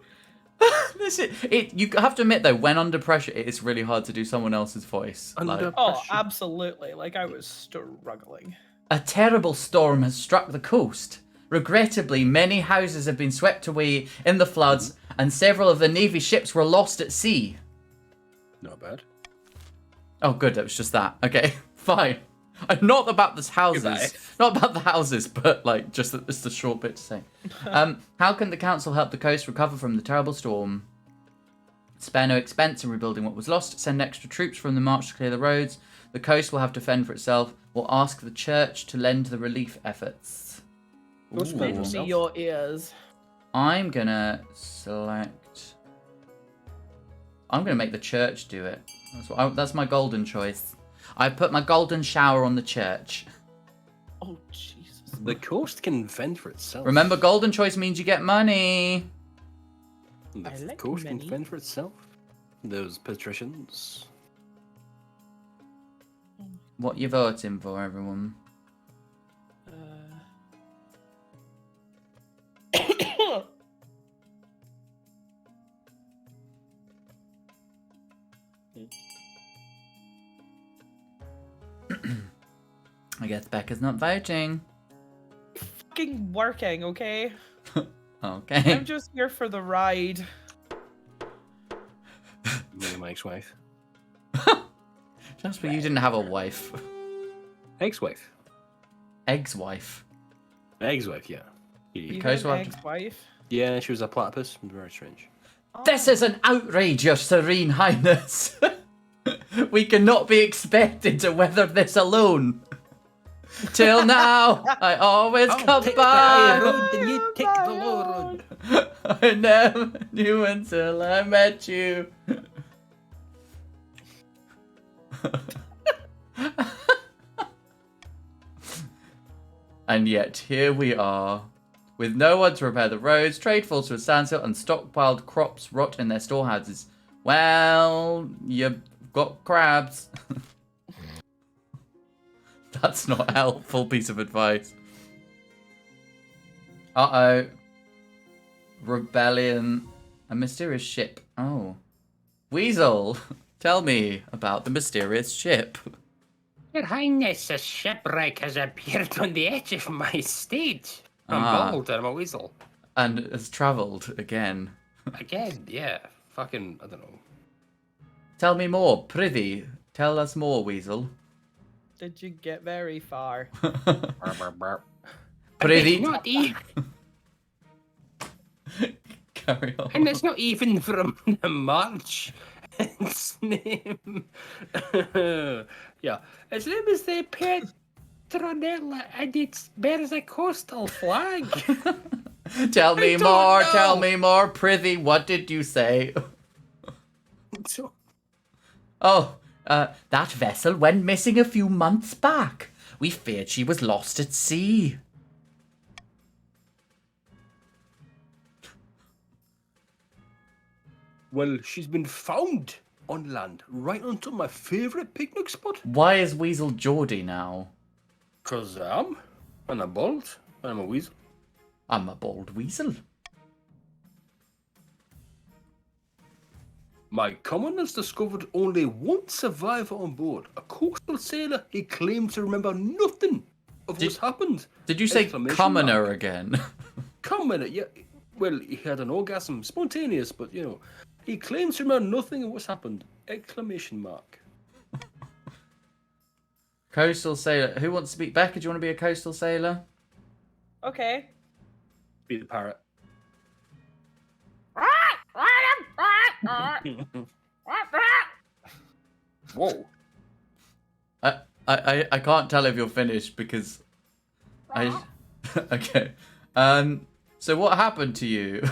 B: You have to admit though, when under pressure, it is really hard to do someone else's voice.
E: Under
B: Like,
I: Oh,
E: pressure.
I: absolutely. Like I was struggling.
B: a terrible storm has struck the coast. Regrettably, many houses have been swept away in the floods, and several of the Navy ships were lost at sea.
E: Not bad.
B: Oh, good. That was just that. Okay, fine. Not about the houses.
E: Goodbye.
B: Not about the houses, but like just a short bit to say. How can the council help the coast recover from the terrible storm? Spare no expense in rebuilding what was lost. Send extra troops from the march to clear the roads. The coast will have to fend for itself. We'll ask the church to lend the relief efforts.
E: Those
B: Ooh.
E: men
I: Lend me your ears.
B: I'm gonna select. I'm gonna make the church do it. That's my golden choice. I put my golden shower on the church.
I: Oh Jesus.
E: The coast can fend for itself.
B: Remember, golden choice means you get money.
E: The
I: I like
E: coast can
I: money.
E: fend for itself. Those patricians.
B: What you voting for, everyone? I guess Becca's not voting.
I: Fucking working, okay?
B: Okay.
I: I'm just here for the ride.
E: Me and my ex-wife.
B: Jasper, you didn't have a wife.
E: Ex-wife.
B: Egg's wife.
E: Ex-wife, yeah.
I: You
B: Coast
I: have
B: will
I: an
B: have to-
I: ex-wife?
E: Yeah, she was a platypus. Very strange.
B: This is an outrage, your serene highness. We cannot be expected to weather this alone. Till now, I always come back.
E: and you take the low road.
B: I never knew until I met you. And yet here we are, with no one to repair the roads, trade falls to a standstill, and stockpiled crops rot in their storehouses. Well, you've got crabs. That's not a helpful piece of advice. Uh-oh. Rebellion. A mysterious ship. Oh. Weasel, tell me about the mysterious ship.
D: Your Highness, a shipwreck has appeared on the edge of my estate. I'm
B: Ah.
D: bold, I'm a weasel.
B: And has travelled again.
E: Again, yeah. Fucking, I don't know.
B: Tell me more, prithee. Tell us more, Weasel.
I: Did you get very far?
B: Prithee.
D: It's not even,
B: Carry on.
D: and it's not even from the march. Its name,
E: Yeah.
D: its name is the Petronella, and it bears a coastal flag.
B: Tell me
E: don't
B: more,
E: know.
B: tell me more, prithee. What did you say?
E: So,
B: Oh, that vessel went missing a few months back. We feared she was lost at sea.
E: well, she's been found on land, right onto my favourite picnic spot.
B: Why is Weasel Geordie now?
E: 'Cause I'm a bald, and I'm a weasel.
B: I'm a bald weasel.
E: My commoners discovered only one survivor on board. A coastal sailor. He claimed to remember nothing of what's happened.
B: Did you say
E: Exclamation
B: commoner
E: mark.
B: again?
E: Commoner, yeah. Well, he had an orgasm, spontaneous, but you know, he claims to remember nothing of what's happened. Exclamation mark.
B: Coastal sailor. Who wants to be? Becca, do you want to be a coastal sailor?
I: Okay.
E: Be the parrot. Whoa.
B: I can't tell if you're finished because I. Okay. So what happened to you?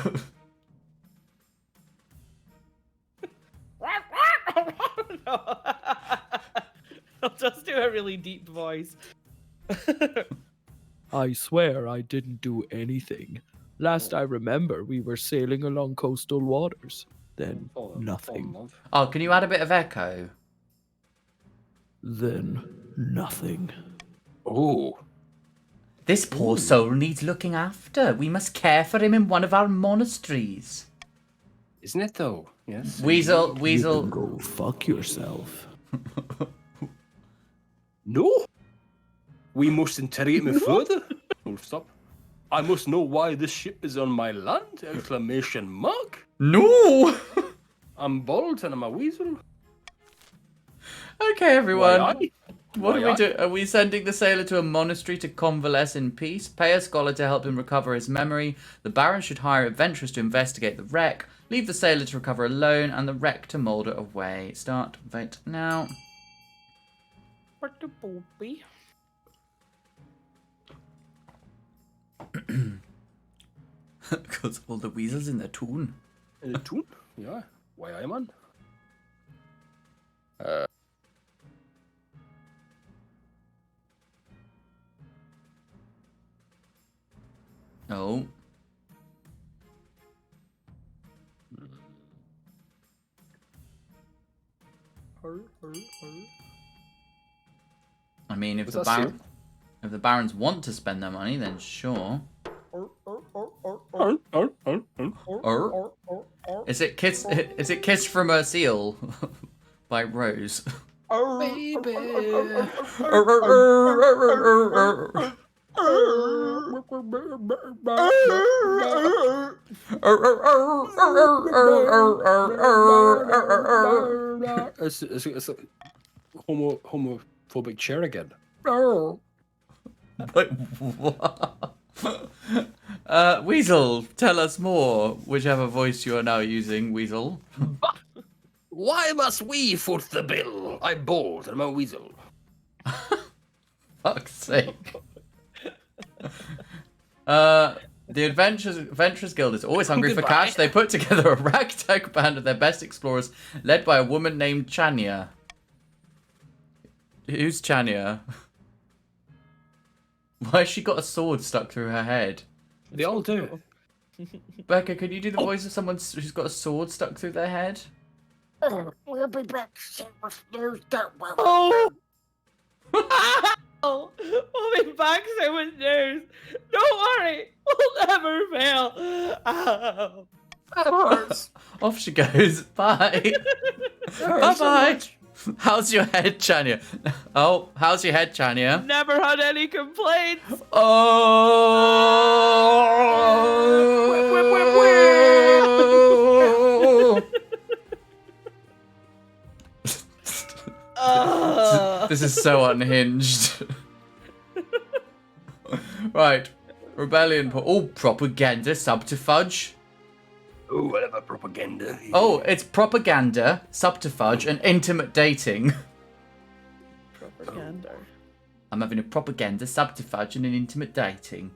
I: No. I'll just do a really deep voice.
J: I swear I didn't do anything. Last I remember, we were sailing along coastal waters. Then nothing.
B: Oh, can you add a bit of echo?
J: Then nothing.
E: Oh.
B: This poor soul needs looking after. We must care for him in one of our monasteries.
E: Isn't it though? Yes.
B: Weasel.
J: You can go fuck yourself.
E: No. We must interrogate me further. Full stop. I must know why this ship is on my land! Exclamation mark.
B: No.
E: I'm bald and I'm a weasel.
B: Okay, everyone.
E: Why
B: What do we do? Are we sending the sailor to a monastery to convalesce in peace? Pay a scholar to help him recover his memory. The Baron should hire adventurers to investigate the wreck. Leave the sailor to recover alone, and the wreck to moulder away. Start vote now.
I: What the poopy?
B: Because all the weasels in the toon.
E: In the tune? Yeah. Why I man?
B: Oh. I mean, if
E: Was
B: the
E: that
B: Baron, if the Barons want to spend their money, then sure. Is it kiss? Is it Kiss from a Seal by Rose?
E: Baby. It's a homophobic chair again.
B: But what? Weasel, tell us more. Whichever voice you are now using, Weasel.
E: Why must we foot the bill? I'm bold and I'm a weasel.
B: Fuck's sake. The Adventurers Guild is always hungry for
E: Goodbye.
B: cash. They put together a ragtag band of their best explorers, led by a woman named Chania. Who's Chania? Why has she got a sword stuck through her head?
E: They all do.
B: Becca, could you do the voice of someone who's got a sword stuck through their head?
G: We'll be back soon with news that will.
I: Oh, we'll be back soon with news. Don't worry, we'll never fail. Oh.
B: Off she goes. Bye. Bye-bye. How's your head, Chania? Oh, how's your head, Chania?
I: Never had any complaints.
B: Oh. This is so unhinged. Right. Rebellion. Oh, propaganda, subterfuge.
E: Oh, whatever propaganda.
B: Oh, it's propaganda, subterfuge, and intimate dating.
I: Propaganda.
B: I'm having a propaganda, subterfuge, and an intimate dating.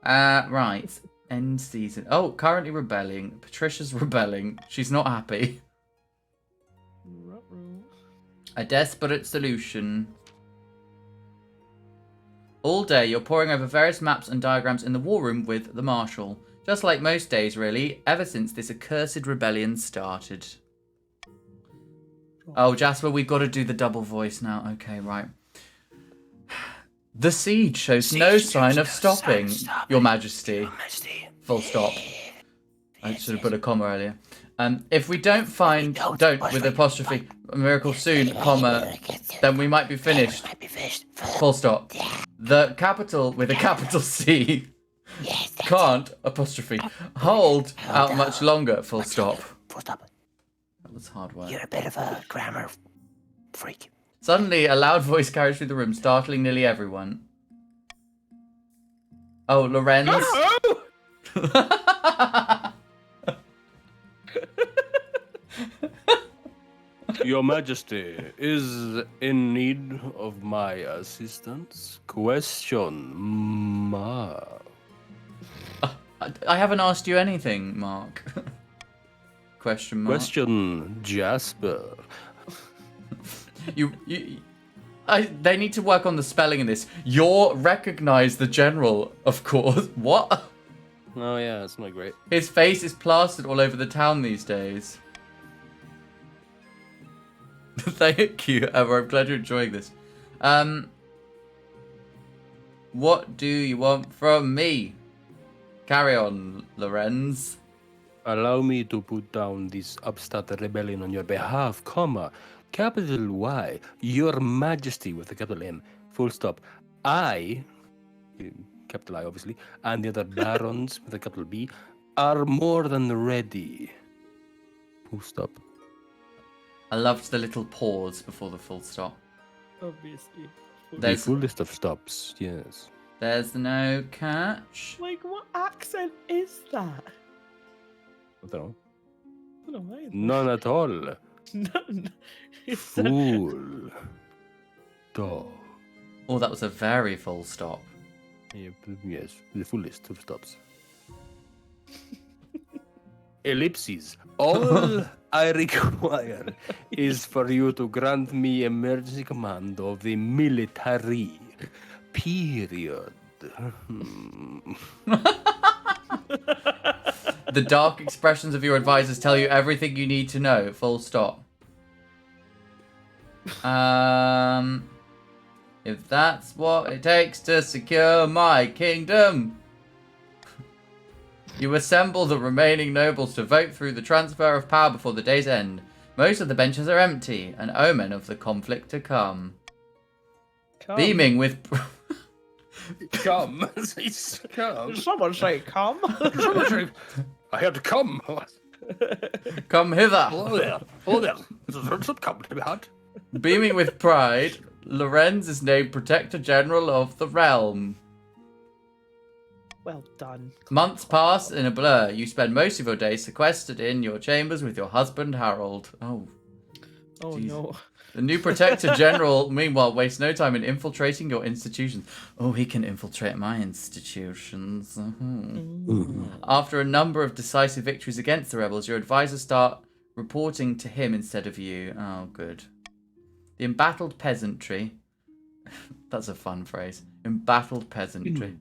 B: Right. End season. Oh, currently rebelling. Patricia's rebelling. She's not happy. A desperate solution. All day, you're poring over various maps and diagrams in the war room with the Marshal. Just like most days, really, ever since this accursed rebellion started. Oh, Jasper, we've got to do the double voice now. Okay, right. The siege shows no sign of stopping, Your Majesty. Full stop. I should have put a comma earlier. If we don't find don't with apostrophe a miracle soon, comma, then we might be finished. Full stop. The capital with a capital C can't apostrophe hold out much longer. Full stop.
K: Full stop.
B: That was hard work.
K: You're a bit of a grammar freak.
B: Suddenly, a loud voice carries through the room, startling nearly everyone. Oh, Lorenz.
E: Your Majesty is in need of my assistance? Question mark.
B: I haven't asked you anything, Mark. Question mark.
E: Question Jasper.
B: They need to work on the spelling in this. You're recognize the general, of course. What?
E: Oh yeah, that's not great.
B: His face is plastered all over the town these days. Thank you, Ever. I'm glad you're enjoying this. What do you want from me? Carry on, Lorenz.
E: Allow me to put down this upstart rebellion on your behalf, comma, capital Y, Your Majesty with a capital M, full stop. I, capital I obviously, and the other barons with a capital B, are more than ready. Full stop.
B: I loved the little pause before the full stop.
I: Obviously.
E: The fullest of stops, yes.
B: There's no catch.
I: Like, what accent is that?
E: I don't know.
I: I don't know either.
E: None at all.
I: None.
E: Fool. Dog.
B: Oh, that was a very full stop.
E: Yes, the fullest of stops. Ellipses. All I require is for you to grant me emergency command of the military. Period.
B: The dark expressions of your advisors tell you everything you need to know. Full stop. If that's what it takes to secure my kingdom. You assemble the remaining nobles to vote through the transfer of power before the day's end. Most of the benches are empty, an omen of the conflict to come. Beaming with...
E: Come. Come.
I: Someone say come.
E: Someone say, I had to come.
B: Come hither.
E: Hello there. Hello there. There's some company to be had.
B: Beaming with pride, Lorenz is named Protector General of the Realm.
I: Well done.
B: Months pass in a blur. You spend most of your days sequestered in your chambers with your husband, Harold. Oh
I: Jeez. No.
B: The new Protector General, meanwhile, wastes no time in infiltrating your institutions. Oh, he can infiltrate my institutions. After a number of decisive victories against the rebels, your advisors start reporting to him instead of you. Oh, good. The embattled peasantry. That's a fun phrase. Embattled peasantry.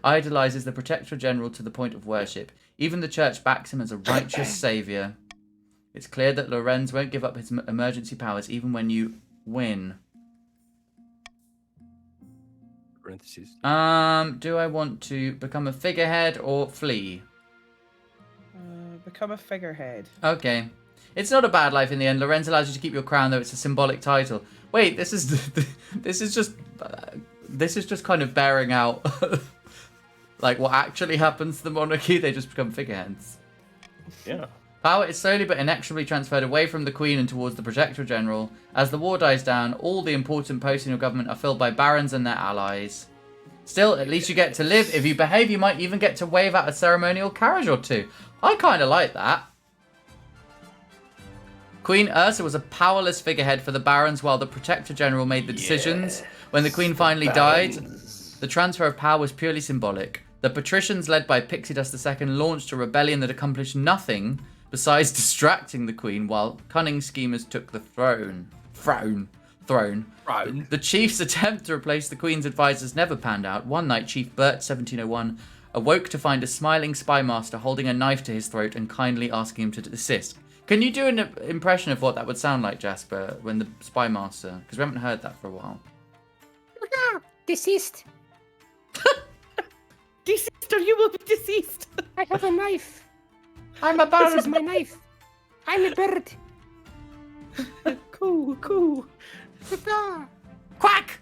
B: Idolizes the Protector General to the point of worship. Even the church backs him as a righteous savior. It's clear that Lorenz won't give up his emergency powers even when you win.
E: Parentheses.
B: Do I want to become a figurehead or flee?
I: Become a figurehead.
B: Okay. It's not a bad life in the end. Lorenz allows you to keep your crown, though it's a symbolic title. Wait, this is just kind of bearing out like what actually happens to the monarchy. They just become figureheads.
E: Yeah.
B: Power is slowly but inexorably transferred away from the Queen and towards the Protector General. As the war dies down, all the important posts in your government are filled by barons and their allies. Still, at least you get to live. If you behave, you might even get to wave out a ceremonial carriage or two. I kind of like that. Queen Ursa was a powerless figurehead for the barons while the Protector General made the decisions. When the Queen finally died, the transfer of power was purely symbolic. The patricians, led by Pixie Dust II, launched a rebellion that accomplished nothing besides distracting the Queen, while cunning schemers took the throne. The chief's attempt to replace the Queen's advisors never panned out. One night, Chief Bert, 1701, awoke to find a smiling spy master holding a knife to his throat and kindly asking him to desist. Can you do an impression of what that would sound like, Jasper, when the spy master... Because we haven't heard that for a while.
D: Deceased.
I: Deceased or you will be deceased.
D: I have a knife.
G: I'm a
D: This
G: bird.
D: is my knife. I'm a bird.
I: Cool.
B: Quack!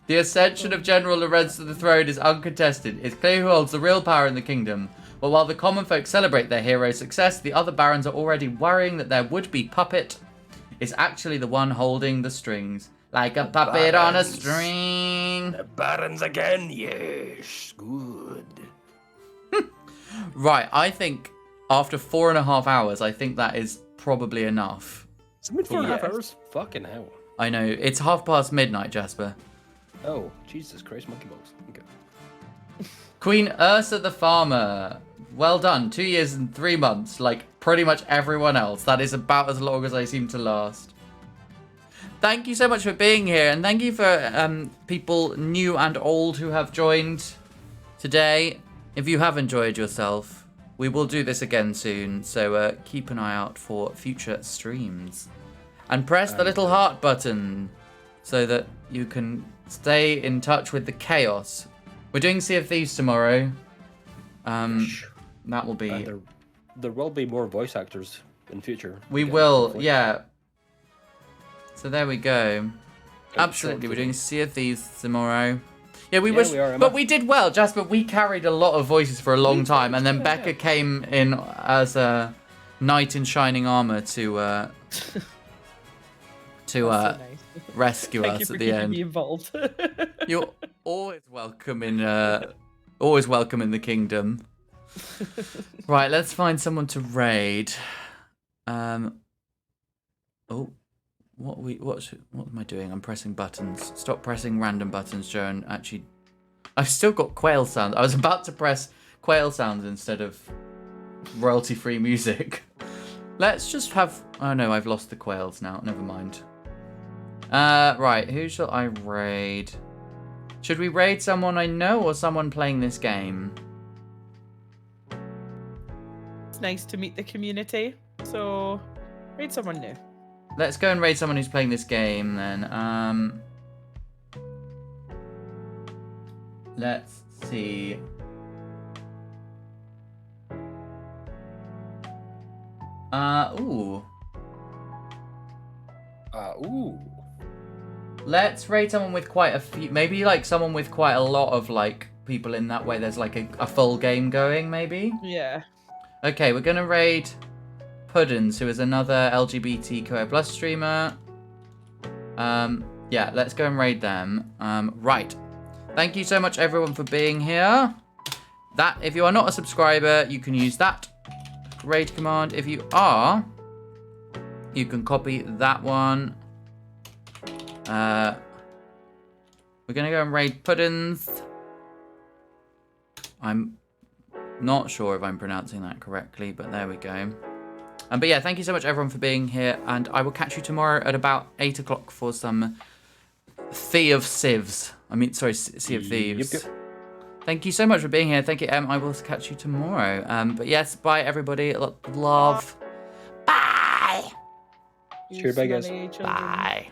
B: The ascension of General Lorenz to the throne is uncontested. It's clear who holds the real power in the kingdom. But while the common folk celebrate their hero's success, the other barons are already worrying that their would-be puppet is actually the one holding the strings. Like a puppet on a string.
F: The barons again, yes, good.
B: Right, I think after 4.5 hours, I think that is probably enough.
E: It's been 4.5
I: Yes.
E: hours? Fucking hell.
B: I know, it's midnight, Jasper.
E: Oh, Jesus Christ, monkey balls. Okay.
B: Queen Ursa the Farmer. Well done, 2 years and 3 months, like pretty much everyone else. That is about as long as I seem to last. Thank you so much for being here, and thank you for people new and old who have joined today. If you have enjoyed yourself, we will do this again soon, so keep an eye out for future streams. And press the little heart button so that you can stay in touch with the chaos. We're doing Sea of Thieves tomorrow. That will be...
E: There will be more voice actors in future.
B: We
E: Yeah,
B: will,
E: hopefully.
B: yeah. So there we go. Absolutely,
E: short
B: we're doing Sea of Thieves tomorrow. Yeah, we
E: Yeah,
B: wish,
E: we are, Emma.
B: but we did well, Jasper. We carried a lot of voices for a long time, and then Becca came in as a knight in shining armor to
I: So nice.
B: rescue
I: Thank you
B: us
I: for
B: at the
I: keeping
B: end.
I: me involved.
B: You're always welcome in the kingdom. Right, let's find someone to raid. What am I doing? I'm pressing buttons. Stop pressing random buttons, Joan. Actually, I've still got quail sounds. I was about to press quail sounds instead of royalty-free music. Let's just have... Oh no, I've lost the quails now. Never mind. Right, who shall I raid? Should we raid someone I know or someone playing this game?
I: It's nice to meet the community. So, read someone new.
B: Let's go and raid someone who's playing this game then. Let's see. Ooh.
E: Ooh.
B: Let's raid someone with quite a few, maybe like someone with quite a lot of like people in that way. There's like a full game going, maybe.
I: Yeah.
B: Okay, we're gonna raid Puddins, who is another LGBTQI+ streamer. Yeah, let's go and raid them. Right. Thank you so much, everyone, for being here. That, if you are not a subscriber, you can use that raid command. If you are, you can copy that one. We're gonna go and raid Puddins. I'm not sure if I'm pronouncing that correctly, but there we go. But yeah, thank you so much, everyone, for being here, and I will catch you tomorrow at about 8 o'clock for some Sea of Thieves. Sea of Thieves.
E: Yep.
B: Thank you so much for being here. Thank you, Em. I will catch you tomorrow. But yes, bye, everybody. Love. Bye.
I: You
E: Cheers, bye, guys.
I: smelly children.
B: Bye.